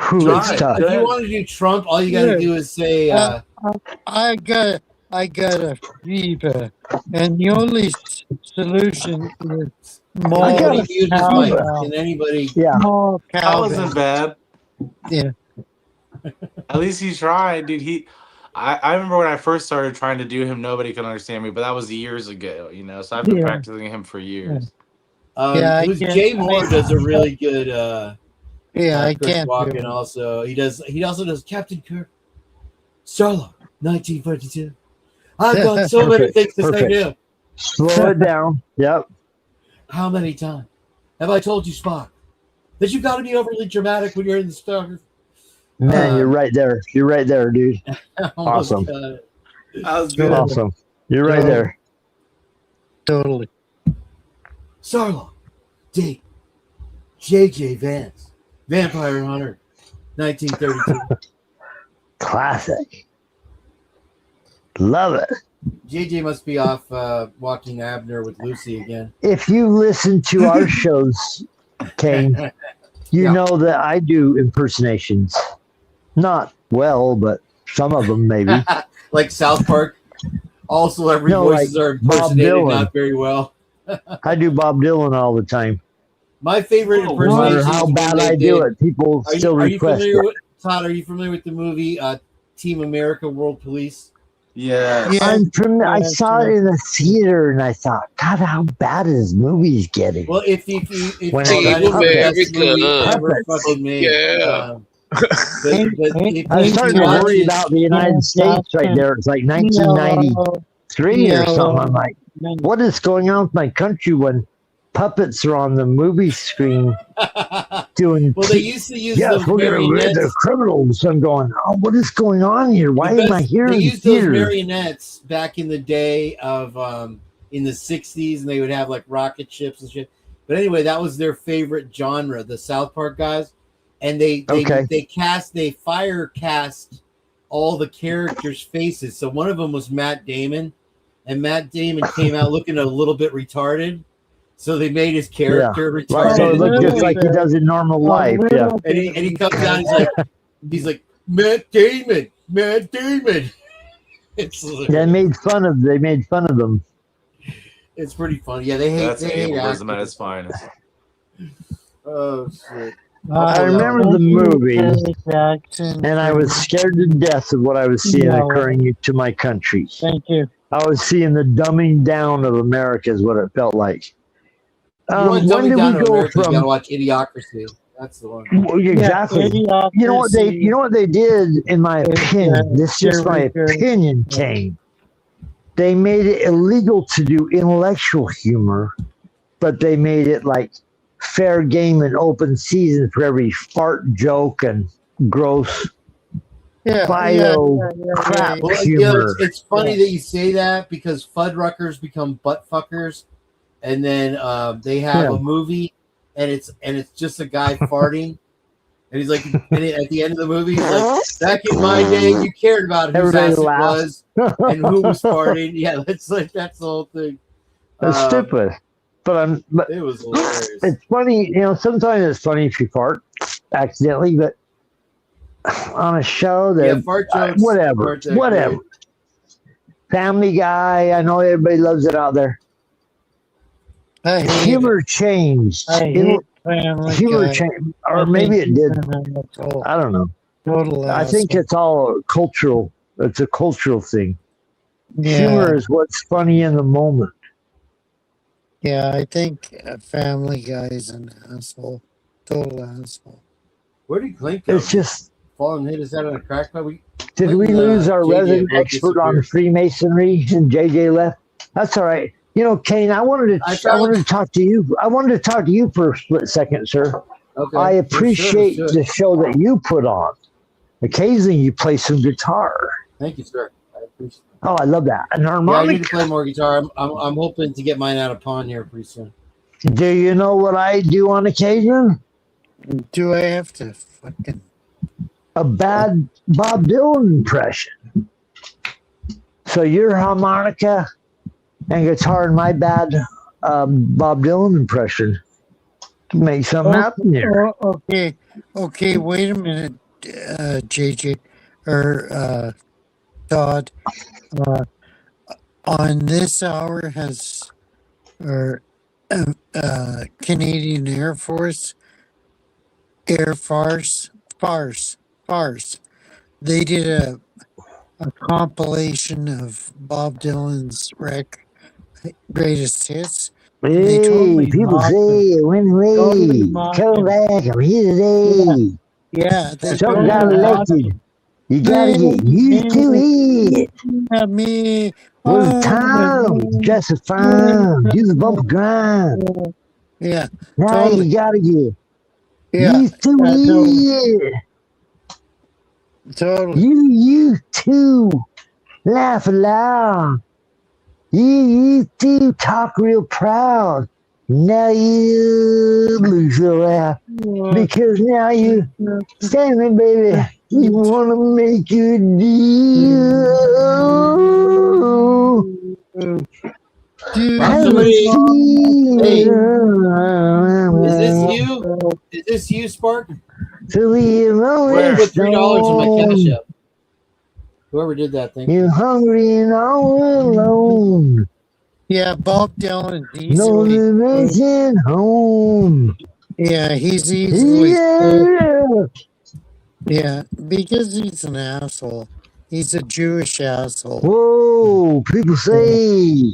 It's tough. If you want to do Trump, all you got to do is say. I got a fever, and the only solution is more cowbell. Can anybody? Yeah. More That cowbell. wasn't bad. Yeah. At least he tried, dude. I remember when I first started trying to do him, nobody could understand me, but that was years ago, you know. So I've been practicing him for years. Jay Moore does a really good. I Chris can't. Walken also. He also does Captain Kirk. Starlord, 1942. I've got so many things to say to him. Slow it down. Yep. How many times have I told you, Spock, that you got to be overly dramatic when you're in the Star? Man, you're right there. You're right there, dude. Almost Awesome. got it. That was good. Awesome. You're right there. Totally. Sarlo, date, J.J. Vance, Vampire Hunter, 1932. Classic. Love it. JJ must be off walking Abner with Lucy again. If you listen to our shows, Kane, you know that I do impersonations. Not well, but some of them maybe. Like South Park. All celebrity voices are impersonated not very well. I do Bob Dylan all the time. My favorite No impersonation. matter how bad I do it, people still request it. Todd, are you familiar with the movie Team America World Police? Yeah. I saw it in a theater and I thought, God, how bad is movies getting? Well, if When that is the best movie ever puppets. fucking made. Yeah. I was starting to worry about the United States right there. It's like 1993 or something. I'm like, what is going on with my country when puppets are on the movie screen doing? Well, they used to use yes, those we're going to rid the marionettes. criminals. I'm going, oh, what is going on here? Why am I here They in used those theater? marionettes back in the day of in the 60s, and they would have like rocket ships and shit. But anyway, that was their favorite genre, the South Park guys. And they fire cast all the characters' faces. So one of them was Matt Damon, and Matt Damon came out looking a little bit retarded. So they made his character retarded. Right, so it looked just like he does in normal life. Yeah. And he comes down, he's like Matt Damon. It's They made fun of them. It's pretty funny. Yeah, they hate. That's they hate ableism at actors. its finest. Oh shit! I remember the movie, and I was scared to death of what I was seeing occurring to my country. Thank you. I was seeing the dumbing down of America is what it felt like. You When did we down to go America, you from? gotta watch Idiocracy. That's the one. Well, exactly. You know what they did, in my opinion. This is just my opinion, Kane. They made it illegal to do intellectual humor, but they made it like fair game and open season for every fart joke and gross bio crap Well, humor. it's funny that you say that because Fuddruckers become butt fuckers, and then they have a movie, and it's just a guy farting, and he's like, at the end of the movie, he's like, back in my day, you cared about whose Everybody ass it laughs. was and who was farting. Yeah, that's the whole thing. That's stupid. But it was hilarious. It's funny, sometimes it's funny if you fart accidentally, but on a show that fart jokes whatever. aren't that great. Family Guy, I know everybody loves it out there. Humor changed. Humor changed, or maybe it did. I don't know. I think it's all cultural. It's a cultural thing. Humor is what's funny in the moment. Yeah, I think Family Guy is an asshole. Total asshole. Where did Clint go? It's just. Fall and hit his head on a crack pipe. Did we lose our JJ resident both expert on disappeared. Freemasonry and JJ left? That's all right. Kane, I wanted to talk to you. I wanted to talk to you for a split second, sir. Okay. I Yeah, appreciate sure. the show that you put on. Occasionally, you play some guitar. Thank you, sir. I appreciate it. Oh, I love that. An Yeah, I need harmonica. to play more guitar. I'm hoping to get mine out of pawn here pretty soon. Do you know what I do on occasion? Do I have to fucking A bad Bob Dylan impression. So your harmonica and guitar and my bad Bob Dylan impression make something happen here. Okay, wait a minute, JJ or Todd. On this hour has Canadian Air Force farce. They did a compilation of Bob Dylan's greatest hits. They Hey, totally people mocked say, him. win Totally away, mocked come him. back, I'm here today. Yeah, they Something got totally mocked elected. him. You gotta get used to it. Me. With time, just a fine, do the bump grind. Yeah, Now totally. you gotta get Yeah, used to totally. it. Totally. You too. laugh aloud. You used to talk real proud. Now you lose your laugh because now you standing, baby. You want to make a deal. Wow, somebody, hey, is this you? Is this you, Spark? Where? Put $3 in my cash app. Whoever did that, thank you. You're hungry and all alone. Yeah, Bob Dylan is No easily. living home. Yeah, he's easily. Yeah. Yeah, because he's an asshole. He's a Jewish asshole. Whoa, people say,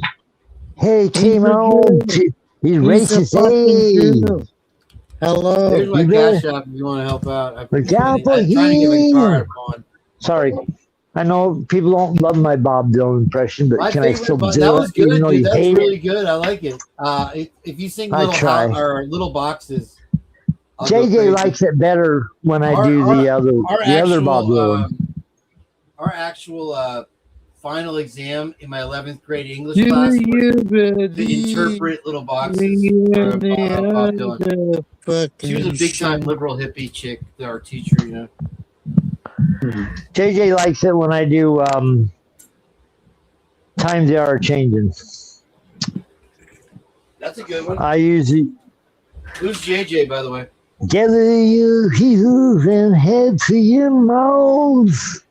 hey, came home. He's racist. Hey. Hello. There's my You cash better app if you want to help out. I'm look trying out for to get my guitar him. on. Sorry. I know people don't love my Bob Dylan impression, but My can I favorite, still do that it was good, even though dude. you That was hate really it? good. I like it. If you sing I little try. or little boxes, I'll go JJ crazy. likes it better when I do the other Bob Dylan. Our actual final exam in my 11th grade English class was to interpret little boxes for Bob Dylan. She was a big time liberal hippie chick, our teacher, you know. JJ likes it when I do Times They Are Changing. That's a good one. I usually Who's JJ, by the way? gather your heels and head to your mouths.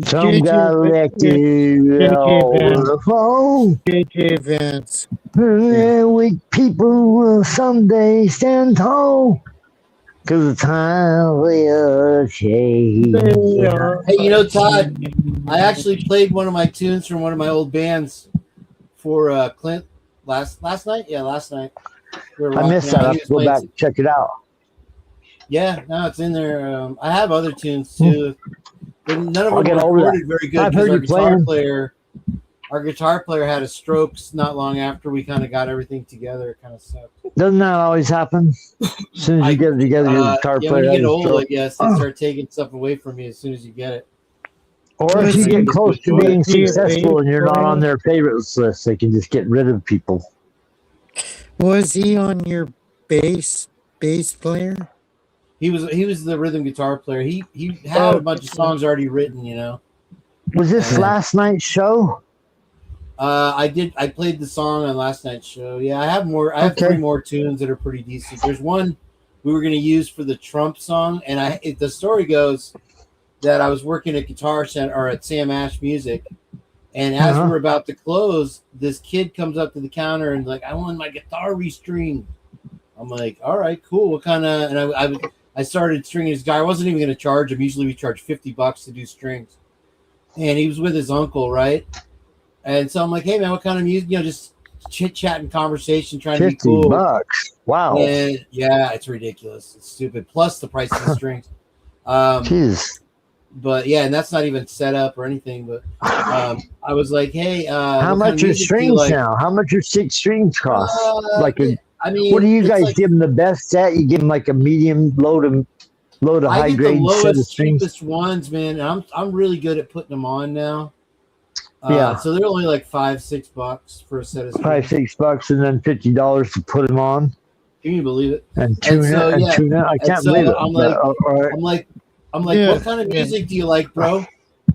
Some got elected over the phone. JJ Vance. Weak people will someday stand tall. Cause the time will change. Hey, you know, Todd, I actually played one of my tunes from one of my old bands for Clint last night. Yeah, last night. I missed that. I have to go back and check it out. Yeah, no, it's in there. I have other tunes too. But none of I'll them get were over recorded that. very good I've because heard our guitar player had a stroke not long after we kind of got everything together. It kind of sucked. Doesn't that always happen? As soon as you get it together, your guitar yeah, player when you has get a old, stroke. I guess they start taking stuff away from you as soon as you get it. Or if you get close to being successful and you're not on their favorites list, they can just get rid of people. Was he on your bass player? He was the rhythm guitar player. He had a bunch of songs already written, you know. Was this last night's show? I played the song on last night's show. Yeah, I have more. I have 3 more tunes that are pretty decent. There's one we were going to use for the Trump song, and the story goes that I was working at Guitar Center or at Sam Ash Music, and as we were about to close, this kid comes up to the counter and like, I want my guitar restringed. I'm like, all right, cool. What kind of? And I started stringing his guitar. I wasn't even going to charge him. Usually we charge $50 to do strings, and he was with his uncle, right? And so I'm like, hey man, what kind of music? You know, just chit chat and conversation, trying to be cool. $50. Wow. And yeah, it's ridiculous. It's stupid. Plus the price of the strings. Jeez. But yeah, and that's not even set up or anything. But I was like, hey, how much are strings now? How much are 6 strings cost? What do you guys give them the best at? You give them like a medium, low to high grade set of strings. Cheapest ones, man. I'm really good at putting them on now. Yeah. So they're only like $5-6 for a set of strings. $5-6, and then $50 to put them on. Can you believe it? And tune it. I can't believe it. I'm like, what kind of music do you like, bro?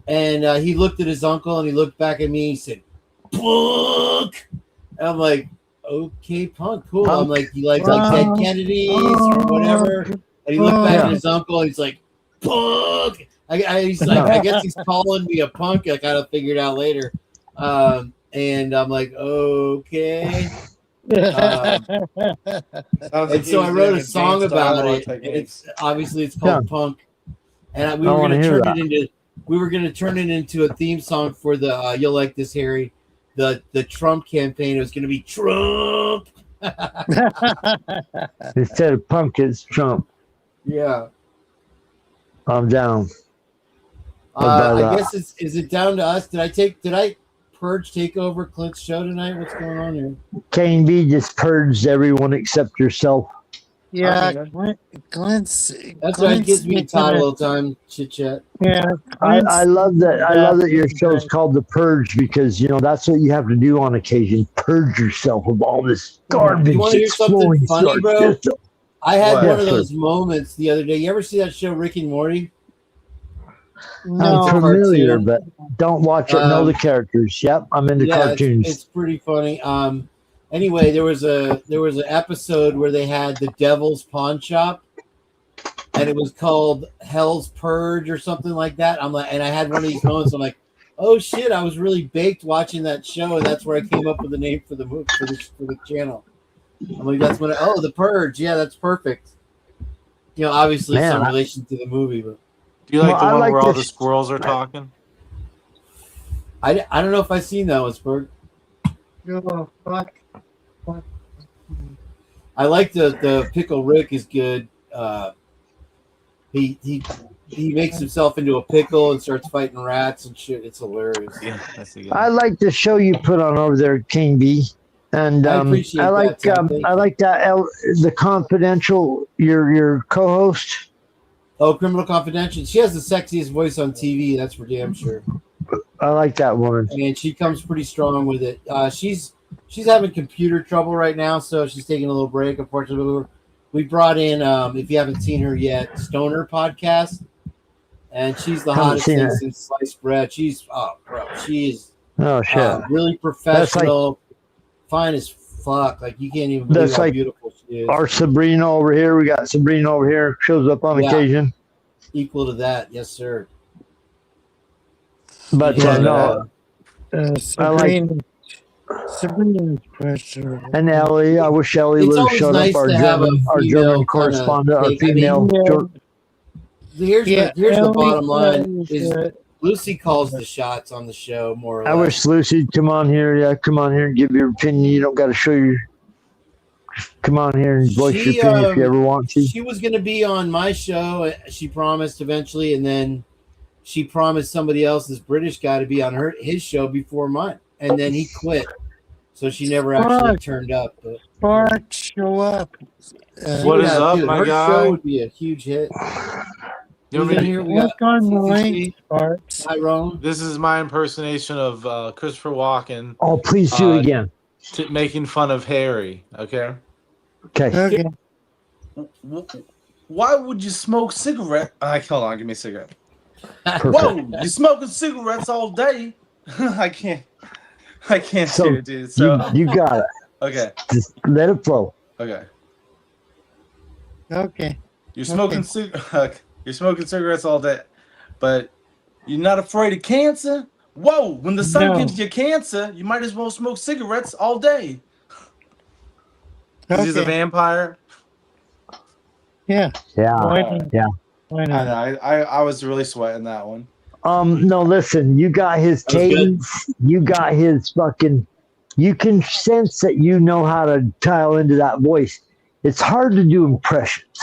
And he looked at his uncle and he looked back at me. And he said, "Punk." And I'm like, okay, punk, cool. I'm like, you like Dead Kennedys or whatever? And he looked back at his uncle and he's like, punk. He's like, I guess he's calling me a punk. I kind of figured out later. And I'm like, okay. And so I wrote a song about it. It's called Punk. And we were going to turn it into a theme song for the You'll Like This, Harry, the Trump campaign. It was going to be Trump. Instead of punk, it's Trump. Yeah. I'm down. I guess is it down to us? Did I Purge take over Clint's show tonight? What's going on here? Kane B just purged everyone except yourself. Yeah, Glenn's. That's right. It gives me and Todd a little time chit chat. Yeah, I love that. I love that your show's called The Purge because that's what you have to do on occasion. Purge yourself of all this garbage. You want to hear something funny, bro? I had one of those moments the other day. You ever see that show Rick and Morty? I'm familiar, but don't watch it. Know the characters. Yep, I'm into cartoons. It's pretty funny. Anyway, there was an episode where they had the Devil's Pawn Shop, and it was called Hell's Purge or something like that. I'm like, and I had one of these moments. I'm like, oh shit, I was really baked watching that show, and that's where I came up with the name for the movie for the channel. I'm like, that's when The Purge. Yeah, that's perfect. Obviously some relation to the movie, but. Do you like the one where all the squirrels are talking? I don't know if I've seen that one, Spurg. Oh, fuck. I like the Pickle Rick is good. He makes himself into a pickle and starts fighting rats and shit. It's hilarious. Yeah, that's a good I like the show you put on over there, King B. And I appreciate I like that, Tom. I like that the Confidential, your co-host. Oh, Criminal Confidential. She has the sexiest voice on TV. That's for damn sure. I like that woman. And she comes pretty strong with it. She's having computer trouble right now, so she's taking a little break. Unfortunately, we brought in, if you haven't seen her yet, Stoner Podcast, and she's the hottest thing since sliced bread. She's she's really professional, fine as fuck. Like you can't even believe how beautiful she is. Our Sabrina over here. We got Sabrina over here. Shows up on occasion. Equal to that, yes, sir. But Sabrina's questionable. And Ellie, I wish Ellie would have showed up. Our German correspondent, our female. Here's the bottom line: is Lucy calls the shots on the show more or less. I wish Lucy'd come on here. Yeah, come on here and give your opinion. You don't got to show your. Come on here and voice your opinion if you ever want to. She was going to be on my show. She promised eventually, and then she promised somebody else, this British guy, to be on his show before mine, and then he quit. So she never actually turned up. But Bart, show up. What is up, my her guy? Show would be a huge hit. Here we got on the link, Bart. Tyrone. This is my impersonation of Christopher Walken. Oh, please do it again. Making fun of Harry. Okay. Okay. Why would you smoke cigarette? Hold on, give me a cigarette. Whoa, you smoking cigarettes all day? I can't do it, dude. So you got it. Okay. Just let it flow. Okay. Okay. You're smoking you're smoking cigarettes all day, but you're not afraid of cancer? Whoa, when the sun gives you cancer, you might as well smoke cigarettes all day. He's a vampire. Yeah. Yeah. Yeah. Why not? I was really sweating that one. No, listen, you got his cadence, you got his fucking, you can sense that you know how to tile into that voice. It's hard to do impressions.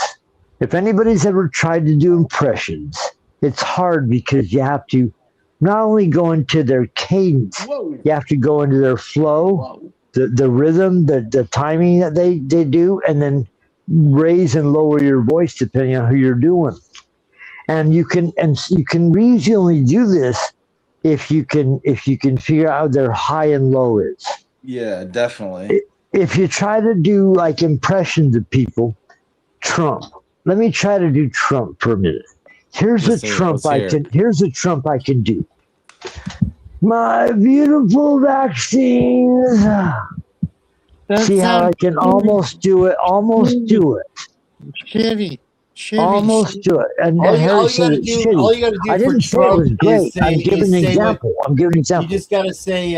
If anybody's ever tried to do impressions, it's hard because you have to not only go into their cadence, you have to go into their flow, the rhythm, the timing that they do, and then raise and lower your voice depending on who you're doing. And you can usually do this if you can figure out how their high and low is. Yeah, definitely. If you try to do like impressions of people, Trump. Let me try to do Trump for a minute. Here's a Trump I can do. My beautiful vaccines. See how I can almost do it. Shitty. Almost do it. And all you gotta do I didn't say it was great. I'm giving an example. You just gotta say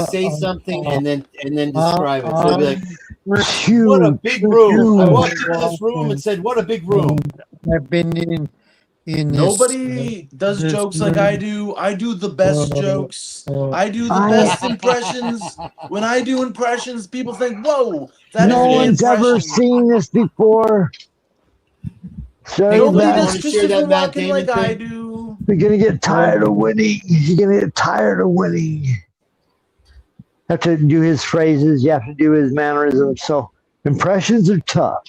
say something and then describe it. So it'll be like, what a big room. I walked into this room and said, what a big room. I've been in Nobody does jokes like I do. I do the best jokes. I do the best impressions. When I do impressions, people think, whoa, no one's ever seen this before. Nobody does Christopher Walken like I do. You're gonna get tired of winning. You have to do his phrases. You have to do his mannerisms. So Impressions are tough.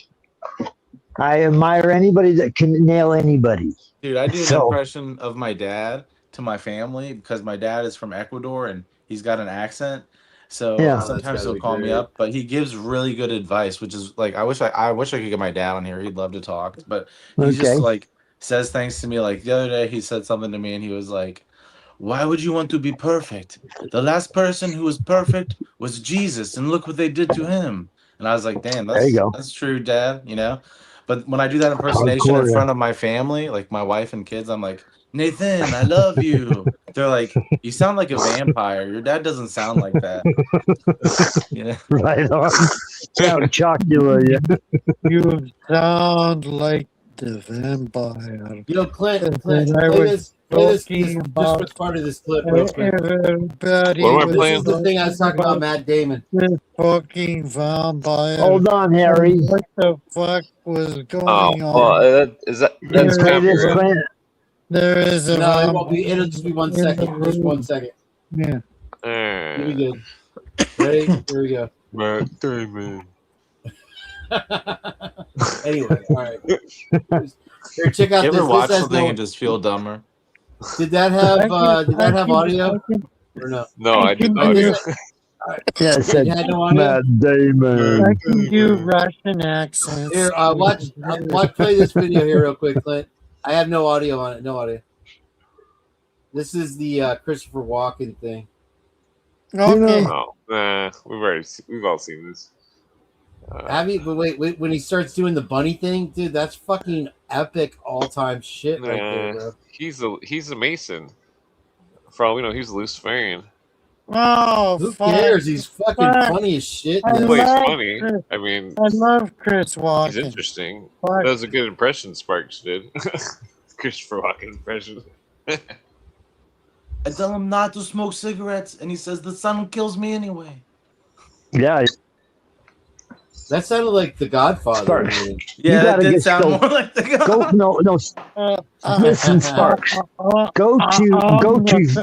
I admire anybody that can nail anybody. Dude, I do an So, impression of my dad to my family because my dad is from Ecuador and he's got an accent. So yeah. Oh, that's sometimes gotta he'll be call me great. up, but he gives really good advice, which is like I wish I could get my dad on here. He'd love to talk, but he just Okay. like says things to me. Like the other day, he said something to me, and he was like, "Why would you want to be perfect? The last person who was perfect was Jesus, and look what they did to him." And I was like, "Damn, There you go. that's true, Dad." You know. But when I do that impersonation in Hardcore. front of my family, like my wife and kids, I'm like, "Nathan, I love you." They're like, "You sound like a vampire. Your dad doesn't sound like that." You know. Right on. Count Chocula, yeah. You sound like the vampire. Yo, Clint, And I play was this talking just about what's part of this clip real quick. everybody What am I was This is playing? the thing I was talking about, Matt Damon. this fucking vampire. Hold on, Harry. And what the fuck was Oh, going well, on? that's Can you play this, copyright. Clint? There is a No, it won't be. vampire It'll just be 1 in the second. Just 1 room. second. Yeah. You'll be good. Ready? Here we go. Matt Damon. Anyway, all right. Here, check out You ever this. watch This has something no. and just feel dumber? Did that have audio or no? No, I did can not. do- Yeah, it said had no audio? Matt Damon. I can do Russian accents. Here, watch. Play this video here real quick, Clint. I have no audio on it. No audio. This is the Christopher Walken thing. Okay. Oh, we've all seen this. Have you? But wait, when he starts doing the bunny thing, dude, that's fucking epic all-time shit right there, bro. He's a Mason. For all we know, he's a Luciferian. Oh, Who fuck. cares? He's fucking Fuck. funny as shit. I man. Well, he's love funny. Chris. I mean, I love Chris Walken. he's interesting. Fuck. That was a good impression Sparks did. Christopher Walken impression. I tell him not to smoke cigarettes, and he says the sun kills me anyway. Yeah. That sounded like The Godfather. Sparks. I mean. Yeah, that gotta did get sound Scope. more like the guy. Go no. Listen, Sparks. Go to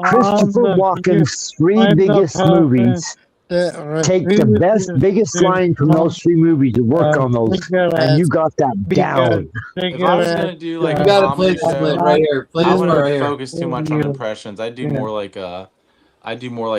Christopher Walken's three biggest movies. Take the biggest line from those three movies and work on those, and you got that down. If I was gonna do like You a gotta comedy play this show, clip right here. Play I this part wouldn't right here. focus too much on impressions. I do more like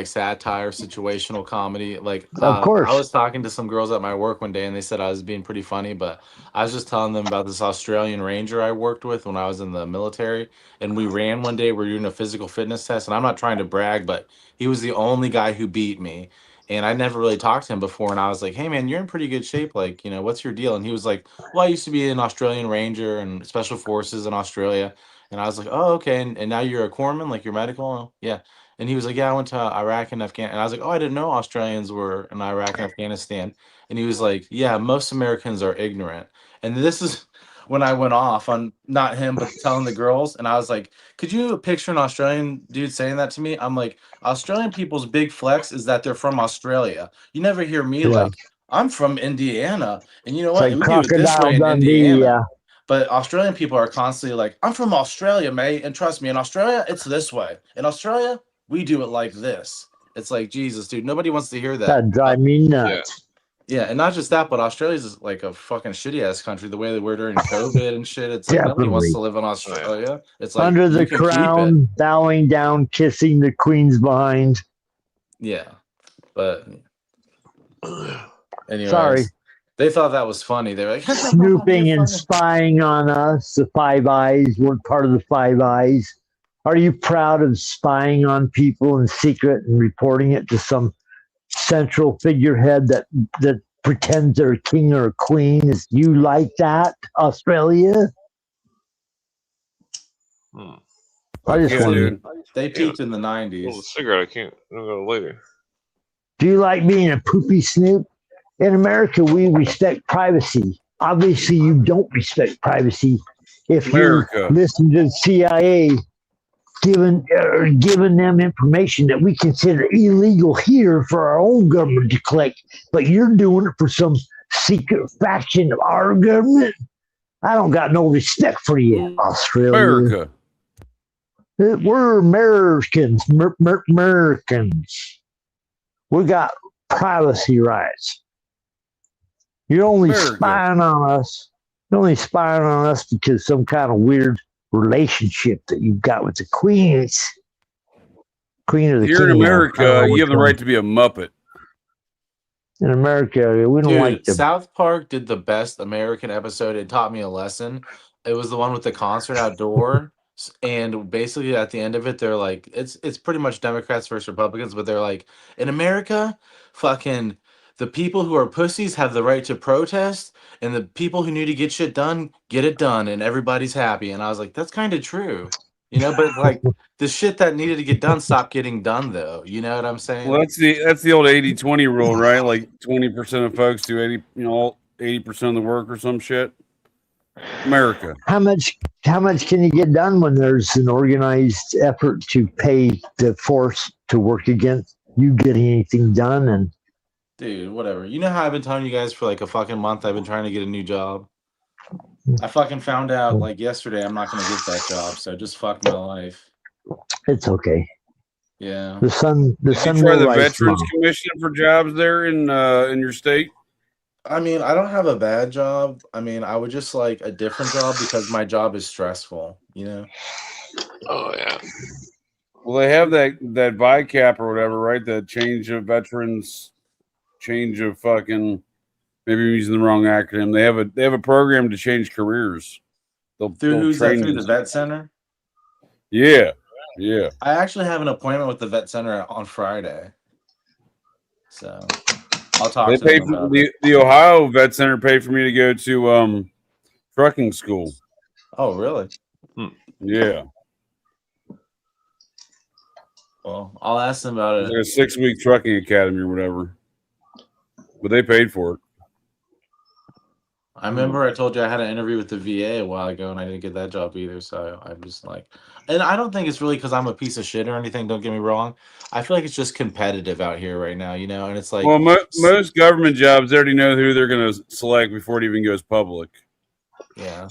satire, situational comedy. Like Of course. I was talking to some girls at my work one day, and they said I was being pretty funny, but I was just telling them about this Australian Ranger I worked with when I was in the military, and we ran one day. We were doing a physical fitness test, and I'm not trying to brag, but he was the only guy who beat me. And I never really talked to him before, and I was like, "Hey, man, you're in pretty good shape. Like, what's your deal?" And he was like, "Well, I used to be an Australian Ranger and Special Forces in Australia." And I was like, "Oh, okay. And now you're a corpsman, like you're medical?" Yeah. And he was like, "Yeah, I went to Iraq and Afghanistan." And I was like, "Oh, I didn't know Australians were in Iraq and Afghanistan." And he was like, "Yeah, most Americans are ignorant." And this is when I went off on not him, but telling the girls. And I was like, "Could you picture an Australian dude saying that to me?" I'm like, Australian people's big flex is that they're from Australia. You never hear me Yeah. like, "I'm from Indiana. And you know It's what? like We do it this Crocodile way in Dundee, Indiana." yeah. But Australian people are constantly like, "I'm from Australia, mate. And trust me, in Australia, it's this way. In Australia, we do it like this." It's like, Jesus, dude, nobody wants to hear that. That'd drive me nuts. Yeah, and not just that, but Australia's like a fucking shitty ass country. The way that we're during COVID and shit, it's like nobody wants to live in Australia. It's like Under the you can keep it. crown, bowing down, kissing the queen's behind. Yeah, but anyways, Sorry. they thought that was funny. They're like, Snooping and spying on us. The Five Eyes. We're part of the Five Eyes. Are you proud of spying on people in secret and reporting it to some central figurehead that pretends they're a king or a queen? Is you like that, Australia? I just can't, wonder. dude. They peaked in the Well, 90s. the cigarette, I can't. I'll go later. Do you like being a poopy snoop? In America, we respect privacy. Obviously, you don't respect privacy if America. you listen to the CIA giving them information that we consider illegal here for our own government to collect, but you're doing it for some secret faction of our government. I don't got no respect for you, Australia. America. We're Americans. Americans. We got privacy rights. You're only America. spying on us. You're only spying on us because some kind of weird relationship that you've got with the queen or the Here in king. America, you have the right to be a Muppet. In America, we don't Dude, like them. South Park did the best American episode. It taught me a lesson. It was the one with the concert outdoor. And basically at the end of it, they're like, it's pretty much Democrats versus Republicans, but they're like, in America, fucking the people who are pussies have the right to protest, and the people who need to get shit done, get it done, and everybody's happy. And I was like, that's kind of true. You know, but like the shit that needed to get done stopped getting done though. You know what I'm saying? Well, that's the old 80-20 rule, right? Like 20% of folks do 80% of the work or some shit. America. How much can you get done when there's an organized effort to pay the force to work against you getting anything done? And dude, whatever. You know how I've been telling you guys for like a fucking month I've been trying to get a new job. I fucking found out like yesterday I'm not gonna get that job, so just fuck my life. it's okay. Yeah. The sun Did you try the Veterans Commission for jobs there in your state? I mean, I don't have a bad job. I mean, I would just like a different job because my job is stressful, you know? Oh yeah. Well, they have that VICAP or whatever, right? The change of fucking. Maybe I'm using the wrong acronym. They have a program to change careers. They'll Who's that train through you. the vet center? Yeah. I actually have an appointment with the vet center on Friday. So I'll talk They to pay them for about it. the Ohio Vet Center paid for me to go to trucking school. Oh, really? Yeah. Well, I'll ask them about it. It's like a 6-week trucking academy or whatever. But they paid for it. I remember I told you I had an interview with the VA a while ago and I didn't get that job either. So I'm just like, and I don't think it's really because I'm a piece of shit or anything. Don't get me wrong. I feel like it's just competitive out here right now, you know? And it's like, Well, most government jobs, they already know who they're going to select before it even goes public. Yeah.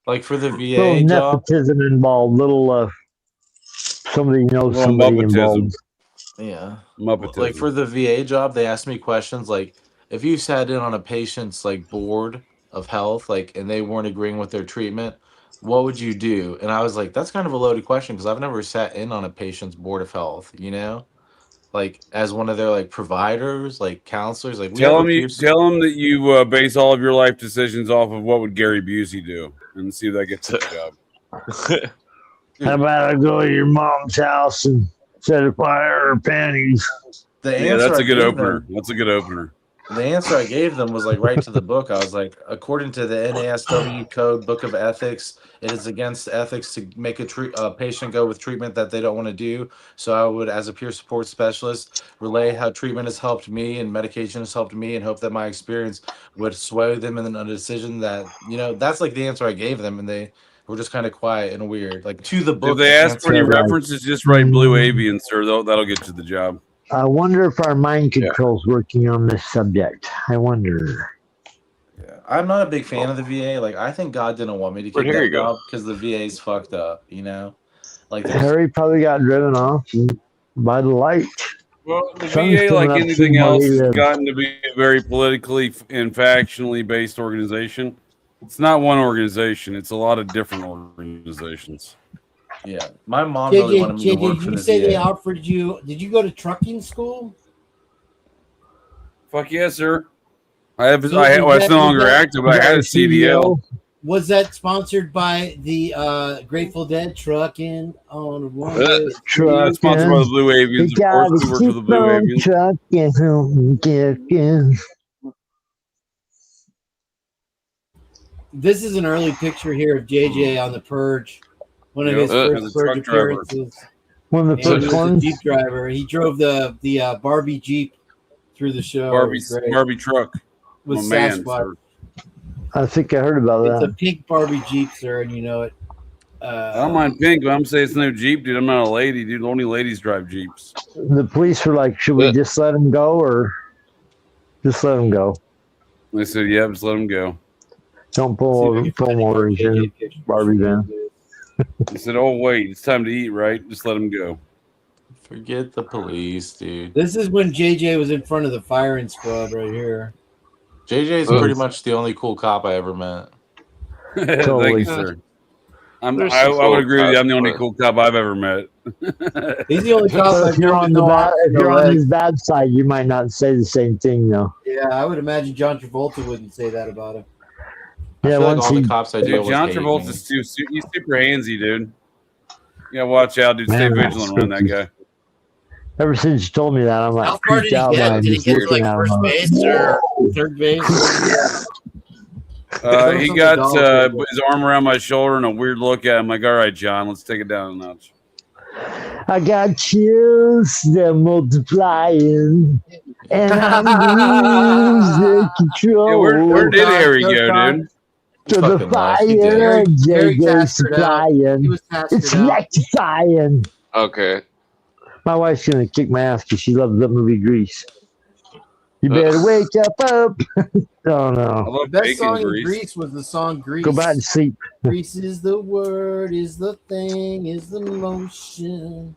Like for the little VA job. nepotism involved, little somebody knows Little somebody Muppetism. involved. Yeah. Muppetism. Like for the VA job, they asked me questions like, if you sat in on a patient's like board of health, like, and they weren't agreeing with their treatment, what would you do? And I was like, that's kind of a loaded question because I've never sat in on a patient's board of health, you know, like as one of their like providers, like counselors, like we have Tell a them that you base all of your life decisions off of what would Gary Busey do, and see if that gets the job. How about I go to your mom's house and set a fire her panties? That's a good opener. That's a good opener. The answer I gave them was like right to the book. I was like, according to the NASW Code Book of Ethics, it is against ethics to make a patient go with treatment that they don't want to do. So I would, as a peer support specialist, relay how treatment has helped me and medication has helped me, and hope that my experience would sway them in a decision that, you know, that's like the answer I gave them, and they were just kind of quiet and weird. Like to the book. If they ask for any answer, references, just write Blue Avian, sir. That'll get you the job. I wonder if our mind control's working on this subject. I wonder. Yeah, I'm not a big fan of the VA. Like, I think God didn't want me to keep that job because the VA's fucked up. You know, like Harry probably got driven off by the light. Well, the VA, like anything else, has gotten to be a very politically and factionally based organization. It's not one organization; it's a lot of different organizations. Yeah, my mom really wanted me to work for Did you the say VA. they offered you? Did you go to trucking school? Fuck yes, sir. It's no longer active, but I had a CDL. Was that sponsored by the Grateful Dead? Trucking on one way. Sponsored by the Blue Avians. Of course, we work for the Blue Avians. This is an early picture here of JJ on the Purge. One of his first Purge appearances. One of the first ones. Jeep driver. He drove the Barbie Jeep through the show. Barbie truck. With Sasquatch. I think I heard about that. It's a pink Barbie Jeep, sir, and you know it. I don't mind pink, but I'm saying it's no Jeep, dude. I'm not a lady, dude. Only ladies drive Jeeps. The police were like, should we just let him go or just let him go? They said, yeah, just let him go. Don't pull orders in Barbie van. He said, oh, wait, it's time to eat, right? Just let him go. Forget the police, dude. This is when JJ was in front of the firing squad right here. JJ's pretty much the only cool cop I ever met. Thank you, sir. I would cool agree with you. cops, I'm the only but- cool cop I've ever met. He's the only cop Well, I've if you're known on with the no bad, arms if and no you're on legs. his bad side, you might not say the same thing, though. Yeah, I would imagine John Travolta wouldn't say that about him. I Yeah, feel like once all the he- cops I But deal with John hate Travolta's me. he's super handsy, dude. You gotta watch out, dude. Stay Man, that's vigilant around that freaky. guy. Ever since you told me that, I'm like How far did creeped he out get? now. Did he Just get to looking like at him, first I'm like, base or third base? He got his arm around my shoulder and a weird look at him. Like, all right, John, let's take it down a notch. I got chills, they're multiplying, and I'm losing control. Yeah, where did Harry go, dude? To the fire, Harry JJ Tasker out. supplying. He was Tasker It's out. electrifying. Okay. My wife's gonna kick my ass because she loves the movie Grease. You better wake up. Oh I no! love The best bacon song in grease. Greece was the song Grease. Go back to sleep. Grease is the word, is the thing, is the motion.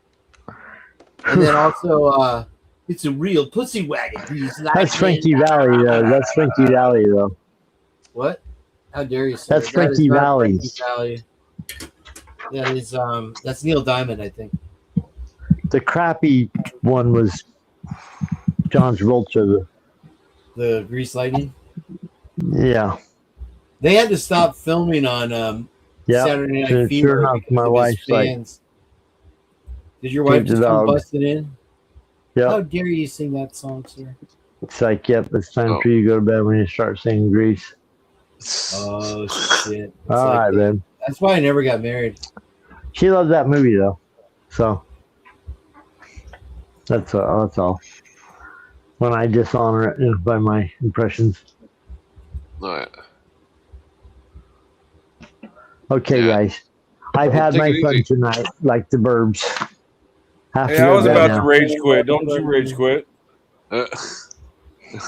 And then also, it's a real pussy wagon. Grease That's Frankie Valley, though. That's Frankie Valley, though. What? How dare you say That's it? That is Frankie not Valli. Frankie Valley. That is that's Neil Diamond, I think. The crappy one was John Travolta. The Grease Lightning. Yeah. They had to stop filming on Yeah. Saturday Night Sure Fever enough, because my of his wife's like, fans. Did your wife keep the just come dog. busting in? How Yep. dare you sing that song, sir? It's like, yep, it's time for you to go to bed when you start singing Grease. Oh shit! It's All like right, that. then. That's why I never got married. She loved that movie, though. So that's all. When I dishonor it by my impressions. All right. Okay, guys. I've had Take my it fun easy. tonight, like the Burbs. Have to Hey, I go was to bed about now. to rage quit. Don't you rage quit?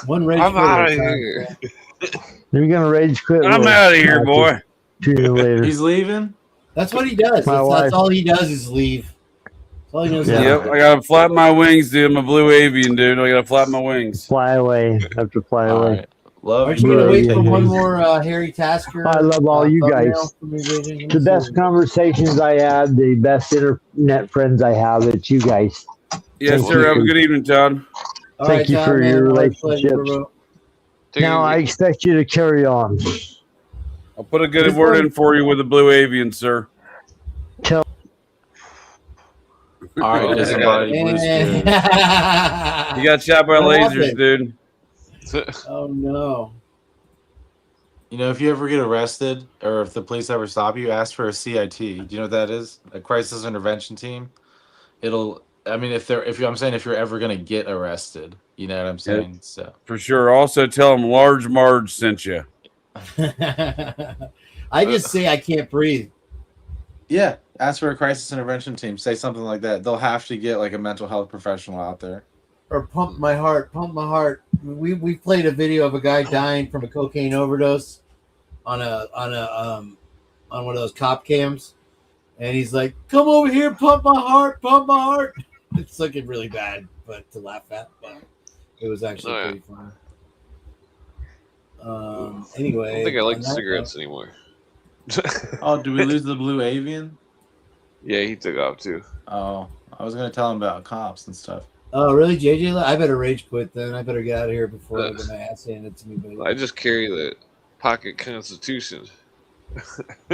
One rage I'm quit out at of a time. here. You're gonna rage quit. I'm Will? out of here, I'll boy. just tune in later. He's leaving? That's what he does. My That's wife. all he does is leave. That's all he knows. Yeah. Yep, I gotta flap my wings, dude. I'm a blue avian, dude. I gotta flap my wings. Fly away. Have to fly All away. right. Love Aren't you gonna wait for Yeah. one more Harry Tasker? I love all you thumbnail guys. from me, JJ? The best conversations I had, the best internet friends I have, it's you guys. Yes, Thank sir. you Have a for- good evening, Todd. All Thank right, you Tom, for man. your Always a pleasure, relationships. bro. Now I expect you to carry on. I'll put a good This word one- in for you with a blue avian, sir. Tell All right, disembodied blue spirit. You got shot by What lasers, happened? dude. Oh no. You know, if you ever get arrested or if the police ever stop you, ask for a CIT. Do you know what that is? A crisis intervention team. I'm saying if you're ever gonna get arrested, you know what I'm saying? So For sure. Also, tell them Large Marge sent you. I just say I can't breathe. yeah, ask for a crisis intervention team. Say something like that. They'll have to get like a mental health professional out there. Or pump my heart, pump my heart. We played a video of a guy dying from a cocaine overdose on one of those cop cams, and he's like, "Come over here, pump my heart, pump my heart." It's looking really bad, but to laugh at, but it was actually pretty funny. Anyway, I don't think I like on that cigarettes anymore. Oh, do we lose the blue avian? Yeah, he took off too. Oh, I was gonna tell him about cops and stuff. Oh, really, JJ? I better rage quit then. I better get out of here before I get my ass handed to me. Baby. I just carry the pocket constitution.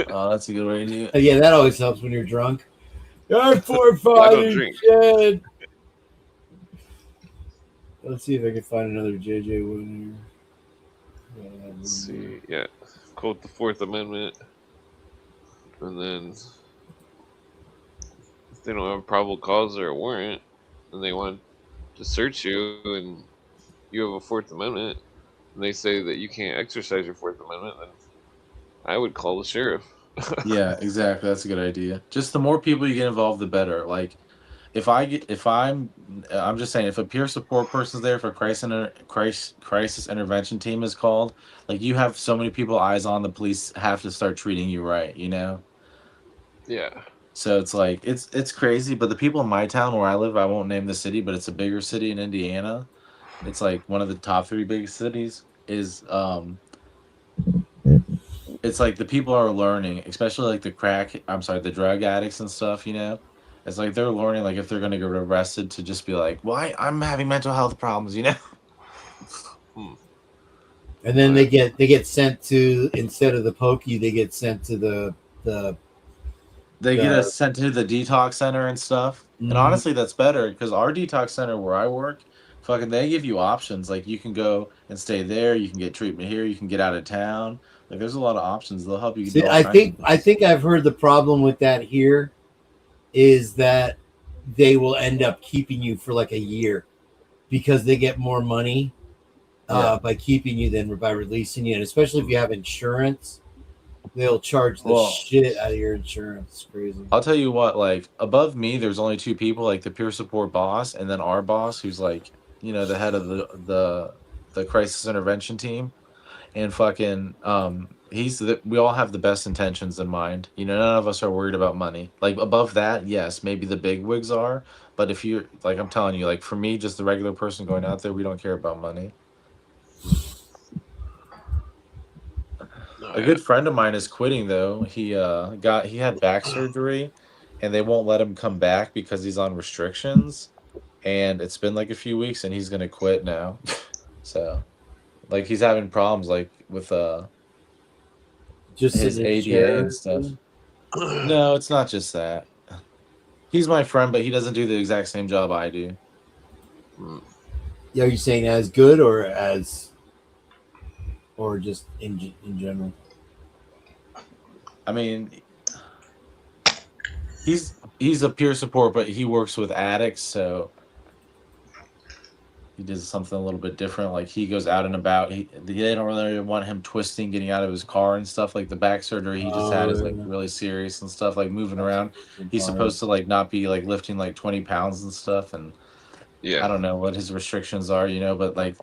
Oh, that's a good way to do it. Yeah, that always helps when you're drunk. You're I don't 4-5 drink. shit. Let's see if I can find another JJ one here. Let's see. Yeah. Quote the Fourth Amendment. And then if they don't have a probable cause or a warrant and they want to search you and you have a Fourth Amendment and they say that you can't exercise your Fourth Amendment, then I would call the sheriff. Yeah, exactly. That's a good idea. Just the more people you get involved, the better. Like, I'm just saying, if a peer support person's there, if a crisis intervention team is called, like you have so many people eyes on, the police have to start treating you right, you know? Yeah. So it's like it's crazy, but the people in my town where I live, I won't name the city, but it's a bigger city in Indiana. It's like one of the top 3 biggest cities. is it's like the people are learning, especially like the drug addicts and stuff, you know? It's like they're learning like if they're gonna get arrested to just be like, "Why I'm having mental health problems," you know? And then they get sent to, instead of the pokey, they get sent to the They get us sent to the detox center and stuff. And honestly, that's better because our detox center where I work, fucking, they give you options. Like you can go and stay there, you can get treatment here, you can get out of town. Like there's a lot of options. They'll help you See, do all I kinds of think things. I've heard the problem with that here is that they will end up keeping you for like a year because they get more money by keeping you than by releasing you, and especially if you have insurance, they'll charge the shit out of your insurance. It's crazy. I'll tell you what, like above me, there's only two people, like the peer support boss, and then our boss, who's like, you know, the head of the crisis intervention team, and fucking, we all have the best intentions in mind. You know, none of us are worried about money. Like above that, yes, maybe the big wigs are, but if you're like, I'm telling you, like for me, just the regular person going out there, we don't care about money. A good friend of mine is quitting though. He had back surgery and they won't let him come back because he's on restrictions. And it's been like a few weeks and he's gonna quit now. So like he's having problems like with Just his in his ADA and chair. stuff. No, it's not just that. He's my friend, but he doesn't do the exact same job I do. Yeah, are you saying as good or just in general? I mean, he's a peer support, but he works with addicts, so he does something a little bit different. Like he goes out and about. They don't really want him twisting, getting out of his car and stuff. Like the back surgery he just had is like really serious and stuff. Like moving around, he's supposed to like not be like lifting like 20 pounds and stuff. And I don't know what his restrictions are, you know. But like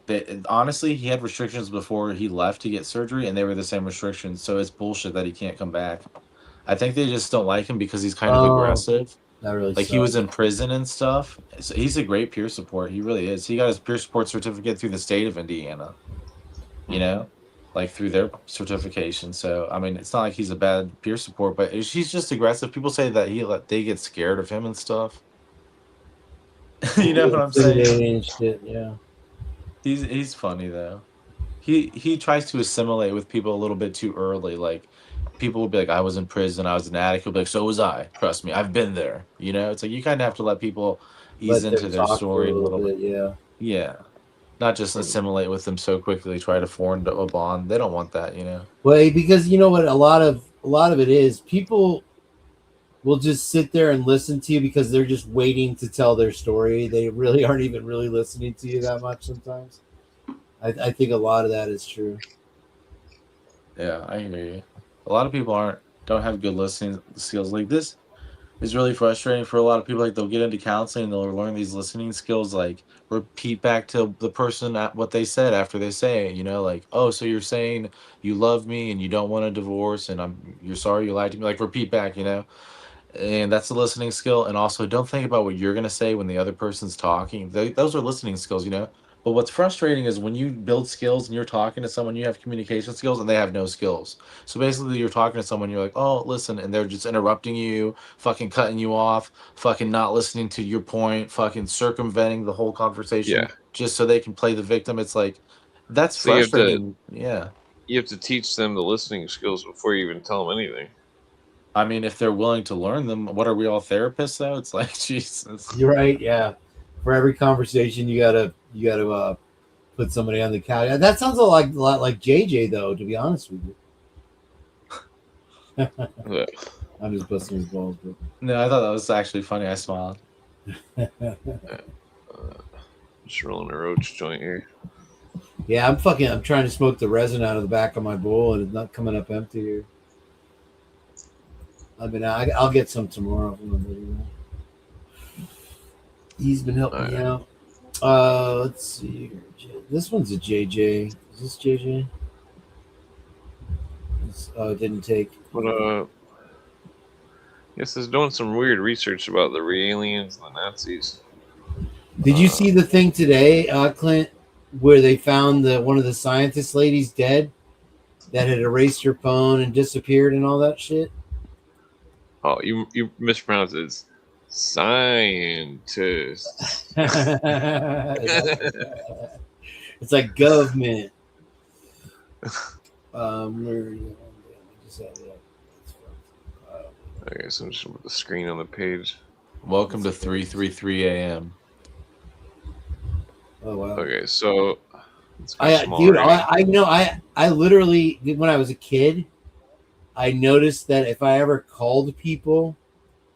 honestly, he had restrictions before he left to get surgery, and they were the same restrictions. So it's bullshit that he can't come back. I think they just don't like him because he's kind of aggressive. That really Like he was in prison and stuff. So he's a great peer support. He really is. He got his peer support certificate through the state of Indiana. You know, like through their certification. So I mean, it's not like he's a bad peer support, but he's just aggressive. People say that they get scared of him and stuff. You know what I'm saying? Shit, yeah. He's funny though. He tries to assimilate with people a little bit too early. Like people will be like, I was in prison, I was an addict. He'll be like, so was I. Trust me, I've been there. You know, it's like you kind of have to let people ease Let them into their talk for story a a little little bit, yeah. Yeah. Not just assimilate with them so quickly, try to form a bond. They don't want that, you know. Well, because you know what, a lot of it is people will just sit there and listen to you because they're just waiting to tell their story. They really aren't even really listening to you that much sometimes. I think a lot of that is true. Yeah, I hear you. A lot of people don't have good listening skills. Like this is really frustrating for a lot of people. Like they'll get into counseling and they'll learn these listening skills, like repeat back to the person at what they said after they say it, you know, like, oh, so you're saying you love me and you don't want a divorce and you're sorry you lied to me. Like repeat back, you know. And that's a listening skill. And also, don't think about what you're going to say when the other person's talking. Those are listening skills, you know. But what's frustrating is when you build skills and you're talking to someone, you have communication skills and they have no skills. So basically, you're talking to someone, you're like, oh, listen, and they're just interrupting you, fucking cutting you off, fucking not listening to your point, fucking circumventing the whole conversation just so they can play the victim. It's like, that's So frustrating. Yeah. You have to teach them the listening skills before you even tell them anything. I mean, if they're willing to learn them, what are we all therapists though? It's like, Jesus. You're right. Yeah. For every conversation, you gotta put somebody on the couch. That sounds a lot like JJ, though. To be honest with you, I'm just busting his balls. But... No, I thought that was actually funny. I smiled. Just rolling a roach joint here. Yeah, I'm trying to smoke the resin out of the back of my bowl, and it's not coming up empty here. I'll get some tomorrow. He's been helping me out. Let's see here. This one's a JJ. Is this JJ? It didn't take. But yes, is doing some weird research about the aliens and the Nazis. Did you see the thing today, Clint? where they found one of the scientist ladies dead that had erased her phone and disappeared and all that shit? Oh, you mispronounced it. It's scientists. It's like government. Okay, so I'm just gonna put the screen on the page. Welcome to 3:33 a.m. Oh wow. Okay, so it's kind of small. Dude, I know. I literally, when I was a kid, I noticed that if I ever called people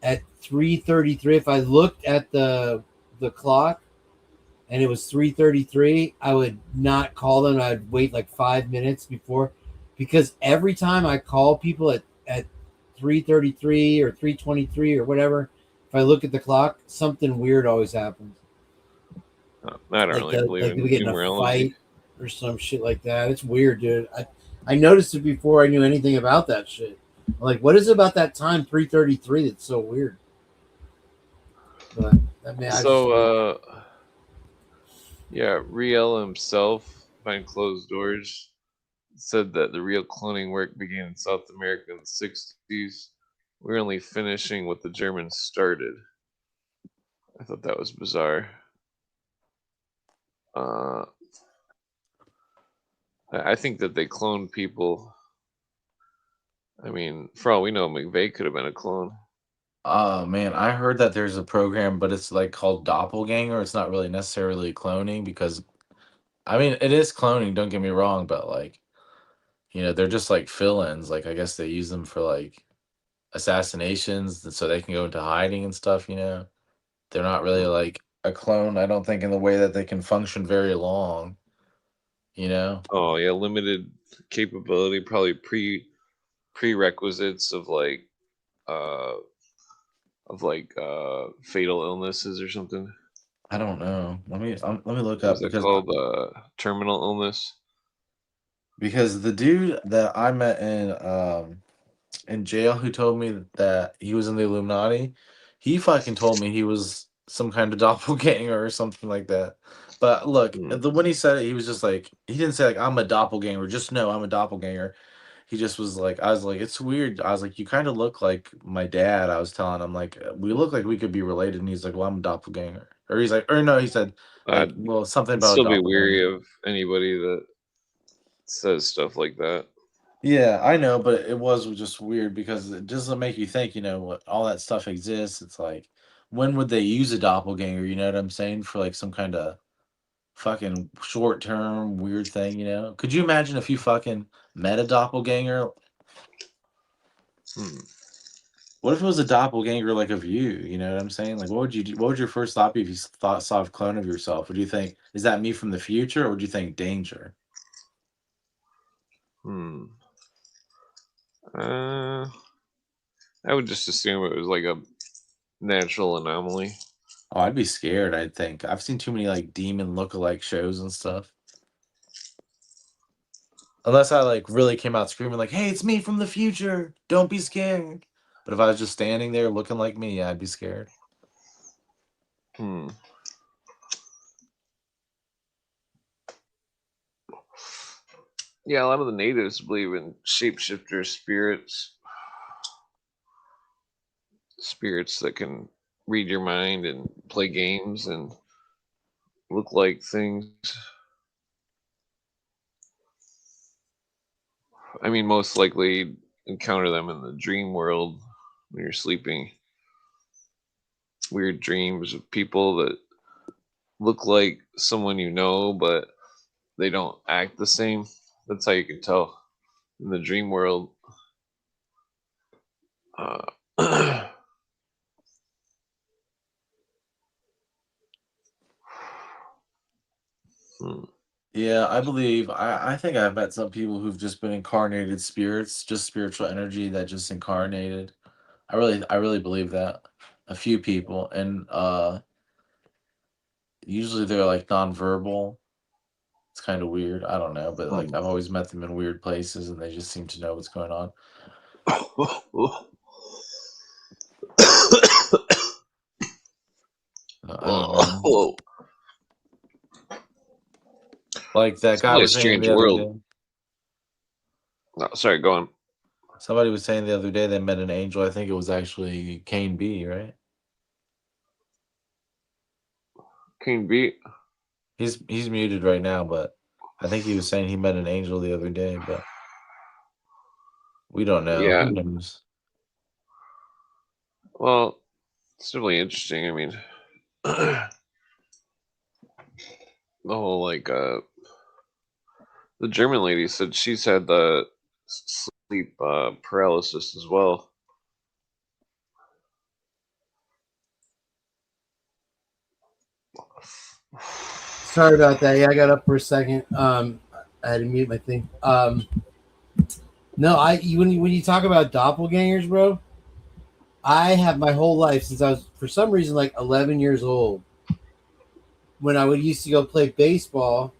at 3:33, if I looked at the clock and it was 3:33, I would not call them. I'd wait like 5 minutes before, because every time I call people at 3:33 or 3:23 or whatever, if I look at the clock, something weird always happens. I don't really believe in we get in a numerology. fight or some shit like that. It's weird, dude. I noticed it before I knew anything about that shit. Like, what is it about that time 3:33 that's so weird? But I mean, yeah, Riel himself behind closed doors said that the real cloning work began in South America in the 60s. We're only finishing what the Germans started. I thought that was bizarre. I think that they cloned people. I mean, for all we know, McVeigh could have been a clone. Oh man, I heard that there's a program, but it's like called doppelganger. It's not really necessarily cloning because, I mean, it is cloning. Don't get me wrong, but like, they're just like fill-ins. Like, I guess they use them for like assassinations, so they can go into hiding and stuff. They're not really like a clone. I don't think in the way that they can function very long. Oh yeah, limited capability, probably prerequisites of fatal illnesses or something. I don't know. Let me look What up is it because called? Terminal illness. because the dude that I met in jail who told me that he was in the Illuminati, he fucking told me he was some kind of doppelganger or something like that. But look, when he said it, he was just like, he didn't say like I'm a doppelganger. Just know I'm a doppelganger. He just was like, I was like, it's weird. I was like, you kind of look like my dad. I was telling him like, we look like we could be related. And he's like, well, I'm a doppelganger. Or he's like, or no, he said like, well, something I'd about a still be doppelganger. weary of anybody that says stuff like that. Yeah, I know, but it was just weird because it doesn't make you think, what all that stuff exists. It's like, when would they use a doppelganger? You know what I'm saying? For like some kind of fucking short term weird thing, Could you imagine if you fucking met a doppelganger? What if it was a doppelganger like of you? You know what I'm saying? Like, what would you do? What would your first thought be if you saw a clone of yourself? Would you think, is that me from the future, or would you think danger? I would just assume it was like a natural anomaly. Oh, I'd be scared, I think. I've seen too many like demon look-alike shows and stuff. Unless I like really came out screaming like, "Hey, it's me from the future. Don't be scared." But if I was just standing there looking like me, yeah, I'd be scared. Yeah, a lot of the natives believe in shapeshifter spirits that can read your mind and play games and look like things. I mean, most likely encounter them in the dream world when you're sleeping. Weird dreams of people that look like someone you know, but they don't act the same. That's how you can tell in the dream world. Yeah, I believe. I think I've met some people who've just been incarnated spirits, just spiritual energy that just incarnated. I really believe that. A few people, and usually they're like nonverbal. It's kind of weird. I don't know, but like I've always met them in weird places, and they just seem to know what's going on. I don't know. Like that It's guy really a was saying strange the other world. day. No, sorry, go on. Somebody was saying the other day they met an angel. I think it was actually Kane B, right? King B. He's muted right now, but I think he was saying he met an angel the other day, but we don't know. Yeah. Who knows? Well, it's really interesting. I mean, the whole like the German lady said she's had the sleep paralysis as well. Sorry about that. Yeah, I got up for a second. I had to mute my thing. No, when you talk about doppelgangers, bro, I have my whole life since I was for some reason like 11 years old. When I would used to go play baseball,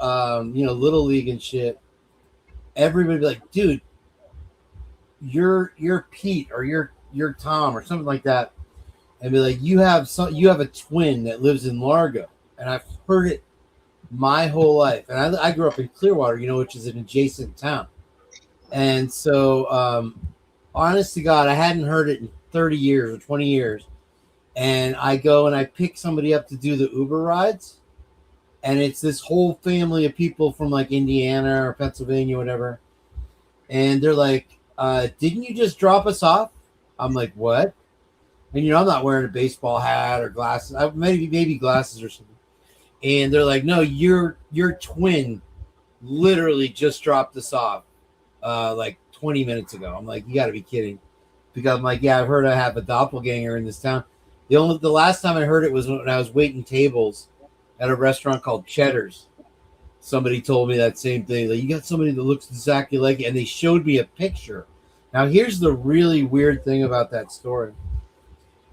little league and shit. Everybody would be like, dude, you're Pete or you're Tom or something like that, and be like, you have a twin that lives in Largo, and I've heard it my whole life, and I grew up in Clearwater, which is an adjacent town, and so honest to God, I hadn't heard it in 30 years or 20 years, and I go and I pick somebody up to do the Uber rides, and it's this whole family of people from like Indiana or Pennsylvania, whatever, and they're like, didn't you just drop us off? I'm like, what? And I'm not wearing a baseball hat or glasses. Maybe glasses or something. And they're like, no, your twin literally just dropped us off like 20 minutes ago. I'm like, you got to be kidding. Because I'm like, yeah, I've heard I have a doppelganger in this town. The last time I heard it was when I was waiting tables at a restaurant called Cheddar's. Somebody told me that same thing. Like, you got somebody that looks exactly like it, and they showed me a picture. Now, here's the really weird thing about that story.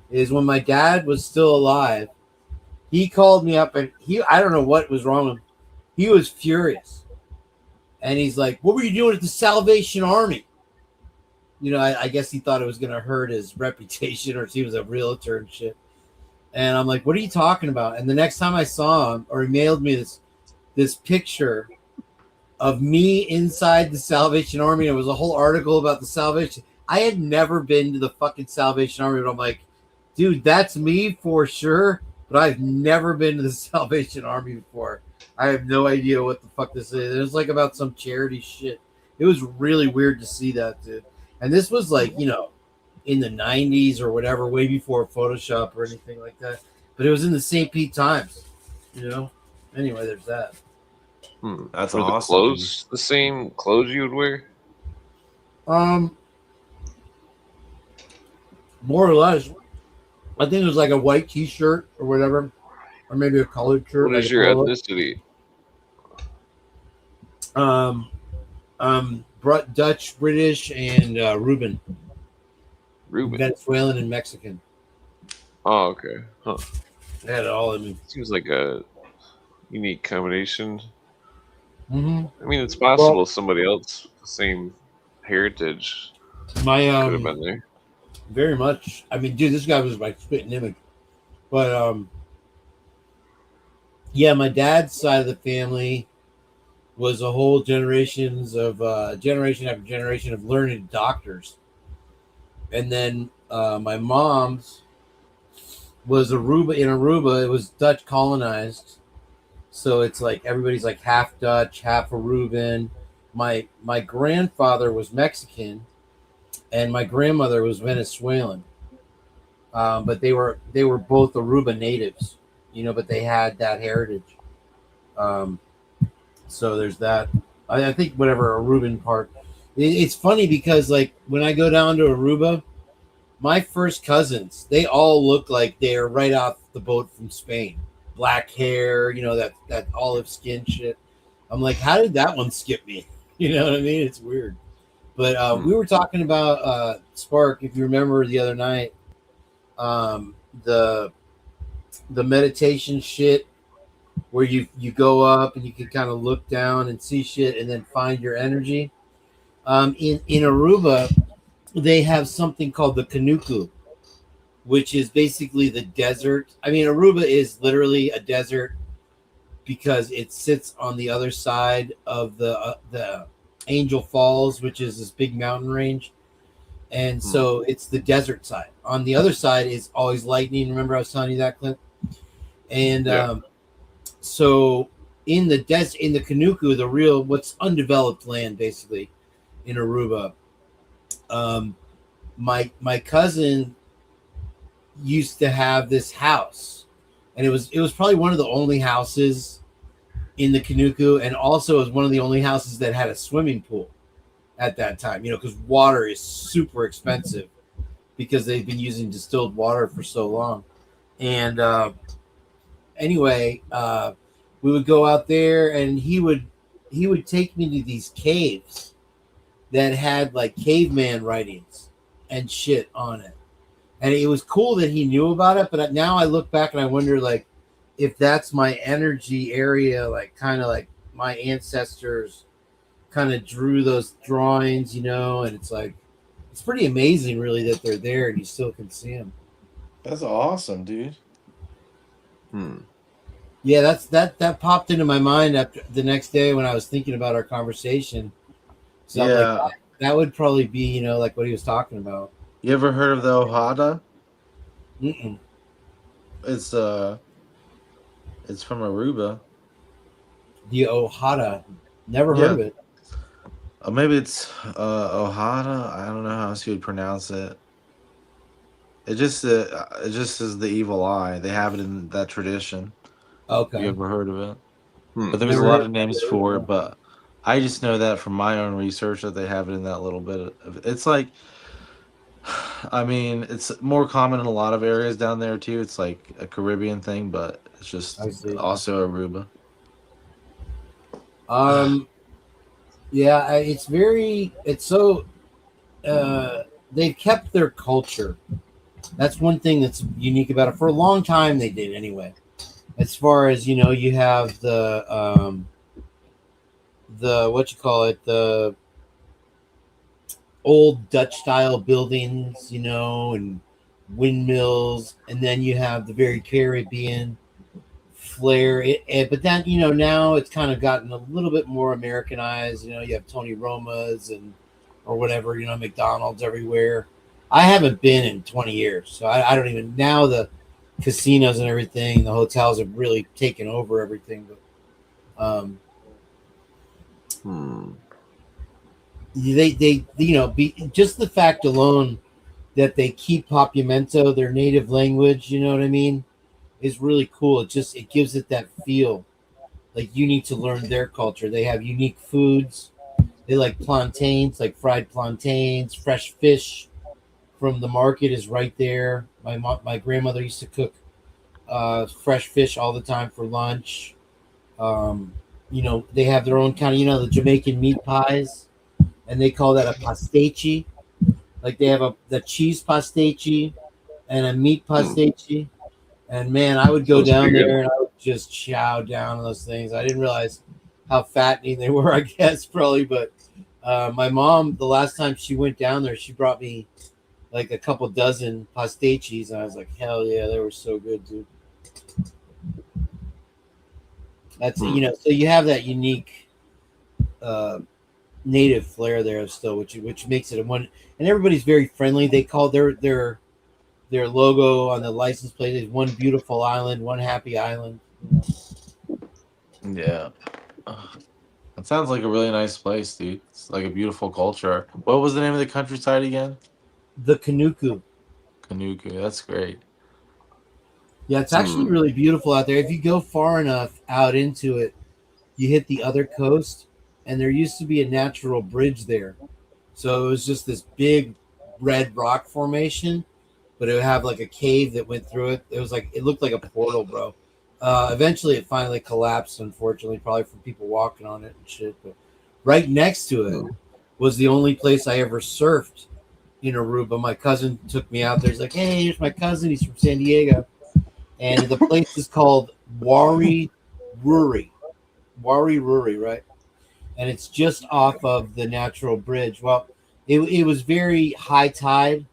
Is when my dad was still alive, he called me up, and I don't know what was wrong with him. He was furious. And he's like, what were you doing at the Salvation Army? I guess he thought it was going to hurt his reputation, or he was a realtor and shit. And I'm like, what are you talking about? And the next time I saw him, or he mailed me this picture of me inside the Salvation Army. It was a whole article about the Salvation. I had never been to the fucking Salvation Army, but I'm like, dude, that's me for sure. But I've never been to the Salvation Army before. I have no idea what the fuck this is. It was like about some charity shit. It was really weird to see that, dude. And this was like, in the 90s or whatever, way before Photoshop or anything like that. But it was in the St. Pete Times, Anyway, there's that. That's Were awesome. the clothes the same clothes you would wear? More or less. I think it was like a white T-shirt or whatever, or maybe a colored shirt. What is your ethnicity? Dutch, British, and Reuben. Venezuelan and Mexican. Oh, okay. Huh. I had it all in me. Seems like a unique combination. Mm-hmm. I mean, it's possible somebody else, the same heritage, could have been there. Very much. I mean, dude, this guy was my spitting image. But yeah, my dad's side of the family was a whole generation after generation of learned doctors. And then my mom's was Aruba. In Aruba, it was Dutch colonized. So it's like everybody's like half Dutch, half Aruban. My grandfather was Mexican, and my grandmother was Venezuelan. But they were both Aruba natives, but they had that heritage. So there's that. I think whatever Aruban part. It's funny because like when I go down to Aruba, my first cousins, they all look like they're right off the boat from Spain. Black hair, that olive skin shit. I'm like, how did that one skip me? You know what I mean? It's weird. But we were talking about Spark, if you remember the other night, the meditation shit where you go up and you can kind of look down and see shit and then find your energy. In Aruba, they have something called the Kanuku, which is basically the desert. I mean, Aruba is literally a desert because it sits on the other side of the Angel Falls, which is this big mountain range. And so it's the desert side. On the other side is always lightning. Remember I was telling you that, Clint? And so in the Kanuku, the real what's undeveloped land basically in Aruba. My cousin used to have this house, and it was probably one of the only houses in the Kanuku, and also it was one of the only houses that had a swimming pool at that time. Because water is super expensive because they've been using distilled water for so long. And anyway, we would go out there, and he would take me to these caves that had like caveman writings and shit on it. And it was cool that he knew about it, but now I look back and I wonder, like, if that's my energy area, like kind of like my ancestors kind of drew those drawings, and it's like, it's pretty amazing really that they're there and you still can see them. That's awesome, dude. Yeah, that popped into my mind after the next day when I was thinking about our conversation. So I'm like, that would probably be, like what he was talking about. You ever heard of the Ojada? Mm-mm. It's from Aruba. The Ojada. Never heard of it. Maybe it's Ojada. I don't know how else you would pronounce it. It just is the evil eye. They have it in that tradition. Okay. You ever heard of it? But there's a lot of names for it, but I just know that from my own research that they have it in that little bit of it's like, I mean, it's more common in a lot of areas down there too. It's like a Caribbean thing, but it's just also Aruba. Yeah, it's so they've kept their culture. That's one thing that's unique about it. For a long time they did anyway. As far as you have the the old Dutch style buildings, and windmills, and then you have the very Caribbean flair. But then now it's kind of gotten a little bit more Americanized. You have Tony Roma's or whatever. McDonald's everywhere. I haven't been in 20 years, so I don't even now the casinos and everything. The hotels have really taken over everything, but they just the fact alone that they keep Papiamento, their native language, what I mean, is really cool. It gives it that feel like you need to learn their culture. They have unique foods. They like plantains, like fried plantains. Fresh fish from the market is right there. My grandmother used to cook fresh fish all the time for lunch. They have their own kind of, the Jamaican meat pies, and they call that a pastiche. Like they have the cheese pastiche and a meat pastiche. And man, I would go down there and I would just chow down on those things. I didn't realize how fattening they were, I guess, probably. But my mom, the last time she went down there, she brought me like a couple dozen pastiches. And I was like, hell yeah, they were so good, dude. That's so you have that unique native flair there still, which makes it a one. And everybody's very friendly. They call their logo on the license plate is one beautiful island, one happy island. Yeah, that sounds like a really nice place, dude. It's like a beautiful culture. What was the name of the countryside again? The Kanuku. Kanuku. That's great. Yeah, it's actually really beautiful out there. If you go far enough out into it, you hit the other coast, and there used to be a natural bridge there. So it was just this big red rock formation, but it would have like a cave that went through it. It looked like a portal, bro. Eventually it finally collapsed, unfortunately, probably from people walking on it and shit. But right next to it was the only place I ever surfed in Aruba. My cousin took me out there. He's like, hey, here's my cousin. He's from San Diego. And the place is called Wari Ruri, right? And it's just off of the natural bridge. Well, it was very high tide,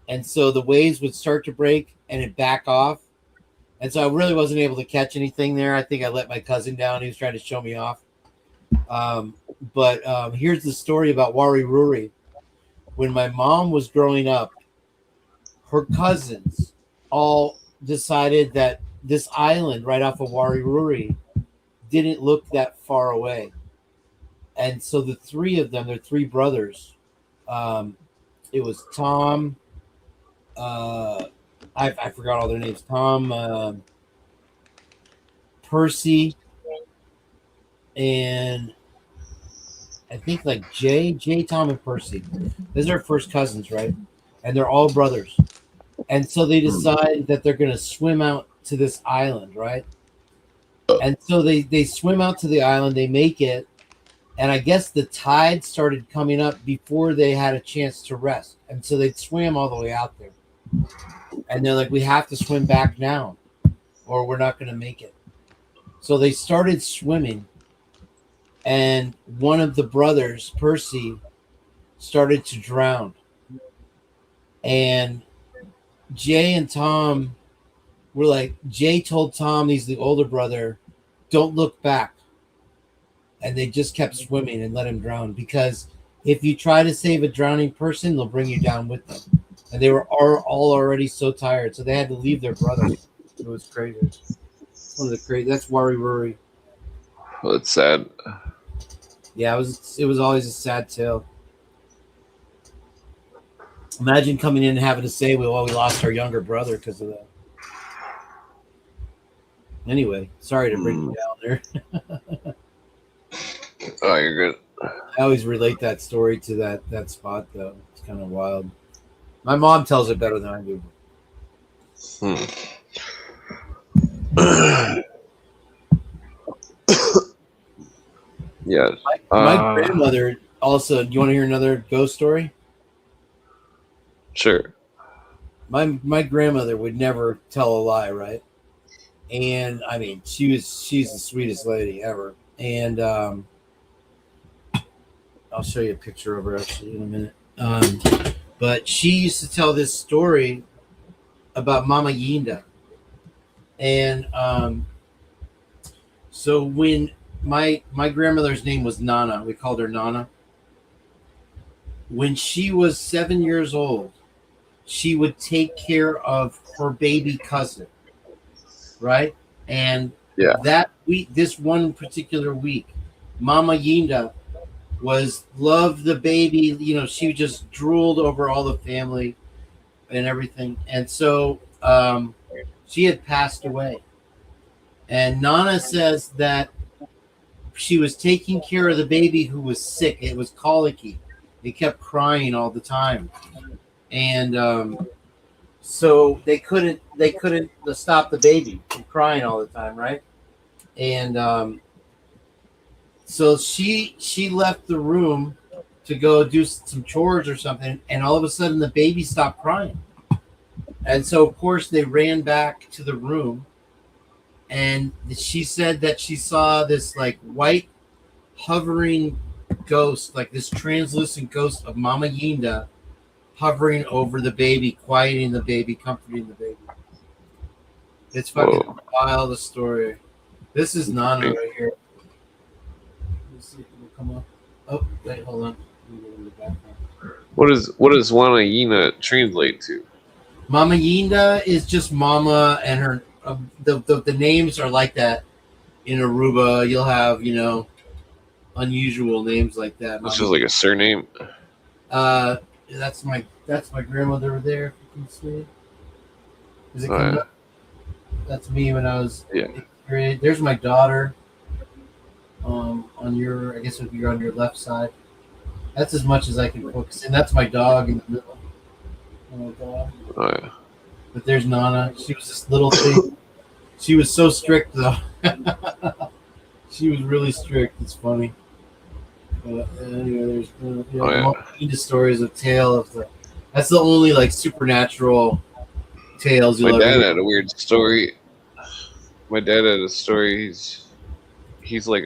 and so the waves would start to break and it back off. And so I really wasn't able to catch anything there. I think I let my cousin down. He was trying to show me off. But here's the story about Wari Ruri. When my mom was growing up, her cousins all decided that this island right off of Wari Ruri didn't look that far away. And so the three of them, they're three brothers. It was Tom. I forgot all their names. Tom, Percy, and I think like Jay, Tom, and Percy. Those are first cousins, right? And they're all brothers. And so they decide that they're going to swim out to this island, right? And so they swim out to the island. They make it. And I guess the tide started coming up before they had a chance to rest. And so they swam all the way out there. And they're like, we have to swim back now or we're not going to make it. So they started swimming. And one of the brothers, Percy, started to drown. And Jay and Tom were like, Jay told Tom, he's the older brother, don't look back. And they just kept swimming and let him drown, because if you try to save a drowning person, they'll bring you down with them. And they were all already so tired, so they had to leave their brother. It was crazy. One of the crazy. That's Wari Ruri. Well, it's sad. Yeah, it was always a sad tale. Imagine coming in and having to say, we lost our younger brother because of that. Anyway, sorry to bring you down there. Oh, you're good. I always relate that story to that spot, though. It's kind of wild. My mom tells it better than I do. Yes. My grandmother also. Do you want to hear another ghost story? Sure. My grandmother would never tell a lie, right? And I mean, she's the sweetest lady ever. And I'll show you a picture of her actually in a minute. But she used to tell this story about Mama Yinda. And so when my grandmother's name was Nana, we called her Nana. When she was 7 years old, she would take care of her baby cousin, right? And that week, this one particular week, Mama Yinda loved the baby. You know, she just drooled over all the family and everything. And so she had passed away. And Nana says that she was taking care of the baby who was sick. It was colicky. It kept crying all the time. And so they couldn't stop the baby from crying all the time, right? And so she left the room to go do some chores or something, and all of a sudden the baby stopped crying. And so of course they ran back to the room, and she said that she saw this like white hovering ghost, like this translucent ghost of Mama Yinda hovering over the baby, quieting the baby, comforting the baby. It's fucking wild, the story. This is Nana right here. Let's see if it'll come up. Oh, wait, hold on. What does Mama Yinda translate to? Mama Yinda is just Mama, and her the names are like that in Aruba. You'll have, you know, unusual names like that. This is like a surname. That's my grandmother over there. If you can see. Is it coming up? That's me when I was in 8th grade. There's my daughter. On your, I guess if you're on your left side. That's as much as I can focus. And that's my dog in the middle. But there's Nana. She was this little thing. She was so strict though. She was really strict. It's funny. But anyway, there's stories of tale of the. That's the only like supernatural tales you'll My ever dad hear. had a weird story. My dad had a story. He's like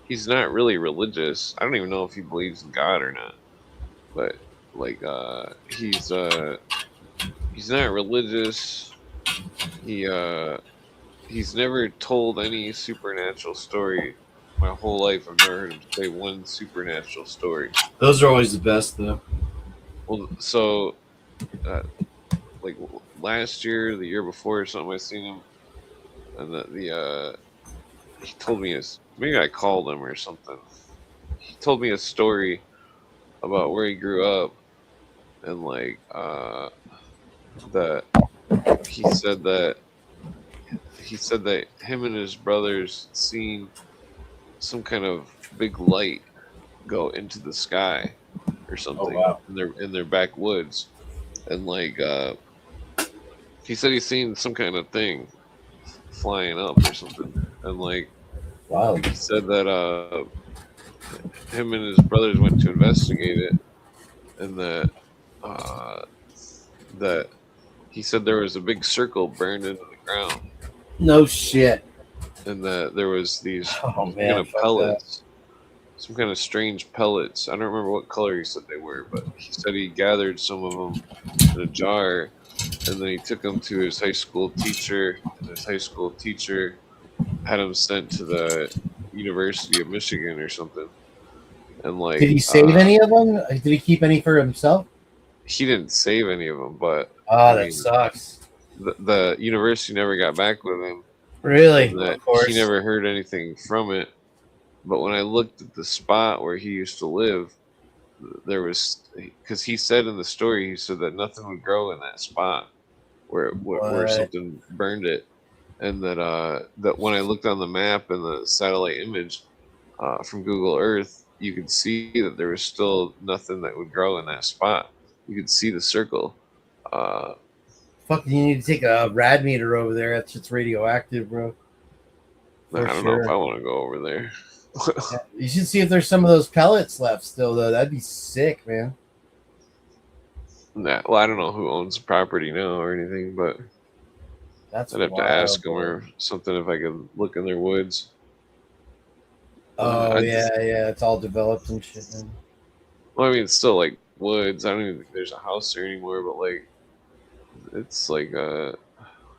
he's not really religious. I don't even know if he believes in God or not. But like he's not religious. he's never told any supernatural story. My whole life, I've never heard him say one supernatural story. Those are always the best, though. Well, so like last year, the year before, or something, I seen him, and he told me maybe I called him or something. He told me a story about where he grew up, and like that he said that him and his brothers seen some kind of big light go into the sky or something wow. in their backwoods, and like he said he's seen some kind of thing flying up or something, and like Wow. he said that him and his brothers went to investigate it, and that he said there was a big circle burned into the ground, No shit. and that there was these Oh kind man, of fuck pellets, some kind of strange pellets. I don't remember what color he said they were, but he said he gathered some of them in a jar, and then he took them to his high school teacher, and his high school teacher had him sent to the University of Michigan or something. And like, Did he save any of them? Did he keep any for himself? He didn't save any of them, but oh, that sucks. The university never got back with him. Really? And that Of course. he never heard anything from it. But when I looked at the spot where he used to live, there was, because he said in the story, he said that nothing would grow in that spot where something burned it, and that when I looked on the map and the satellite image from Google Earth, you could see that there was still nothing that would grow in that spot. You could see the circle. Fuck, you need to take a rad meter over there. That's just radioactive, bro. I don't know if I want to go over there. Yeah, you should see if there's some of those pellets left still, though. That'd be sick, man. Nah, well, I don't know who owns the property now or anything, but I'd have to ask them or something if I could look in their woods. Oh, yeah, it's all developed and shit, man. Well, I mean, it's still like woods. I don't even think there's a house there anymore, but like, it's like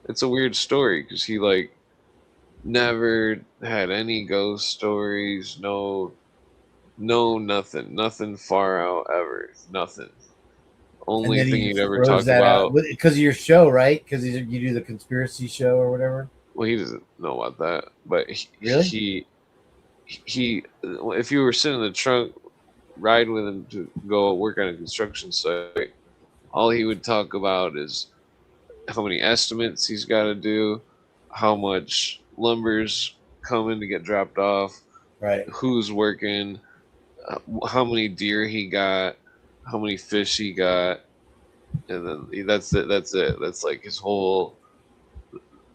it's a weird story because he like never had any ghost stories, no nothing far out ever, nothing. Only thing he'd ever talk about, because of your show, right? Because you do the conspiracy show or whatever. Well, he doesn't know about that, but Really? he if you were sitting in the trunk riding with him to go work on a construction site, all he would talk about is how many estimates he's got to do, how much lumber's coming to get dropped off, right? Who's working, how many deer he got, how many fish he got, and then that's it. That's like his whole.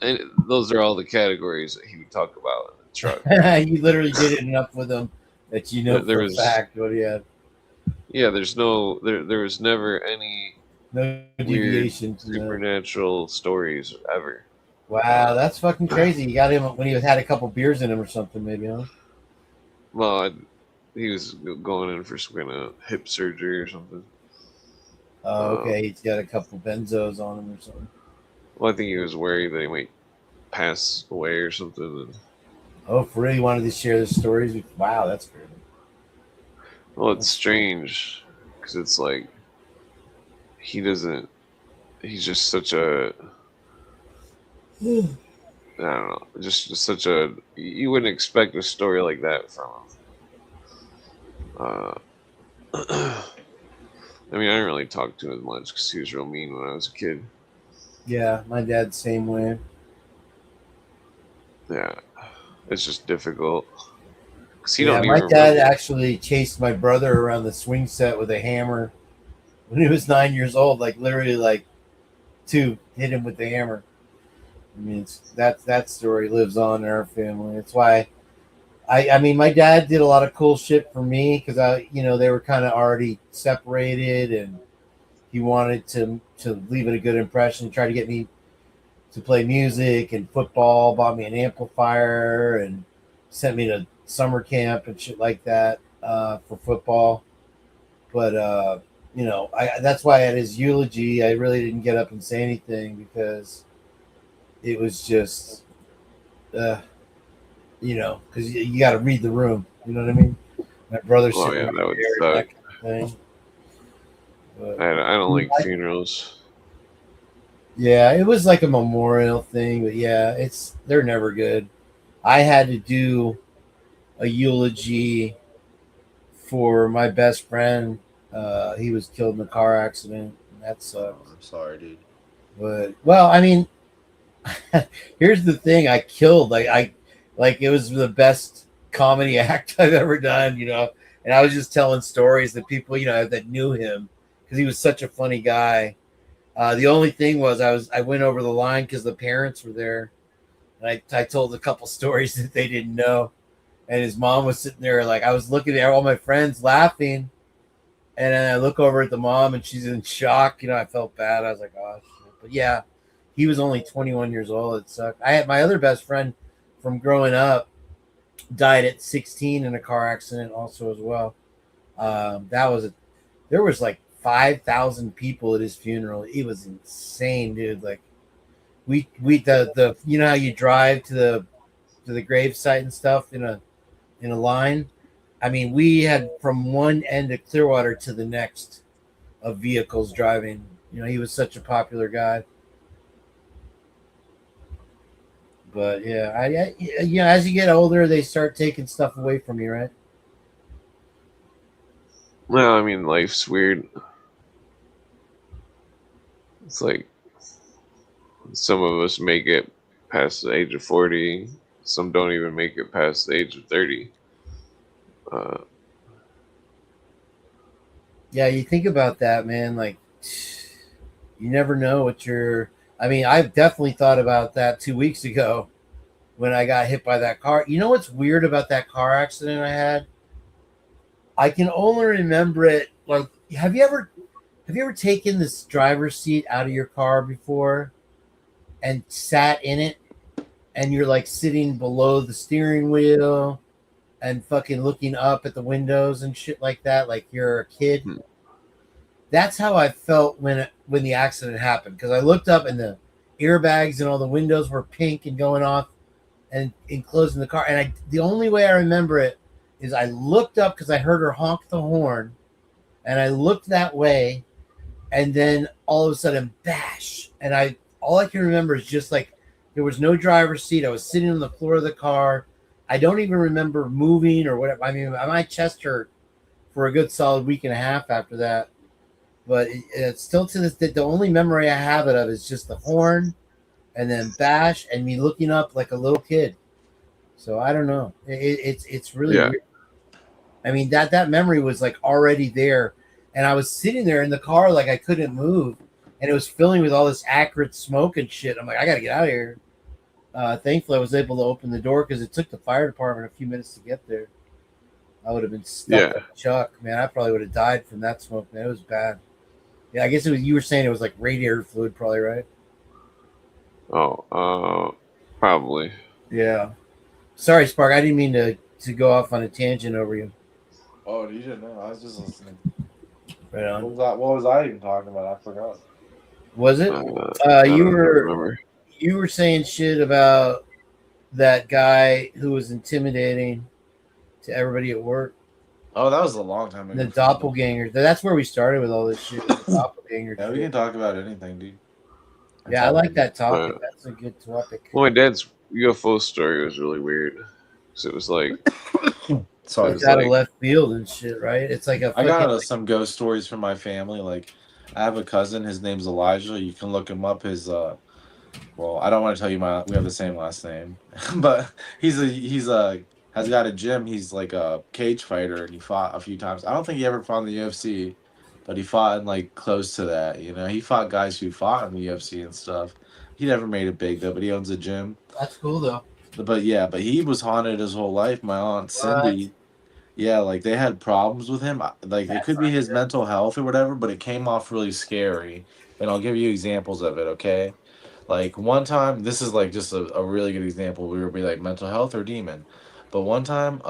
And those are all the categories that he would talk about in the truck. You literally did it enough with him that you know there for was, a fact what he had. Yeah, there was never any deviation, supernatural stories ever. Wow, that's fucking crazy. You got him when he had a couple beers in him or something, maybe, huh? Well, he was going in for some kind of hip surgery or something. Oh, okay. He's got a couple benzos on him or something. Well, I think he was worried that he might pass away or something. Oh, for real? You wanted to share the stories? Wow, that's crazy. Well, it's strange because it's like he's just such a, I don't know, just such a, you wouldn't expect a story like that from him. I mean, I didn't really talk to him as much because he was real mean when I was a kid. Yeah, my dad's same way. Yeah, it's just difficult. My dad actually chased my brother around the swing set with a hammer when he was 9 years old. Like literally, like hit him with the hammer. I mean, that story lives on in our family. That's why. I mean, my dad did a lot of cool shit for me because they were kind of already separated, and he wanted to leave it a good impression. Try to get me to play music and football. Bought me an amplifier and sent me to summer camp and shit like that for football. But that's why at his eulogy I really didn't get up and say anything because it was just, you know, because you got to read the room. You know what I mean? My brother Oh sitting yeah, right that would there, suck. that kind of thing. But, I don't like funerals. yeah, it was like a memorial thing, but yeah, they're never good. I had to do a eulogy for my best friend. He was killed in a car accident. And that sucks. I'm sorry, dude. But well, I mean, here's the thing: I killed like it was the best comedy act I've ever done, you know. And I was just telling stories that people, you know, that knew him because he was such a funny guy. The only thing was I went over the line because the parents were there, and I told a couple stories that they didn't know, and his mom was sitting there like I was looking at all my friends laughing, and then I look over at the mom and she's in shock. You know, I felt bad. I was like, oh shit. But yeah, he was only 21 years old. It sucked. I had my other best friend from growing up died at 16 in a car accident also as well. There was like 5,000 people at his funeral. It was insane, dude. Like the you know how you drive to the grave site and stuff in a line. I mean, we had from one end of Clearwater to the next of vehicles driving. You know, he was such a popular guy. But yeah, you know, as you get older, they start taking stuff away from you, right? Well, I mean, life's weird. It's like some of us make it past the age of 40. Some don't even make it past the age of 30. Yeah, you think about that, man. Like, you never know what you're. I mean, I've definitely thought about that 2 weeks ago when I got hit by that car. You know what's weird about that car accident I had? I can only remember it. Like, have you ever taken this driver's seat out of your car before and sat in it, and you're like sitting below the steering wheel and fucking looking up at the windows and shit like that, like you're a kid? That's how I felt when the accident happened, because I looked up and the airbags and all the windows were pink and going off and enclosing the car. And the only way I remember it is I looked up because I heard her honk the horn, and I looked that way, and then all of a sudden, bash! And all I can remember is just like there was no driver's seat. I was sitting on the floor of the car. I don't even remember moving or whatever. I mean, my chest hurt for a good solid week and a half after that. But it's still to this day, the only memory I have it of is just the horn, and then bash, and me looking up like a little kid. So I don't know. It's really weird. I mean, that memory was like already there, and I was sitting there in the car like I couldn't move, and it was filling with all this acrid smoke and shit. I'm like, I gotta get out of here. Thankfully, I was able to open the door because it took the fire department a few minutes to get there. I would have been stuck like Chuck, man. I probably would have died from that smoke, man. It was bad. Yeah, I guess it was. You were saying it was like radiator fluid, probably, right? Oh, probably. Yeah. Sorry, Spark. I didn't mean to go off on a tangent over you. Oh, you didn't know. I was just listening. Right on. What was I even talking about? I forgot. Was it? You were saying shit about that guy who was intimidating to everybody at work. Oh, that was a long time ago. The doppelganger. That's where we started with all this shit. The doppelganger. Yeah, we can talk about anything, dude. Yeah, I like that topic. That's a good topic. Well, my dad's UFO story was really weird. So it was like, sorry, it's out of left field and shit, right? It's like I got some ghost stories from my family. Like, I have a cousin. His name's Elijah. You can look him up. His well, I don't want to tell you we have the same last name, but he's has got a gym. He's like a cage fighter, and he fought a few times. I don't think he ever fought in the UFC, but he fought in like close to that. You know, he fought guys who fought in the UFC and stuff. He never made it big though, but he owns a gym. That's cool though. But yeah, but he was haunted his whole life. My aunt Cindy, yeah, like they had problems with him. Like it could be his mental health or whatever, but it came off really scary. And I'll give you examples of it, okay? Like one time, this is like just a really good example. We would be like mental health or demon. But one time,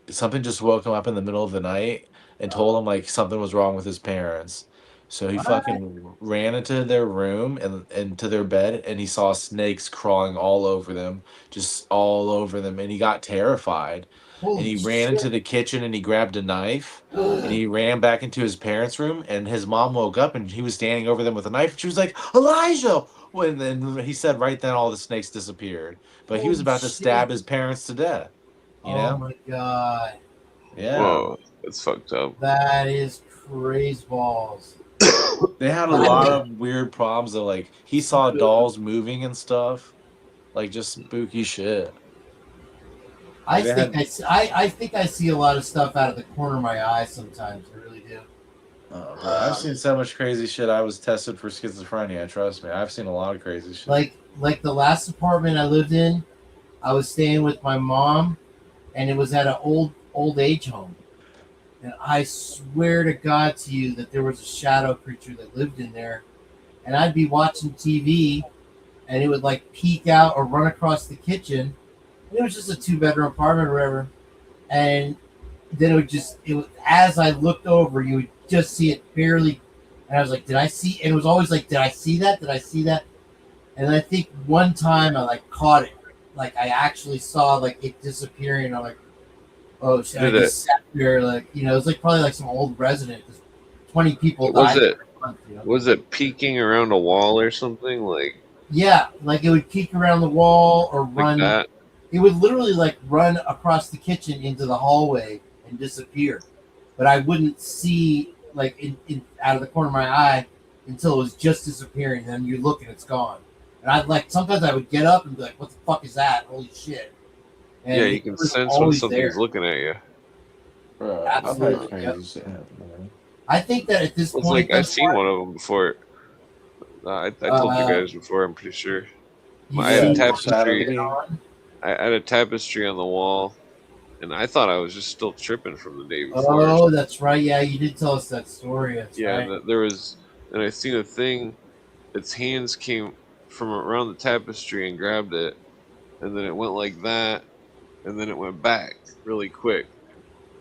something just woke him up in the middle of the night and told him like something was wrong with his parents. So he What? fucking ran into their room and into their bed, and he saw snakes crawling all over them, just all over them, and he got terrified. And Holy he ran into shit. the kitchen and he grabbed a knife and he ran back into his parents' room. And his mom woke up and he was standing over them with a knife. And she was like, Elijah. When then he said right then all the snakes disappeared. But he was Holy about to shit. stab his parents to death. You Oh know? my god. Yeah. Whoa, that's fucked up. That is crazy balls. They had a lot of weird problems though. Like he saw dolls moving and stuff. Like just spooky shit. I They think had, I think I see a lot of stuff out of the corner of my eye sometimes. I really do. oh, bro, I've seen so much crazy shit. I was tested for schizophrenia. Trust me, I've seen a lot of crazy shit. Like the last apartment I lived in, I was staying with my mom, and it was at an old age home. And I swear to God to you that there was a shadow creature that lived in there. And I'd be watching TV, and it would like peek out or run across the kitchen. And it was just a 2-bedroom apartment or whatever. And then it was as I looked over, you would just see it barely. And I was like, did I see? And it was always like, did I see that? Did I see that? And I think one time I like caught it. Like I actually saw like it disappearing. I'm like, oh shit! I just sat there like, it was like probably like some old resident. 20 people died. Was it peeking around a wall or something? Like yeah, like it would peek around the wall or run. That? It would literally like run across the kitchen into the hallway and disappear. But I wouldn't see like in out of the corner of my eye until it was just disappearing. And then you look and it's gone. And I'd like sometimes I would get up and be like, "What the fuck is that? Holy shit!" And yeah, you can sense when something's looking at you. Bro, absolutely. Crazy shit happen, man. I think that at this point, like I've seen one of them before. I told you guys before. I'm pretty sure. I had a tapestry. I had a tapestry on the wall, and I thought I was just still tripping from the day before. Oh, that's right. Yeah, you did tell us that story. That's right. And there was, and I seen a thing. Its hands came from around the tapestry and grabbed it, and then it went like that, and then it went back really quick,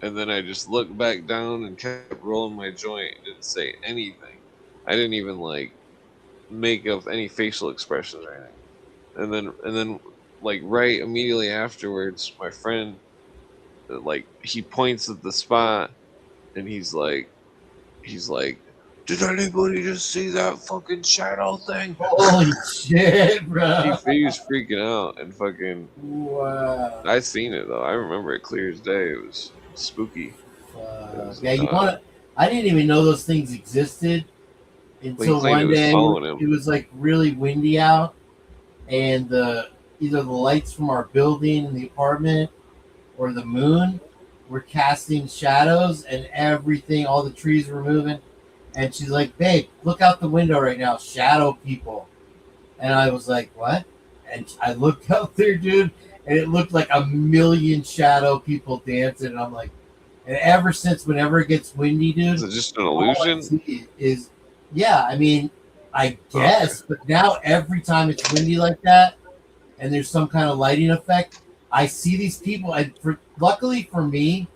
and then I just looked back down and kept rolling my joint. Didn't say anything. I didn't even like make of any facial expressions or anything. And then like right immediately afterwards, my friend like he points at the spot, and he's like, did anybody just see that fucking shadow thing? Holy shit, bro. He was freaking out and fucking. Wow. I seen it though. I remember it clear as day. It was spooky. Yeah, you want to. I didn't even know those things existed until one day. It was like really windy out, and either the lights from our building in the apartment or the moon were casting shadows, and everything, all the trees were moving. And she's like, babe, look out the window right now. Shadow people. And I was like, what? And I looked out there, dude, and it looked like a million shadow people dancing. And I'm like, and ever since, whenever it gets windy, dude. Is it just an illusion? Yeah, I mean, I guess. Okay. But now every time it's windy like that and there's some kind of lighting effect, I see these people. And luckily for me,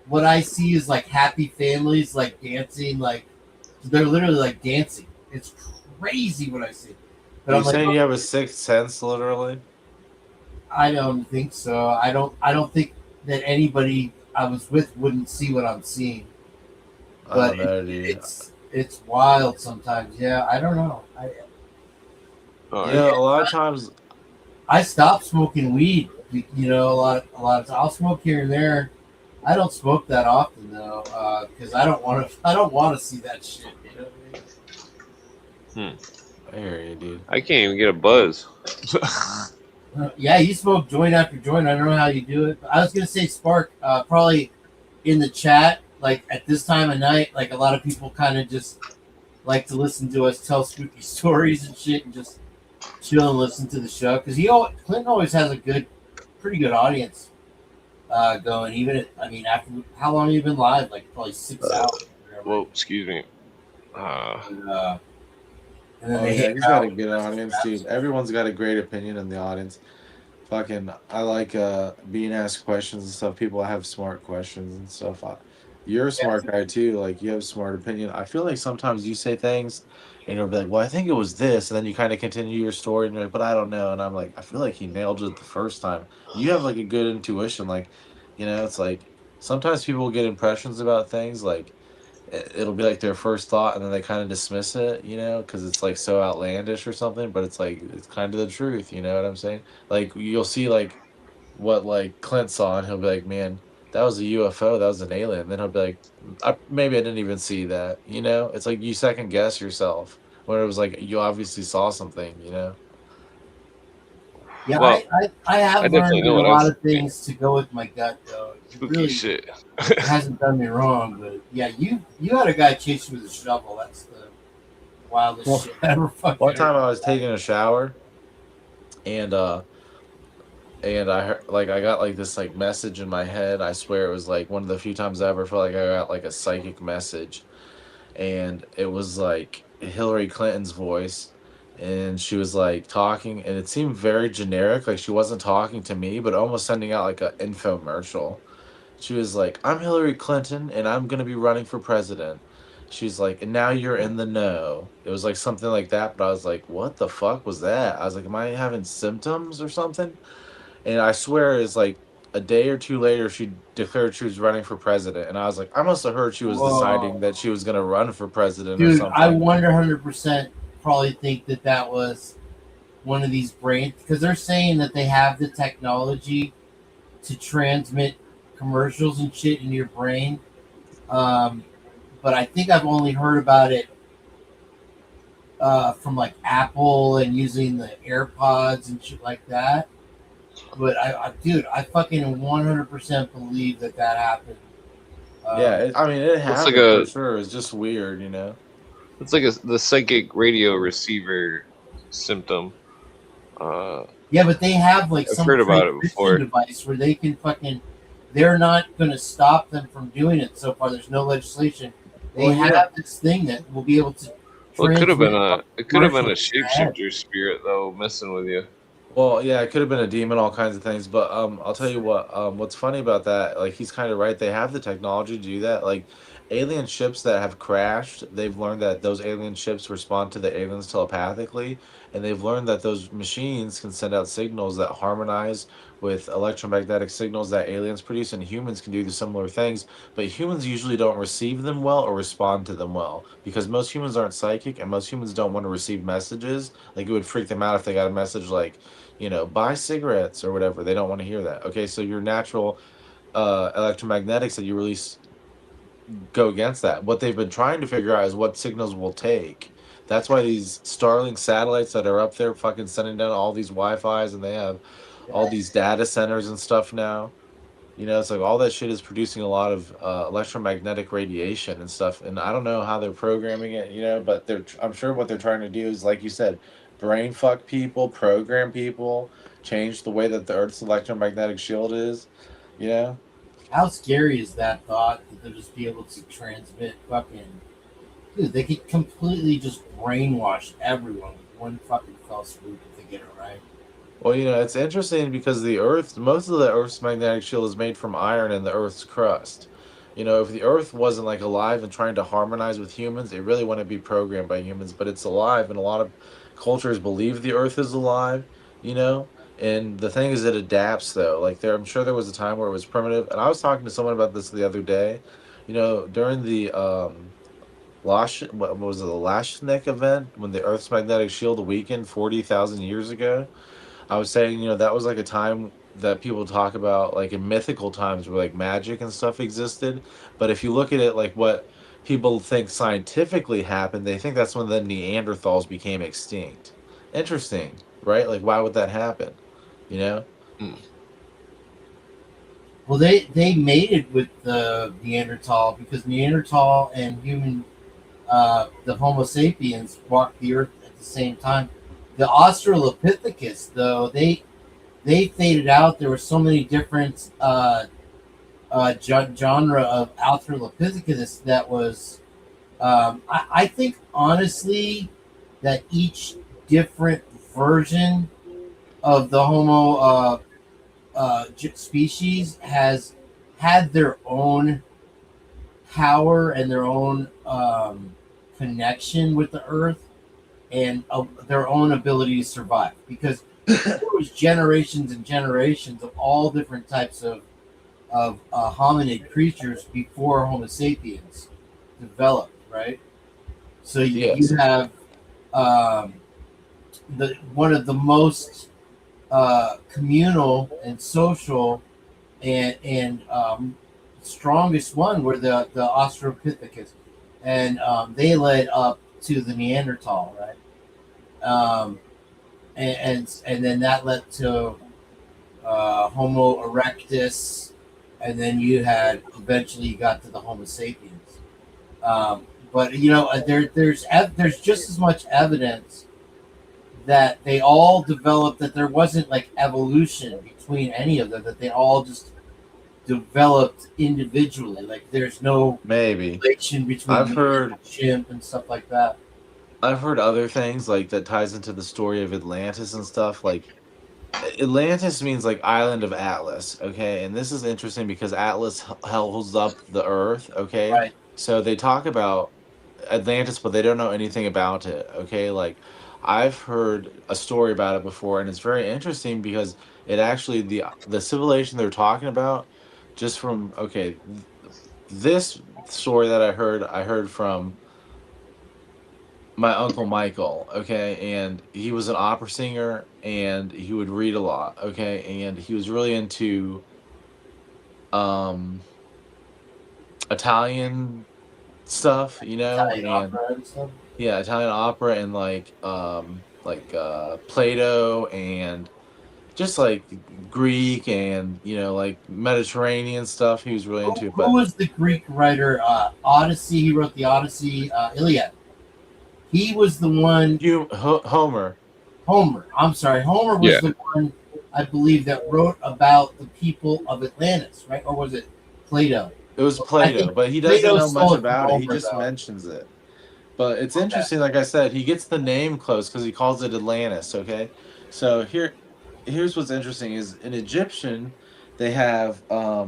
what I see is like happy families, like dancing, like, they're literally like dancing. It's crazy what I see. But you're saying you have a sixth sense, literally? I don't think so. I don't think that anybody I was with wouldn't see what I'm seeing. But it's wild sometimes. Yeah, I don't know. A lot of times I stopped smoking weed. A lot of times I'll smoke here and there. I don't smoke that often though, because I don't want to see that shit. You know what I mean? I hear you, dude. I can't even get a buzz. Yeah, you smoke joint after joint. I don't know how you do it. I was gonna say, Spark, probably in the chat, like at this time of night, like a lot of people kind of just like to listen to us tell spooky stories and shit, and just chill and listen to the show. Because Clinton always has a pretty good audience. Going even after how long have you been live? Like probably 6 hours. Whoa, excuse me. He's got a good audience, dude. Everyone's got a great opinion in the audience. Fucking, I like being asked questions and stuff. People have smart questions and stuff. You're a smart guy too. Like you have a smart opinion. I feel like sometimes you say things, and you'll be like, "Well, I think it was this," and then you kind of continue your story, and you're like, "But I don't know." And I'm like, I feel like he nailed it the first time. You have like a good intuition. Like, it's like sometimes people get impressions about things. Like it'll be like their first thought, and then they kind of dismiss it. Because it's like so outlandish or something. But it's like it's kind of the truth. You know what I'm saying? Like you'll see like what like Clint saw, and he'll be like, "Man, that was a UFO. That was an alien." Then he'll be like, maybe I didn't even see that." It's like you second guess yourself when it was like you obviously saw something. Yeah, Well, I I have definitely learned in know a what I've lot of seen. things to go with my gut, though. It Spooky really shit. hasn't done me wrong, but yeah, you had a guy chase you with a shovel. That's the wildest Well, shit I ever fucking one heard. time I was taking a shower, and I heard, like I got like this like message in my head. I swear it was like one of the few times I ever felt like I got like a psychic message, and it was like Hillary Clinton's voice, and she was like talking, and it seemed very generic, like she wasn't talking to me, but almost sending out like an infomercial. She was like, "I'm Hillary Clinton, and I'm gonna be running for president." She's like, "And now you're in the know." It was like something like that, but I was like, "What the fuck was that?" I was like, "Am I having symptoms or something?" And I swear it's like a day or two later, she declared she was running for president. And I was like, I must have heard she was deciding Whoa, that she was going to run for president or dude, I something. 100% probably think that was one of these brain, because they're saying that they have the technology to transmit commercials and shit in your brain. Um, but I think I've only heard about it from like Apple and using the AirPods and shit like that. But dude, I fucking 100% believe that happened. Yeah, I mean, it It's like happened for a sure. It's just weird. it's like the psychic radio receiver symptom. Uh, Yeah, but they have like I've some heard about it transmission before. device where they can fucking. They're not going to stop them from doing it. So far, there's no legislation. They Well, yeah. have this thing that will be able to Well, transmit it could have been a commercials in your head. shapeshifter spirit though, messing with you. Well, yeah, it could have been a demon, all kinds of things, but I'll tell you what, what's funny about that, like he's kind of right. They have the technology to do that. Like alien ships that have crashed, they've learned that those alien ships respond to the aliens telepathically, and they've learned that those machines can send out signals that harmonize with electromagnetic signals that aliens produce, and humans can do the similar things, but humans usually don't receive them well or respond to them well because most humans aren't psychic and most humans don't want to receive messages. Like it would freak them out if they got a message like, buy cigarettes or whatever. They don't want to hear that. Okay, so your natural electromagnetics that you release go against that. What they've been trying to figure out is what signals will take. That's why these Starlink satellites that are up there fucking sending down all these Wi-Fi's, and they have all these data centers and stuff now. It's like all that shit is producing a lot of electromagnetic radiation and stuff. And I don't know how they're programming it, but I'm sure what they're trying to do is, like you said, brain fuck people, program people, change the way that the Earth's electromagnetic shield is, you know? How scary is that thought that they'll just be able to transmit fucking. Dude, they could completely just brainwash everyone with one fucking fell swoop if they get it right. Well, it's interesting because most of the Earth's magnetic shield is made from iron in the Earth's crust. If the Earth wasn't like alive and trying to harmonize with humans, it really wouldn't be programmed by humans, but it's alive, and a lot of cultures believe the Earth is alive, you know? And the thing is, it adapts though. Like I'm sure there was a time where it was primitive, and I was talking to someone about this the other day. During the what was it, the Lashnik event when the Earth's magnetic shield weakened 40,000 years ago. I was saying, that was like a time that people talk about, like in mythical times where like magic and stuff existed. But if you look at it like what people think scientifically happened, they think that's when the Neanderthals became extinct. Interesting, right? Like, why would that happen? You know? Well, they mated with the Neanderthal because Neanderthal and human, the Homo sapiens, walked the earth at the same time. The Australopithecus, though, they faded out. There were so many different genre of Australopithecus that was. I think honestly that each different version of the Homo species has had their own power and their own connection with the earth and their own ability to survive, because there was generations and generations of all different types of hominid creatures before Homo sapiens developed, right? So you have the one of the most communal and social and strongest one were the Australopithecus, and they led up to the Neanderthal, right? And then that led to Homo erectus, and then you had eventually you got to the Homo sapiens. But there's just as much evidence that they all developed, that there wasn't like evolution between any of them, that they all just developed individually. Like there's no relation between I've heard chimp and stuff like that. I've heard other things like that ties into the story of Atlantis and stuff. Like Atlantis means like island of Atlas, okay? And this is interesting because Atlas holds up the earth, okay? Right. So they talk about Atlantis, but they don't know anything about it, okay? Like I've heard a story about it before, and it's very interesting because it actually the civilization they're talking about, just from this story that I heard from my uncle Michael, okay, and he was an opera singer and he would read a lot, okay, and he was really into um Italian stuff, you know, Italian and opera and stuff. yeah, Italian opera and Plato and just like Greek and like Mediterranean stuff he was really into. Who But was the Greek writer? Odyssey. He wrote the Odyssey, Iliad. He was the one. Homer. Homer. I'm sorry. Homer was the one, I believe, that wrote about the people of Atlantis, right? Or was it Plato? It was Plato, but he doesn't know much about it. He just mentions it. But it's interesting, like I said, he gets the name close because he calls it Atlantis, okay? So here's what's interesting is in Egyptian, they have a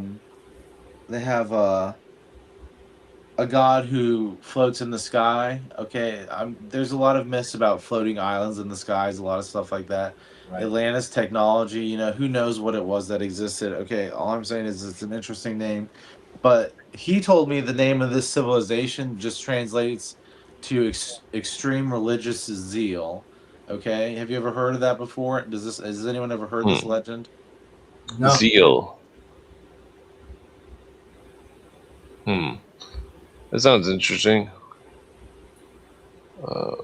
god who floats in the sky. Okay, there's a lot of myths about floating islands in the skies, a lot of stuff like that. Right. Atlantis technology, who knows what it was that existed. Okay, all I'm saying is it's an interesting name. But he told me the name of this civilization just translates to extreme religious zeal. Okay, have you ever heard of that before? Has anyone ever heard this legend? No. Zeal. That sounds interesting. I'm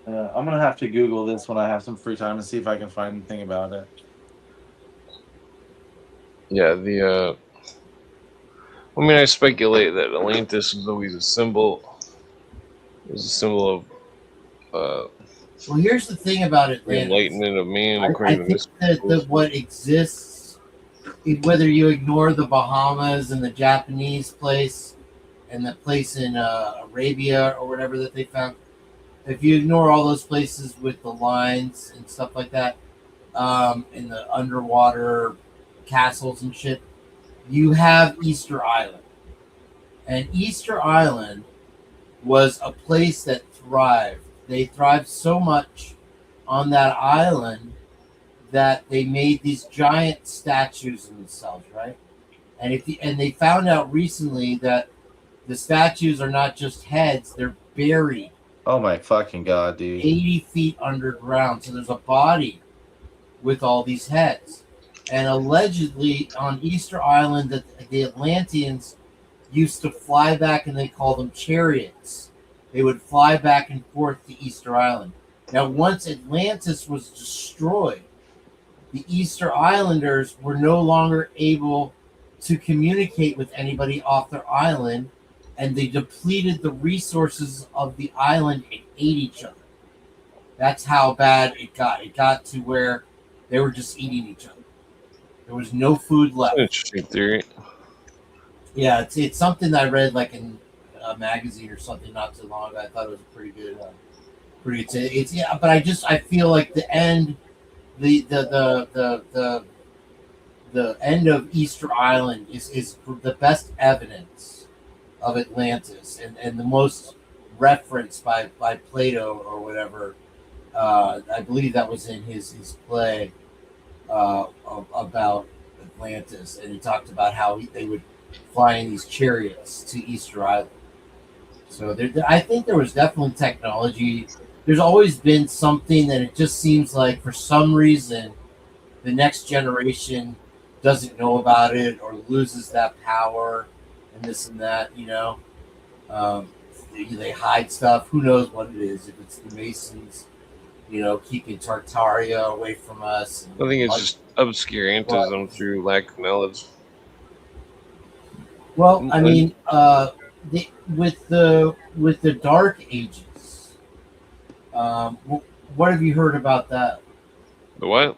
gonna have to Google this when I have some free time and see if I can find anything about it. Yeah, I speculate that Atlantis was always a symbol. It was a symbol of. Well, here's the thing about it. The enlightenment of man. I think that what exists, whether you ignore the Bahamas and the Japanese place and the place in Arabia or whatever that they found, if you ignore all those places with the lines and stuff like that, and the underwater castles and shit, you have Easter Island. And Easter Island was a place that thrived. They thrived so much on that island that they made these giant statues of themselves, right? And they found out recently that the statues are not just heads, they're buried. Oh my fucking god, dude. 80 feet underground. So there's a body with all these heads. And allegedly on Easter Island that the Atlanteans used to fly back, and they call them chariots. They would fly back and forth to Easter Island. Now, once Atlantis was destroyed, the Easter Islanders were no longer able to communicate with anybody off their island, and they depleted the resources of the island and ate each other. That's how bad it got. It got to where they were just eating each other. There was no food left. Interesting theory. Yeah, it's something that I read like in a magazine or something not too long ago. I thought it was pretty good. It's but I feel like the end, the end of Easter Island is the best evidence of Atlantis, and the most referenced by Plato or whatever. I believe that was in his play about Atlantis, and he talked about how they would fly in these chariots to Easter Island. So I think there was definitely technology. There's always been something that it just seems like for some reason the next generation doesn't know about it or loses that power and this and that. They hide stuff. Who knows what it is? If it's the Masons, keeping Tartaria away from us. I think it's just obscurantism through lack of knowledge. Well, I mean, with the Dark Ages, what have you heard about that? The what?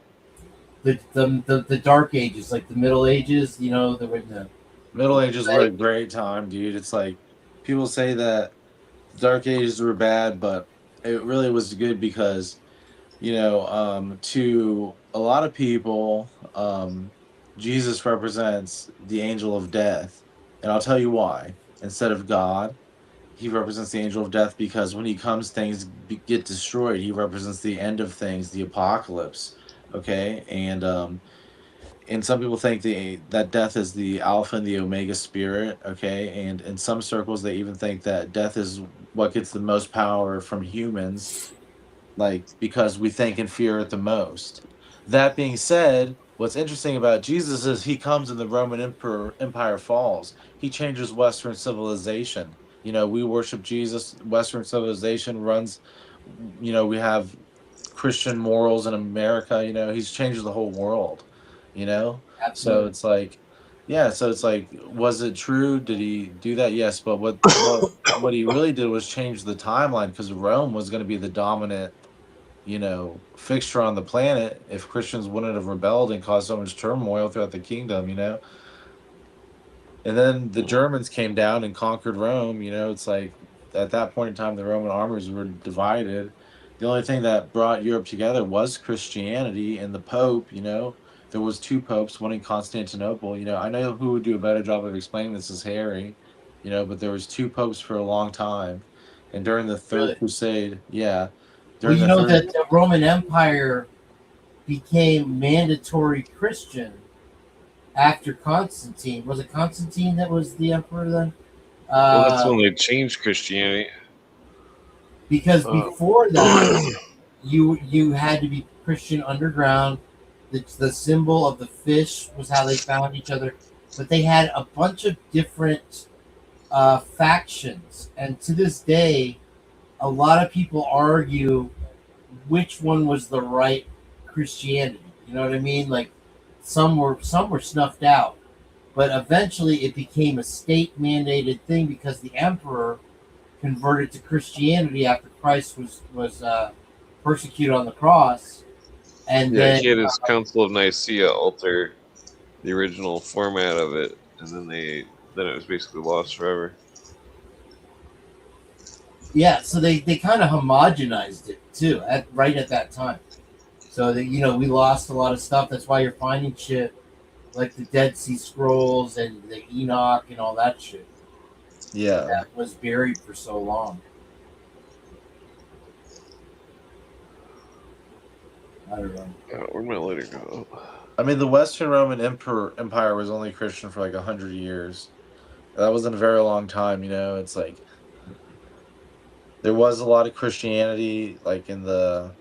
The Dark Ages, like the Middle Ages. The Middle Ages were a great time, dude. It's like people say that the Dark Ages were bad, but it really was good because, to a lot of people, Jesus represents the angel of death. And I'll tell you why. Instead of God, he represents the angel of death because when he comes, things get destroyed. He represents the end of things, the apocalypse. Okay? And some people think that death is the alpha and the omega spirit, okay? And in some circles, they even think that death is what gets the most power from humans, like because we think and fear it the most. That being said, what's interesting about Jesus is he comes and the Roman Empire falls. He changes Western civilization. We worship Jesus. Western civilization runs. We have Christian morals in America. He's changed the whole world. So it's like, yeah. So it's like, was it true? Did he do that? Yes, but what he really did was change the timeline because Rome was going to be the dominant, fixture on the planet if Christians wouldn't have rebelled and caused so much turmoil throughout the kingdom. And then the Germans came down and conquered Rome. It's like at that point in time, the Roman armies were divided. The only thing that brought Europe together was Christianity and the Pope. There was two popes, one in Constantinople. I know who would do a better job of explaining this is Harry. But there was two popes for a long time, and during the Third Crusade, yeah, during that the Roman Empire became mandatory Christian after Constantine. Was it Constantine that was the emperor then? Well, that's when they changed Christianity. Because before that, you had to be Christian underground. The symbol of the fish was how they found each other. But they had a bunch of different factions. And to this day, a lot of people argue which one was the right Christianity. You know what I mean? Like some were snuffed out. But eventually it became a state mandated thing because the emperor converted to Christianity after Christ was persecuted on the cross. And then he had his Council of Nicaea alter the original format of it, and then it was basically lost forever. Yeah, so they kind of homogenized it too right at that time. So that we lost a lot of stuff. That's why you're finding shit like the Dead Sea Scrolls and the Enoch and all that shit. Yeah, that was buried for so long. I don't know. Where'd my lighter go? I mean, the Western Roman Empire was only Christian for like 100 years. That wasn't a very long time. It's like there was a lot of Christianity, like in the,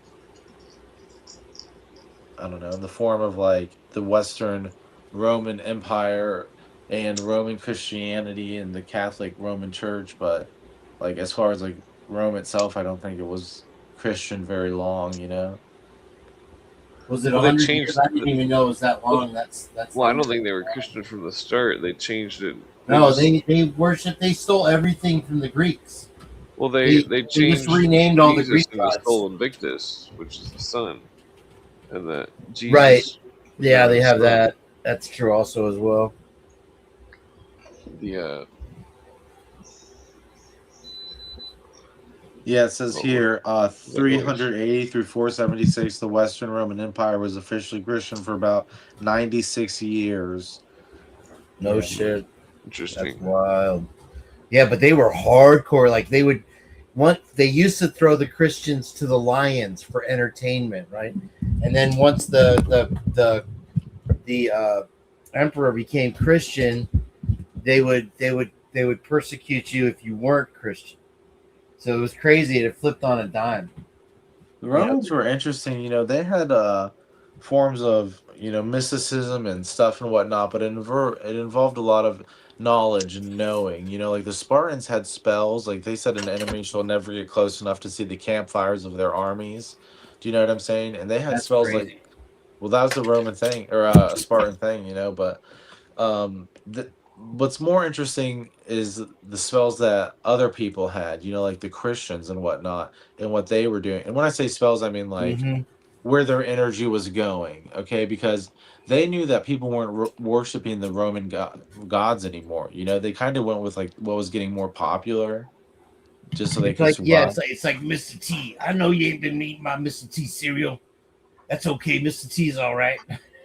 I don't know, in the form of like the Western Roman Empire and Roman Christianity and the Catholic Roman Church, but like as far as like Rome itself, I don't think it was Christian very long. Was it 100 years? I didn't even know it was that long. That's. Well, I don't think they were Christian from the start. They changed it. They worshiped. They stole everything from the Greeks. Well, they changed. They just renamed all the Jesus Greek into gods. Sol Invictus, which is the sun, and that Jesus. Right. Yeah, they have that. That's true, also as well. Yeah. Yeah, it says here, 380 through 476, the Western Roman Empire was officially Christian for about 96 years. No shit. Interesting. That's wild. Yeah, but they were hardcore. Like they used to throw the Christians to the lions for entertainment, right? And then once the emperor became Christian, they would persecute you if you weren't Christian. So it was crazy. It flipped on a dime. The Romans were interesting. They had forms of mysticism and stuff and whatnot, but it involved a lot of knowledge and knowing. Like the Spartans had spells. Like they said, an enemy shall never get close enough to see the campfires of their armies. Do you know what I'm saying? And they had That's spells like, crazy. well, that was a Roman thing or a Spartan thing. But what's more interesting is the spells that other people had. Like the Christians and whatnot, and what they were doing. And when I say spells, I mean like Mm-hmm. where their energy was going. Okay, because they knew that people weren't worshiping the Roman gods anymore. They kind of went with like what was getting more popular, just so they It's could like, yeah, survive. it's like Mr. T. I know you ain't been eating my Mr. T cereal. That's okay. Mr. T's all right.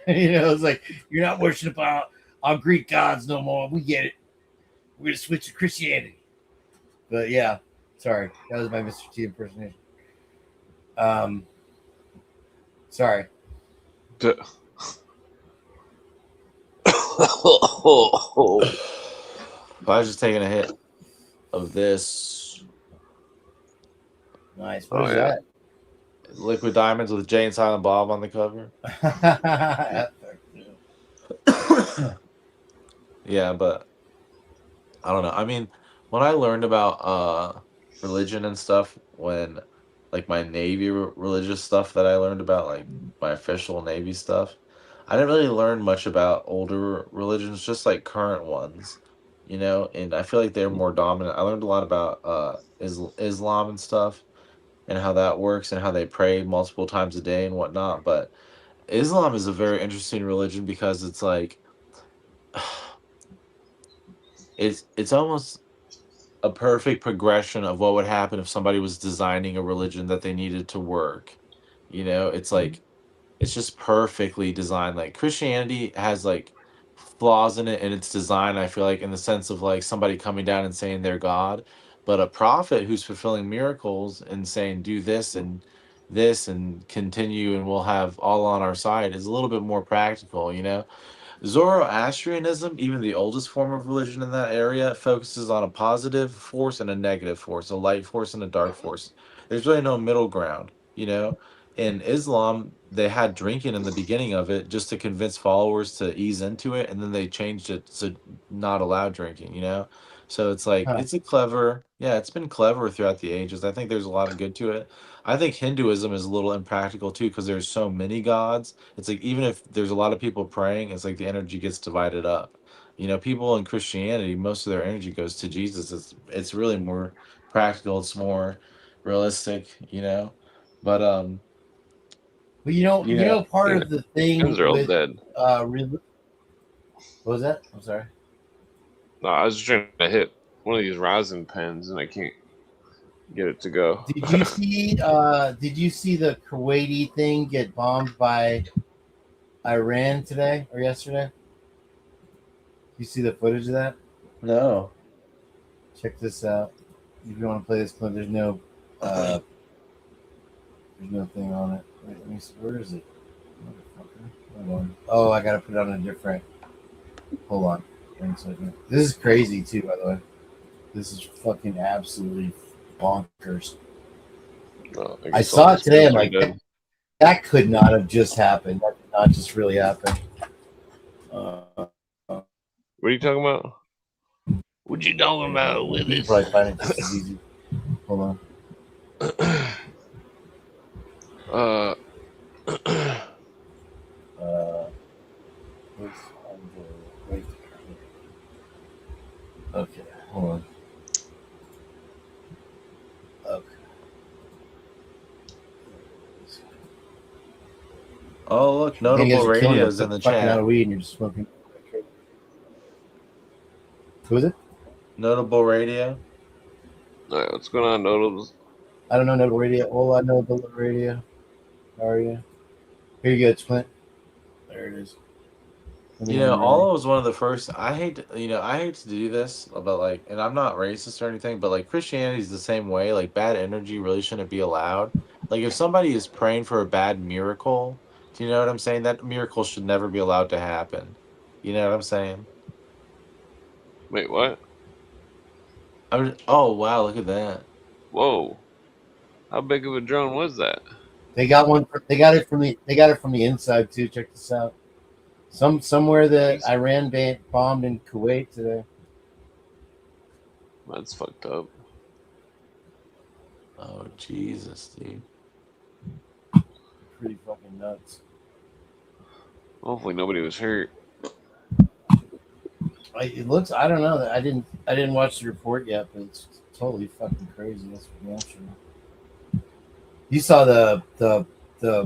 It's like you're not worshiping our Greek gods no more. We get it. We're gonna switch to Christianity. But yeah, sorry, that was my Mr. T impersonation. Sorry. I was just taking a hit of this. Nice. What is that? Liquid Diamonds with Jay and Silent Bob on the cover. Yeah, but I don't know. I mean, when I learned about religion and stuff, when like my Navy religious stuff that I learned about, like my official Navy stuff, I didn't really learn much about older religions, just like current ones, and I feel like they're more dominant. I learned a lot about Islam and stuff and how that works and how they pray multiple times a day and whatnot. But Islam is a very interesting religion because it's like it's almost a perfect progression of what would happen if somebody was designing a religion that they needed to work. It's like it's just perfectly designed. Like Christianity has like flaws in it in its design, I feel like, in the sense of like somebody coming down and saying they're God, but a prophet who's fulfilling miracles and saying do this and continue and we'll have all on our side is a little bit more practical. Zoroastrianism, even the oldest form of religion in that area, focuses on a positive force and a negative force, a light force and a dark force. There's really no middle ground. In Islam, they had drinking in the beginning of it just to convince followers to ease into it, and then they changed it to not allow drinking. So it's like Huh. it's been clever throughout the ages. I think there's a lot of good to it. I think Hinduism is a little impractical too because there's so many gods. It's like even if there's a lot of people praying, it's like the energy gets divided up. People in Christianity, most of their energy goes to Jesus. It's really more practical. It's more realistic. But But part of the thing They're all with dead. what was that? I'm sorry. No, I was just trying to hit one of these rosin pens and I can't get it to go. Did you see? Did you see the Kuwaiti thing get bombed by Iran today or yesterday? You see the footage of that? no. Check this out. If you want to play this clip, there's no thing on it. Wait, let me see. Where is it? Hold on. Oh, I gotta put it on a different. Hold on. 1 second. This is crazy too, by the way. This is fucking absolutely bonkers. No, I saw it today. I'm like, that could not have just happened. That did not just really happen. What are you talking about? What you talking about with You it? probably find it just as easy. Hold on. Okay, hold on. Okay. Oh, look, You notable guys are killing radios it. in the Fucking out chat. of weed and you're just smoking. Who is it? Notable radio. All right, what's going on, Notables? I don't know Notable Radio. All I know is Notable Radio. How are you? Here you go, Clint. There it is. You know, Allah was one of the first. I hate to do this, but like, and I'm not racist or anything, but like Christianity is the same way. Like, bad energy really shouldn't be allowed. Like, if somebody is praying for a bad miracle, do you know what I'm saying? That miracle should never be allowed to happen. You know what I'm saying? Wait, what? Oh wow, look at that. Whoa. How big of a drone was that? They got one. They got it from the inside too. Check this out. Somewhere that Iran bombed in Kuwait today. That's fucked up. Oh Jesus, dude. Pretty fucking nuts. Hopefully nobody was hurt. It looks. I don't know. I didn't watch the report yet, but it's totally fucking crazy. That's for damn sure. You saw the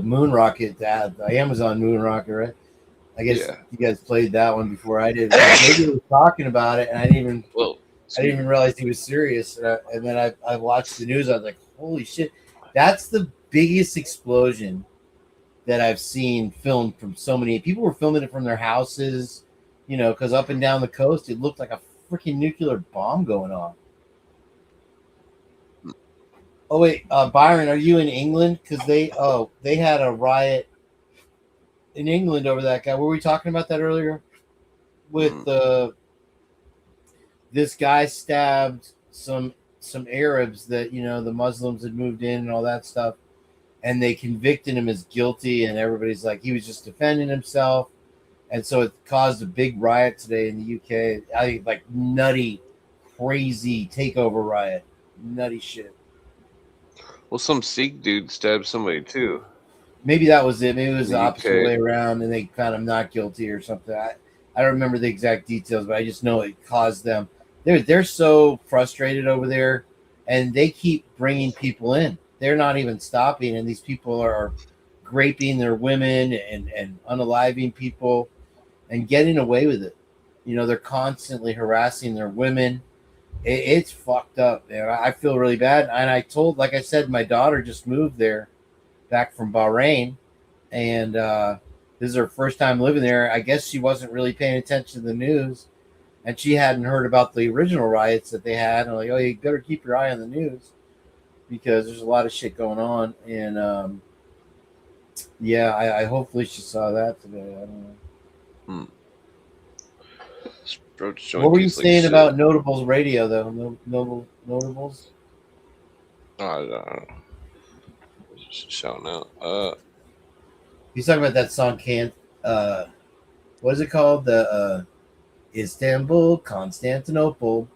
moon rocket, the Amazon moon rocket, right? I guess you guys played that one before I did. Maybe was talking about it, and I didn't even realize he was serious. And then I watched the news. I was like, holy shit, that's the biggest explosion that I've seen filmed from so many people. Were filming it from their houses, you know, because up and down the coast, it looked like a freaking nuclear bomb going off. Oh wait, Byron, are you in England? Because they had a riot in England over that guy. Were we talking about that earlier? With this guy stabbed some Arabs that, you know, the Muslims had moved in and all that stuff, and they convicted him as guilty, and everybody's like he was just defending himself, and so it caused a big riot today in the UK. I think like nutty, crazy takeover riot, nutty shit. Well, some Sikh dude stabbed somebody too. Maybe that was it. Maybe it was the opposite way around, and they found him not guilty or something. I don't remember the exact details, but I just know it caused them. They're so frustrated over there, and they keep bringing people in. They're not even stopping, and these people are raping their women and unaliving people and getting away with it. You know, they're constantly harassing their women. It's fucked up, man. I feel really bad. And like I said, my daughter just moved there back from Bahrain, and this is her first time living there. I guess she wasn't really paying attention to the news, and she hadn't heard about the original riots that they had. And I'm like, oh, you better keep your eye on the news because there's a lot of shit going on. And yeah, I hopefully she saw that today. I don't know. What were you saying about Notables Radio, though? Notables? I don't know. Just shouting out. He's talking about that song, what is it called? The Istanbul, Constantinople.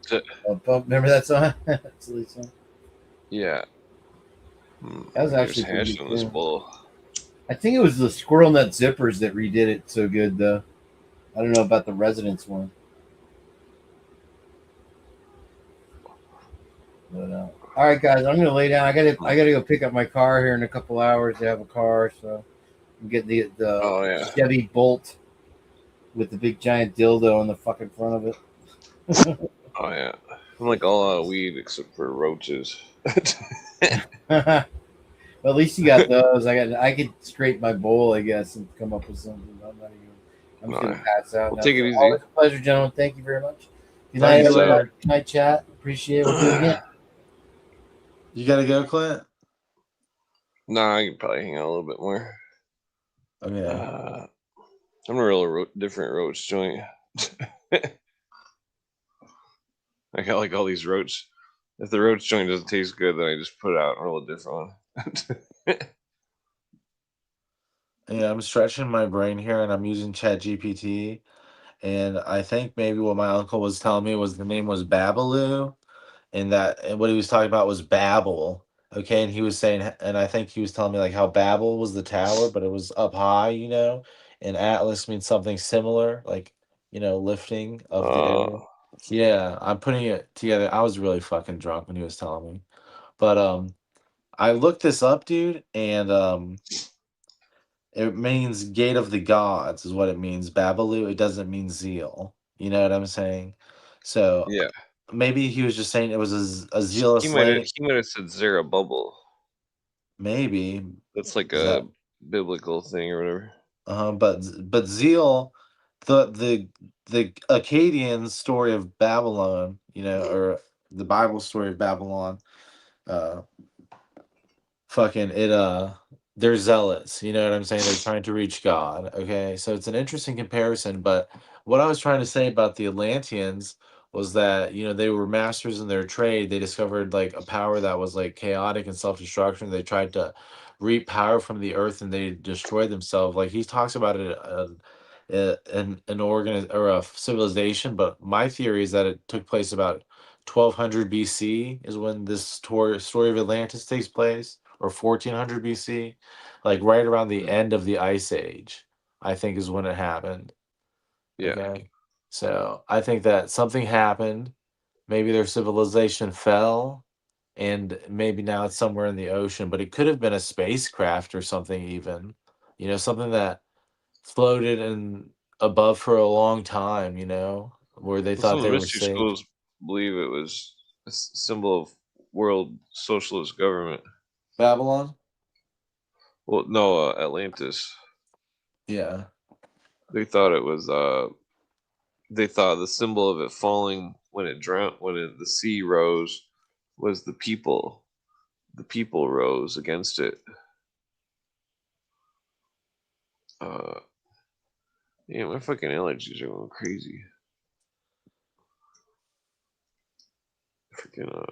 Remember that song? That's the lead song. Yeah. That was actually hash on this bowl. I think it was the Squirrel Nut Zippers that redid it so good, though. I don't know about the Residents one. But, all right, guys, I'm gonna lay down. I gotta go pick up my car here in a couple hours to have a car, so I'm getting the Chevy Bolt with the big giant dildo on the fucking front of it. Oh yeah, I'm like all out of weed except for roaches. Well, at least you got those. I could scrape my bowl, I guess, and come up with something. I'm just gonna pass out. We'll take it easy. Always a pleasure, gentlemen. Thank you very much. Good night, everybody. Good night, chat. Appreciate it. We'll do it again. You gotta go, Clint? Nah, I can probably hang out a little bit more. Okay. I'm a real different roach joint. I got like all these roach. If the roach joint doesn't taste good, then I just put it out and roll a different one. Yeah, I'm stretching my brain here, and I'm using ChatGPT, and I think maybe what my uncle was telling me was the name was Babaloo, and what he was talking about was Babel. Okay, and he was saying, and I think he was telling me like how Babel was the tower, but it was up high, you know, and Atlas means something similar, like, you know, lifting of the air. Yeah, I'm putting it together. I was really fucking drunk when he was telling me, but I looked this up, dude, and it means gate of the gods is what it means. Babaloo. It doesn't mean zeal. You know what I'm saying? So yeah, maybe he was just saying it was a zealous he lady. might have said Zerubbabel. Maybe that's like a biblical thing or whatever. But zeal the Akkadian story of Babylon, or the Bible story of Babylon, fucking it they're zealots, you know what I'm saying? They're trying to reach God. Okay. So it's an interesting comparison, but what I was trying to say about the Atlanteans was that, they were masters in their trade. They discovered like a power that was like chaotic and self-destruction. They tried to reap power from the earth and they destroyed themselves. Like he talks about it an organ or a civilization, but my theory is that it took place about 1200 BC is when this story of Atlantis takes place, or 1400 BC, like right around the end of the Ice Age, I think is when it happened. Yeah. Okay. So I think that something happened. Maybe their civilization fell, and maybe now it's somewhere in the ocean, but it could have been a spacecraft or something, even, something that floated and above for a long time, where they Well, some thought of the they were mystery safe. schools believe it was a symbol of world socialist government. Babylon? Well, no, Atlantis. Yeah. They thought it was. They thought the symbol of it falling when it drowned, the sea rose, was the people. The people rose against it. Yeah, my fucking allergies are going crazy. Freaking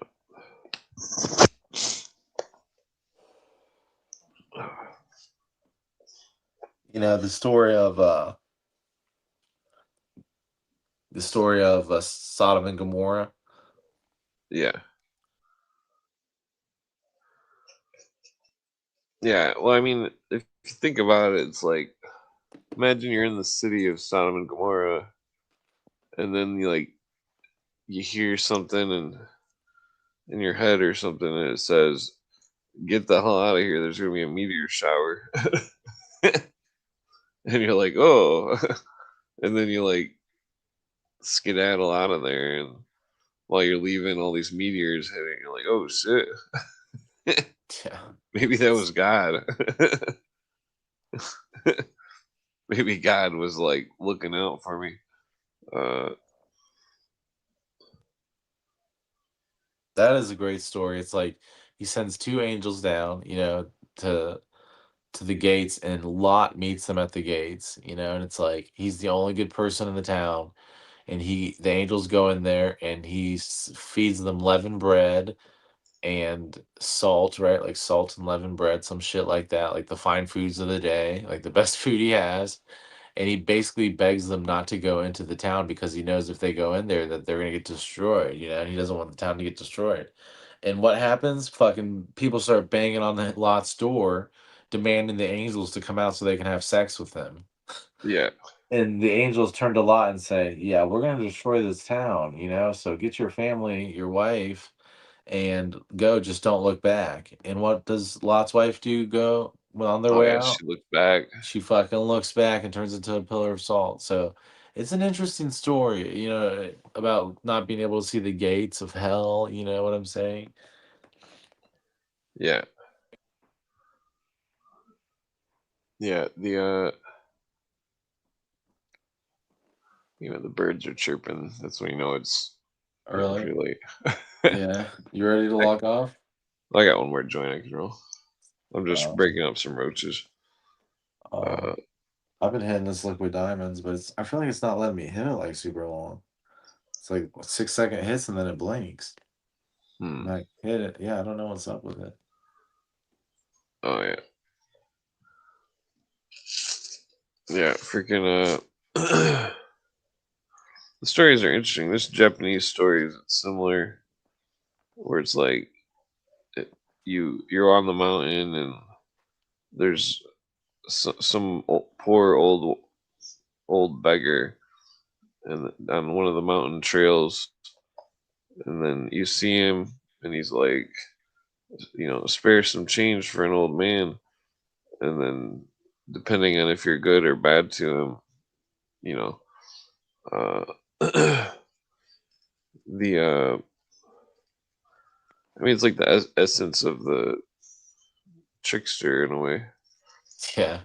The story of Sodom and Gomorrah. Yeah. Yeah, well, I mean, if you think about it, it's like, imagine you're in the city of Sodom and Gomorrah, and then you hear something in your head or something, and it says, "Get the hell out of here! There's gonna be a meteor shower," and you're like, "Oh," and then you skedaddle out of there, and while you're leaving, all these meteors hitting, you're like, "Oh shit!" Yeah. Maybe that was God. Maybe God was looking out for me. That is a great story. It's like he sends two angels down, to the gates, and Lot meets them at the gates, and it's like he's the only good person in the town, and the angels go in there and he feeds them leavened bread and salt, right? Like salt and leavened bread, some shit like that, like the fine foods of the day, like the best food he has. And he basically begs them not to go into the town because he knows if they go in there that they're gonna get destroyed, and he doesn't want the town to get destroyed. And what happens? Fucking people start banging on the Lot's door, demanding the angels to come out so they can have sex with them. Yeah. And the angels turn to Lot and say, "Yeah, we're gonna destroy this town, so get your family, your wife, and go. Just don't look back." And what does Lot's wife do? Go on their Oh way yeah, out? she looked back. She fucking looks back and turns into a pillar of salt. So it's an interesting story, about not being able to see the gates of hell. You know what I'm saying? Yeah. Yeah, the the birds are chirping. That's when you know it's Early. pretty late. Yeah. You ready to log off? I got one more joint I can roll. I'm just breaking up some roaches. I've been hitting this liquid diamonds, but I feel like it's not letting me hit it like super long. It's like 6-second hits and then it blinks. And I hit it. Yeah, I don't know what's up with it. Oh yeah. Yeah, freaking the stories are interesting. This Japanese story is similar, where it's like you're on the mountain and there's some poor old beggar and on one of the mountain trails, and then you see him and he's like, spare some change for an old man, and then depending on if you're good or bad to him, the I mean, it's like the essence of the trickster in a way. Yeah.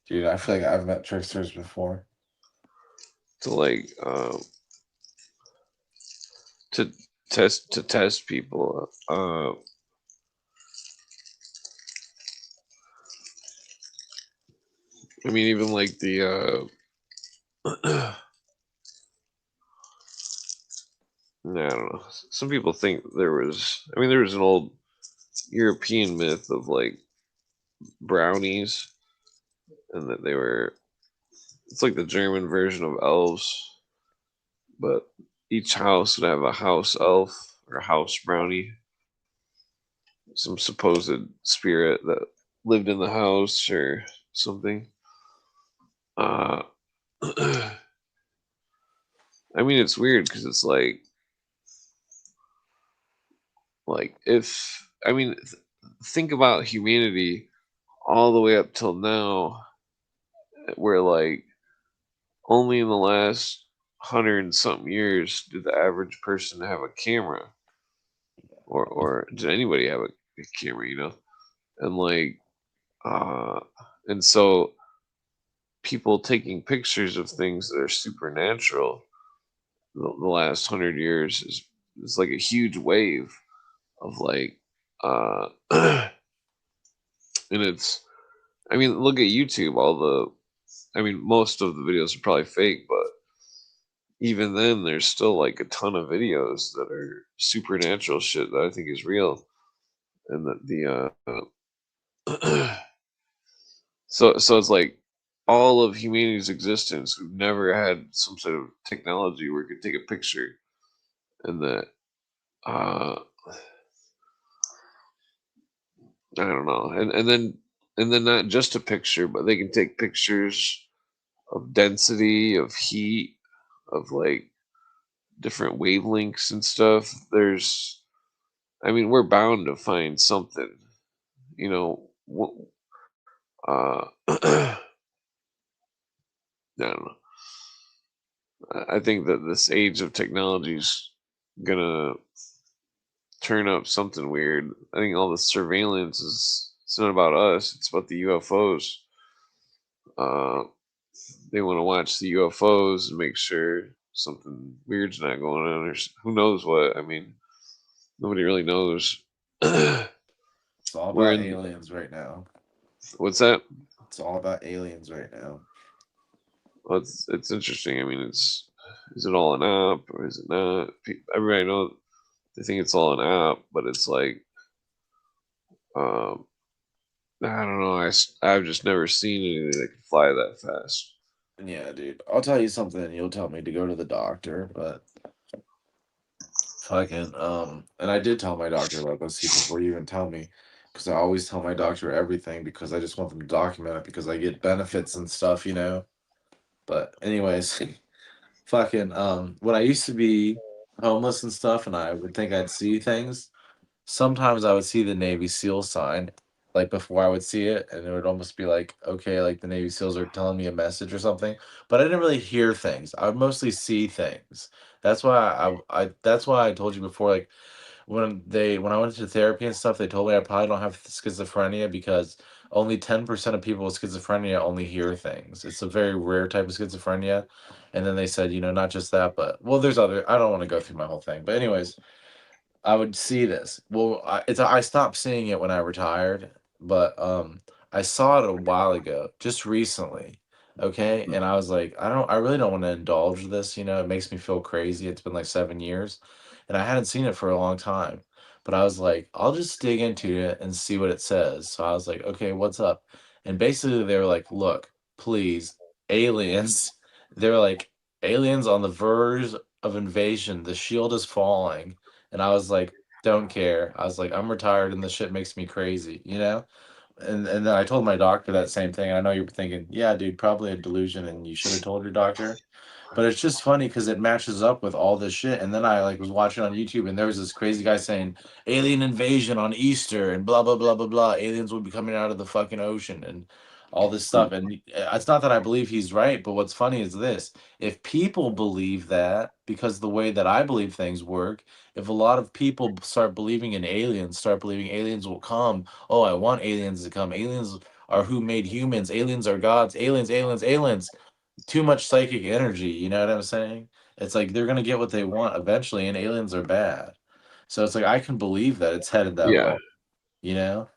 Dude, I feel like I've met tricksters before. like to test people. I mean, even like the I don't know. Some people think there was. I mean, there was an old European myth of like brownies, and that they were. It's like the German version of elves, but each house would have a house elf or a house brownie, some supposed spirit that lived in the house or something. I mean, it's weird because it's like if I mean, think about humanity all the way up till now, where like only in the last 100 and something years did the average person have a camera, or did anybody have a camera, you know? And like, uh, and so people taking pictures of things that are supernatural the last 100 years is like a huge wave of like, and it's, I mean, look at YouTube, I mean, most of the videos are probably fake, but even then, there's still like a ton of videos that are supernatural shit that I think is real, and that so it's like all of humanity's existence, we've never had some sort of technology where we could take a picture, and that uh, I don't know, and then not just a picture, but they can take pictures of density, of heat, of like different wavelengths and stuff. I mean, we're bound to find something, you know. I don't know. I think that this age of technology is gonna turn up something weird. I think all the surveillance it's not about us; it's about the UFOs. Uh, they want to watch the UFOs and make sure something weird's not going on, or who knows what. I mean, nobody really knows. It's all We're about in. aliens right now. What's that? It's all about aliens right now. Well, it's interesting. I mean, is it all an app or is it not? Everybody knows they think it's all an app, but it's like, um, I don't know. I've just never seen anything that can fly that fast. Yeah, dude. I'll tell you something, and you'll tell me to go to the doctor, but fucking and I did tell my doctor about this before you even tell me, because I always tell my doctor everything because I just want them to document it because I get benefits and stuff, you know. But anyways, fucking when I used to be homeless and stuff, and I would think I'd see things. Sometimes I would see the Navy SEAL sign, like before I would see it, and it would almost be like, okay, like the Navy SEALs are telling me a message or something. But I didn't really hear things. I would mostly see things. That's why that's why I told you before, like when I went to therapy and stuff, they told me I probably don't have schizophrenia because only 10% of people with schizophrenia only hear things. It's a very rare type of schizophrenia. And then they said, you know, not just that, but well, there's other. I don't want to go through my whole thing, but anyways, I would see this. Well, I stopped seeing it when I retired, but I saw it a while ago, just recently. Okay, and I was like, I really don't want to indulge this. You know, it makes me feel crazy. It's been like 7 years, and I hadn't seen it for a long time. But I was like, I'll just dig into it and see what it says. So I was like, okay, what's up? And basically, they were like, look, please, aliens. They're like aliens on the verge of invasion. The shield is falling, and I was like, don't care. I was like, I'm retired and this shit makes me crazy, you know? And then I told my doctor that same thing. I know you're thinking, yeah, dude, probably a delusion and you should have told your doctor. But it's just funny because it matches up with all this shit. And then I like was watching on YouTube and there was this crazy guy saying alien invasion on Easter and blah blah blah blah blah. Aliens will be coming out of the fucking ocean and all this stuff. And it's not that I believe he's right, but what's funny is this. If people believe that, because the way that I believe things work, if a lot of people start believing in aliens, start believing aliens will come, oh, I want aliens to come. Aliens are who made humans. Aliens are gods. Aliens, aliens, aliens. too much psychic energy. You know what I'm saying? It's like they're gonna get what they want eventually, and aliens are bad. So it's like I can believe that it's headed that Yeah. way. You know?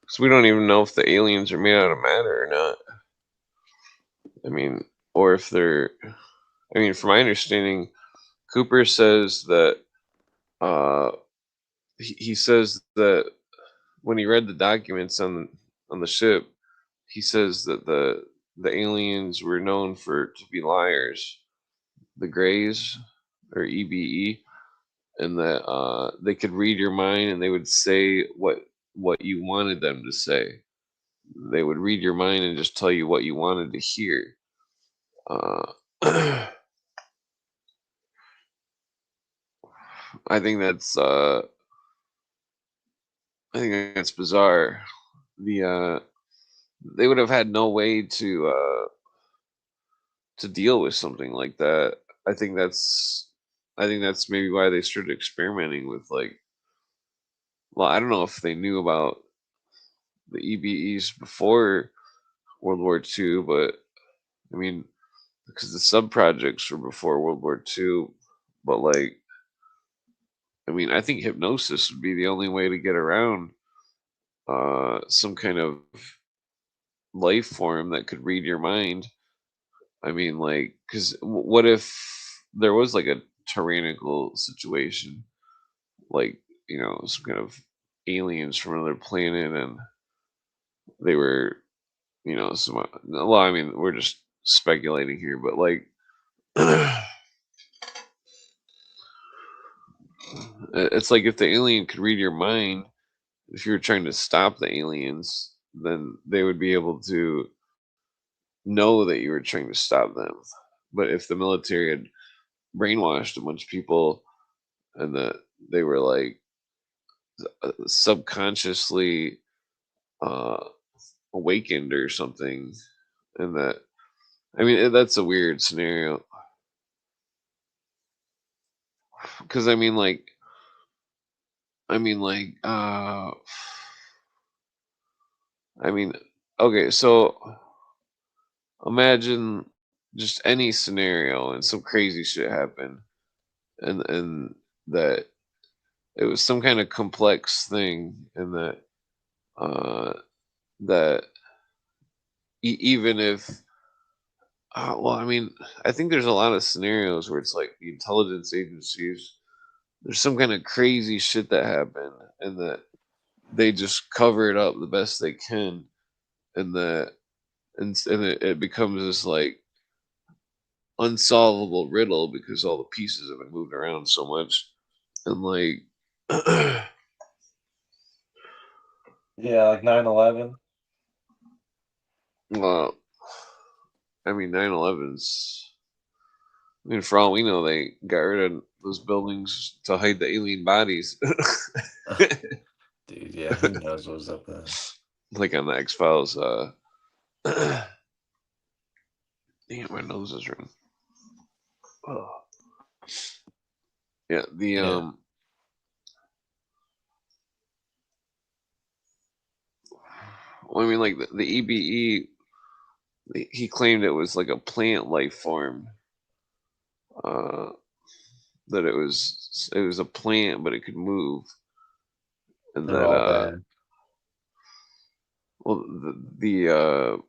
So we don't even know if the aliens are made out of matter or not. I mean, or if they're. I mean, from my understanding, Cooper says that. He says that when he read the documents on the ship, he says that the aliens were known to be liars, the Greys or EBE, and that they could read your mind and they would say what you wanted them to say. They would read your mind and just tell you what you wanted to hear. I think that's bizarre. They would have had no way to deal with something like that. I think that's maybe why they started experimenting with, like, well, I don't know if they knew about the EBEs before World War II, but I mean, because the sub projects were before World War II, but like, I mean, I think hypnosis would be the only way to get around some kind of life form that could read your mind. I mean, like, because what if there was like a tyrannical situation, like, some kind of aliens from another planet, and they were, some. Well, I mean, we're just speculating here, but like, it's like if the alien could read your mind, if you were trying to stop the aliens, then they would be able to know that you were trying to stop them. But if the military had brainwashed a bunch of people and that they were like subconsciously uh, awakened or something, and that, I mean, that's a weird scenario because I mean, like, I mean, okay, so imagine just any scenario and some crazy shit happened, and that it was some kind of complex thing, and that uh, that even if well, I mean, I think there's a lot of scenarios where it's like the intelligence agencies, there's some kind of crazy shit that happened, and that they just cover it up the best they can, and that and it becomes this like unsolvable riddle because all the pieces have been moved around so much, and like Yeah, like 9/11. well, I mean, 9/11's. I mean, for all we know, they got rid of those buildings to hide the alien bodies. Dude, yeah, who knows what was up there? Like on the X Files. Damn, my nose is running. Oh. Yeah, well, I mean, like the EBE, he claimed it was like a plant life form. That it was a plant, but it could move, and They're that all bad. well,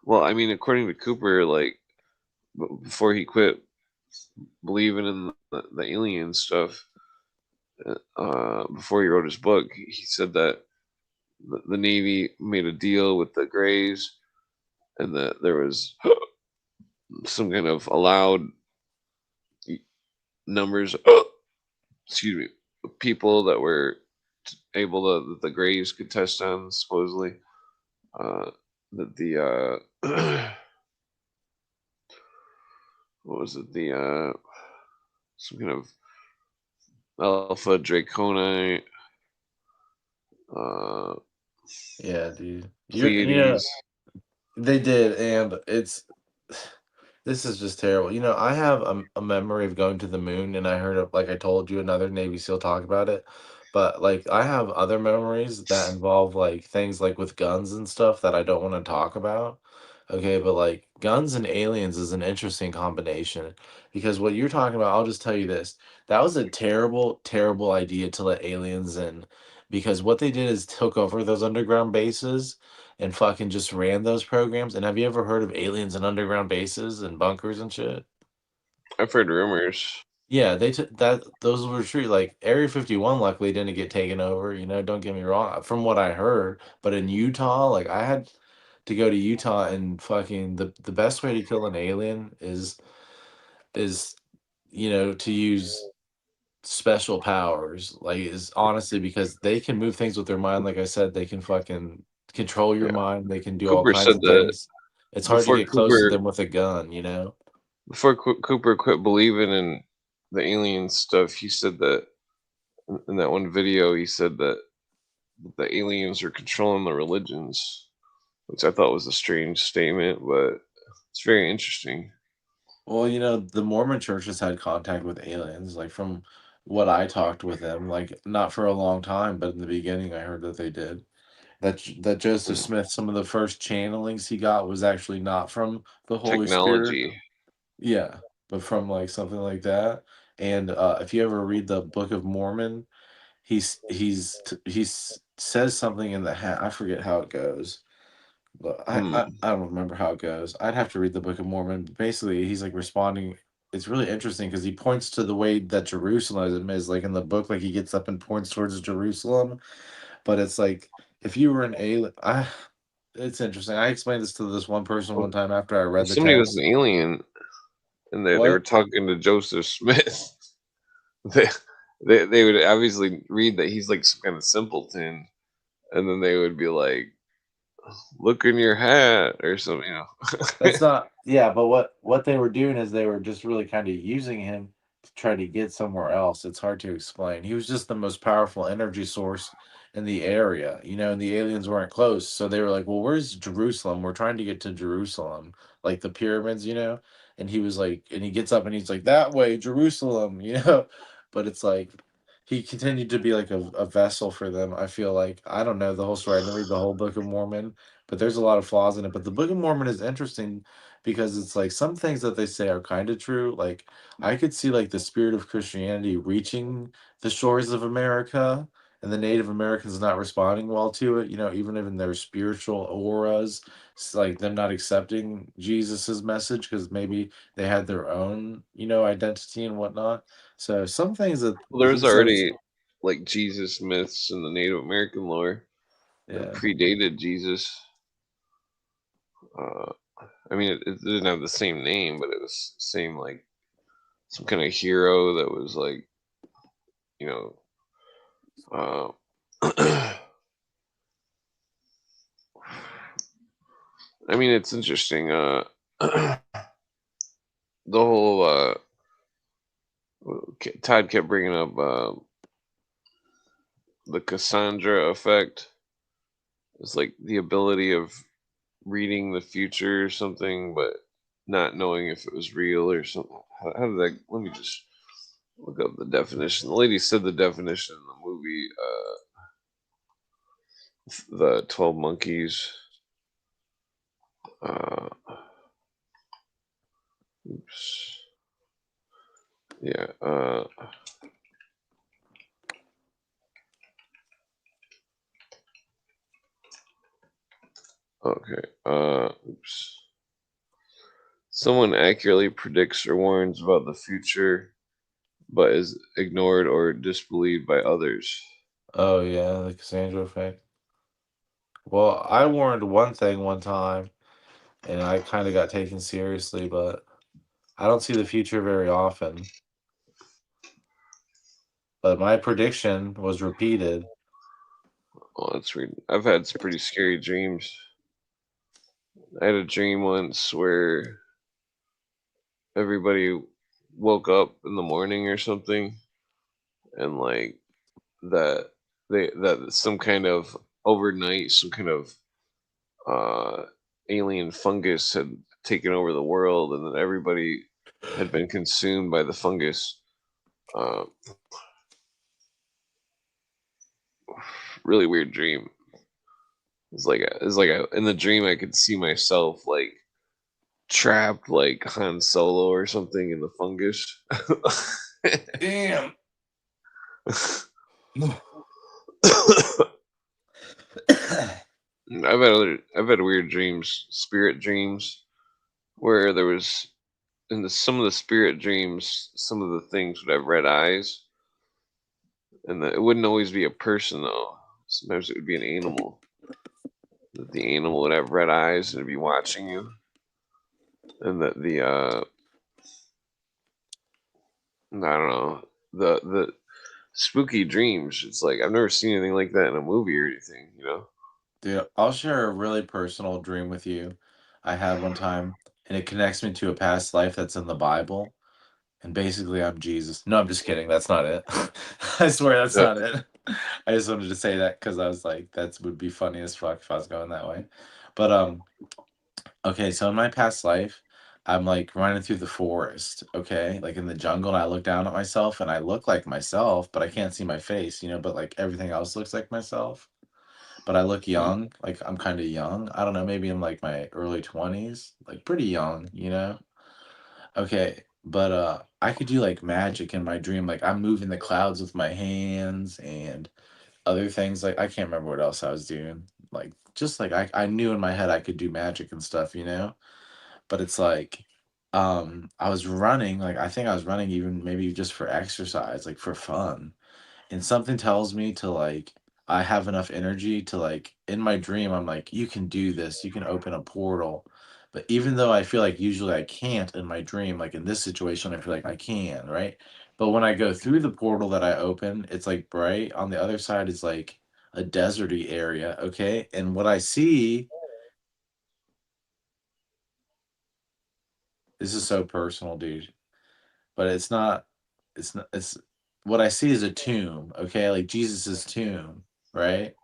well, I mean, according to Cooper, like before he quit believing in the alien stuff, before he wrote his book, he said that the Navy made a deal with the Greys, and that there was some kind of allowed numbers, excuse me, people that were able to, that the Greys could test on, supposedly. That the what was it, the some kind of Alpha Draconi, Yeah, dude. Pleiades. They did, and this is just terrible. I have a memory of going to the moon, and I heard of, like I told you, another Navy SEAL talk about it. But like I have other memories that involve like things like with guns and stuff that I don't want to talk about. Okay, but like guns and aliens is an interesting combination because what you're talking about, I'll just tell you this. That was a terrible, terrible idea to let aliens in because what they did is took over those underground bases and fucking just ran those programs. And have you ever heard of aliens in underground bases and bunkers and shit? I've heard rumors. Yeah, they took that. Those were true. Like Area 51, luckily didn't get taken over. You know, don't get me wrong. From what I heard, but in Utah, like I had to go to Utah and fucking the best way to kill an alien is to use special powers. Like is honestly because they can move things with their mind. Like I said, they can fucking control your Yeah. mind. They can do all Cooper kinds said of that things. It's hard to before get close to Cooper them with a gun. You know. before Cooper quit believing in the alien stuff. He said that in that one video. He said that the aliens are controlling the religions, which I thought was a strange statement, but it's very interesting. Well, the Mormon church has had contact with aliens, like from what I talked with them, like not for a long time, but in the beginning I heard that they did. That Joseph Mm. Smith, some of the first channelings he got was actually not from the Holy Spirit. Technology. Yeah, but from like something like that. And if you ever read the Book of Mormon, he says something in I forget how it goes. But Hmm. I don't remember how it goes. I'd have to read the Book of Mormon. But basically, he's like responding. It's really interesting because he points to the way that Jerusalem is. Like in the book, like he gets up and points towards Jerusalem. But it's like if you were an alien, it's interesting. I explained this to this one person one time after I read the Somebody was an text. alien, and they were What? talking to Joseph Smith. they, they would obviously read that he's like some kind of simpleton, and then they would be like, "Look in your hat" or something. That's not, yeah, but what they were doing is they were just really kind of using him to try to get somewhere else. It's hard to explain. He was just the most powerful energy source in the area, and the aliens weren't close. So they were like, "Well, where's Jerusalem? We're trying to get to Jerusalem, like the pyramids." And he was like, and he gets up and he's like, "That way, Jerusalem." But it's like he continued to be like a vessel for them. I feel like I don't know the whole story. I didn't read the whole Book of Mormon, but there's a lot of flaws in it. But the Book of Mormon is interesting because it's like some things that they say are kind of true. Like I could see like the spirit of Christianity reaching the shores of America and the Native Americans not responding well to it, even in their spiritual auras. It's like them not accepting Jesus's message because maybe they had their own, identity and whatnot. So some things that Well, there he was says, already like Jesus myths in the Native American lore that yeah. predated Jesus. Uh, I mean, it didn't have the same name, but it was same like some kind of hero that was like, you know, uh, I mean, it's interesting. The whole Todd kept bringing up the Cassandra effect. It's like the ability of reading the future or something, but not knowing if it was real or something. How did that? Let me just look up the definition. The lady said the definition in the movie, the 12 Monkeys. Uh, oops. Yeah. Okay. Oops. Someone accurately predicts or warns about the future, but is ignored or disbelieved by others. Oh yeah, the Cassandra effect. Well, I warned one thing one time, and I kind of got taken seriously, but I don't see the future very often. But my prediction was repeated. Oh, that's weird. I've had some pretty scary dreams. I had a dream once where everybody woke up in the morning or something, and like that that some kind of overnight, some kind of uh, alien fungus had taken over the world, and then everybody had been consumed by the fungus. Uh, really weird dream. It's like in the dream I could see myself like trapped like Han Solo or something in the fungus. Damn. I've had weird dreams, spirit dreams, where there was some of the spirit dreams, some of the things would have red eyes, and it wouldn't always be a person though. Sometimes it would be an animal. The animal would have red eyes and it'd be watching you, and that I don't know, the spooky dreams. It's like I've never seen anything like that in a movie or anything, you know. Dude, I'll share a really personal dream with you I had one time, and it connects me to a past life that's in the Bible. And basically, I'm Jesus. No, I'm just kidding. That's not it. I swear that's Yeah. not it. I just wanted to say that because I was like, that would be funny as fuck if I was going that way. But okay, so in my past life, I'm like running through the forest, okay, like in the jungle, and I look down at myself and I look like myself, but I can't see my face, but like everything else looks like myself. But I look young, like I'm kind of young. I don't know, maybe I'm like my early 20s, like pretty young. Okay, but I could do like magic in my dream. Like I'm moving the clouds with my hands and other things. Like I can't remember what else I was doing. Like just like I knew in my head I could do magic and stuff. But it's like I was running, like I think I was running even maybe just for exercise, like for fun. And something tells me to like I have enough energy to like in my dream I'm like you can do this, you can open a portal. But even though I feel like usually I can't in my dream, like in this situation I feel like I can, right? But when I go through the portal that I open, it's like bright. On the other side is like a deserty area, okay? And what I see, this is so personal, dude. But it's what I see is a tomb, okay? Like Jesus's tomb, right?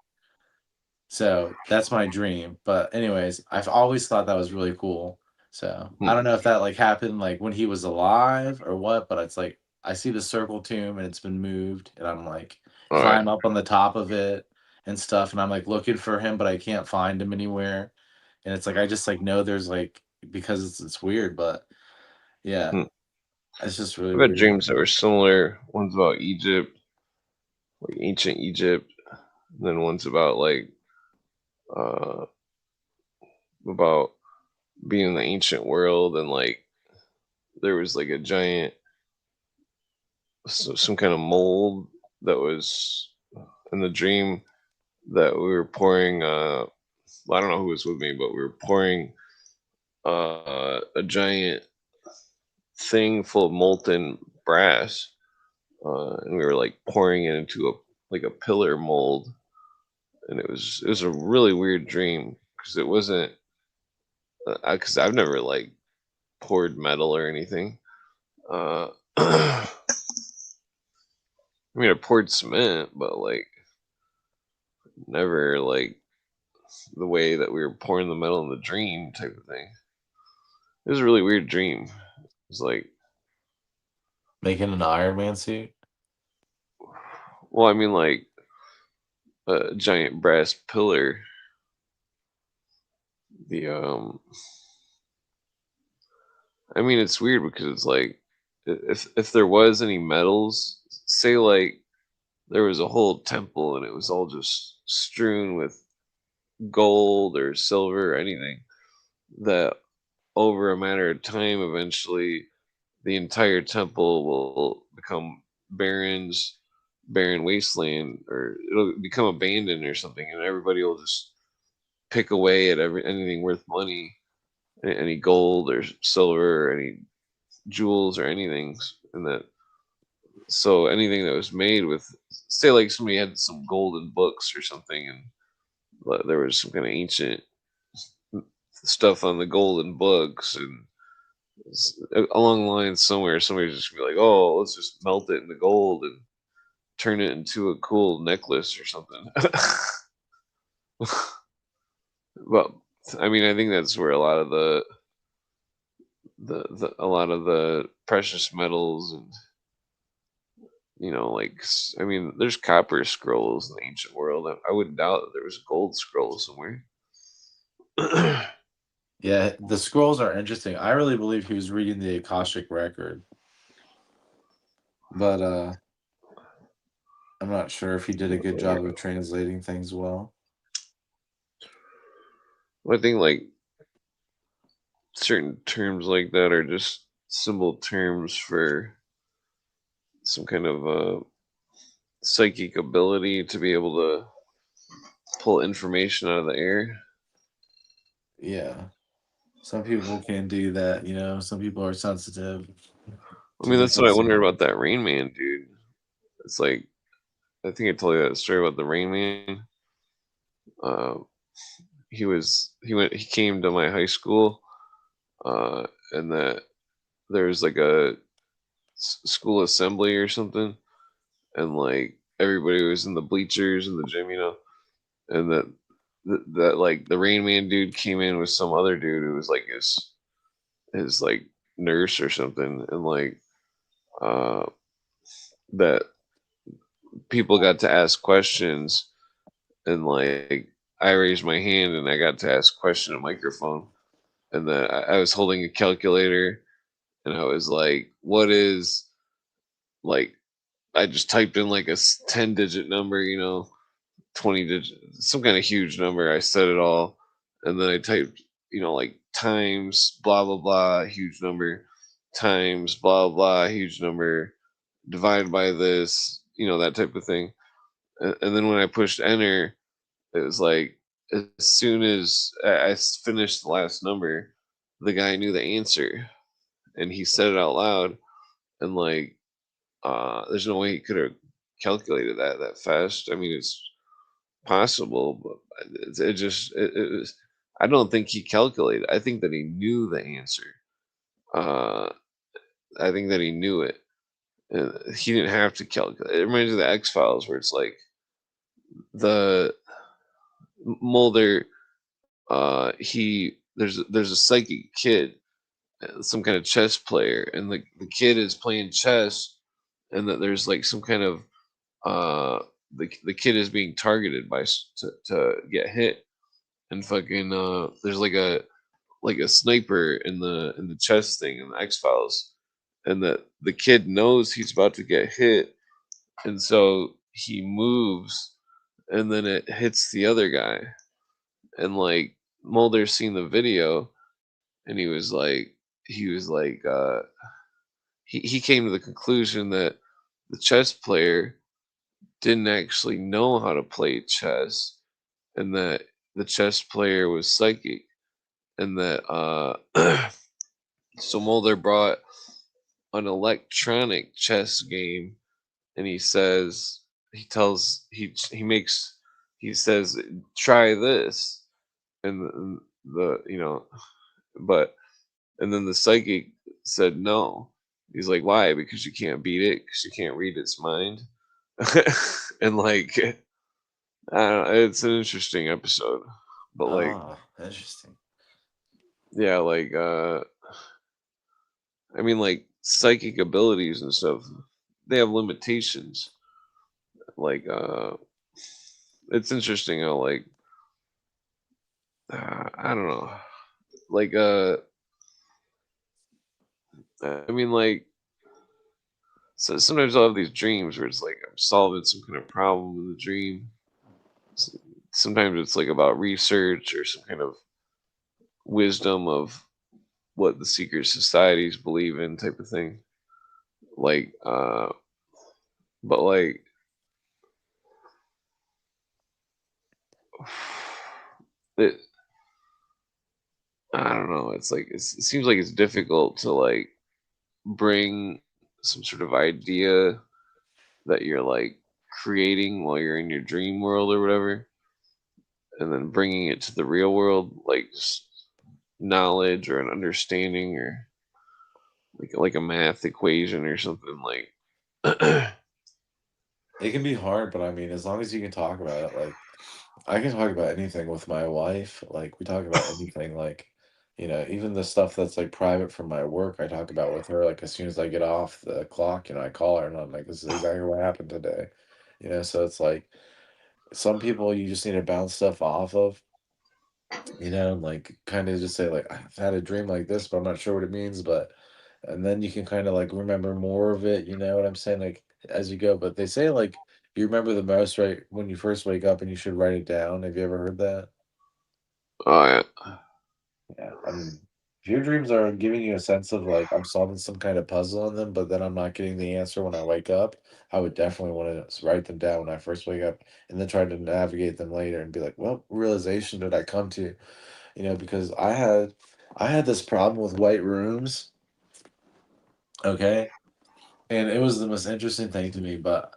So that's my dream. But anyways, I've always thought that was really cool. So I don't know if that like happened like when he was alive or what, but it's like I see the circle tomb and it's been moved and I'm like All right. climb up on the top of it and stuff and I'm like looking for him but I can't find him anywhere. And it's like I just like know there's like because it's weird, but yeah, it's just really I've had weird. dreams that were similar. One's about Egypt, like ancient Egypt, and then one's about like uh about being in the ancient world and like there was like a giant some kind of mold that was in the dream that we were pouring I don't know who was with me, but we were pouring a giant thing full of molten brass, and we were like pouring it into a pillar mold, and it was a really weird dream because it wasn't because I've never like poured metal or anything. I mean, I poured cement, but like never like the way that we were pouring the metal in the dream type of thing. It was a really weird dream. It was like Making an Iron Man suit? well, I mean like a giant brass pillar. The I mean it's weird because it's like if there was any metals, say like there was a whole temple and it was all just strewn with gold or silver or anything, that over a matter of time eventually the entire temple will become barren wasteland, or it'll become abandoned or something, and everybody will just pick away at anything worth money, any gold or silver or any jewels or anything, and that so anything that was made with, say like somebody had some golden books or something and there was some kind of ancient stuff on the golden books and along the line somewhere somebody's just gonna be like, oh, let's just melt it into gold and turn it into a cool necklace or something. But I mean, I think that's where a lot of a lot of the precious metals and you know, like I mean, there's copper scrolls in the ancient world. I wouldn't doubt that there was a gold scroll somewhere. Yeah, the scrolls are interesting. I really believe he was reading the Akashic record, but I'm not sure if he did a good job of translating things well. I think like certain terms like that are just symbol terms for some kind of psychic ability to be able to pull information out of the air. Yeah. Some people can do that, you know. Some people are sensitive. I mean, that's what I wondered about that Rain Man dude. It's like, I think I told you that story about the Rain Man. He came to my high school, and that there's like a school assembly or something, and like everybody was in the bleachers in the gym, you know, and that like the Rain Man dude came in with some other dude who was like his like nurse or something, and like that people got to ask questions, and like I raised my hand and I got to ask a question on microphone, and then I was holding a calculator, and I was like, "What is like?" I just typed in like a 10-digit number, you know, 20-digit, some kind of huge number. I said it all, and then I typed, you know, like times blah blah blah, huge number, times blah blah, huge number, divided by this, you know, that type of thing. And then when I pushed enter, it was like as soon as I finished the last number, the guy knew the answer, and he said it out loud, and like there's no way he could have calculated that fast. I mean, it's possible, but it was. I don't think he calculated. I think that he knew the answer. Uh, I think that he knew it. He didn't have to calculate. It reminds me of the X Files, where it's like the Mulder. There's a psychic kid, some kind of chess player, and the kid is playing chess, and that there's like some kind of the kid is being targeted to get hit, and fucking there's like a sniper in the chess thing in the X Files, and that the kid knows he's about to get hit, and so he moves, and then it hits the other guy, and like Mulder's seen the video, and he was like he came to the conclusion that the chess player didn't actually know how to play chess, and that the chess player was psychic, and that so Mulder brought an electronic chess game, and he says try this, and the you know, but and then the psychic said no. He's like, why? Because you can't beat it, because you can't read its mind. And like I don't know, it's an interesting episode, but like Interesting. yeah, like I mean, like psychic abilities and stuff, they have limitations. Like it's interesting how like I don't know, like I mean, like so sometimes I'll have these dreams where it's like I'm solving some kind of problem in the dream. Sometimes it's like about research or some kind of wisdom of what the secret societies believe in, type of thing. Like but like it, I don't know, it's like it seems like it's difficult to like bring some sort of idea that you're like creating while you're in your dream world or whatever, and then bringing it to the real world, like knowledge or an understanding, or like a math equation or something like. It can be hard, but I mean, as long as you can talk about it, like I can talk about anything with my wife. Like we talk about anything. Like You know, even the stuff that's like private from my work, I talk about with her. Like as soon as I get off the clock, I call her and I'm like, "This is exactly what happened today." So it's like some people you just need to bounce stuff off of. And like kind of just say like I've had a dream like this, but I'm not sure what it means. But and then you can kind of like remember more of it. You know what I'm saying? Like as you go. But they say like you remember the most right when you first wake up, and you should write it down. Have you ever heard that? Oh yeah. Yeah, I mean, if your dreams are giving you a sense of like I'm solving some kind of puzzle in them, but then I'm not getting the answer when I wake up, I would definitely want to write them down when I first wake up, and then try to navigate them later and be like, what realization did I come to? Because I had this problem with white rooms, okay, and it was the most interesting thing to me, but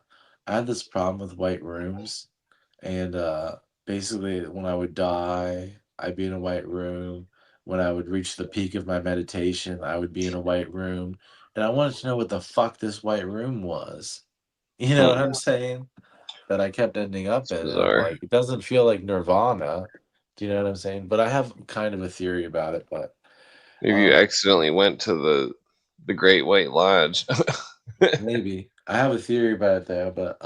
I had this problem with white rooms. And basically, when I would die, I'd be in a white room. When I would reach the peak of my meditation, I would be in a white room. And I wanted to know what the fuck this white room was. You know what I'm saying? That I kept ending up It's in. And I'm bizarre. like, it doesn't feel like nirvana. Do you know what I'm saying? But I have kind of a theory about it. But Maybe you um, accidentally went to the Great White Lodge. maybe I have a theory about it there. But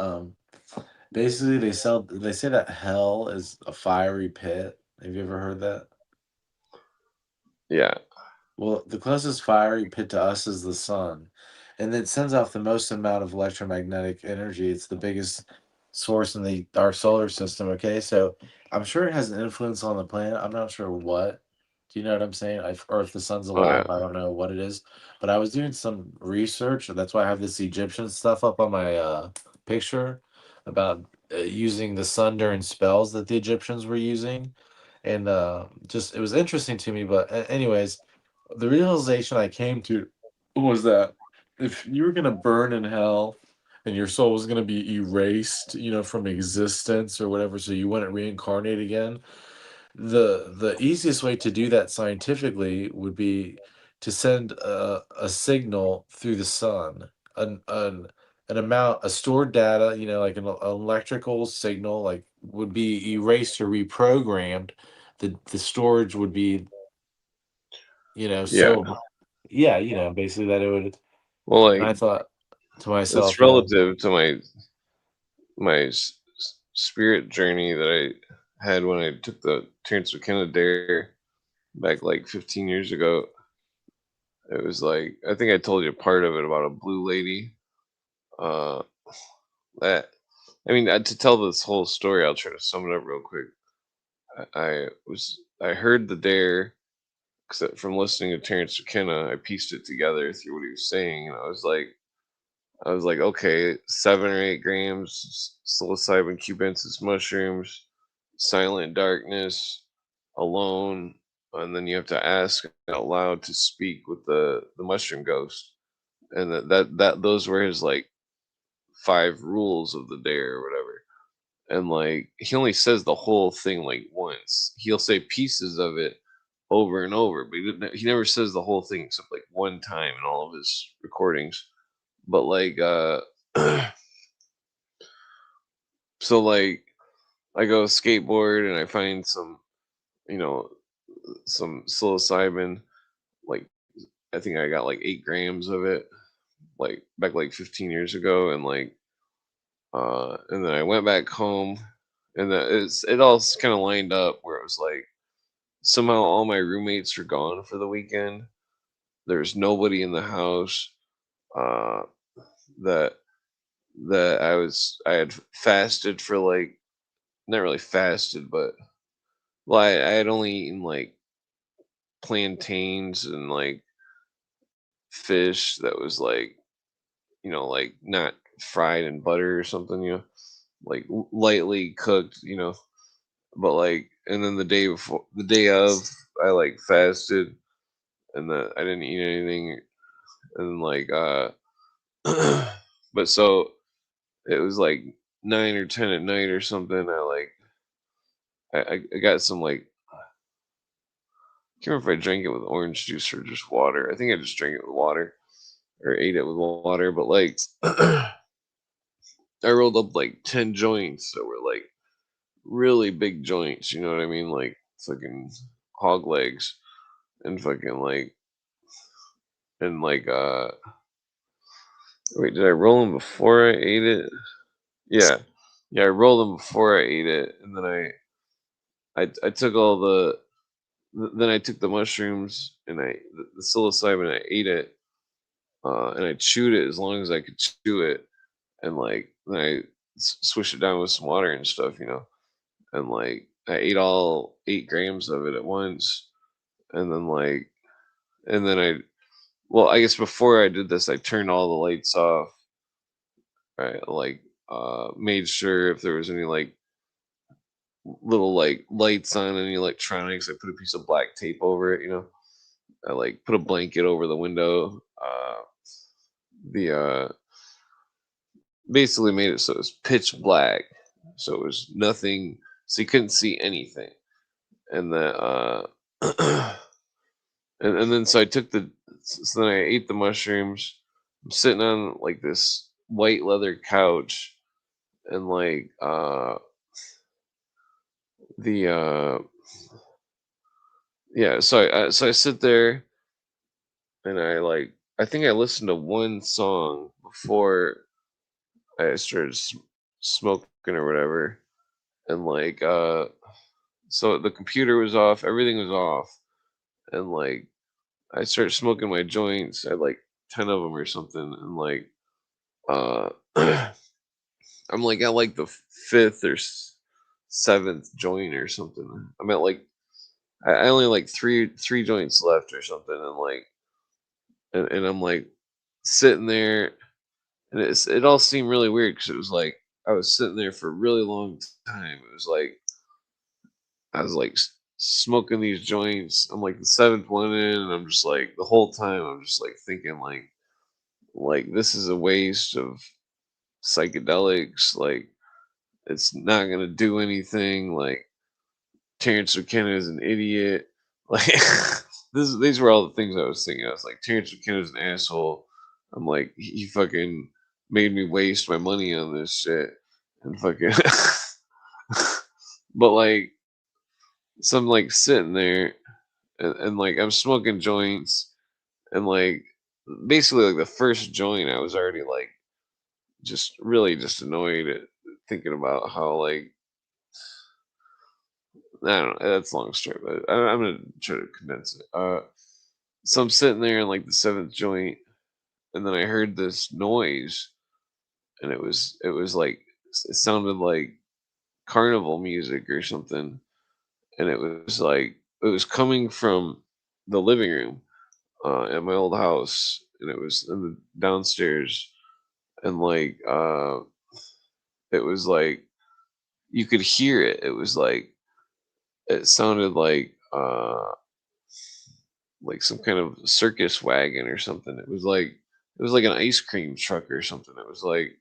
basically, they say that hell is a fiery pit. Have you ever heard that? Yeah. Well, the closest fiery pit to us is the sun, and it sends off the most amount of electromagnetic energy. It's the biggest source in our solar system. Okay, so I'm sure it has an influence on the planet. I'm not sure what. Do you know what I'm saying? Or if the sun's Oh yeah. alive, I don't know what it is. But I was doing some research, and that's why I have this Egyptian stuff up on my picture about using the sun during spells that the Egyptians were using, and just it was interesting to me. But anyways, the realization I came to was that if you were going to burn in hell and your soul was going to be erased, from existence or whatever, so you wouldn't reincarnate again, the easiest way to do that scientifically would be to send a signal through the sun, an amount, a stored data, like an electrical signal, like would be erased or reprogrammed. The storage would be, Yeah. so yeah, basically that it would. Well, And I like thought to myself, it's relative to my spirit journey that I had when I took the Terrence McKenna dare back like 15 years ago. It was like I think I told you part of it about a blue lady. Uh, that I mean, to tell this whole story, I'll try to sum it up real quick. I heard the dare because from listening to Terrence McKenna, I pieced it together through what he was saying, and I was like, okay, 7 or 8 grams psilocybin cubensis mushrooms, silent darkness, alone, and then you have to ask out loud to speak with the mushroom ghost, and that those were his like 5 rules of the dare or whatever. And like he only says the whole thing like once. He'll say pieces of it over and over, but he never says the whole thing except like one time in all of his recordings. But like so like I go skateboard and I find you know some psilocybin, like I think I got like 8 grams of it like back like 15 years ago, and then I went back home, and it all kind of lined up where it was like somehow all my roommates were gone for the weekend. There's nobody in the house. Uh, that I had fasted for like not really fasted, but well, I had only eaten like plantains and like fish that was like like not fried in butter or something, like lightly cooked, but like and then the day of I like fasted and I didn't eat anything and like but so it was like 9 or 10 at night or something. I got some like I can't remember if I drank it with orange juice or just water. I think I just drank it with water or ate it with water, but like I rolled up like 10 joints that were like really big joints, you know what I mean? Like fucking hog legs. and fucking like, and like, wait, did I roll them before I ate it? Yeah, I rolled them before I ate it, and then I took all then I took the mushrooms and the psilocybin, I ate it, and I chewed it as long as I could chew it, and like then I swished it down with some water and stuff, and like I ate all 8 grams of it at once, and then well, I guess before I did this, I turned all the lights off. Right, like made sure if there was any like little like lights on any electronics, I put a piece of black tape over it. I like put a blanket over the window. The basically made it so it was pitch black, so it was nothing, so you couldn't see anything. And then and then so I took so then I ate the mushrooms. I'm sitting on like this white leather couch, and like the yeah, so I sit there, and I think I listened to one song before I started smoking or whatever, and like so the computer was off, everything was off, and like I started smoking my joints. I had like 10 of them or something, and like uh I'm like at like the 5th or 7th joint or something. I'm at like I only like three joints left or something, and like and I'm like sitting there, and it all seemed really weird because it was like I was sitting there for a really long time. It was like I was like smoking these joints. I'm like the 7th one in, and I'm just like the whole time I'm just like thinking like this is a waste of psychedelics. Like it's not gonna do anything. Like Terrence McKenna is an idiot. Like these were all the things I was thinking. I was like, Terrence McKenna is an asshole. I'm like, he fucking made me waste my money on this shit, and fucking. But like, so I'm like sitting there, and like I'm smoking joints, and like basically like the first joint, I was already like just really just annoyed at thinking about how like I don't know. That's a long story, but I'm gonna try to condense it. So I'm sitting there in like the 7th joint, and then I heard this noise, and it was like it sounded like carnival music or something, and it was like it was coming from the living room at my old house, and it was in the downstairs, and like it was like you could hear it. It was like it sounded like some kind of circus wagon or something. It was like an ice cream truck or something. It was like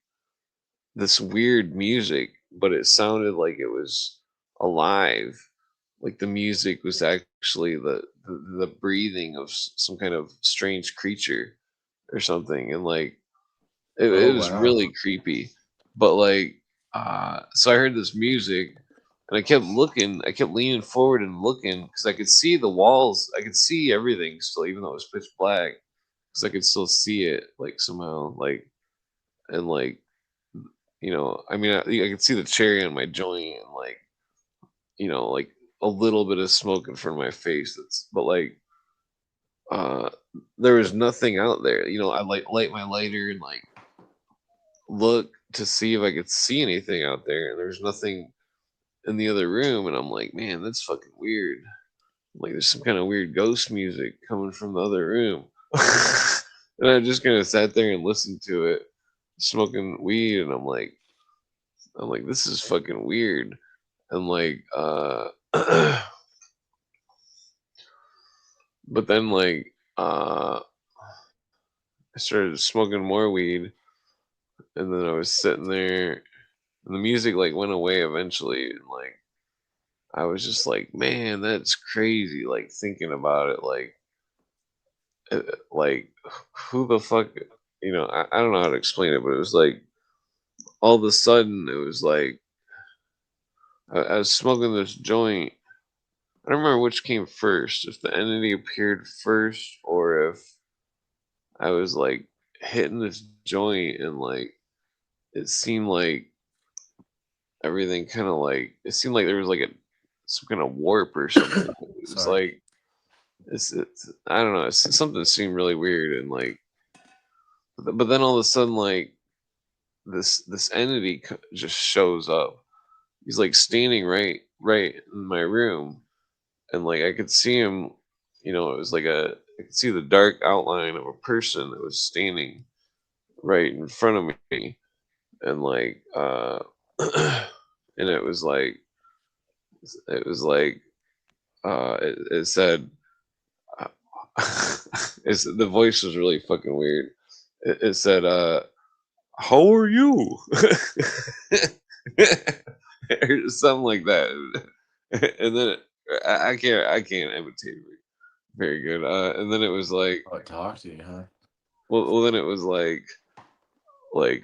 this weird music, but it sounded like it was alive. Like the music was actually the breathing of some kind of strange creature or something, and like it Oh was wow. really creepy. But like, so I heard this music, and I kept looking. I kept leaning forward and looking because I could see the walls. I could see everything still, even though it was pitch black, because I could still see it like somehow, like and like I mean, I could see the cherry on my joint, and like like a little bit of smoke in front of my face. But like, uh, there was nothing out there. I light my lighter and like look to see if I could see anything out there, and there's nothing in the other room, and I'm like, man, that's fucking weird. Like there's some kind of weird ghost music coming from the other room. And I just kind of sat there and listened to it, smoking weed, and I'm like, this is fucking weird. And like but then like I started smoking more weed, and then I was sitting there, and the music like went away eventually, and like I was just like, man, that's crazy. Like thinking about it, like who the fuck, I don't know how to explain it, but it was like all of a sudden it was like I was smoking this joint, I don't remember which came first, if the entity appeared first or if I was like hitting this joint and like it seemed like everything kind of like it seemed like there was like some kind of warp or something. It was like it's I don't know, something seemed really weird and like but then all of a sudden like this entity just shows up. He's like standing right in my room and like I could see him, you know, it was like I could see the dark outline of a person that was standing right in front of me and like and it was like it said the voice was really fucking weird. It said how are you? Or something like that. And then I can't imitate it very good. And then it was like, oh, it talked to you, huh? Well, then it was like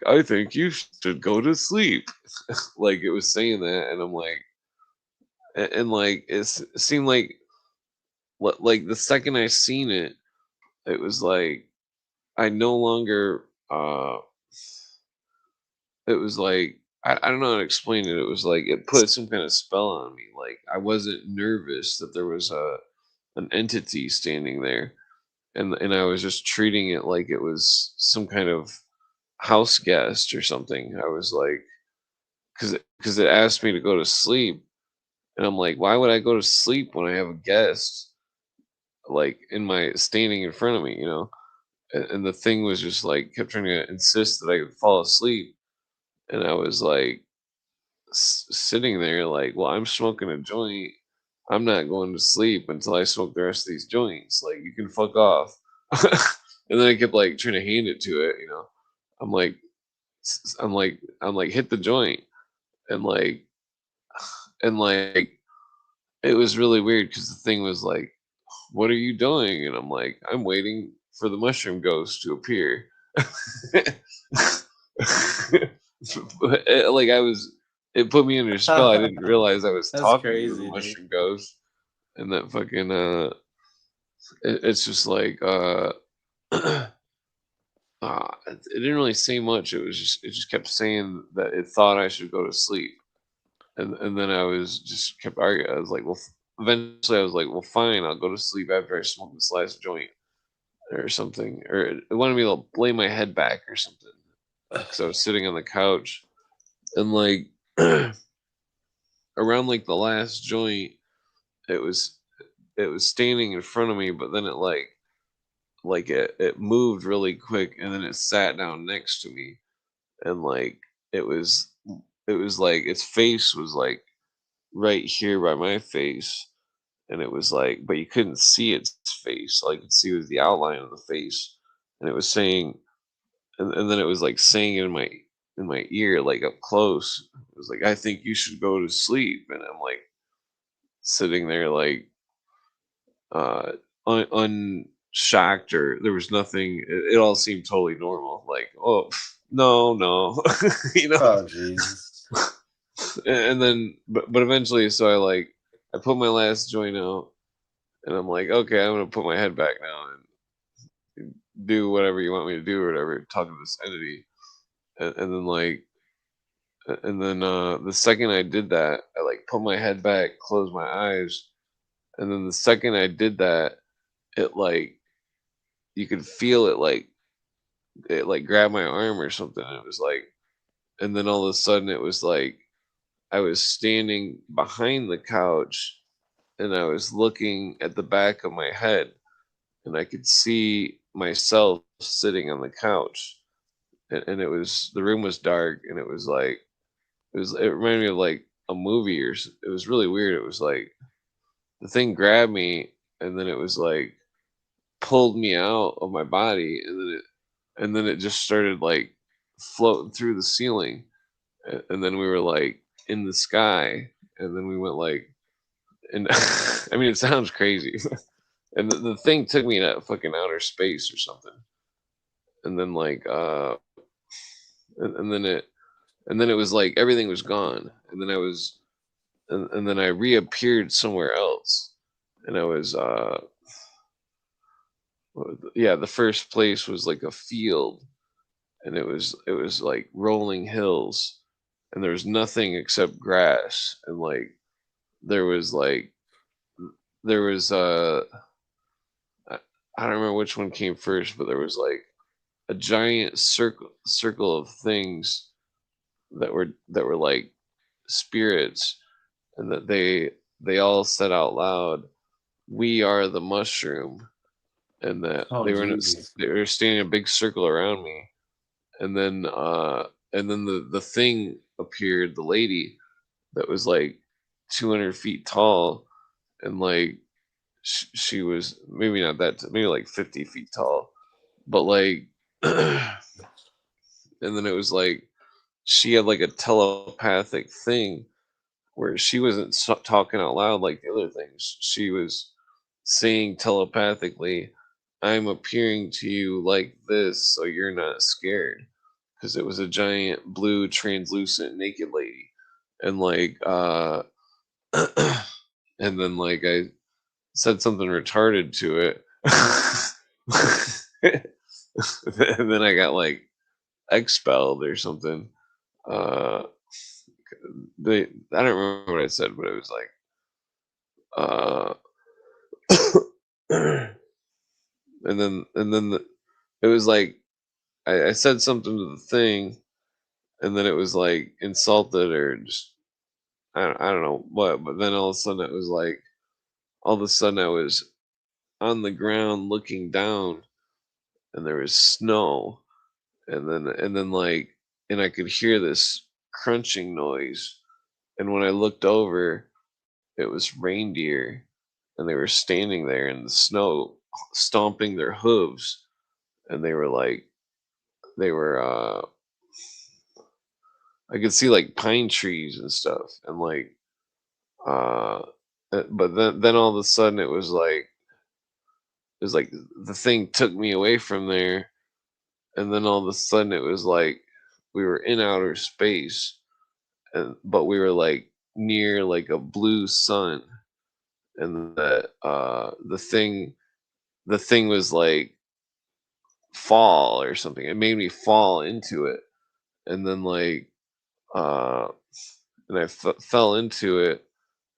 I think you should go to sleep. Like it was saying that, and I'm like, and like it seemed like the second I seen it, it was like I no longer it was like I don't know how to explain it. It was like it put some kind of spell on me. Like I wasn't nervous that there was an entity standing there, and I was just treating it like it was some kind of house guest or something. I was like, because it asked me to go to sleep, and I'm like, why would I go to sleep when I have a guest like in my standing in front of me, you know? And the thing was just like kept trying to insist that I could fall asleep, and I was like sitting there like, well, I'm smoking a joint. I'm not going to sleep until I smoke the rest of these joints. Like, you can fuck off. And then I kept like trying to hand it to it, you know. I'm like, hit the joint, and like, it was really weird because the thing was like, what are you doing? And I'm like, I'm waiting for the mushroom ghost to appear. Like it put me under a spell. I didn't realize I was That's talking to crazy, the dude. mushroom ghost, and that fucking it's just like it didn't really say much. It just kept saying that it thought I should go to sleep, and then I was just kept arguing. I was like, well, eventually I was like, well, fine, I'll go to sleep after I smoke this last joint or something, or it wanted me to lay my head back or something because I was sitting on the couch and like around like the last joint, it was standing in front of me, but then it moved really quick and then it sat down next to me and like it was like its face was like right here by my face, and it was like, but you couldn't see its face. All you could see was the outline of the face, and it was saying, and then it was like saying in my ear, like up close. It was like, I think you should go to sleep, and I'm like sitting there like uh unshocked, or there was nothing. It all seemed totally normal. Like, oh no, you know. Oh Jesus. And then but eventually, so I put my last joint out, and I'm like, okay, I'm gonna put my head back now and do whatever you want me to do or whatever, talk to this entity. And then the second I did that, I like put my head back, closed my eyes, and then the second I did that, it like you could feel it like grabbed my arm or something. It was like, and then all of a sudden it was like I was standing behind the couch and I was looking at the back of my head, and I could see myself sitting on the couch, and it was, the room was dark, and it was like it reminded me of like a movie, or it was really weird. It was like the thing grabbed me, and then it was like pulled me out of my body, and then it just started like floating through the ceiling, and then we were like in the sky, and then we went like, and I mean, it sounds crazy. And the thing took me to fucking outer space or something, and then like and then it was like everything was gone, and then I was and then I reappeared somewhere else, and I was the first place was like a field, and it was like rolling hills, and there was nothing except grass, and like there was like there was I I don't remember which one came first, but there was like a giant circle of things that were like spirits, and that they all said out loud, "We are the mushroom," and that Oh, jeez. they were standing in a big circle around me, and then the thing appeared, the lady that was like 200 feet tall, and like she was maybe not maybe like 50 feet tall, but like and then it was like she had like a telepathic thing where she wasn't talking out loud like the other things. She was saying telepathically, "I'm appearing to you like this, so you're not scared." Because it was a giant blue translucent naked lady, and like and then like I said something retarded to it, and then I got like expelled or something. Uh, I don't remember what I said, but it was like, it was like I said something to the thing, and then it was like insulted or just I don't know what, but then all of a sudden it was like all of a sudden I was on the ground looking down, and there was snow, and then like and I could hear this crunching noise, and when I looked over, it was reindeer, and they were standing there in the snow, stomping their hooves, and they were I could see like pine trees and stuff, and like uh but then all of a sudden it was like the thing took me away from there, and then all of a sudden it was like we were in outer space, and but we were like near like a blue sun, and the thing was like fall or something. It made me fall into it, and then like uh and I fell into it,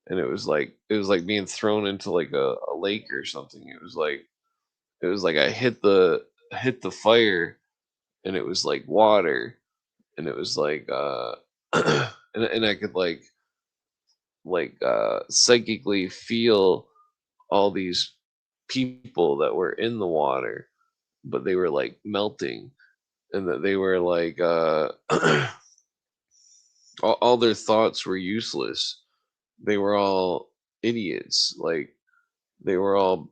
and it was like being thrown into like a lake or something. It was like I hit the fire, and it was like water, and it was like and I could psychically feel all these people that were in the water, but they were like melting, and that they were like all their thoughts were useless. They were all idiots. Like they were all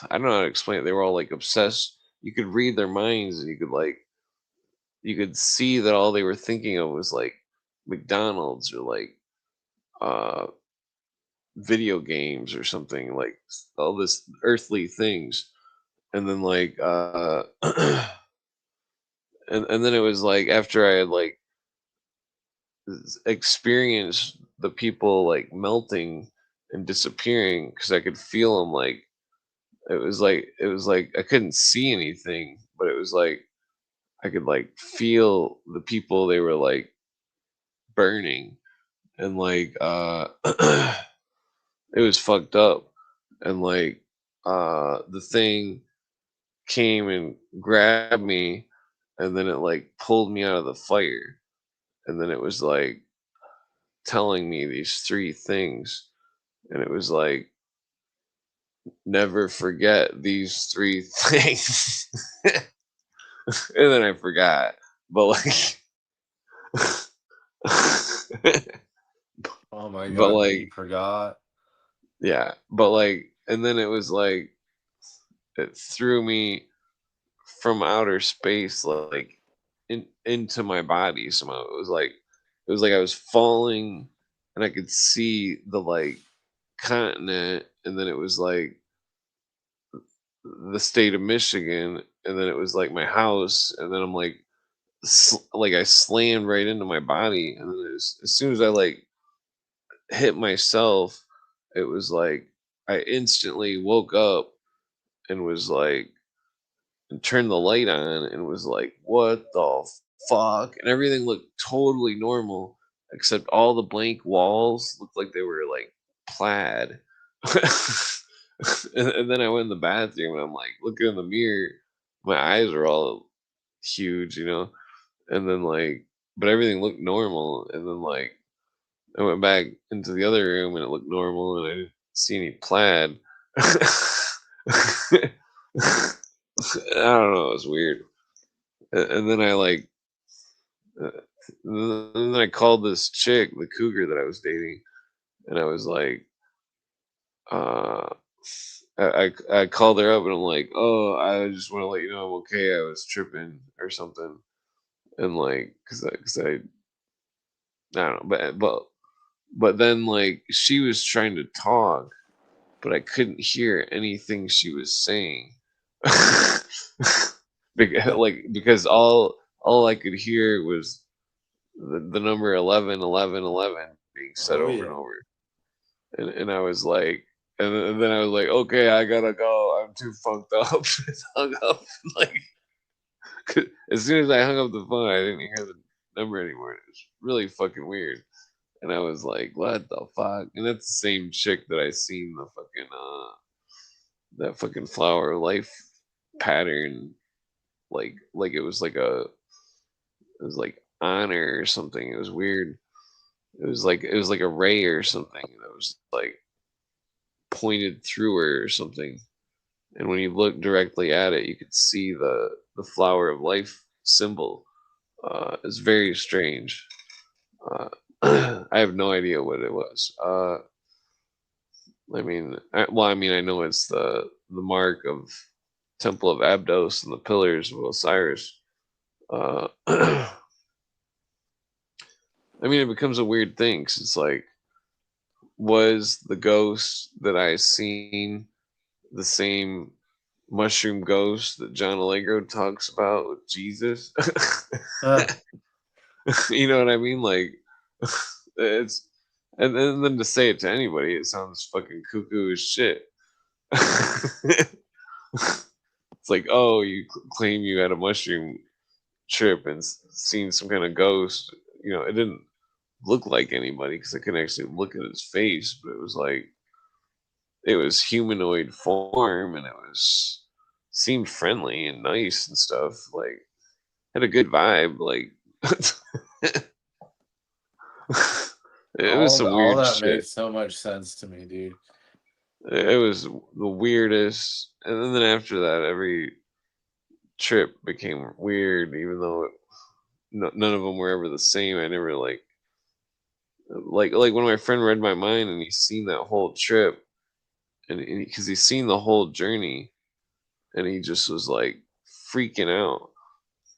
I don't know how to explain it. They were all like obsessed. You could read their minds, and you could see that all they were thinking of was like McDonald's, or like uh video games or something, like all this earthly things. And then like and then it was like after I had like experienced the people like melting and disappearing, because I could feel them, like it was like I couldn't see anything, but it was like I could like feel the people, they were like burning, and like it was fucked up, and like the thing came and grabbed me, and then it like pulled me out of the fire, and then it was like telling me these three things, and it was like, never forget these three things. And then I forgot, but like Oh my but god, like you forgot. yeah, but like and then it was like it threw me from outer space, like into my body somehow. It was like I was falling, and I could see the like continent, and then it was like the state of Michigan, and then it was like my house, and then I'm like like I slammed right into my body, and then as soon as I like hit myself, it was like I instantly woke up and was like, and turned the light on and was like, what the fuck? And everything looked totally normal, except all the blank walls looked like they were like plaid. And then I went in the bathroom and I'm like looking in the mirror, my eyes are all huge, you know, and then like, but everything looked normal. And then like, I went back into the other room and it looked normal and I didn't see any plaid. I don't know, it was weird. And then I like, and then I called this chick, the cougar that I was dating, and I was like, I called her up and I'm like, oh, I just want to let you know I'm okay. I was tripping or something, and like, cause I don't know, but then like she was trying to talk, but I couldn't hear anything she was saying. because all I could hear was the number 11, 11, 11 being said over and over, and I was like, and then I was like, okay, I gotta go. I'm too funked up. Just hung up. Like, 'cause as soon as I hung up the phone, I didn't hear the number anymore. It was really fucking weird. And I was like, what the fuck? And that's the same chick that I seen the fucking that fucking flower of life pattern, like it was like it was like honor or something. It was weird. It was like a ray or something that was like pointed through her or something. And when you look directly at it, you could see the flower of life symbol. It's very strange. I have no idea what it was. I mean, I know it's the mark of Temple of Abdos and the pillars of Osiris. I mean, it becomes a weird thing 'cause it's like, was the ghost that I seen the same mushroom ghost that John Allegro talks about with Jesus? You know what I mean? Like, it's, and then to say it to anybody, it sounds fucking cuckoo as shit. It's like, oh, you claim you had a mushroom trip and seen some kind of ghost. You know, it didn't look like anybody because I couldn't actually look at his face, but it was like, it was humanoid form and it was seemed friendly and nice and stuff. Like, had a good vibe. Like, it was some all weird that shit. makes so much sense to me, dude. It was the weirdest. And then after that, every trip became weird, even though none of them were ever the same. I never like when my friend read my mind and he's seen that whole trip, and because he's seen the whole journey, and he just was like freaking out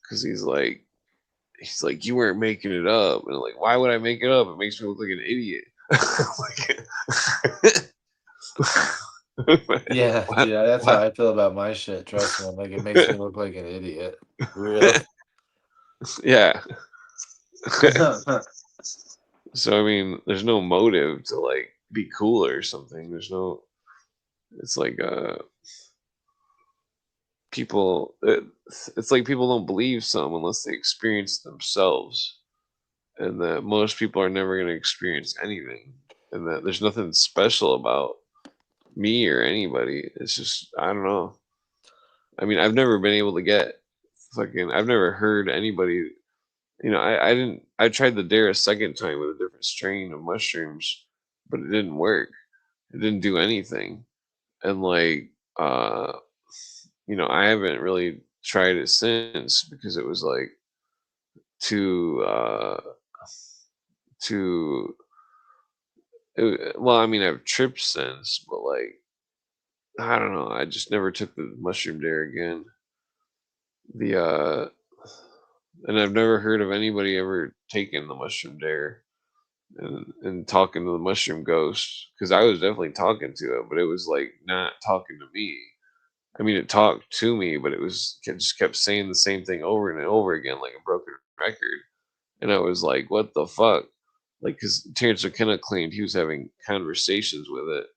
because he's like, you weren't making it up, and I'm like, why would I make it up? It makes me look like an idiot. Yeah, that's how I feel about my shit. Trust me, like, it makes me look like an idiot. Really. Yeah. So I mean, there's no motive to like be cool or something. There's no. It's like people. It's like people don't believe something unless they experience it themselves, and that most people are never going to experience anything, and that there's nothing special about me or anybody. It's just, I don't know. I mean, I've never been able to get fucking. I've never heard anybody. You know, I tried the dare a second time with a different strain of mushrooms, but it didn't work. It didn't do anything. And like, you know, I haven't really tried it since because it was like too too well, I mean, I've tripped since, but like, I don't know, I just never took the mushroom dare again. The and I've never heard of anybody ever taking the mushroom dare and talking to the mushroom ghost, because I was definitely talking to it, but it was like not talking to me. I mean, it talked to me, but it just kept saying the same thing over and over again, like a broken record. And I was like, "What the fuck? like, because Terrence McKenna claimed he was having conversations with it,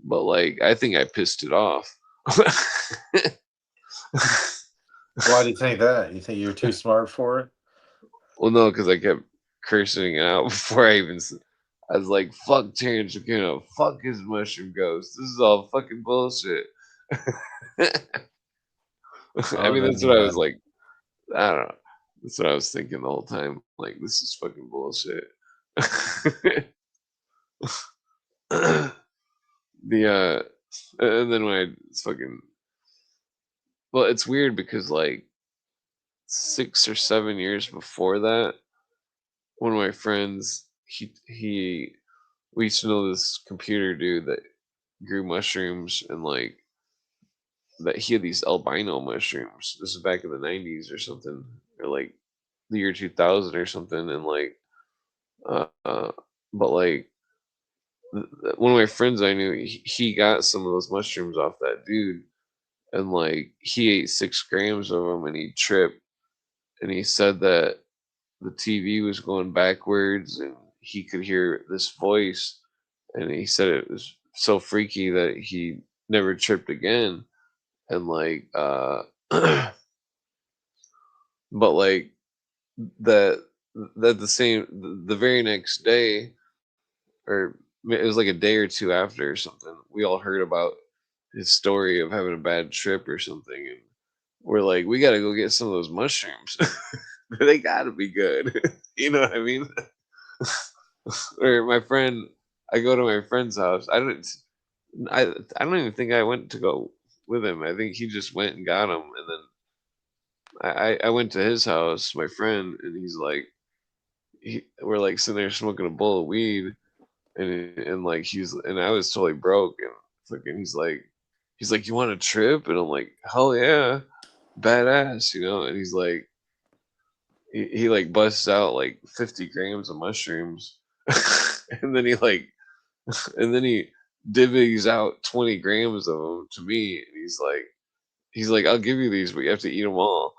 but like I think I pissed it off. Why do you think that? You think you're too smart for it? Well, no, because I kept cursing it out before I even. I was like, "Fuck Terrence McKenna, fuck his mushroom ghost. This is all fucking bullshit." I mean, that's what I was like. I don't know. That's what I was thinking the whole time. Like, this is fucking bullshit. And then when I fucking, well, it's weird because like 6 or 7 years before that, one of my friends, we used to know this computer dude that grew mushrooms, and like that he had these albino mushrooms. This is back in the 90s or something, or like the year 2000 or something, and like but like one of my friends I knew, he got some of those mushrooms off that dude, and like he ate 6 grams of them and he tripped, and he said that the TV was going backwards and he could hear this voice, and he said it was so freaky that he never tripped again, and like but like that the very next day, or it was like a day or two after or something, we all heard about his story of having a bad trip or something, and we're like, we gotta go get some of those mushrooms. They gotta be good. You know what I mean? Or my friend, I go to my friend's house. I don't even think I went to go with him. I think he just went and got them, and then I went to his house, my friend, and he's like, we're like sitting there smoking a bowl of weed, and like and I was totally broke, and fucking he's like, you want a trip? And I'm like, hell yeah, badass, you know? And he's like, he like busts out like 50 grams of mushrooms, and then he divvies out 20 grams of them to me, and he's like, I'll give you these, but you have to eat them all.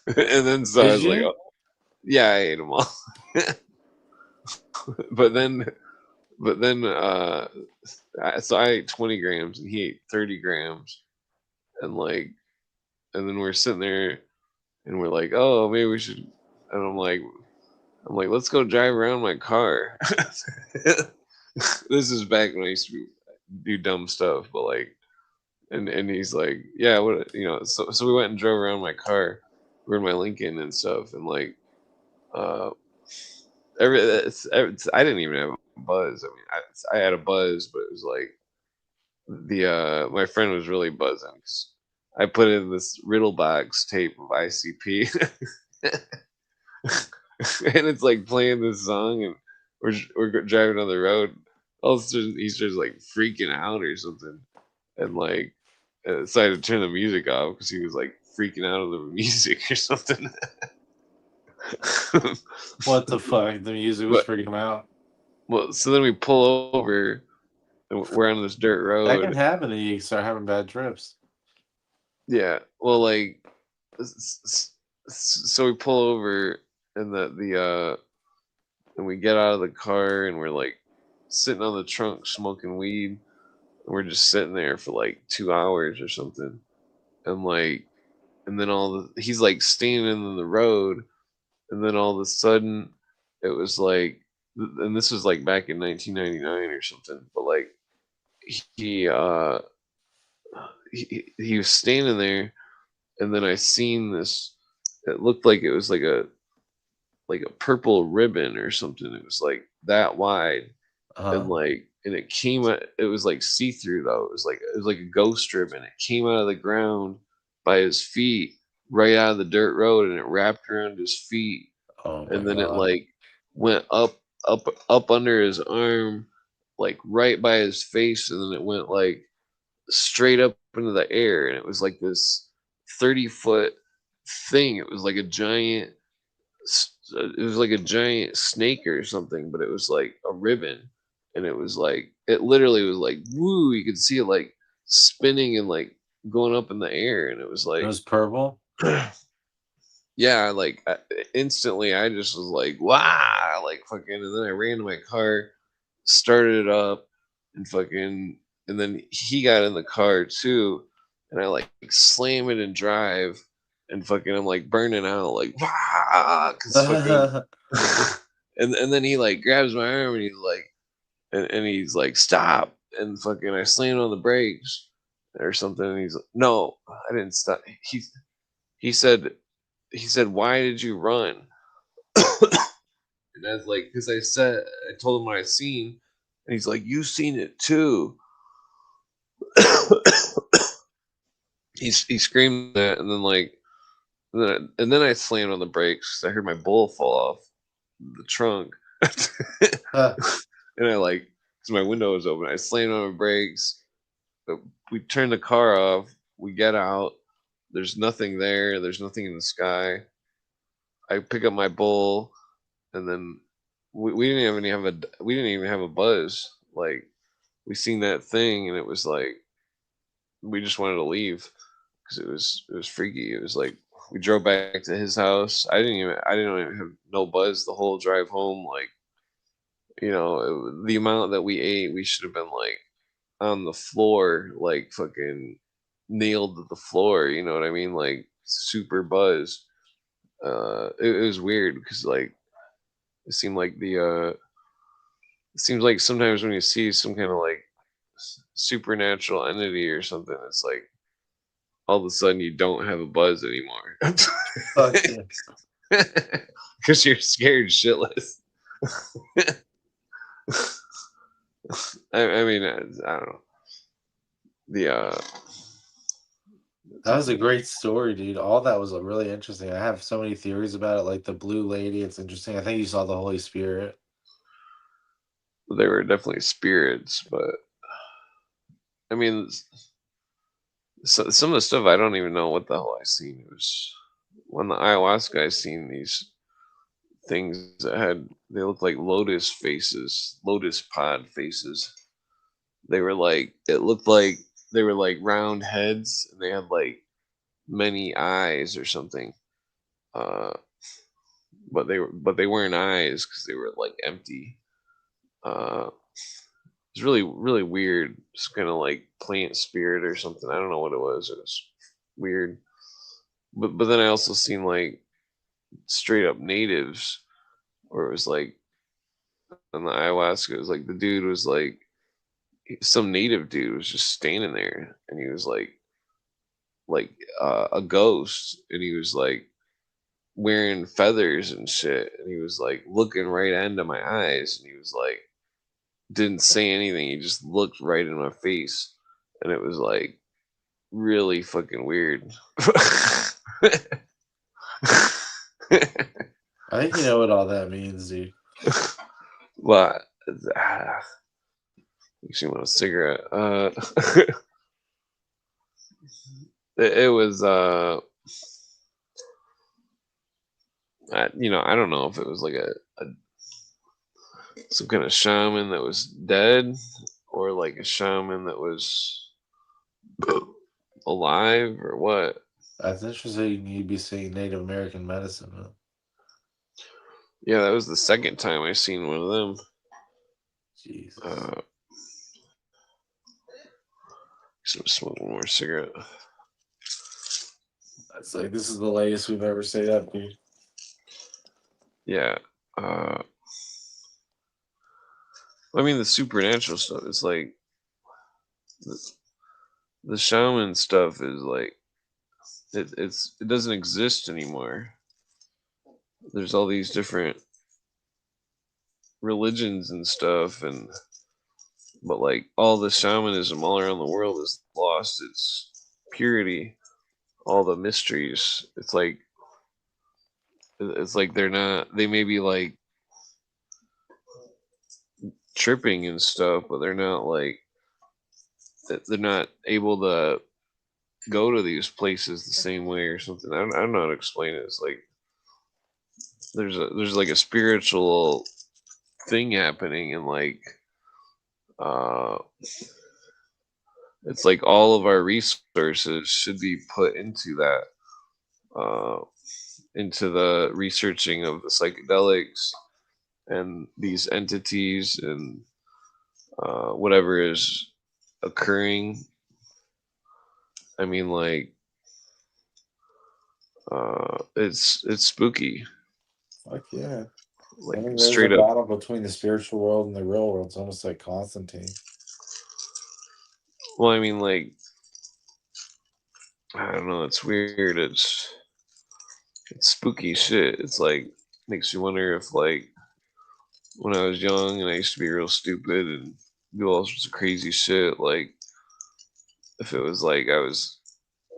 And then so I was like, oh, yeah, I ate them all. but then so I ate 20 grams and he ate 30 grams, and then we're sitting there and we're like, oh, maybe we should, and I'm like, let's go drive around my car. This is back when I used to do dumb stuff, but like, and he's like, yeah, what, you know, so we went and drove around my car. We're in my Lincoln and stuff, and like, I didn't even have a buzz. I mean, I had a buzz, but it was like my friend was really buzzing because I put in this riddle box tape of ICP, and it's like playing this song, and we're driving on the road. All of a sudden, he's just like freaking out or something, and like decided to turn the music off because he was like freaking out of the music or something. What the fuck? The music was freaking him out. Well, so then we pull over, and we're on this dirt road. That can happen, and you start having bad trips. Yeah, well, like, so we pull over, and and we get out of the car, and we're like sitting on the trunk smoking weed, and we're just sitting there for like 2 hours or something, and like, and then he's like standing in the road, and then all of a sudden, it was like, and this was like back in 1999 or something, but like he was standing there, and then I seen this. It looked like it was like a purple ribbon or something. It was like that wide, and like, and it came. It was like see through though. It was like a ghost ribbon. It came out of the ground by his feet, right out of the dirt road, and it wrapped around his feet. And then it like went up under his arm, like right by his face, and then it went like straight up into the air, and it was like this 30-foot thing. It was like a giant snake or something, but it was like a ribbon, and it was like, it literally was like, woo, you could see it like spinning and like going up in the air, and it was like, it was purple. yeah, like instantly, I just was like, wow, like fucking, and then I ran to my car, started it up, and fucking, and then he got in the car too, and I like slam it and drive, and fucking, I'm like burning out, like wow, cause fucking, and then he like grabs my arm and he's like, and he's like, stop, and fucking, I slammed on the brakes or something, and he's like, no, I didn't stop. He said, why did you run? And I was like, because I told him what I seen, and he's like, you seen it too. he screamed that, and then like, and then I slammed on the brakes because I heard my bowl fall off the trunk, and I like, because my window was open, I slammed on the brakes. We turned the car off. We get out. There's nothing there. There's nothing in the sky. I pick up my bowl, and then we didn't even have a buzz. Like, we seen that thing, and it was like we just wanted to leave because it was freaky. It was like we drove back to his house. I didn't even have no buzz the whole drive home. Like, the amount that we ate, we should have been like on the floor, like fucking nailed to the floor. You know what I mean? Like super buzz. It was weird because like it seemed like it seems like sometimes when you see some kind of like supernatural entity or something, it's like all of a sudden you don't have a buzz anymore because you're scared shitless. I mean, I don't know. That was a great story, dude. All that was really interesting. I have so many theories about it, like the blue lady. It's interesting. I think you saw the Holy Spirit. They were definitely spirits, but I mean, some of the stuff I don't even know what the hell I seen. It was when the ayahuasca I seen these things that they looked like lotus faces, lotus pod faces. They were like, it looked like they were like round heads, and they had like many eyes or something. But they weren't eyes because they were like empty. It's really really weird. It's kind of like plant spirit or something. I don't know what it was. It was weird. But then I also seen like straight up natives, where it was like on the ayahuasca, it was like the dude was like some native dude was just standing there, and he was like a ghost, and he was like wearing feathers and shit, and he was like looking right into my eyes, and he was like didn't say anything, he just looked right in my face, and it was like really fucking weird. I think you know what all that means, dude. What? Makes me want a cigarette. It was I don't know if it was like some kind of shaman that was dead, or like a shaman that was alive, or what. That's interesting. You'd be seeing Native American medicine. Huh? Yeah, that was the second time I seen one of them. Jesus. So smoke one more cigarette. It's like this is the latest we've ever stayed up, dude. Yeah. I mean, the supernatural stuff is like the shaman stuff is like it doesn't exist anymore. There's all these different religions and stuff, but like all the shamanism all around the world has lost its purity, all the mysteries. It's like they may be like tripping and stuff, but they're not able to go to these places the same way or something. I don't know how to explain it. It's like there's like a spiritual thing happening, and like it's like all of our resources should be put into that, into the researching of the psychedelics and these entities and whatever is occurring. I mean, like, it's spooky. Fuck yeah. Like, I mean, there's a straight up. battle between the spiritual world and the real world. It's almost like Constantine. Well, I mean, like, I don't know. It's weird. It's spooky shit. It's like makes you wonder if, like, when I was young and I used to be real stupid and do all sorts of crazy shit, like, if it was like I was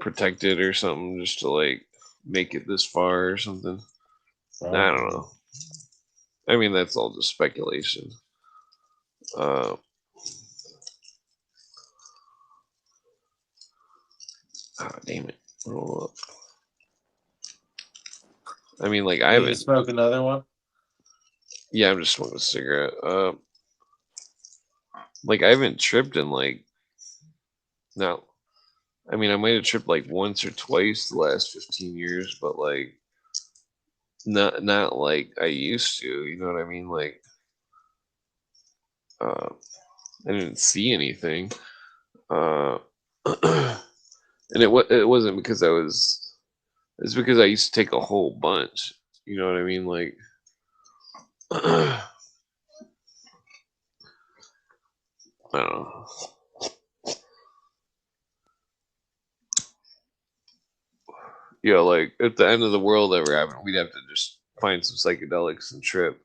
protected or something just to like make it this far or something. Probably. I don't know. I mean, that's all just speculation. Oh, damn it. Roll up. I mean, like, I You haven't. smoke another one? Yeah, I'm just smoking a cigarette. Like, I haven't tripped in, like, no. I mean, I might have tripped like once or twice the last 15 years, but like, not like I used to. You know what I mean? Like, I didn't see anything. And it wasn't because I was. It's because I used to take a whole bunch. You know what I mean? Like, I don't know. Yeah, like if the end of the world ever happened, we'd have to just find some psychedelics and trip.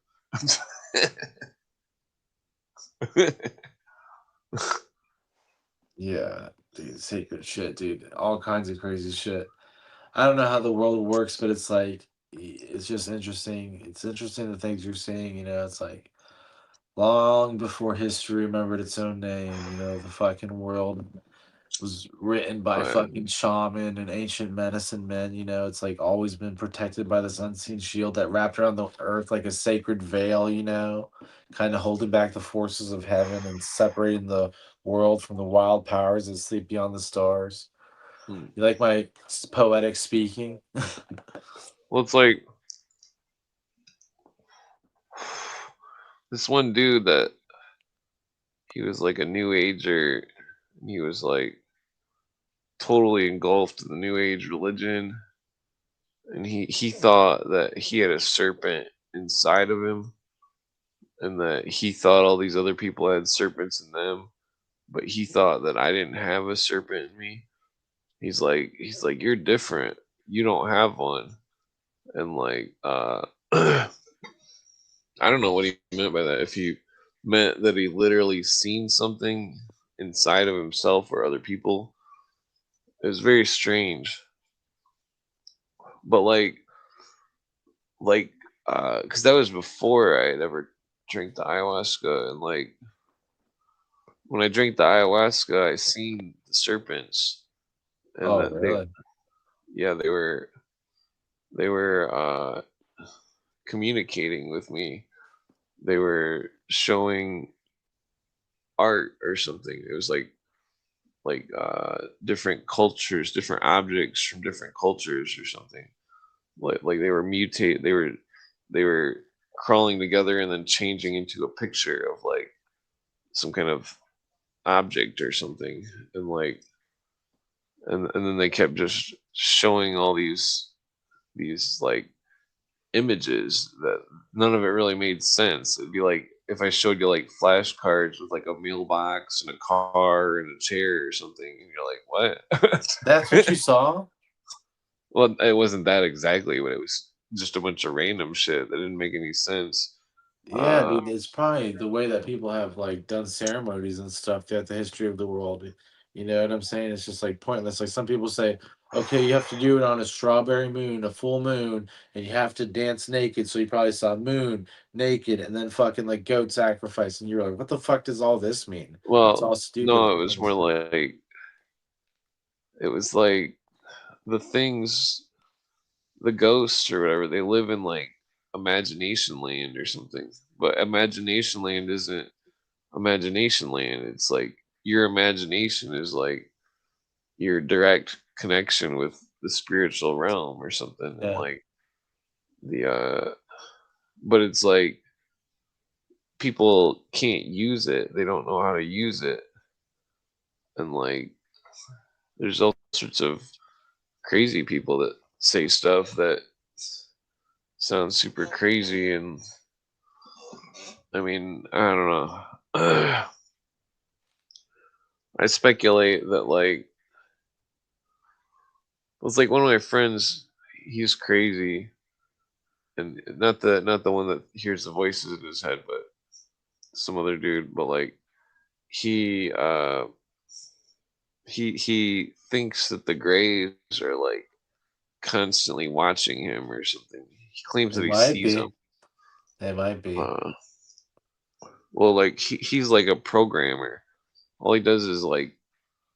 Yeah, dude, sacred shit, dude. All kinds of crazy shit. I don't know how the world works, but it's like it's just interesting. It's interesting the things you're seeing. You know, it's like long before history remembered its own name. You know, the fucking world was written by fucking shaman and ancient medicine men. You know, it's like always been protected by this unseen shield that wrapped around the earth like a sacred veil. You know, kind of holding back the forces of heaven and separating the world from the wild powers that sleep beyond the stars. You like my poetic speaking? Well, it's like this one dude that he was like a new ager, and he was like totally engulfed in the new age religion, and he thought that he had a serpent inside of him, and that he thought all these other people had serpents in them, but he thought that I didn't have a serpent in me. He's like you're different. You don't have one. And like I don't know what he meant by that. If he meant that he literally seen something inside of himself or other people, it was very strange. But because that was before I had ever drank the ayahuasca, and like when I drank the ayahuasca, I seen the serpents, and Oh, that really? they were communicating with me. They were showing art or something. It was like different cultures, different objects from different cultures or something. Like they were mutate. They were crawling together and then changing into a picture of like some kind of object or something, and like and then they kept just showing all these like images that none of it really made sense. It'd be like if I showed you like flashcards with like a mailbox and a car and a chair or something, and you're like, "What?" That's what you saw? Well, it wasn't that exactly, but it was just a bunch of random shit that didn't make any sense. Yeah, dude, it's probably the way that people have like done ceremonies and stuff throughout the history of the world. You know what I'm saying? It's just like pointless. Like some people say, okay, you have to do it on a strawberry moon, a full moon, and you have to dance naked. So you probably saw moon naked and then fucking like goat sacrifice. And you're like, what the fuck does all this mean? It's all Well, stupid. no, it was more like it was like the things, the ghosts or whatever. They live in like imagination land or something, but imagination land isn't imagination land. It's like your imagination is like your direct connection with the spiritual realm or something. And Yeah. like but it's like people can't use it. They don't know how to use it, and like there's all sorts of crazy people that say stuff that sounds super crazy, and I mean, I don't know. I speculate that like it's like one of my friends. He's crazy, and not the one that hears the voices in his head, but some other dude. But like he he thinks that the Greys are like constantly watching him or something. He claims It that he might sees be. them. It might be. Well, like he's like a programmer. All he does is like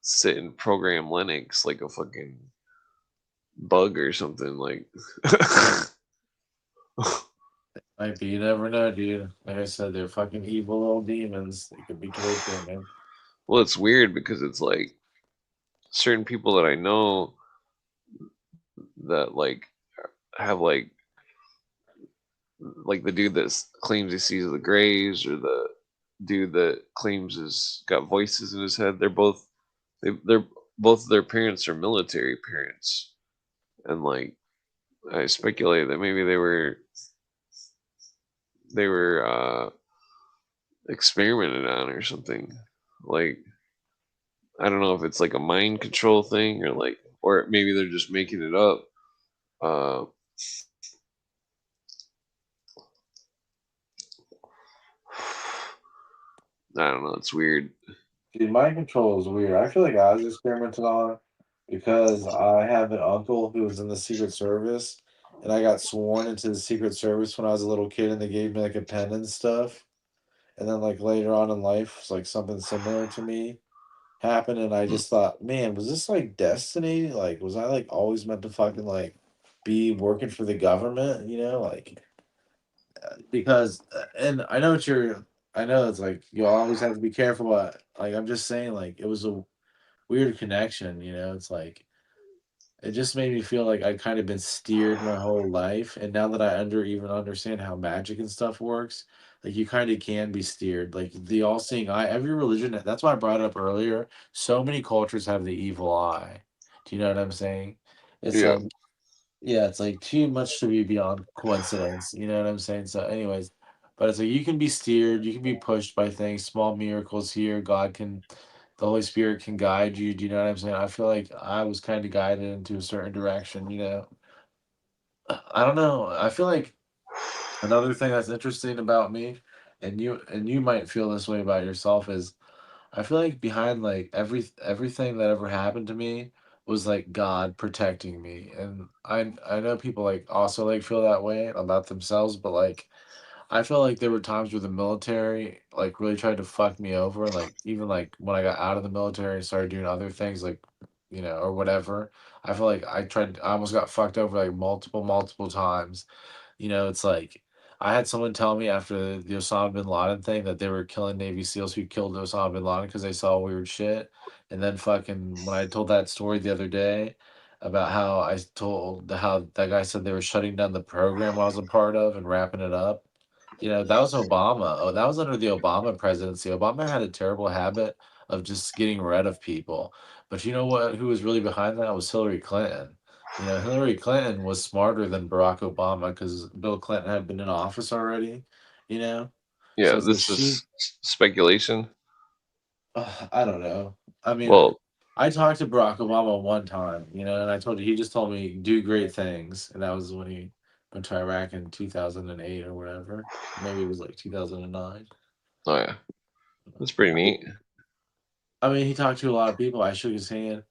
sit and program Linux like a fucking bug or something. Like, Might be. You never know, dude. Like I said, they're fucking evil little demons. They could be torturing him. well, it's weird because it's like certain people that I know that like have like the dude that claims he sees the Greys or the dude that claims has got voices in his head. They're both their parents are military parents, and like I speculate that maybe they were experimented on or something. Like I don't know if it's like a mind control thing or maybe they're just making it up. Uh, I don't know. It's weird. Dude, mind control is weird. I feel like I was experimented on because I have an uncle who was in the Secret Service, and I got sworn into the Secret Service when I was a little kid, and they gave me like a pen and stuff. And then like later on in life, it's like something similar to me happened, and I just thought, man, was this like destiny? Like, was I like always meant to fucking like be working for the government? You know, like because and I know what you're. I know it's like you always have to be careful, but like I'm just saying, like it was a weird connection. You know, it's like it just made me feel like I kind of been steered my whole life, and now that I even understand how magic and stuff works, like you kind of can be steered. Like the all-seeing eye, every religion. That's why I brought it up earlier. So many cultures have the evil eye. Do you know what I'm saying? It's Yeah. like yeah, it's like too much to be beyond coincidence. You know what I'm saying? So, anyways, but it's like you can be steered, you can be pushed by things, small miracles here. The Holy Spirit can guide you. Do you know what I'm saying? I feel like I was kind of guided into a certain direction. You know, I don't know. I feel like another thing that's interesting about me, and you might feel this way about yourself, is I feel like behind like everything that ever happened to me was like God protecting me. And I know people like also like feel that way about themselves, but like I feel like there were times where the military like really tried to fuck me over, and like even like when I got out of the military and started doing other things like or whatever. I feel like I almost got fucked over like multiple times. It's like I had someone tell me after the Osama bin Laden thing that they were killing Navy SEALs who killed Osama bin Laden because they saw weird shit. And then fucking when I told that story the other day about how I told how that guy said they were shutting down the program I was a part of and wrapping it up. That was Obama. Oh, that was under the Obama presidency. Obama had a terrible habit of just getting rid of people. But you know what? Who was really behind that was Hillary Clinton. Hillary Clinton was smarter than Barack Obama because Bill Clinton had been in office already, you know? So Yeah. it's like This she, is speculation. I don't know. I mean, Well, I talked to Barack Obama one time, and I told you, he just told me do great things. And that was when he went to Iraq in 2008 or whatever. Maybe it was like 2009. oh yeah, that's pretty neat. I mean, he talked to a lot of people. I shook his hand.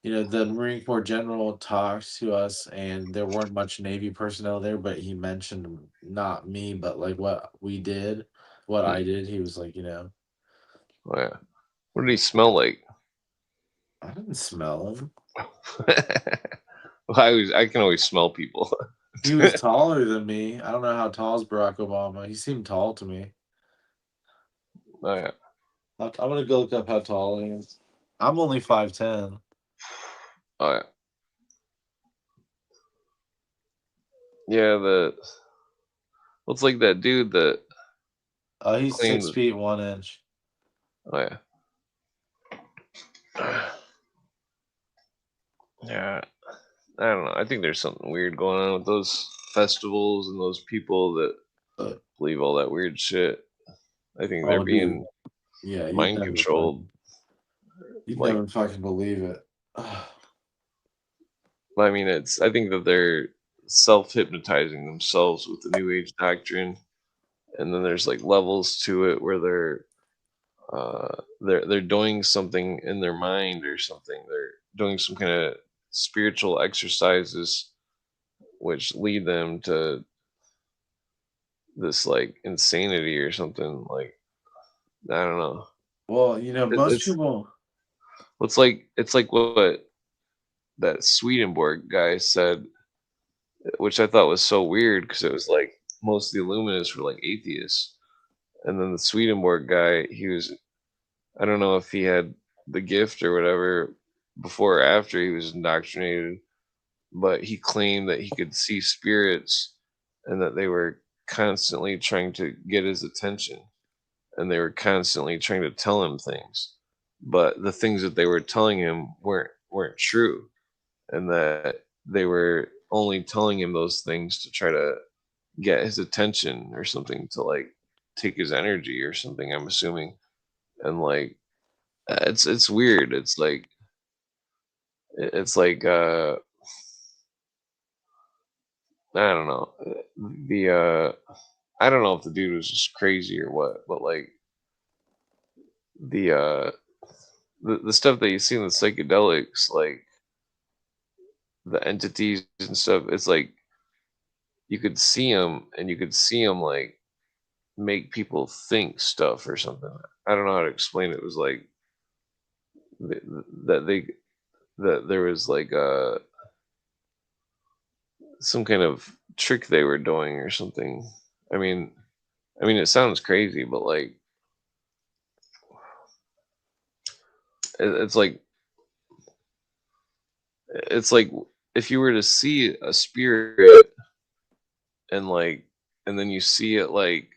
The Marine Corps general talked to us, and there weren't much Navy personnel there, but he mentioned not me, but like what we did, what Hmm. I did. He was like, Oh yeah. What did he smell like? I didn't smell him. Well, I can always smell people. He was taller than me. I don't know how tall is Barack Obama. He seemed tall to me. Oh yeah. I'm gonna go look up how tall he is. I'm only 5'10". Oh yeah. Yeah, it's like that dude that. Oh, he's claimed 6 feet 1 inch. Oh yeah. Yeah, I don't know. I think there's something weird going on with those festivals and those people that believe all that weird shit. I think they're being Yeah, mind controlled. You'd Like, never fucking believe it. I mean, I think that they're self-hypnotizing themselves with the New Age doctrine, and then there's like levels to it where they're doing something in their mind or something. They're doing some kind of spiritual exercises, which lead them to this like insanity or something. Like, I don't know. Well, most people. It's like what that Swedenborg guy said, which I thought was so weird because it was like most of the Illuminists were like atheists, and then the Swedenborg guy, I don't know if he had the gift or whatever before or after he was indoctrinated, but he claimed that he could see spirits and that they were constantly trying to get his attention and they were constantly trying to tell him things, but the things that they were telling him weren't true, and that they were only telling him those things to try to get his attention or something, to like take his energy or something, I'm assuming. And like it's weird. It's like I don't know. I don't know if the dude was just crazy or what, but like the uh the stuff that you see in the psychedelics, like the entities and stuff, it's like you could see them and you could see them like make people think stuff or something. I don't know how to explain it. It was like that they that there was like some kind of trick they were doing or something. I mean, it sounds crazy, but like it's like if you were to see a spirit and like and then you see it like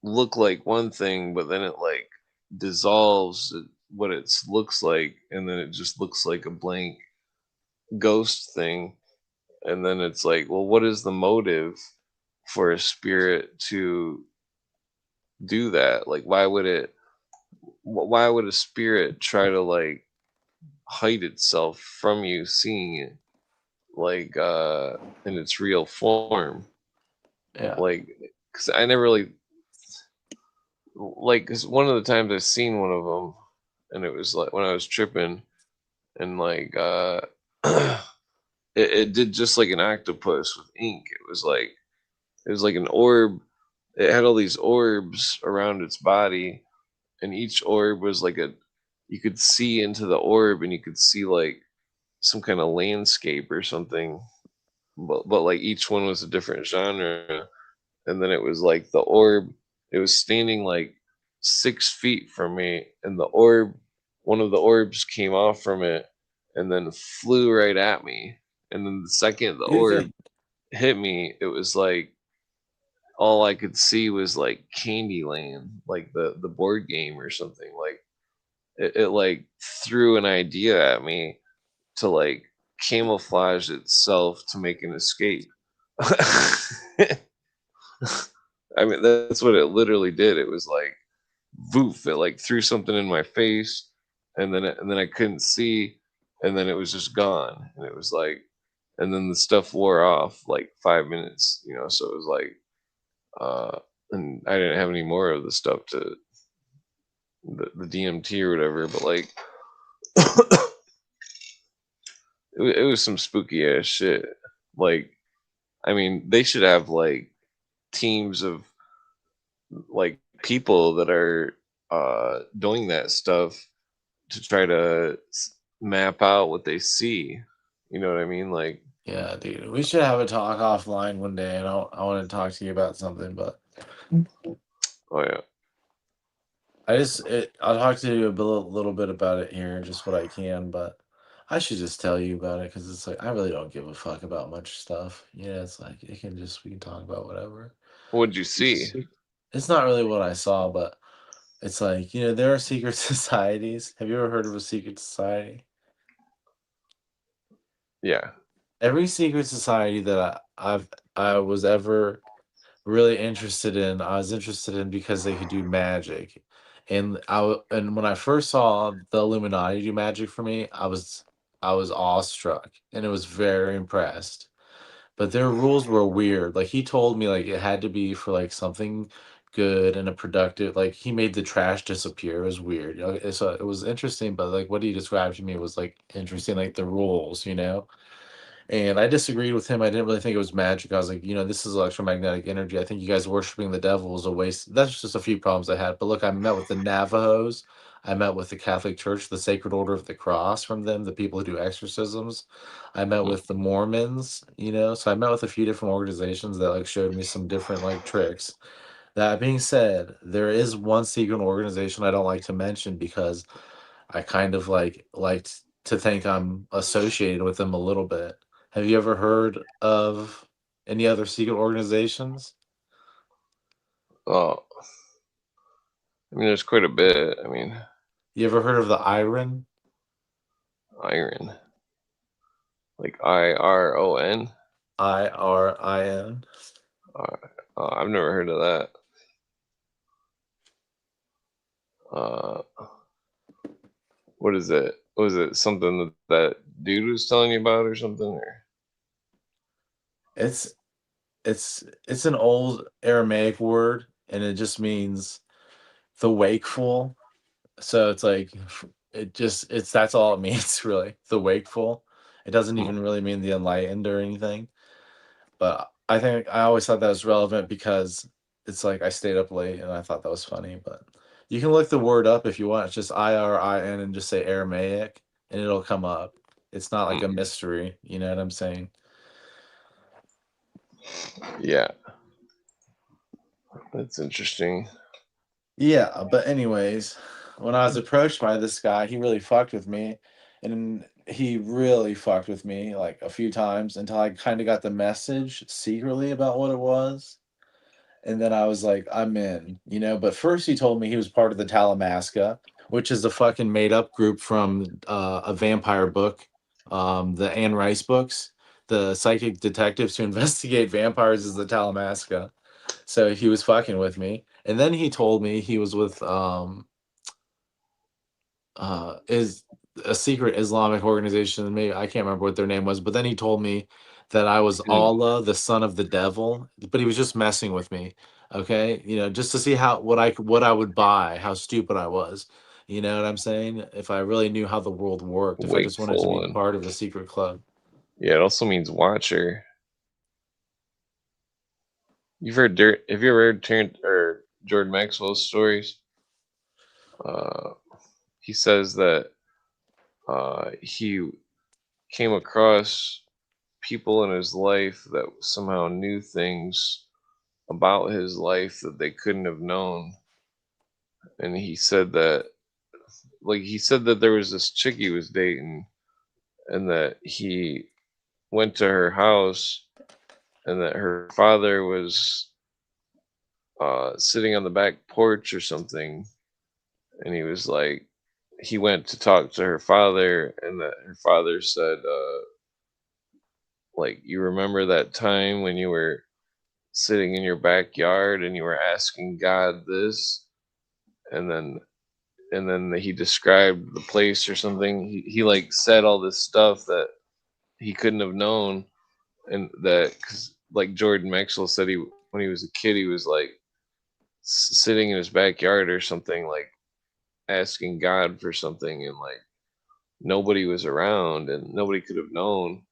look like one thing, but then it like dissolves what it looks like, and then it just looks like a blank ghost thing. And then it's like, well, what is the motive for a spirit to do that? Like, why would a spirit try to like hide itself from you seeing it, like in its real form? Yeah. Like, because I never really like, because one of the times I seen one of them, and it was like when I was tripping, and like it did just like an octopus with ink. It was like an orb. It had all these orbs around its body, and each orb was like you could see into the orb, and you could see like some kind of landscape or something, but like each one was a different genre. And then it was like the orb, it was standing like 6 feet from me, and one of the orbs came off from it and then flew right at me. And then the second the orb hit me, it was like all I could see was like Candyland, like the board game or something. Like it like threw an idea at me to like camouflage itself to make an escape. I mean, that's what it literally did. It was like, voof! It like threw something in my face, and then I couldn't see, and then it was just gone. And it was like, and then the stuff wore off like 5 minutes, So it was like, and I didn't have any more of the stuff to the DMT or whatever. But like, it was some spooky ass shit. Like, I mean, they should have like teams of like people that are doing that stuff to try to map out what they see. You know what I mean? Like, yeah, dude, we should have a talk offline one day, and I want to talk to you about something. But oh yeah, I'll talk to you a little bit about it here, just what I can. But I should just tell you about it because it's like I really don't give a fuck about much stuff. Yeah, it's like we can talk about whatever. What'd you see? It's not really what I saw, but it's like there are secret societies. Have you ever heard of a secret society? Yeah. Every secret society that I was ever really interested in, I was interested in because they could do magic. And and when I first saw the Illuminati do magic for me, I was awestruck and it was very impressed. But their rules were weird. Like he told me like it had to be for like something good and a productive like he made the trash disappear. It was weird. So it was interesting, but like what he described to me was like interesting, like the rules. And I disagreed with him. I didn't really think it was magic. I was like, this is electromagnetic energy. I think you guys worshiping the devil is a waste. That's just a few problems I had. But look, I met with the Navajos. I met with the Catholic Church, the Sacred Order of the Cross from them, the people who do exorcisms. I met with the Mormons. So I met with a few different organizations that like showed me some different like tricks. That being said, there is one secret organization I don't like to mention because I kind of liked to think I'm associated with them a little bit. Have you ever heard of any other secret organizations? Oh, I mean, there's quite a bit. I mean, You ever heard of the Iron? Iron, like IRON. IRIN. I've never heard of that. What is it? Was it something that dude was telling you about or something? Or? It's an old Aramaic word, and it just means the wakeful. So it's like it's that's all it means really. The wakeful. It doesn't even really mean the enlightened or anything. But I think I always thought that was relevant because it's like I stayed up late and I thought that was funny. But you can look the word up if you want. It's just IRIN and just say Aramaic and it'll come up. It's not like a mystery. You know what I'm saying? Yeah. That's interesting. Yeah, but anyways, when I was approached by this guy, he really fucked with me. And he really fucked with me like a few times until I kind of got the message secretly about what it was. And then I was like, I'm in. But first he told me he was part of the Talamasca, which is a fucking made up group from a vampire book, the Anne Rice books. The psychic detectives who investigate vampires is the Talamasca. So he was fucking with me. And then he told me he was with is a secret Islamic organization. Maybe I can't remember what their name was, but then he told me that I was Allah, the son of the devil. But he was just messing with me, okay? Just to see what I would buy, how stupid I was. You know what I'm saying? If I really knew how the world worked, if I just wanted to Wakeful be one. part of the secret club. Yeah, it also means watcher. Have you ever heard Jordan Maxwell's stories? He says that he came across people in his life that somehow knew things about his life that they couldn't have known. And he said that there was this chick he was dating and that he went to her house and that her father was sitting on the back porch or something, and he went to talk to her father, and that her father said, like, you remember that time when you were sitting in your backyard and you were asking God this, and then he described the place or something. He like said all this stuff that he couldn't have known, and that because like Jordan Maxwell said, he when he was a kid, he was like sitting in his backyard or something, like asking God for something, and like nobody was around and nobody could have known,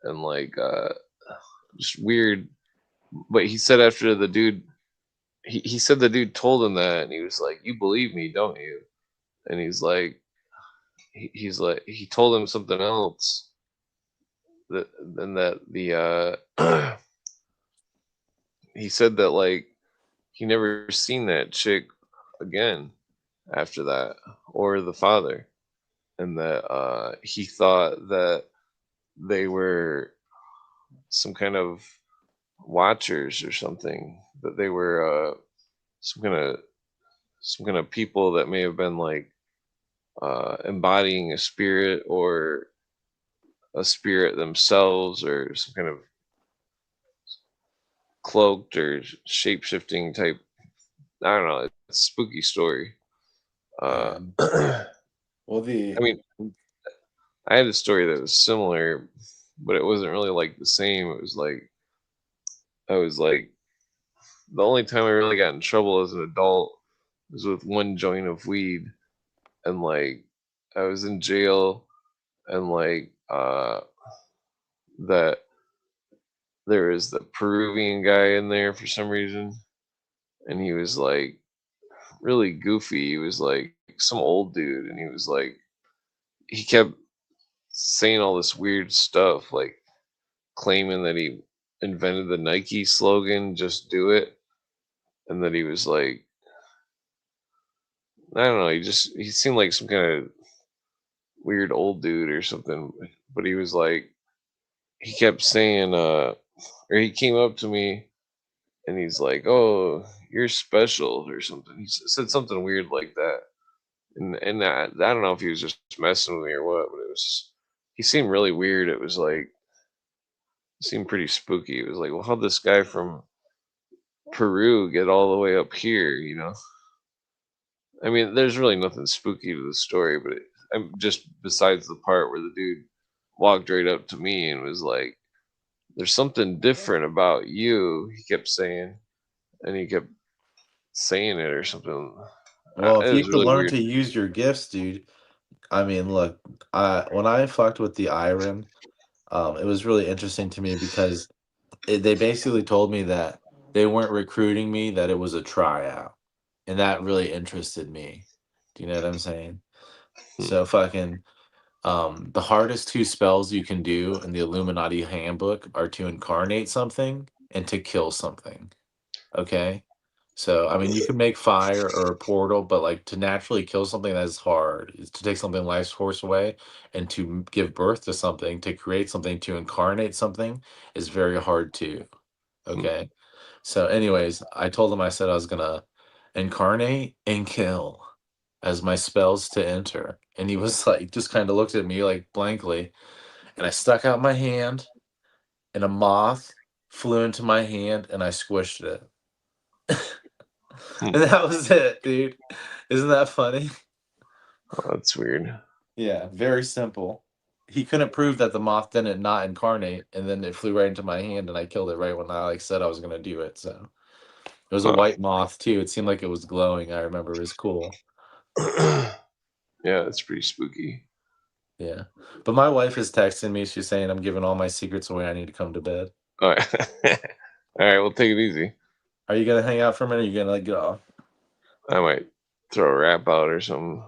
and like just weird. But he said after the dude, he said the dude told him that, and he was like, "You believe me, don't you?" And he's like, he's like, he told him something else that and that the he said that like he never seen that chick again after that, or the father. and that he thought that they were some kind of watchers or something, that they were some kind of people that may have been like embodying a spirit or a spirit themselves, or some kind of cloaked or shape-shifting type. I don't know. It's a spooky story. Well, I mean, I had a story that was similar, but it wasn't really like the same. It was like, I was like, the only time I really got in trouble as an adult was with one joint of weed, and like I was in jail, and like that there was the Peruvian guy in there for some reason, and he was like really goofy. He was like some old dude, and he was like, he kept saying all this weird stuff, like claiming that he invented the Nike slogan, "Just do it," and that he was like, I don't know, he seemed like some kind of weird old dude or something. But he was like, he kept saying, or he came up to me and he's like, "Oh, you're special," or something. He said something weird like that, and I don't know if he was just messing with me or what, but he seemed really weird. It was like, it seemed pretty spooky. It was like, well, how'd this guy from Peru get all the way up here? You know, I mean, there's really nothing spooky to the story, but I'm just besides the part where the dude walked right up to me and was like, "There's something different about you," he kept saying, and he kept saying it or something. Well, It if you was could really learn weird. to use your gifts, dude. I mean, look, when I fucked with the Iron, it was really interesting to me because they basically told me that they weren't recruiting me, that it was a tryout, and that really interested me. Do you know what I'm saying? So fucking, the hardest two spells you can do in the Illuminati handbook are to incarnate something and to kill something. Okay? So, I mean, you can make fire or a portal, but like to naturally kill something that is hard, is to take something life's force away, and to give birth to something, to create something, to incarnate something is very hard too. Okay. So, anyways, I told him, I said I was gonna incarnate and kill as my spells to enter. And he was like, just kind of looked at me like blankly. And I stuck out my hand, and a moth flew into my hand, and I squished it. And that was it, dude. Isn't that funny? Oh, that's weird. Yeah, very simple. He couldn't prove that the moth didn't not incarnate, and then it flew right into my hand, and I killed it right when I like said I was gonna do it. So it was a white moth too. It seemed like it was glowing. I remember it was cool. Yeah, it's pretty spooky. Yeah, but my wife is texting me. She's saying I'm giving all my secrets away. I need to come to bed. All right, all right. Well, take it easy. Are you gonna hang out for a minute? Or are you gonna like get off? I might throw a rap out or something.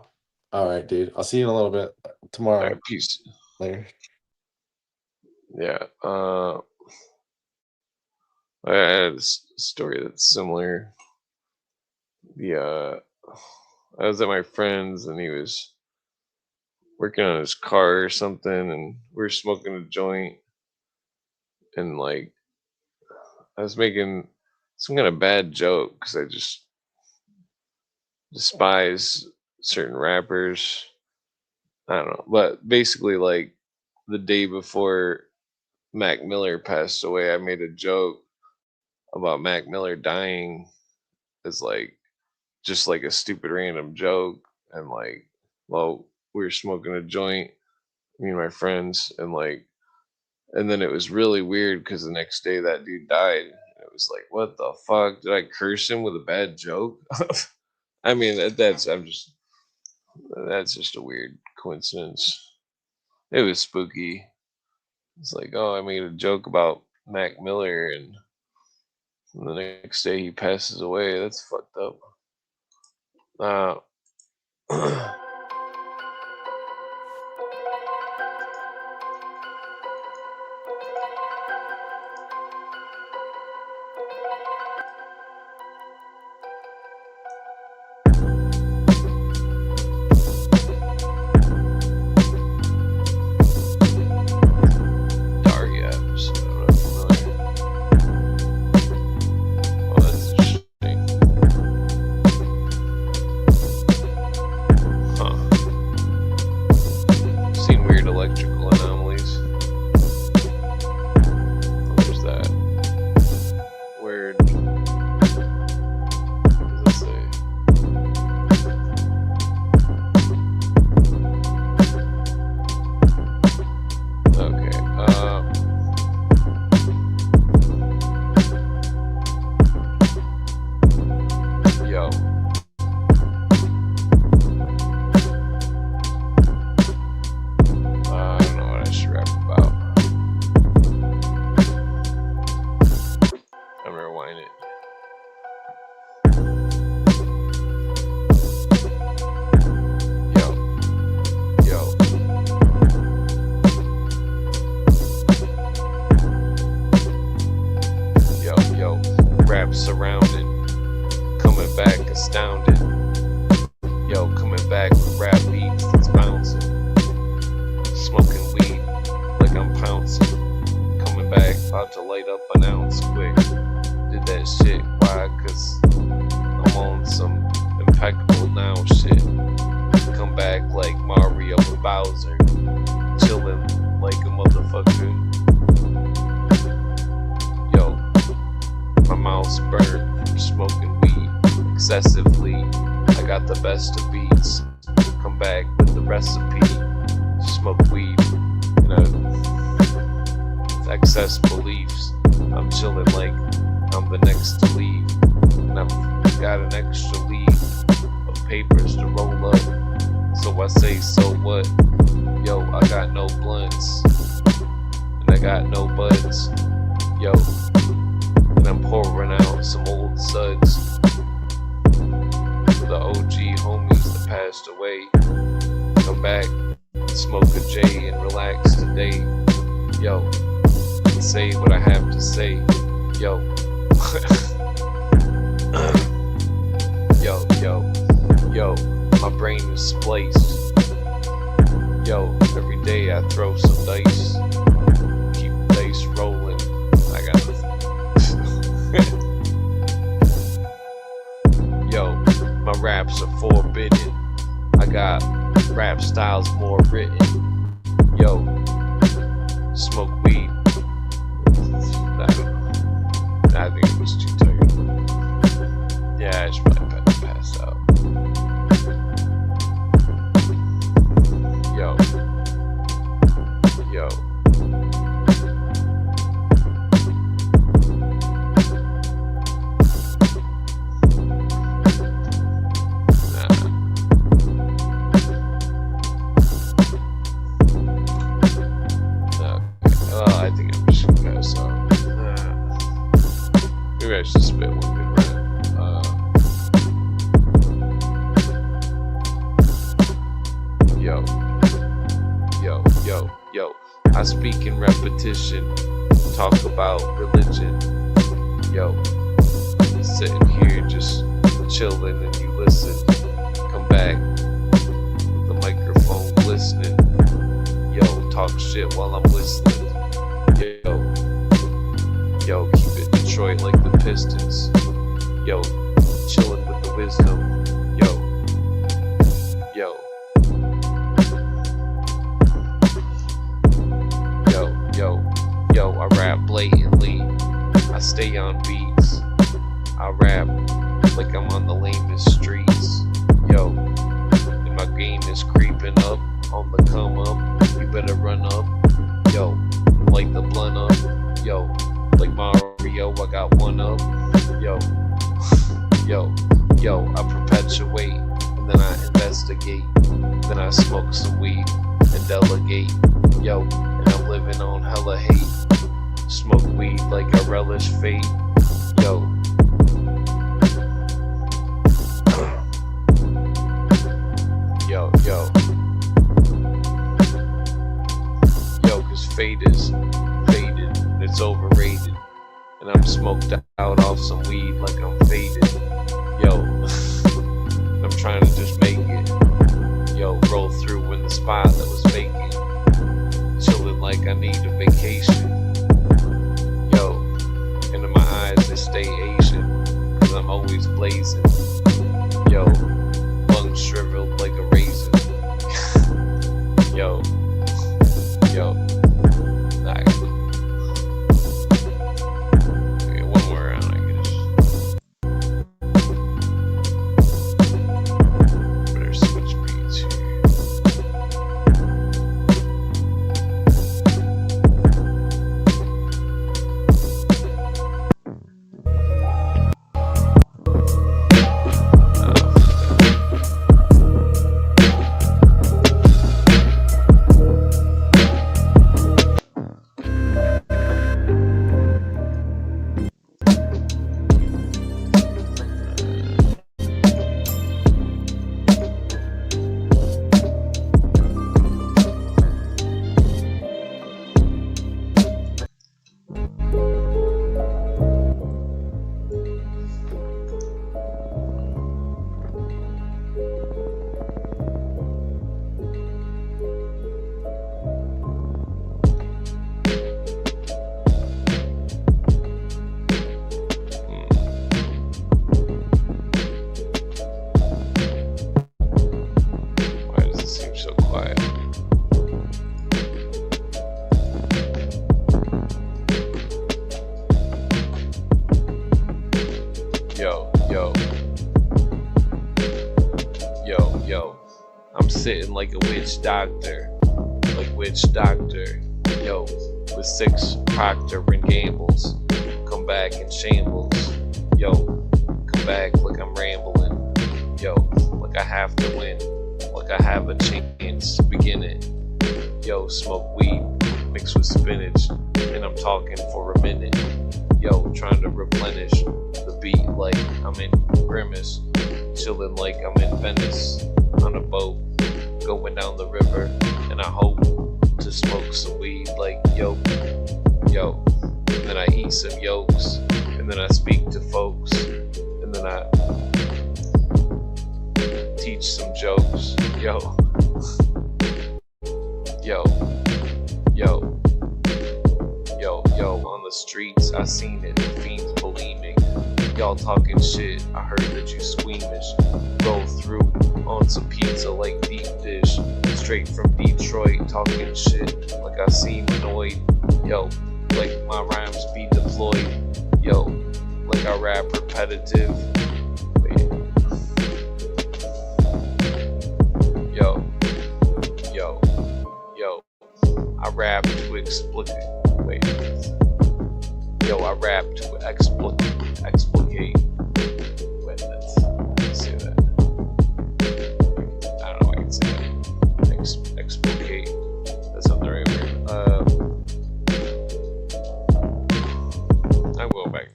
All right, dude. I'll see you in a little bit tomorrow. All right, peace. Later. Yeah. I had a story that's similar. I was at my friend's and he was working on his car or something, and we were smoking a joint, and like I was making some kind of bad joke because I just despise certain rappers. I don't know, but basically, like the day before Mac Miller passed away, I made a joke about Mac Miller dying as like just like a stupid random joke, and like, well, we were smoking a joint, me and my friends, and like, and then it was really weird because the next day that dude died. And it was like, what the fuck? Did I curse him with a bad joke? I mean, that's just a weird coincidence. It was spooky. It's like, oh, I made a joke about Mac Miller, and the next day he passes away. That's fucked up. back astounded. Yo, coming back with rap beats that's bouncing. Smoking weed like I'm pouncing. Coming back, about to light up an ounce quick. Did that shit, why? Cause I'm on some impeccable now shit. Come back like Mario and Bowser. Chillin' like a motherfucker. Yo, my mouth's burnt from smoking weed excessively. I got the best of beats. Come back with the recipe. Smoke weed, you know, with excess beliefs. I'm chillin' like I'm the next to leave. And I've got an extra leaf of papers to roll up. So I say, so what? Yo, I got no blunts. And I got no buds. Yo, and I'm pouring out some old suds. The OG homies that passed away. Come back, smoke a J and relax today. Yo, and say what I have to say. Yo. Yo, my brain is spliced. Yo, every day I throw some dice. Keep the dice rolling. I got Yo, my raps are forbidden. I got rap styles more written. Yo, smoke weed. I think it was too tired. Yeah, I should probably pass out. Yo. I think I'm just gonna pass out. Maybe I should spit one good rap. Yo. I speak in repetition. Talk about religion. Yo. Sitting here just chilling and you listen. Come back with the microphone glistening. Yo, talk shit while I'm whistling. Yo, keep it Detroit like the Pistons. Yo, chillin' with the wisdom. Yo, I rap blatantly. I stay on beats. I rap like I'm on the lamest streets. Yo, and my game is creeping up on the come up. You better run up. Yo, light the blunt up. Yo, like Mario, I got one up. Yo, I perpetuate, and then I investigate. Then I smoke some weed and delegate. Yo, and I'm living on hella hate. Smoke weed like I relish fate. Yo. Yo, cause fate is faded, and it's overrated. And I'm smoked out off some weed like I'm faded. Yo, I'm trying to just make it. Yo, roll through in the spot that was vacant. Chillin' like I need a vacation. Yo, and in my eyes they stay Asian, cause I'm always blazing. Yo, lungs shriveled like a raisin. Yo. Nah, okay, one more round, I guess. Better switch beats here. Yo, I'm sitting like a witch doctor, yo, with 6 Procter and Gambles, come back in shambles, yo, come back like I'm rambling, yo, like I have to win, like I have a chance to begin it, yo, smoke weed mixed with spinach, and I'm talking for a minute, yo, trying to replenish the beat like I'm in Grimace, chilling like I'm in Venice, on a boat, going down the river, and I hope to smoke some weed like yo, and then I eat some yolks, and then I speak to folks, and then I teach some jokes, yo, on the streets, I seen it, fiends bulimic, y'all talking shit, I heard that you squeamish, roll through on some pizza like deep dish, straight from Detroit, talking shit like I seem annoyed, yo, like my rhymes be deployed, yo, like I rap repetitive, I rap to explicate, I rap to explicate, let's say that, I don't know why I can say that, explicate, that's not the right word, I'm going back.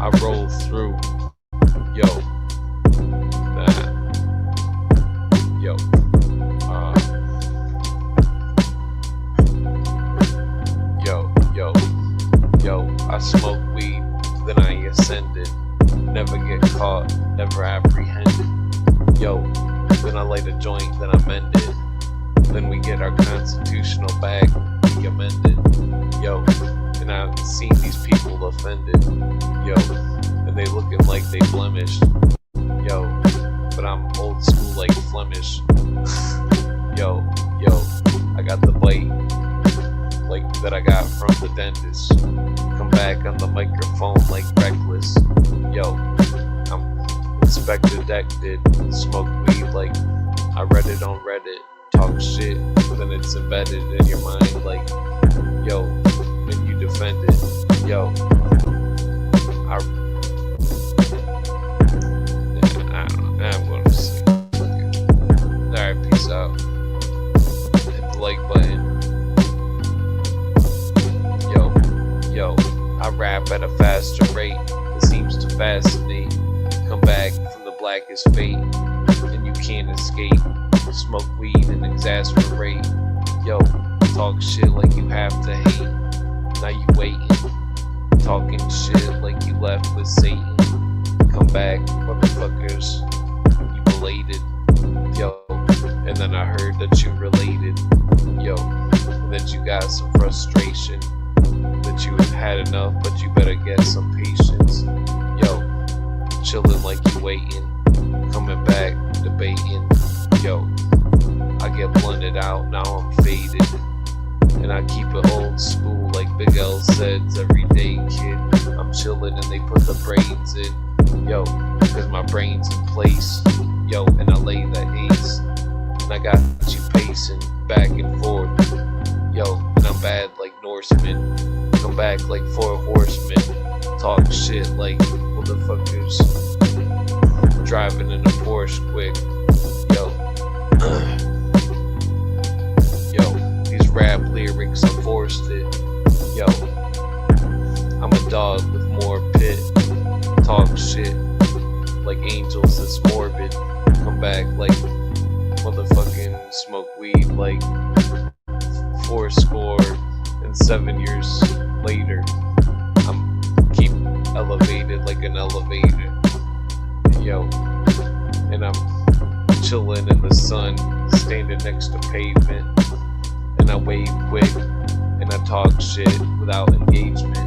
I roll through, I smoke weed, then I ascended, never get caught, never apprehended, then I light a joint, then I mend it, then we get our constitutional bag, we amended, and I've seen these people offended, and they looking like they blemished, but I'm old school like Flemish, I got the bite, like that I got from the dentist, come back on the microphone like reckless, I'm Inspector Deck did, smoke weed like I read it on Reddit, talk shit, then it's embedded in your mind like, then you defend it, I'm going to see. Alright, peace out. Hit the like button. I rap at a faster rate that seems to fascinate. Come back from the blackest fate, and you can't escape. Smoke weed and exasperate. Talk shit like you have to hate. Now you waiting, talking shit like you left with Satan. Come back, motherfuckers, you belated, and then I heard that you related, and that you got some frustration, that you had enough, but you better get some patience, chilling like you waiting, coming back, debating, I get blunted out, now I'm faded, and I keep it old school like Big L said, everyday kid, I'm chilling and they put the brains in, cause my brain's in place, and I lay the ace, and I got you pacing back and forth, and I'm bad like Norsemen, come back like 4 horsemen, talk shit like motherfuckers, driving in a Porsche quick, these rap lyrics, I forced it, I'm a dog with more pit, talk shit like angels that's morbid, come back like motherfucking smoke weed like 7 years later, I'm keep elevated like an elevator, and I'm chilling in the sun, standing next to pavement, and I wave quick, and I talk shit without engagement,